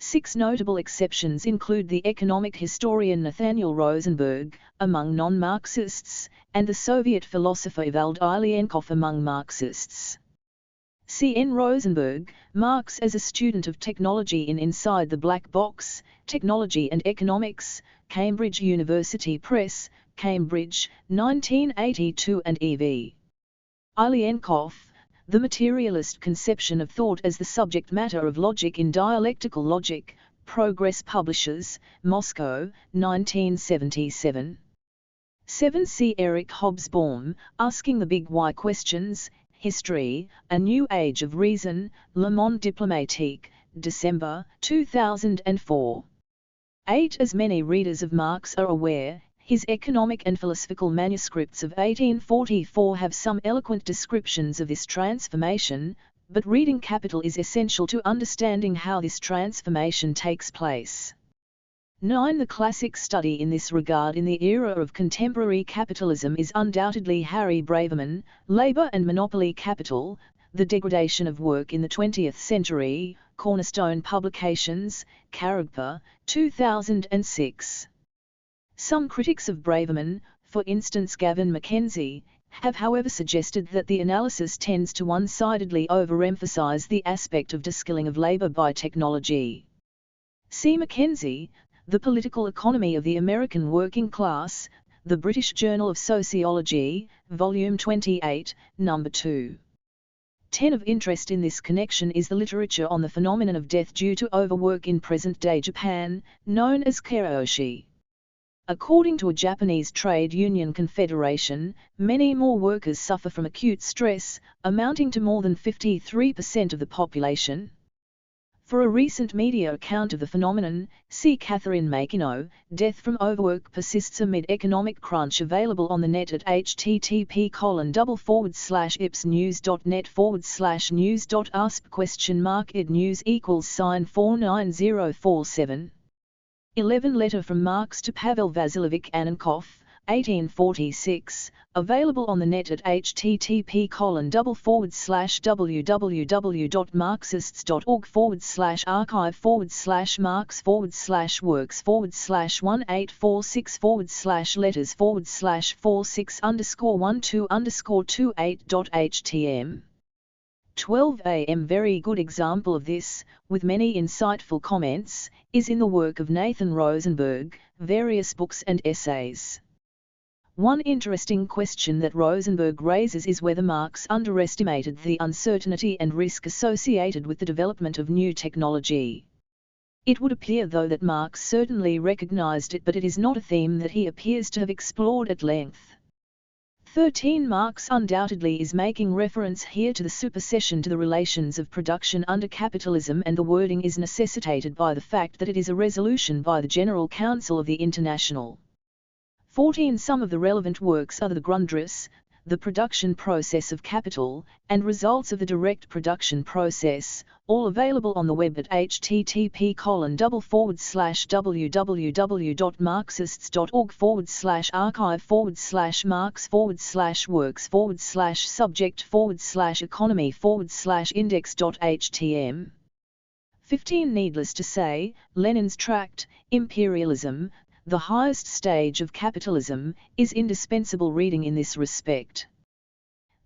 6 notable exceptions include the economic historian Nathaniel Rosenberg, among non-Marxists, and the Soviet philosopher Evald Ilyenkov among Marxists. C. N. Rosenberg, Marx as a Student of Technology in Inside the Black Box, Technology and Economics, Cambridge University Press, Cambridge, 1982, and E.V. Ilyenkov, The Materialist Conception of Thought as the Subject Matter of Logic in Dialectical Logic, Progress Publishers, Moscow, 1977. 7. C. Eric Hobsbawm, Asking the Big Why Questions, History, A New Age of Reason, Le Monde Diplomatique, December, 2004. 8. As many readers of Marx are aware, his economic and philosophical manuscripts of 1844 have some eloquent descriptions of this transformation, but reading Capital is essential to understanding how this transformation takes place. 9. The classic study in this regard in the era of contemporary capitalism is undoubtedly Harry Braverman, Labour and Monopoly Capital, The Degradation of Work in the 20th Century, Cornerstone Publications, Karagpa, 2006. Some critics of Braverman, for instance Gavin Mackenzie, have however suggested that the analysis tends to one-sidedly overemphasize the aspect of deskilling of labour by technology. C. Mackenzie, The Political Economy of the American Working Class, The British Journal of Sociology, Volume 28, No. 2. 10. Of interest in this connection is the literature on the phenomenon of death due to overwork in present-day Japan, known as keiroshi. According to a Japanese trade union confederation, many more workers suffer from acute stress, amounting to more than 53% of the population. For a recent media account of the phenomenon, see Catherine Makino, Death from Overwork Persists Amid Economic Crunch, available on the net at http://ips.news.net/news.asp?id news=49047. 11. Letter from Marx to Pavel Vasilovich Annenkov, 1846, available on the net at http://www.marxists.org/archive/works/1846/letters/12_28.htm. 12. A very good example of this, with many insightful comments, is in the work of Nathan Rosenberg, Various Books and Essays. One interesting question that Rosenberg raises is whether Marx underestimated the uncertainty and risk associated with the development of new technology. It would appear though that Marx certainly recognized it, but it is not a theme that he appears to have explored at length. 13. Marx undoubtedly is making reference here to the supersession to the relations of production under capitalism, and the wording is necessitated by the fact that it is a resolution by the General Council of the International. 14. Some of the relevant works are the Grundriss, The Production Process of Capital, and Results of the Direct Production Process, all available on the web at http://www.marxists.org/archive/marx/works/subject/economy/index.htm. 15. Needless to say, Lenin's tract, Imperialism, the Highest Stage of Capitalism, is indispensable reading in this respect.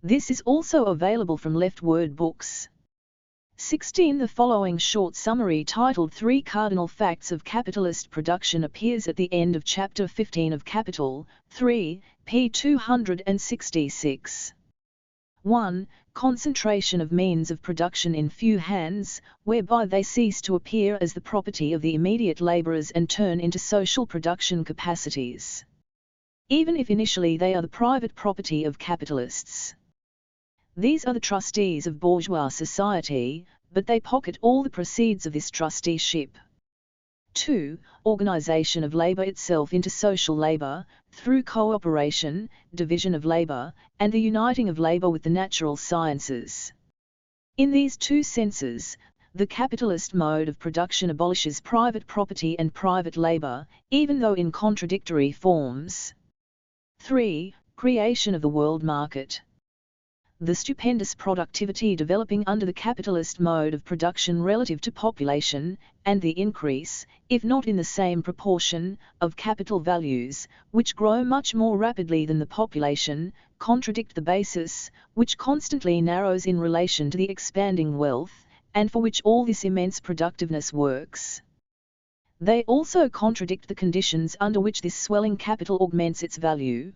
This is also available from Left Word Books. 16. The following short summary titled 3 Cardinal Facts of Capitalist Production appears at the end of Chapter 15 of Capital, 3, p. 266. 1. Concentration of means of production in few hands, whereby they cease to appear as the property of the immediate labourers and turn into social production capacities. even if initially they are the private property of capitalists. These are the trustees of bourgeois society, but they pocket all the proceeds of this trusteeship. 2. Organization of labor itself into social labor, through cooperation, division of labor, and the uniting of labor with the natural sciences. In these two senses, the capitalist mode of production abolishes private property and private labor, even though in contradictory forms. 3. Creation of the world market. The stupendous productivity developing under the capitalist mode of production relative to population, and the increase, if not in the same proportion, of capital values, which grow much more rapidly than the population, contradict the basis, which constantly narrows in relation to the expanding wealth, and for which all this immense productiveness works. They also contradict the conditions under which this swelling capital augments its value.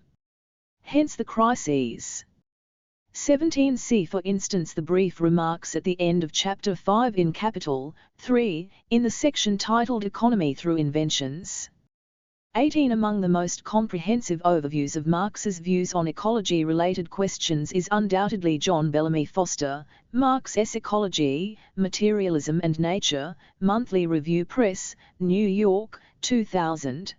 Hence the crises. 17. See for instance the brief remarks at the end of Chapter 5 in Capital 3, in the section titled Economy Through Inventions. 18. Among the most comprehensive overviews of Marx's views on ecology-related questions is undoubtedly John Bellamy Foster, Marx's Ecology, Materialism and Nature, Monthly Review Press, New York, 2000.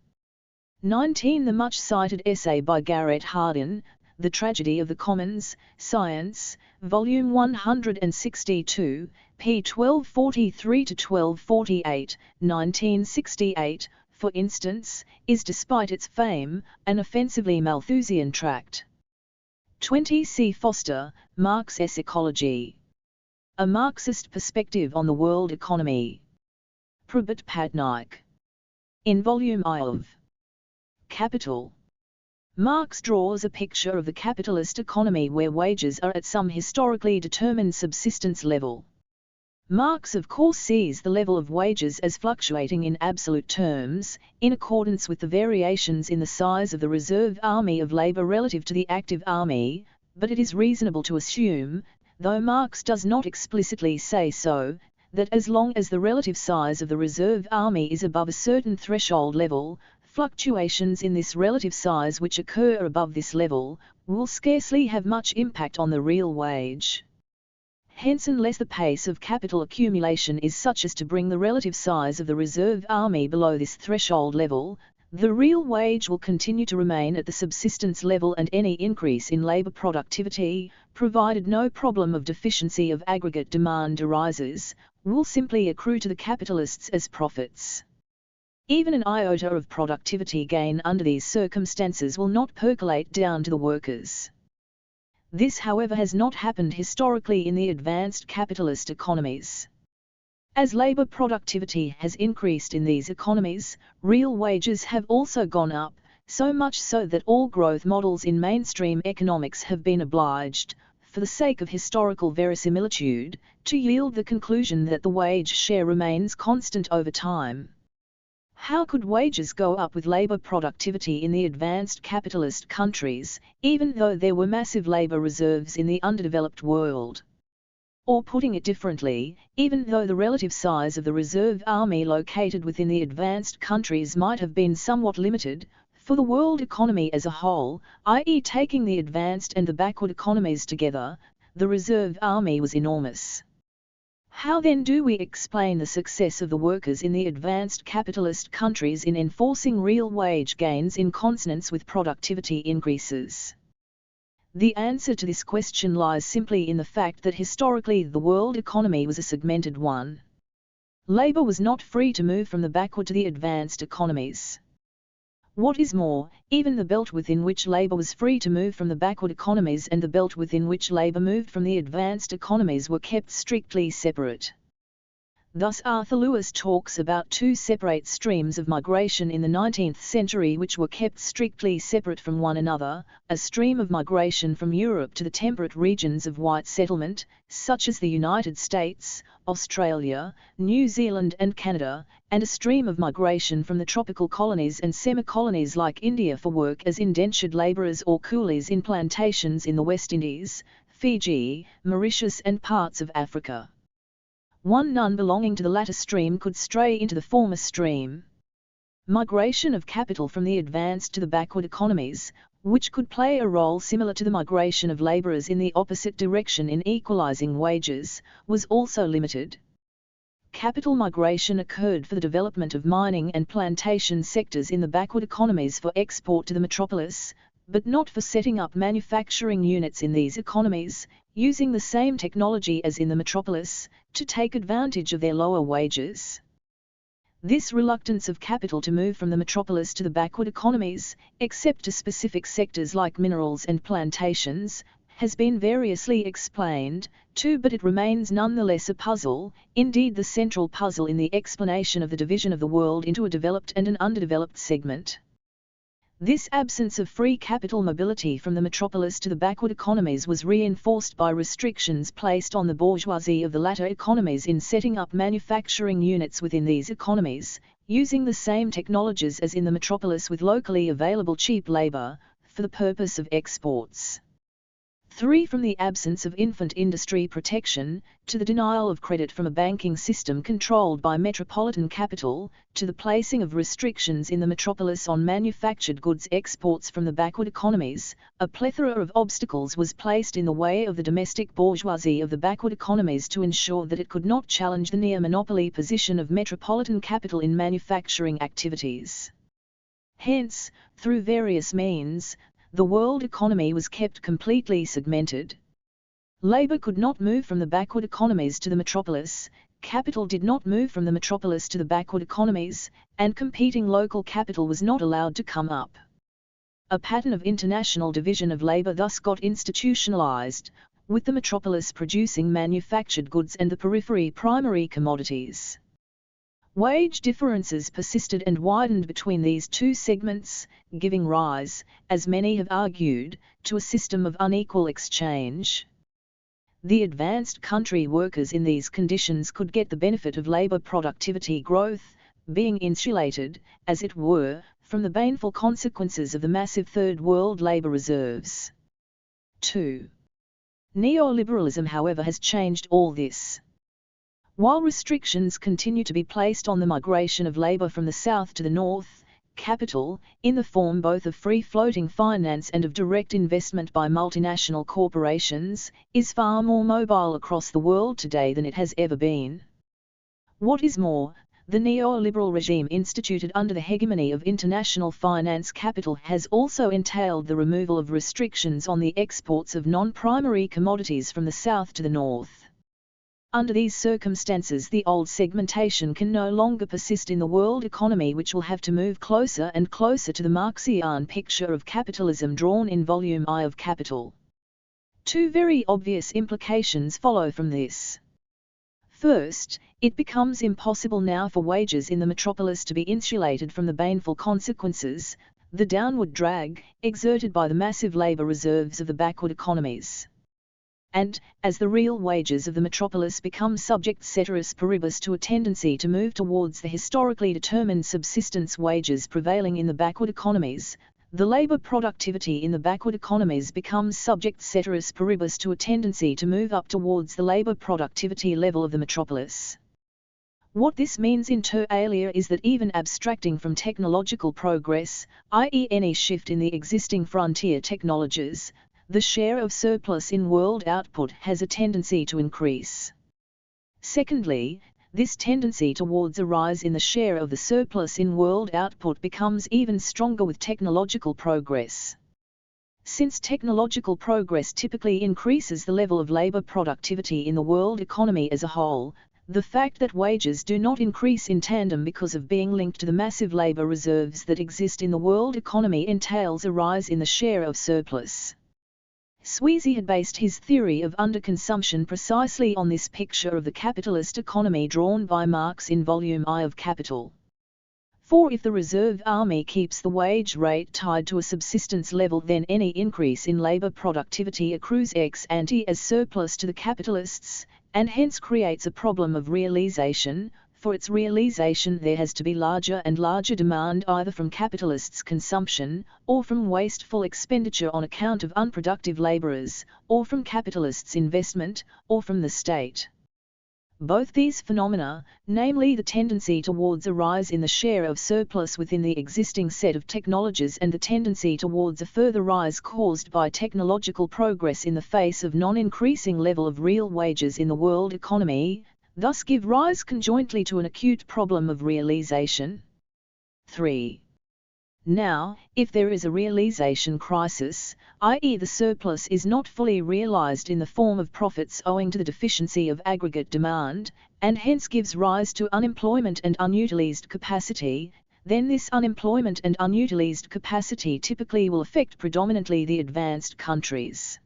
19. The much-cited essay by Garrett Hardin, The Tragedy of the Commons, Science, Volume 162, p. 1243–1248, 1968, for instance, is despite its fame, an offensively Malthusian tract. 20. C. Foster, Marx's Ecology. A Marxist Perspective on the World Economy. Prabhat Patnaik. In Volume I of Capital, Marx draws a picture of the capitalist economy where wages are at some historically determined subsistence level. Marx of course sees the level of wages as fluctuating in absolute terms, in accordance with the variations in the size of the reserve army of labor relative to the active army, but it is reasonable to assume, though Marx does not explicitly say so, that as long as the relative size of the reserve army is above a certain threshold level, fluctuations in this relative size which occur above this level, will scarcely have much impact on the real wage. Hence unless the pace of capital accumulation is such as to bring the relative size of the reserve army below this threshold level, the real wage will continue to remain at the subsistence level and any increase in labor productivity, provided no problem of deficiency of aggregate demand arises, will simply accrue to the capitalists as profits. Even an iota of productivity gain under these circumstances will not percolate down to the workers. This, however, has not happened historically in the advanced capitalist economies. As labor productivity has increased in these economies, real wages have also gone up, so much so that all growth models in mainstream economics have been obliged, for the sake of historical verisimilitude, to yield the conclusion that the wage share remains constant over time. How could wages go up with labor productivity in the advanced capitalist countries, even though there were massive labor reserves in the underdeveloped world? Or putting it differently, even though the relative size of the reserve army located within the advanced countries might have been somewhat limited, for the world economy as a whole, i.e. taking the advanced and the backward economies together, the reserve army was enormous. How then do we explain the success of the workers in the advanced capitalist countries in enforcing real wage gains in consonance with productivity increases? The answer to this question lies simply in the fact that historically the world economy was a segmented one. Labor was not free to move from the backward to the advanced economies. What is more, even the belt within which labor was free to move from the backward economies and the belt within which labor moved from the advanced economies were kept strictly separate. Thus Arthur Lewis talks about two separate streams of migration in the 19th century which were kept strictly separate from one another, a stream of migration from Europe to the temperate regions of white settlement, such as the United States, Australia, New Zealand and Canada, and a stream of migration from the tropical colonies and semi-colonies like India for work as indentured labourers or coolies in plantations in the West Indies, Fiji, Mauritius and parts of Africa. None belonging to the latter stream could stray into the former stream. migration of capital from the advanced to the backward economies, which could play a role similar to the migration of labourers in the opposite direction in equalising wages, was also limited. Capital migration occurred for the development of mining and plantation sectors in the backward economies for export to the metropolis, but not for setting up manufacturing units in these economies, using the same technology as in the metropolis, to take advantage of their lower wages. This reluctance of capital to move from the metropolis to the backward economies, except to specific sectors like minerals and plantations, has been variously explained, too, but it remains nonetheless a puzzle, indeed the central puzzle in the explanation of the division of the world into a developed and an underdeveloped segment. This absence of free capital mobility from the metropolis to the backward economies was reinforced by restrictions placed on the bourgeoisie of the latter economies in setting up manufacturing units within these economies, using the same technologies as in the metropolis with locally available cheap labour, for the purpose of exports. 3. From the absence of infant industry protection, to the denial of credit from a banking system controlled by metropolitan capital, to the placing of restrictions in the metropolis on manufactured goods exports from the backward economies, a plethora of obstacles was placed in the way of the domestic bourgeoisie of the backward economies to ensure that it could not challenge the near-monopoly position of metropolitan capital in manufacturing activities. Hence, through various means, the world economy was kept completely segmented. Labour could not move from the backward economies to the metropolis, capital did not move from the metropolis to the backward economies, and competing local capital was not allowed to come up. A pattern of international division of labour thus got institutionalised, with the metropolis producing manufactured goods and the periphery primary commodities. Wage differences persisted and widened between these two segments, giving rise, as many have argued, to a system of unequal exchange. The advanced country workers in these conditions could get the benefit of labour productivity growth, being insulated, as it were, from the baneful consequences of the massive Third World labour reserves. 2. Neoliberalism, however, has changed all this. While restrictions continue to be placed on the migration of labour from the south to the north, capital, in the form both of free-floating finance and of direct investment by multinational corporations, is far more mobile across the world today than it has ever been. What is more, the neoliberal regime instituted under the hegemony of international finance capital has also entailed the removal of restrictions on the exports of non-primary commodities from the south to the north. Under these circumstances, the old segmentation can no longer persist in the world economy, which will have to move closer and closer to the Marxian picture of capitalism drawn in Volume I of Capital. Two very obvious implications follow from this. First, it becomes impossible now for wages in the metropolis to be insulated from the baneful consequences, the downward drag, exerted by the massive labour reserves of the backward economies. And, as the real wages of the metropolis become subject ceteris paribus to a tendency to move towards the historically determined subsistence wages prevailing in the backward economies, the labour productivity in the backward economies becomes subject ceteris paribus to a tendency to move up towards the labour productivity level of the metropolis. What this means inter alia is that even abstracting from technological progress, i.e. any shift in the existing frontier technologies, the share of surplus in world output has a tendency to increase. Secondly, this tendency towards a rise in the share of the surplus in world output becomes even stronger with technological progress. Since technological progress typically increases the level of labour productivity in the world economy as a whole, the fact that wages do not increase in tandem because of being linked to the massive labour reserves that exist in the world economy entails a rise in the share of surplus. Sweezy had based his theory of underconsumption precisely on this picture of the capitalist economy drawn by Marx in Volume I of Capital. For if the reserve army keeps the wage rate tied to a subsistence level, then any increase in labour productivity accrues ex ante as surplus to the capitalists, and hence creates a problem of realisation. For its realisation there has to be larger and larger demand either from capitalists' consumption, or from wasteful expenditure on account of unproductive labourers, or from capitalists' investment, or from the state. Both these phenomena, namely the tendency towards a rise in the share of surplus within the existing set of technologies and the tendency towards a further rise caused by technological progress in the face of non-increasing level of real wages in the world economy, thus give rise conjointly to an acute problem of realization. 3. Now, if there is a realization crisis, i.e. the surplus is not fully realized in the form of profits owing to the deficiency of aggregate demand, and hence gives rise to unemployment and unutilized capacity, then this unemployment and unutilized capacity typically will affect predominantly the advanced countries.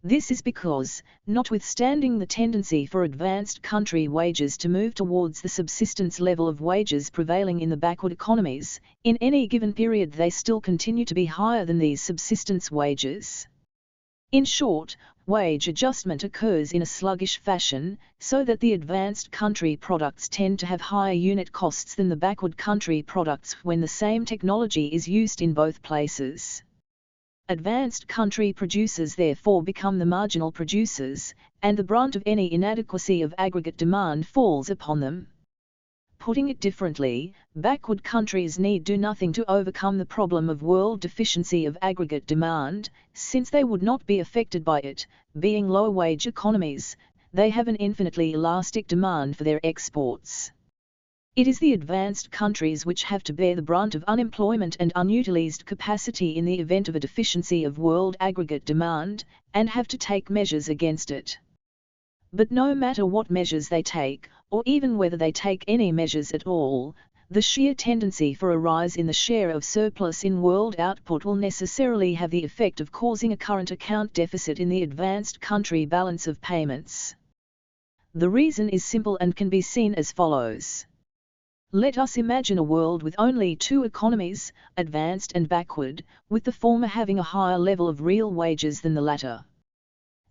This is because, notwithstanding the tendency for advanced country wages to move towards the subsistence level of wages prevailing in the backward economies, in any given period they still continue to be higher than these subsistence wages. In short, wage adjustment occurs in a sluggish fashion, so that the advanced country products tend to have higher unit costs than the backward country products when the same technology is used in both places. Advanced country producers therefore become the marginal producers, and the brunt of any inadequacy of aggregate demand falls upon them. Putting it differently, backward countries need do nothing to overcome the problem of world deficiency of aggregate demand, since they would not be affected by it, being low-wage economies, they have an infinitely elastic demand for their exports. It is the advanced countries which have to bear the brunt of unemployment and unutilized capacity in the event of a deficiency of world aggregate demand, and have to take measures against it. But no matter what measures they take, or even whether they take any measures at all, the sheer tendency for a rise in the share of surplus in world output will necessarily have the effect of causing a current account deficit in the advanced country balance of payments. The reason is simple and can be seen as follows. Let us imagine a world with only two economies, advanced and backward, with the former having a higher level of real wages than the latter.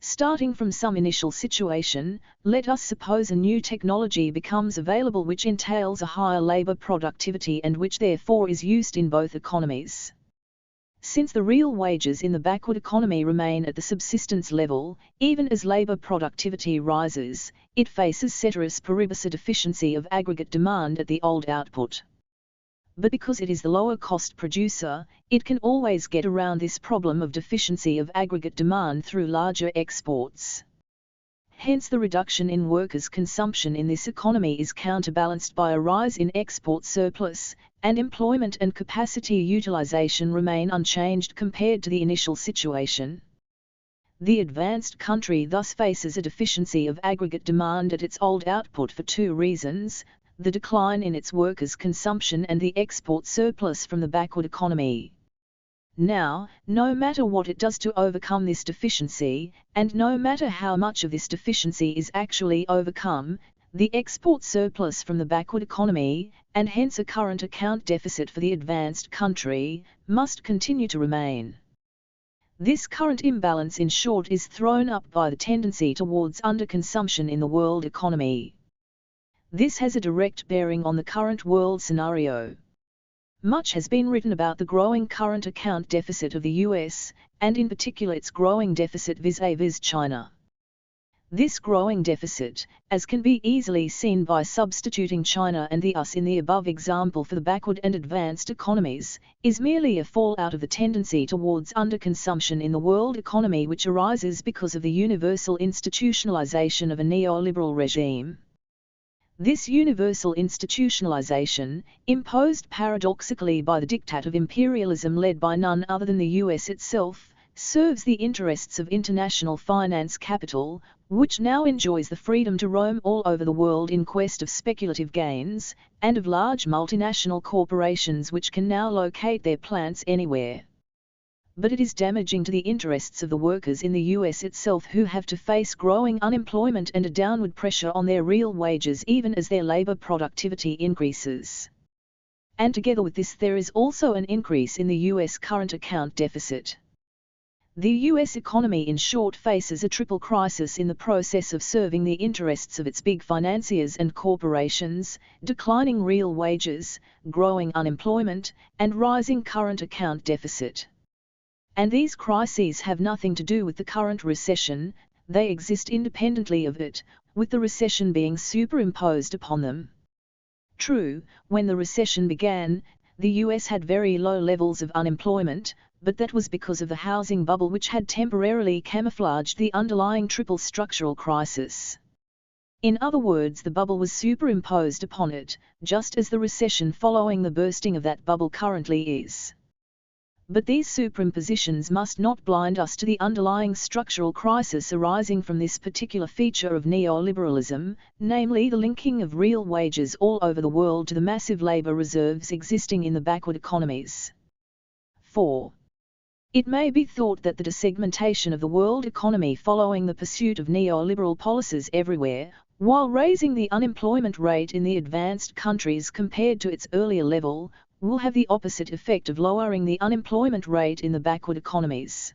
Starting from some initial situation, let us suppose a new technology becomes available which entails a higher labor productivity and which therefore is used in both economies. Since the real wages in the backward economy remain at the subsistence level, even as labor productivity rises, it faces ceteris paribus a deficiency of aggregate demand at the old output. But because it is the lower cost producer, it can always get around this problem of deficiency of aggregate demand through larger exports. Hence the reduction in workers' consumption in this economy is counterbalanced by a rise in export surplus, and employment and capacity utilization remain unchanged compared to the initial situation. The advanced country thus faces a deficiency of aggregate demand at its old output for two reasons: the decline in its workers' consumption and the export surplus from the backward economy. Now, no matter what it does to overcome this deficiency, and no matter how much of this deficiency is actually overcome, the export surplus from the backward economy, and hence a current account deficit for the advanced country, must continue to remain. This current imbalance in short is thrown up by the tendency towards underconsumption in the world economy. This has a direct bearing on the current world scenario. Much has been written about the growing current account deficit of the US, and in particular its growing deficit vis-à-vis China. This growing deficit, as can be easily seen by substituting China and the US in the above example for the backward and advanced economies, is merely a fallout of the tendency towards underconsumption in the world economy which arises because of the universal institutionalization of a neoliberal regime. This universal institutionalization, imposed paradoxically by the diktat of imperialism led by none other than the US itself, serves the interests of international finance capital, which now enjoys the freedom to roam all over the world in quest of speculative gains, and of large multinational corporations which can now locate their plants anywhere. But it is damaging to the interests of the workers in the US itself who have to face growing unemployment and a downward pressure on their real wages even as their labor productivity increases. And together with this there is also an increase in the US current account deficit. The US economy in short faces a triple crisis in the process of serving the interests of its big financiers and corporations: declining real wages, growing unemployment, and rising current account deficit. And these crises have nothing to do with the current recession, they exist independently of it, with the recession being superimposed upon them. True, when the recession began, the US had very low levels of unemployment, but that was because of the housing bubble which had temporarily camouflaged the underlying triple structural crisis. In other words, the bubble was superimposed upon it, just as the recession following the bursting of that bubble currently is. But these superimpositions must not blind us to the underlying structural crisis arising from this particular feature of neoliberalism, namely the linking of real wages all over the world to the massive labor reserves existing in the backward economies. 4. It may be thought that the desegmentation of the world economy following the pursuit of neoliberal policies everywhere, while raising the unemployment rate in the advanced countries compared to its earlier level, will have the opposite effect of lowering the unemployment rate in the backward economies.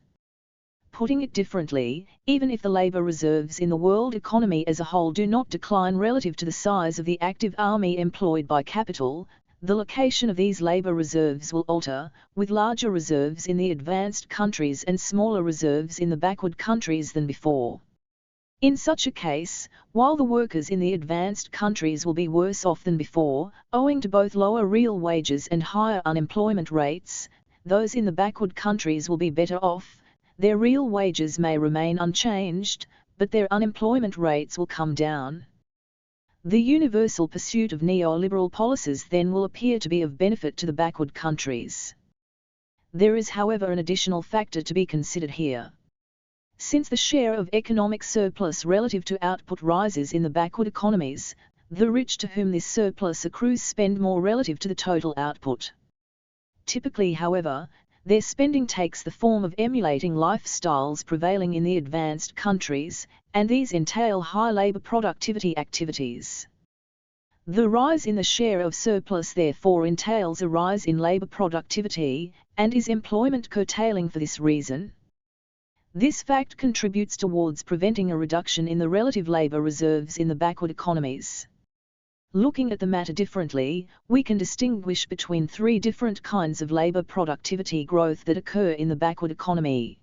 Putting it differently, even if the labor reserves in the world economy as a whole do not decline relative to the size of the active army employed by capital, the location of these labor reserves will alter, with larger reserves in the advanced countries and smaller reserves in the backward countries than before. In such a case, while the workers in the advanced countries will be worse off than before, owing to both lower real wages and higher unemployment rates, those in the backward countries will be better off. Their real wages may remain unchanged, but their unemployment rates will come down. The universal pursuit of neoliberal policies then will appear to be of benefit to the backward countries. There is, however, an additional factor to be considered here. Since the share of economic surplus relative to output rises in the backward economies, the rich to whom this surplus accrues spend more relative to the total output. Typically, however, their spending takes the form of emulating lifestyles prevailing in the advanced countries, and these entail high labor productivity activities. The rise in the share of surplus therefore entails a rise in labor productivity, and is employment curtailing for this reason. This fact contributes towards preventing a reduction in the relative labor reserves in the backward economies. Looking at the matter differently, we can distinguish between three different kinds of labor productivity growth that occur in the backward economy.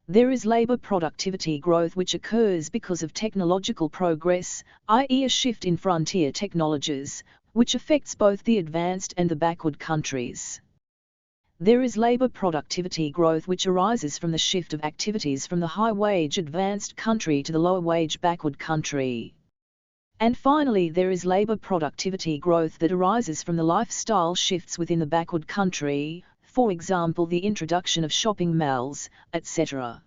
There is labor productivity growth which occurs because of technological progress, i.e. a shift in frontier technologies, which affects both the advanced and the backward countries. There is labor productivity growth which arises from the shift of activities from the high-wage advanced country to the lower-wage backward country. And finally, there is labor productivity growth that arises from the lifestyle shifts within the backward country, for example the introduction of shopping malls, etc.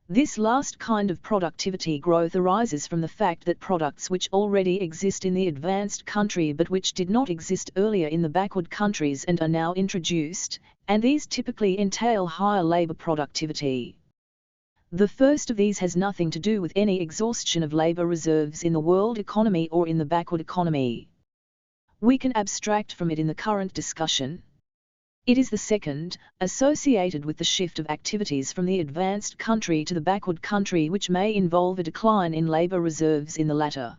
This last kind of productivity growth arises from the fact that products which already exist in the advanced country but which did not exist earlier in the backward countries and are now introduced, and these typically entail higher labor productivity. The first of these has nothing to do with any exhaustion of labor reserves in the world economy or in the backward economy. We can abstract from it in the current discussion. It is the second, associated with the shift of activities from the advanced country to the backward country, which may involve a decline in labor reserves in the latter.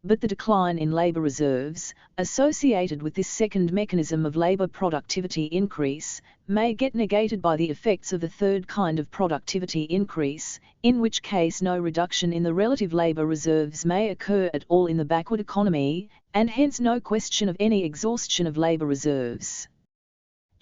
But the decline in labor reserves, associated with this second mechanism of labor productivity increase, may get negated by the effects of the third kind of productivity increase, in which case no reduction in the relative labor reserves may occur at all in the backward economy, and hence no question of any exhaustion of labor reserves.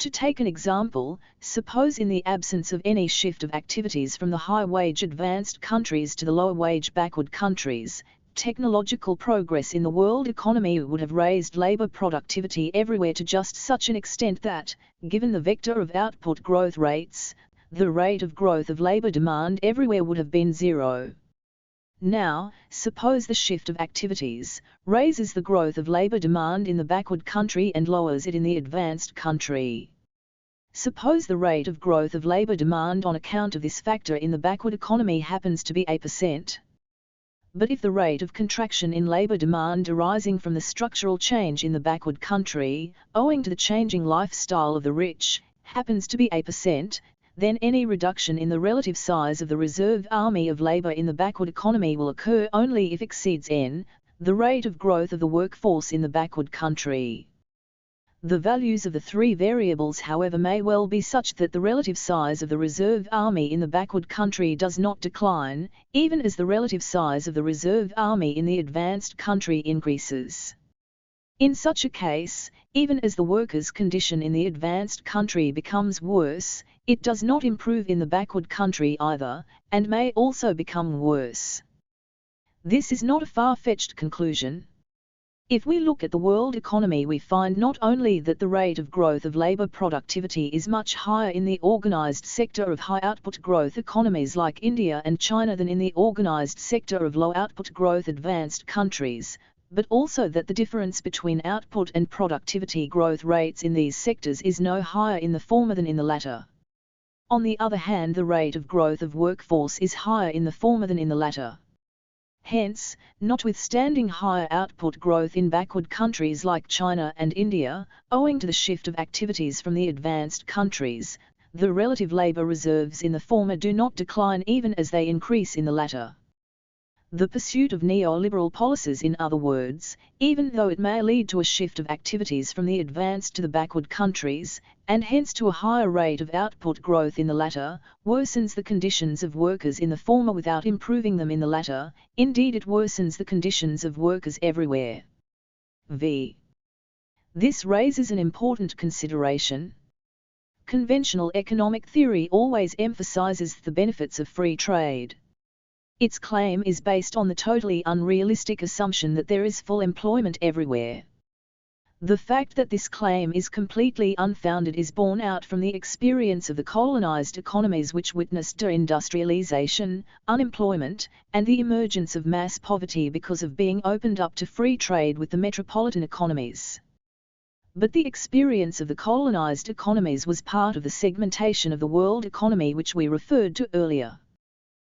To take an example, suppose in the absence of any shift of activities from the high-wage advanced countries to the lower-wage backward countries, technological progress in the world economy would have raised labor productivity everywhere to just such an extent that, given the vector of output growth rates, the rate of growth of labor demand everywhere would have been zero. Now, suppose the shift of activities raises the growth of labor demand in the backward country and lowers it in the advanced country. Suppose the rate of growth of labor demand on account of this factor in the backward economy happens to be 8%. But if the rate of contraction in labor demand arising from the structural change in the backward country, owing to the changing lifestyle of the rich, happens to be 8%, then any reduction in the relative size of the reserve army of labor in the backward economy will occur only if exceeds n, the rate of growth of the workforce in the backward country. The values of the three variables, however, may well be such that the relative size of the reserve army in the backward country does not decline, even as the relative size of the reserve army in the advanced country increases. In such a case, even as the workers' condition in the advanced country becomes worse, it does not improve in the backward country either, and may also become worse. This is not a far-fetched conclusion. If we look at the world economy, we find not only that the rate of growth of labor productivity is much higher in the organized sector of high-output growth economies like India and China than in the organized sector of low-output growth advanced countries, but also that the difference between output and productivity growth rates in these sectors is no higher in the former than in the latter. On the other hand, the rate of growth of workforce is higher in the former than in the latter. Hence, notwithstanding higher output growth in backward countries like China and India, owing to the shift of activities from the advanced countries, the relative labor reserves in the former do not decline even as they increase in the latter. The pursuit of neoliberal policies, in other words, even though it may lead to a shift of activities from the advanced to the backward countries, and hence to a higher rate of output growth in the latter, worsens the conditions of workers in the former without improving them in the latter. Indeed, it worsens the conditions of workers everywhere. V. This raises an important consideration. Conventional economic theory always emphasizes the benefits of free trade. Its claim is based on the totally unrealistic assumption that there is full employment everywhere. The fact that this claim is completely unfounded is borne out from the experience of the colonized economies which witnessed deindustrialization, unemployment, and the emergence of mass poverty because of being opened up to free trade with the metropolitan economies. But the experience of the colonized economies was part of the segmentation of the world economy which we referred to earlier.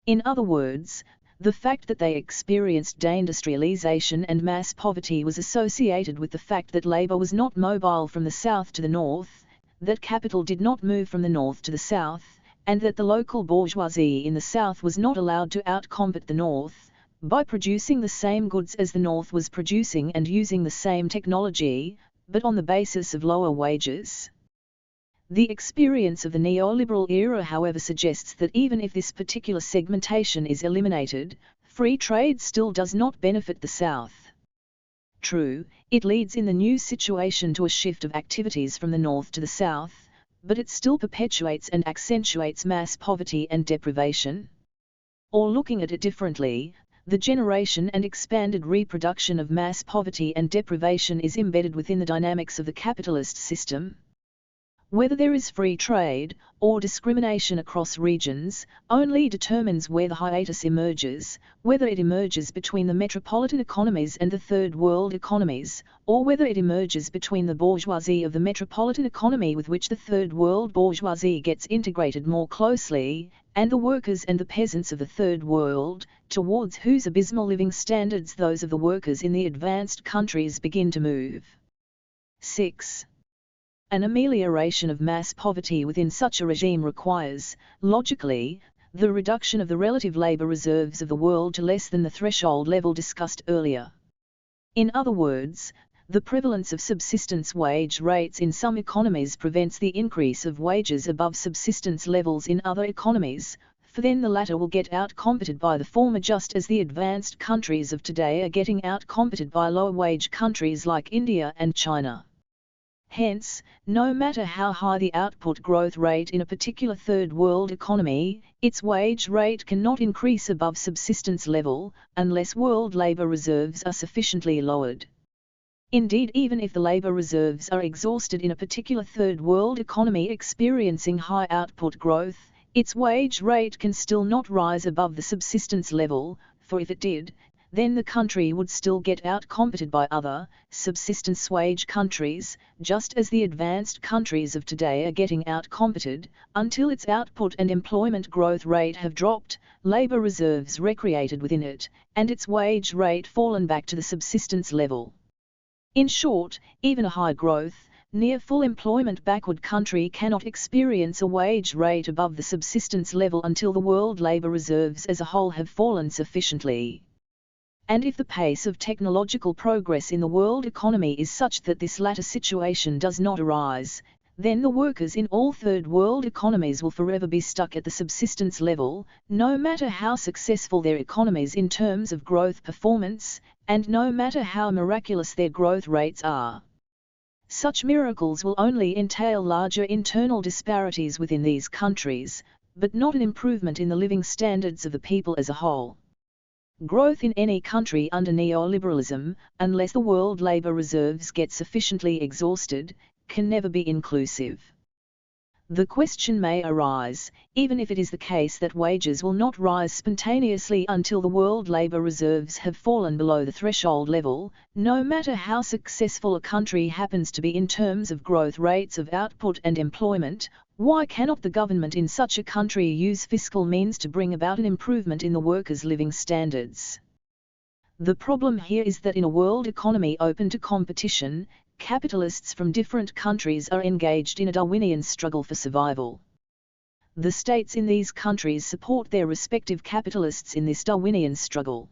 In other words, the fact that they experienced deindustrialization and mass poverty was associated with the fact that labor was not mobile from the south to the north, that capital did not move from the north to the south, and that the local bourgeoisie in the south was not allowed to outcompete the north, by producing the same goods as the north was producing and using the same technology, but on the basis of lower wages. The experience of the neoliberal era, however, suggests that even if this particular segmentation is eliminated, free trade still does not benefit the South. True, it leads in the new situation to a shift of activities from the North to the South, but it still perpetuates and accentuates mass poverty and deprivation. Or looking at it differently, the generation and expanded reproduction of mass poverty and deprivation is embedded within the dynamics of the capitalist system. Whether there is free trade, or discrimination across regions, only determines where the hiatus emerges, whether it emerges between the metropolitan economies and the third world economies, or whether it emerges between the bourgeoisie of the metropolitan economy with which the third world bourgeoisie gets integrated more closely, and the workers and the peasants of the third world, towards whose abysmal living standards those of the workers in the advanced countries begin to move. 6. An amelioration of mass poverty within such a regime requires, logically, the reduction of the relative labor reserves of the world to less than the threshold level discussed earlier. In other words, the prevalence of subsistence wage rates in some economies prevents the increase of wages above subsistence levels in other economies, for then the latter will get outcompeted by the former, just as the advanced countries of today are getting outcompeted by lower wage countries like India and China. Hence, no matter how high the output growth rate in a particular third world economy, its wage rate cannot increase above subsistence level, unless world labor reserves are sufficiently lowered. Indeed, even if the labor reserves are exhausted in a particular third world economy experiencing high output growth, its wage rate can still not rise above the subsistence level, for if it did, then the country would still get outcompeted by other, subsistence wage countries, just as the advanced countries of today are getting outcompeted, until its output and employment growth rate have dropped, labor reserves recreated within it, and its wage rate fallen back to the subsistence level. In short, even a high growth, near full employment backward country cannot experience a wage rate above the subsistence level until the world labor reserves as a whole have fallen sufficiently. And if the pace of technological progress in the world economy is such that this latter situation does not arise, then the workers in all third world economies will forever be stuck at the subsistence level, no matter how successful their economies in terms of growth performance, and no matter how miraculous their growth rates are. Such miracles will only entail larger internal disparities within these countries, but not an improvement in the living standards of the people as a whole. Growth in any country under neoliberalism, unless the world labour reserves get sufficiently exhausted, can never be inclusive. The question may arise, even if it is the case that wages will not rise spontaneously until the world labour reserves have fallen below the threshold level, no matter how successful a country happens to be in terms of growth rates of output and employment, why cannot the government in such a country use fiscal means to bring about an improvement in the workers' living standards? The problem here is that in a world economy open to competition, capitalists from different countries are engaged in a Darwinian struggle for survival. The states in these countries support their respective capitalists in this Darwinian struggle.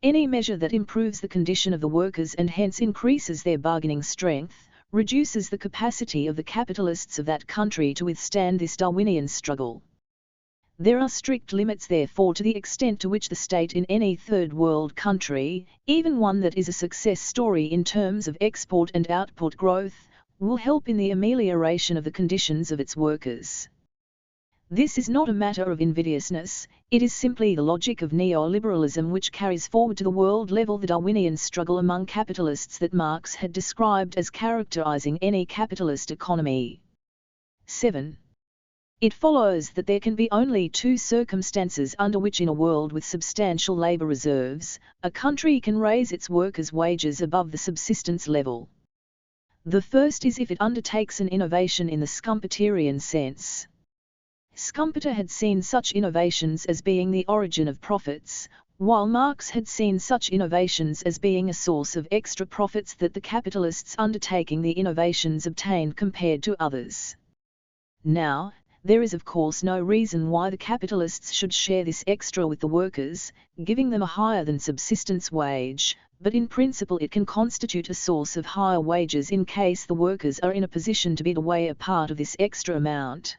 Any measure that improves the condition of the workers and hence increases their bargaining strength, reduces the capacity of the capitalists of that country to withstand this Darwinian struggle. There are strict limits therefore to the extent to which the state in any third world country, even one that is a success story in terms of export and output growth, will help in the amelioration of the conditions of its workers. This is not a matter of invidiousness, it is simply the logic of neoliberalism which carries forward to the world level the Darwinian struggle among capitalists that Marx had described as characterizing any capitalist economy. 7. It follows that there can be only two circumstances under which in a world with substantial labour reserves, a country can raise its workers' wages above the subsistence level. The first is if it undertakes an innovation in the Schumpeterian sense. Schumpeter had seen such innovations as being the origin of profits, while Marx had seen such innovations as being a source of extra profits that the capitalists undertaking the innovations obtained compared to others. Now, there is of course no reason why the capitalists should share this extra with the workers, giving them a higher than subsistence wage, but in principle it can constitute a source of higher wages in case the workers are in a position to bid away a part of this extra amount.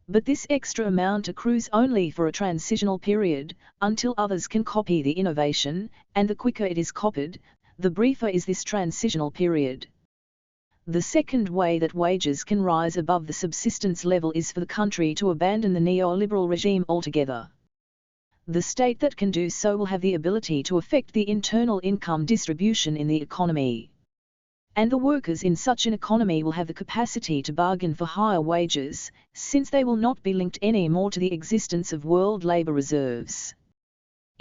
But this extra amount accrues only for a transitional period, until others can copy the innovation, and the quicker it is copied, the briefer is this transitional period. The second way that wages can rise above the subsistence level is for the country to abandon the neoliberal regime altogether. The state that can do so will have the ability to affect the internal income distribution in the economy. And the workers in such an economy will have the capacity to bargain for higher wages, since they will not be linked any more to the existence of world labour reserves.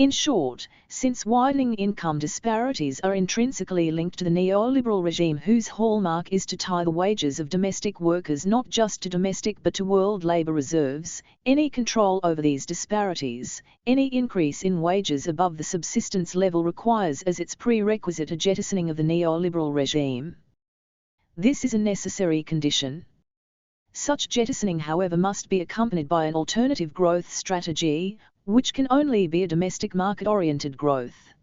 In short, since widening income disparities are intrinsically linked to the neoliberal regime whose hallmark is to tie the wages of domestic workers not just to domestic but to world labour reserves, any control over these disparities, any increase in wages above the subsistence level requires as its prerequisite a jettisoning of the neoliberal regime. This is a necessary condition. Such jettisoning, however, must be accompanied by an alternative growth strategy, which can only be a domestic market-oriented growth.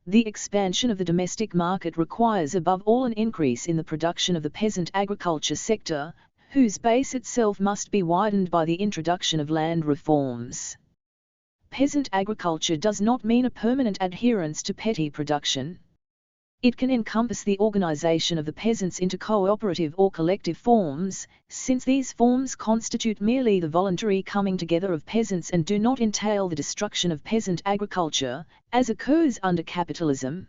The expansion of the domestic market requires above all an increase in the production of the peasant agriculture sector, whose base itself must be widened by the introduction of land reforms. Peasant agriculture does not mean a permanent adherence to petty production. It can encompass the organization of the peasants into cooperative or collective forms, since these forms constitute merely the voluntary coming together of peasants and do not entail the destruction of peasant agriculture, as occurs under capitalism.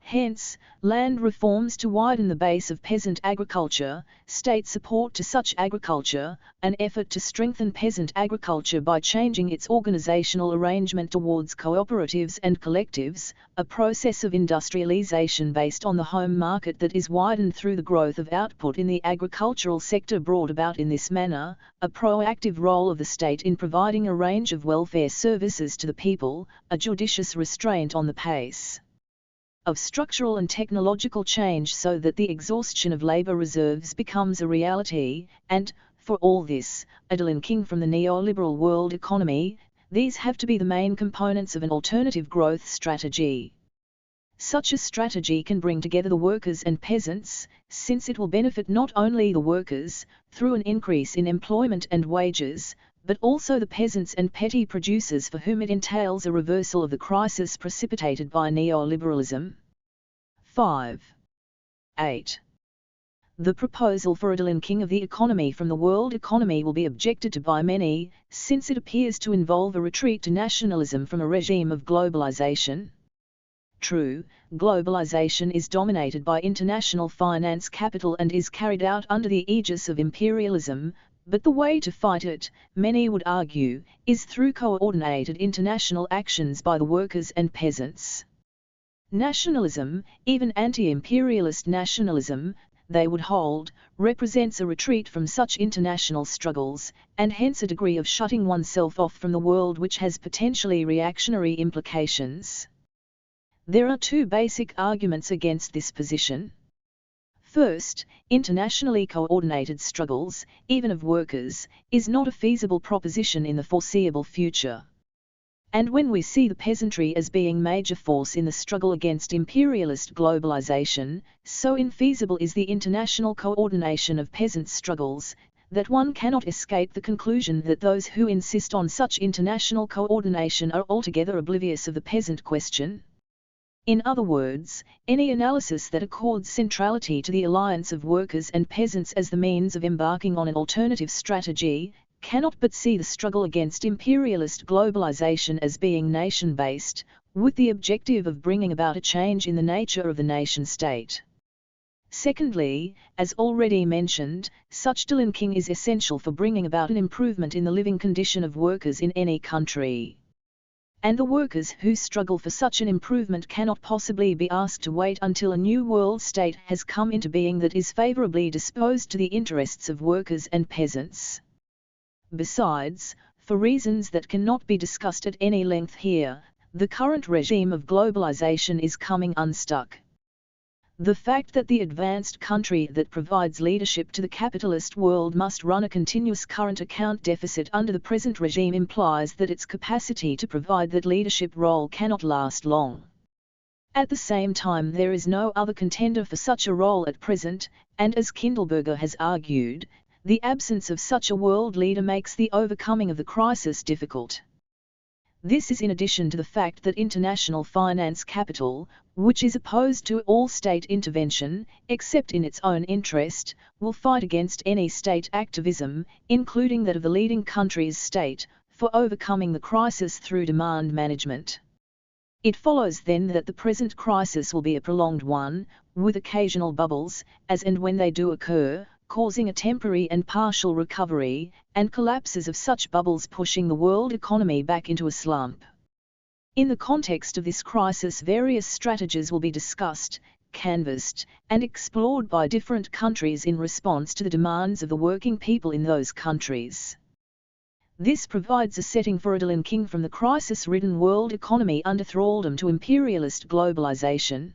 Hence, land reforms to widen the base of peasant agriculture, state support to such agriculture, an effort to strengthen peasant agriculture by changing its organizational arrangement towards cooperatives and collectives, a process of industrialization based on the home market that is widened through the growth of output in the agricultural sector brought about in this manner, a proactive role of the state in providing a range of welfare services to the people, a judicious restraint on the pace of structural and technological change so that the exhaustion of labour reserves becomes a reality, and, for all this, a delinking from the neoliberal world economy, These have to be the main components of an alternative growth strategy. Such a strategy can bring together the workers and peasants, since it will benefit not only the workers, through an increase in employment and wages, but also the peasants and petty producers for whom it entails a reversal of the crisis precipitated by neoliberalism. 5. 8. The proposal for a delinking of the economy from the world economy will be objected to by many, since it appears to involve a retreat to nationalism from a regime of globalization. True, globalization is dominated by international finance capital and is carried out under the aegis of imperialism, but the way to fight it, many would argue, is through coordinated international actions by the workers and peasants. Nationalism, even anti-imperialist nationalism, they would hold, represents a retreat from such international struggles, and hence a degree of shutting oneself off from the world which has potentially reactionary implications. There are two basic arguments against this position. First, internationally coordinated struggles, even of workers, is not a feasible proposition in the foreseeable future. And when we see the peasantry as being major force in the struggle against imperialist globalization, so infeasible is the international coordination of peasant struggles, that one cannot escape the conclusion that those who insist on such international coordination are altogether oblivious of the peasant question. In other words, any analysis that accords centrality to the alliance of workers and peasants as the means of embarking on an alternative strategy, cannot but see the struggle against imperialist globalization as being nation-based, with the objective of bringing about a change in the nature of the nation-state. Secondly, as already mentioned, such delinking is essential for bringing about an improvement in the living condition of workers in any country. And the workers who struggle for such an improvement cannot possibly be asked to wait until a new world state has come into being that is favorably disposed to the interests of workers and peasants. Besides, for reasons that cannot be discussed at any length here, the current regime of globalization is coming unstuck. The fact that the advanced country that provides leadership to the capitalist world must run a continuous current account deficit under the present regime implies that its capacity to provide that leadership role cannot last long. At the same time, there is no other contender for such a role at present, and as Kindleberger has argued, the absence of such a world leader makes the overcoming of the crisis difficult. This is in addition to the fact that international finance capital, which is opposed to all state intervention, except in its own interest, will fight against any state activism, including that of the leading country's state, for overcoming the crisis through demand management. It follows then that the present crisis will be a prolonged one, with occasional bubbles, as and when they do occur, causing a temporary and partial recovery, and collapses of such bubbles pushing the world economy back into a slump. In the context of this crisis, various strategies will be discussed, canvassed, and explored by different countries in response to the demands of the working people in those countries. This provides a setting for a delinking from the crisis-ridden world economy under thraldom to imperialist globalization.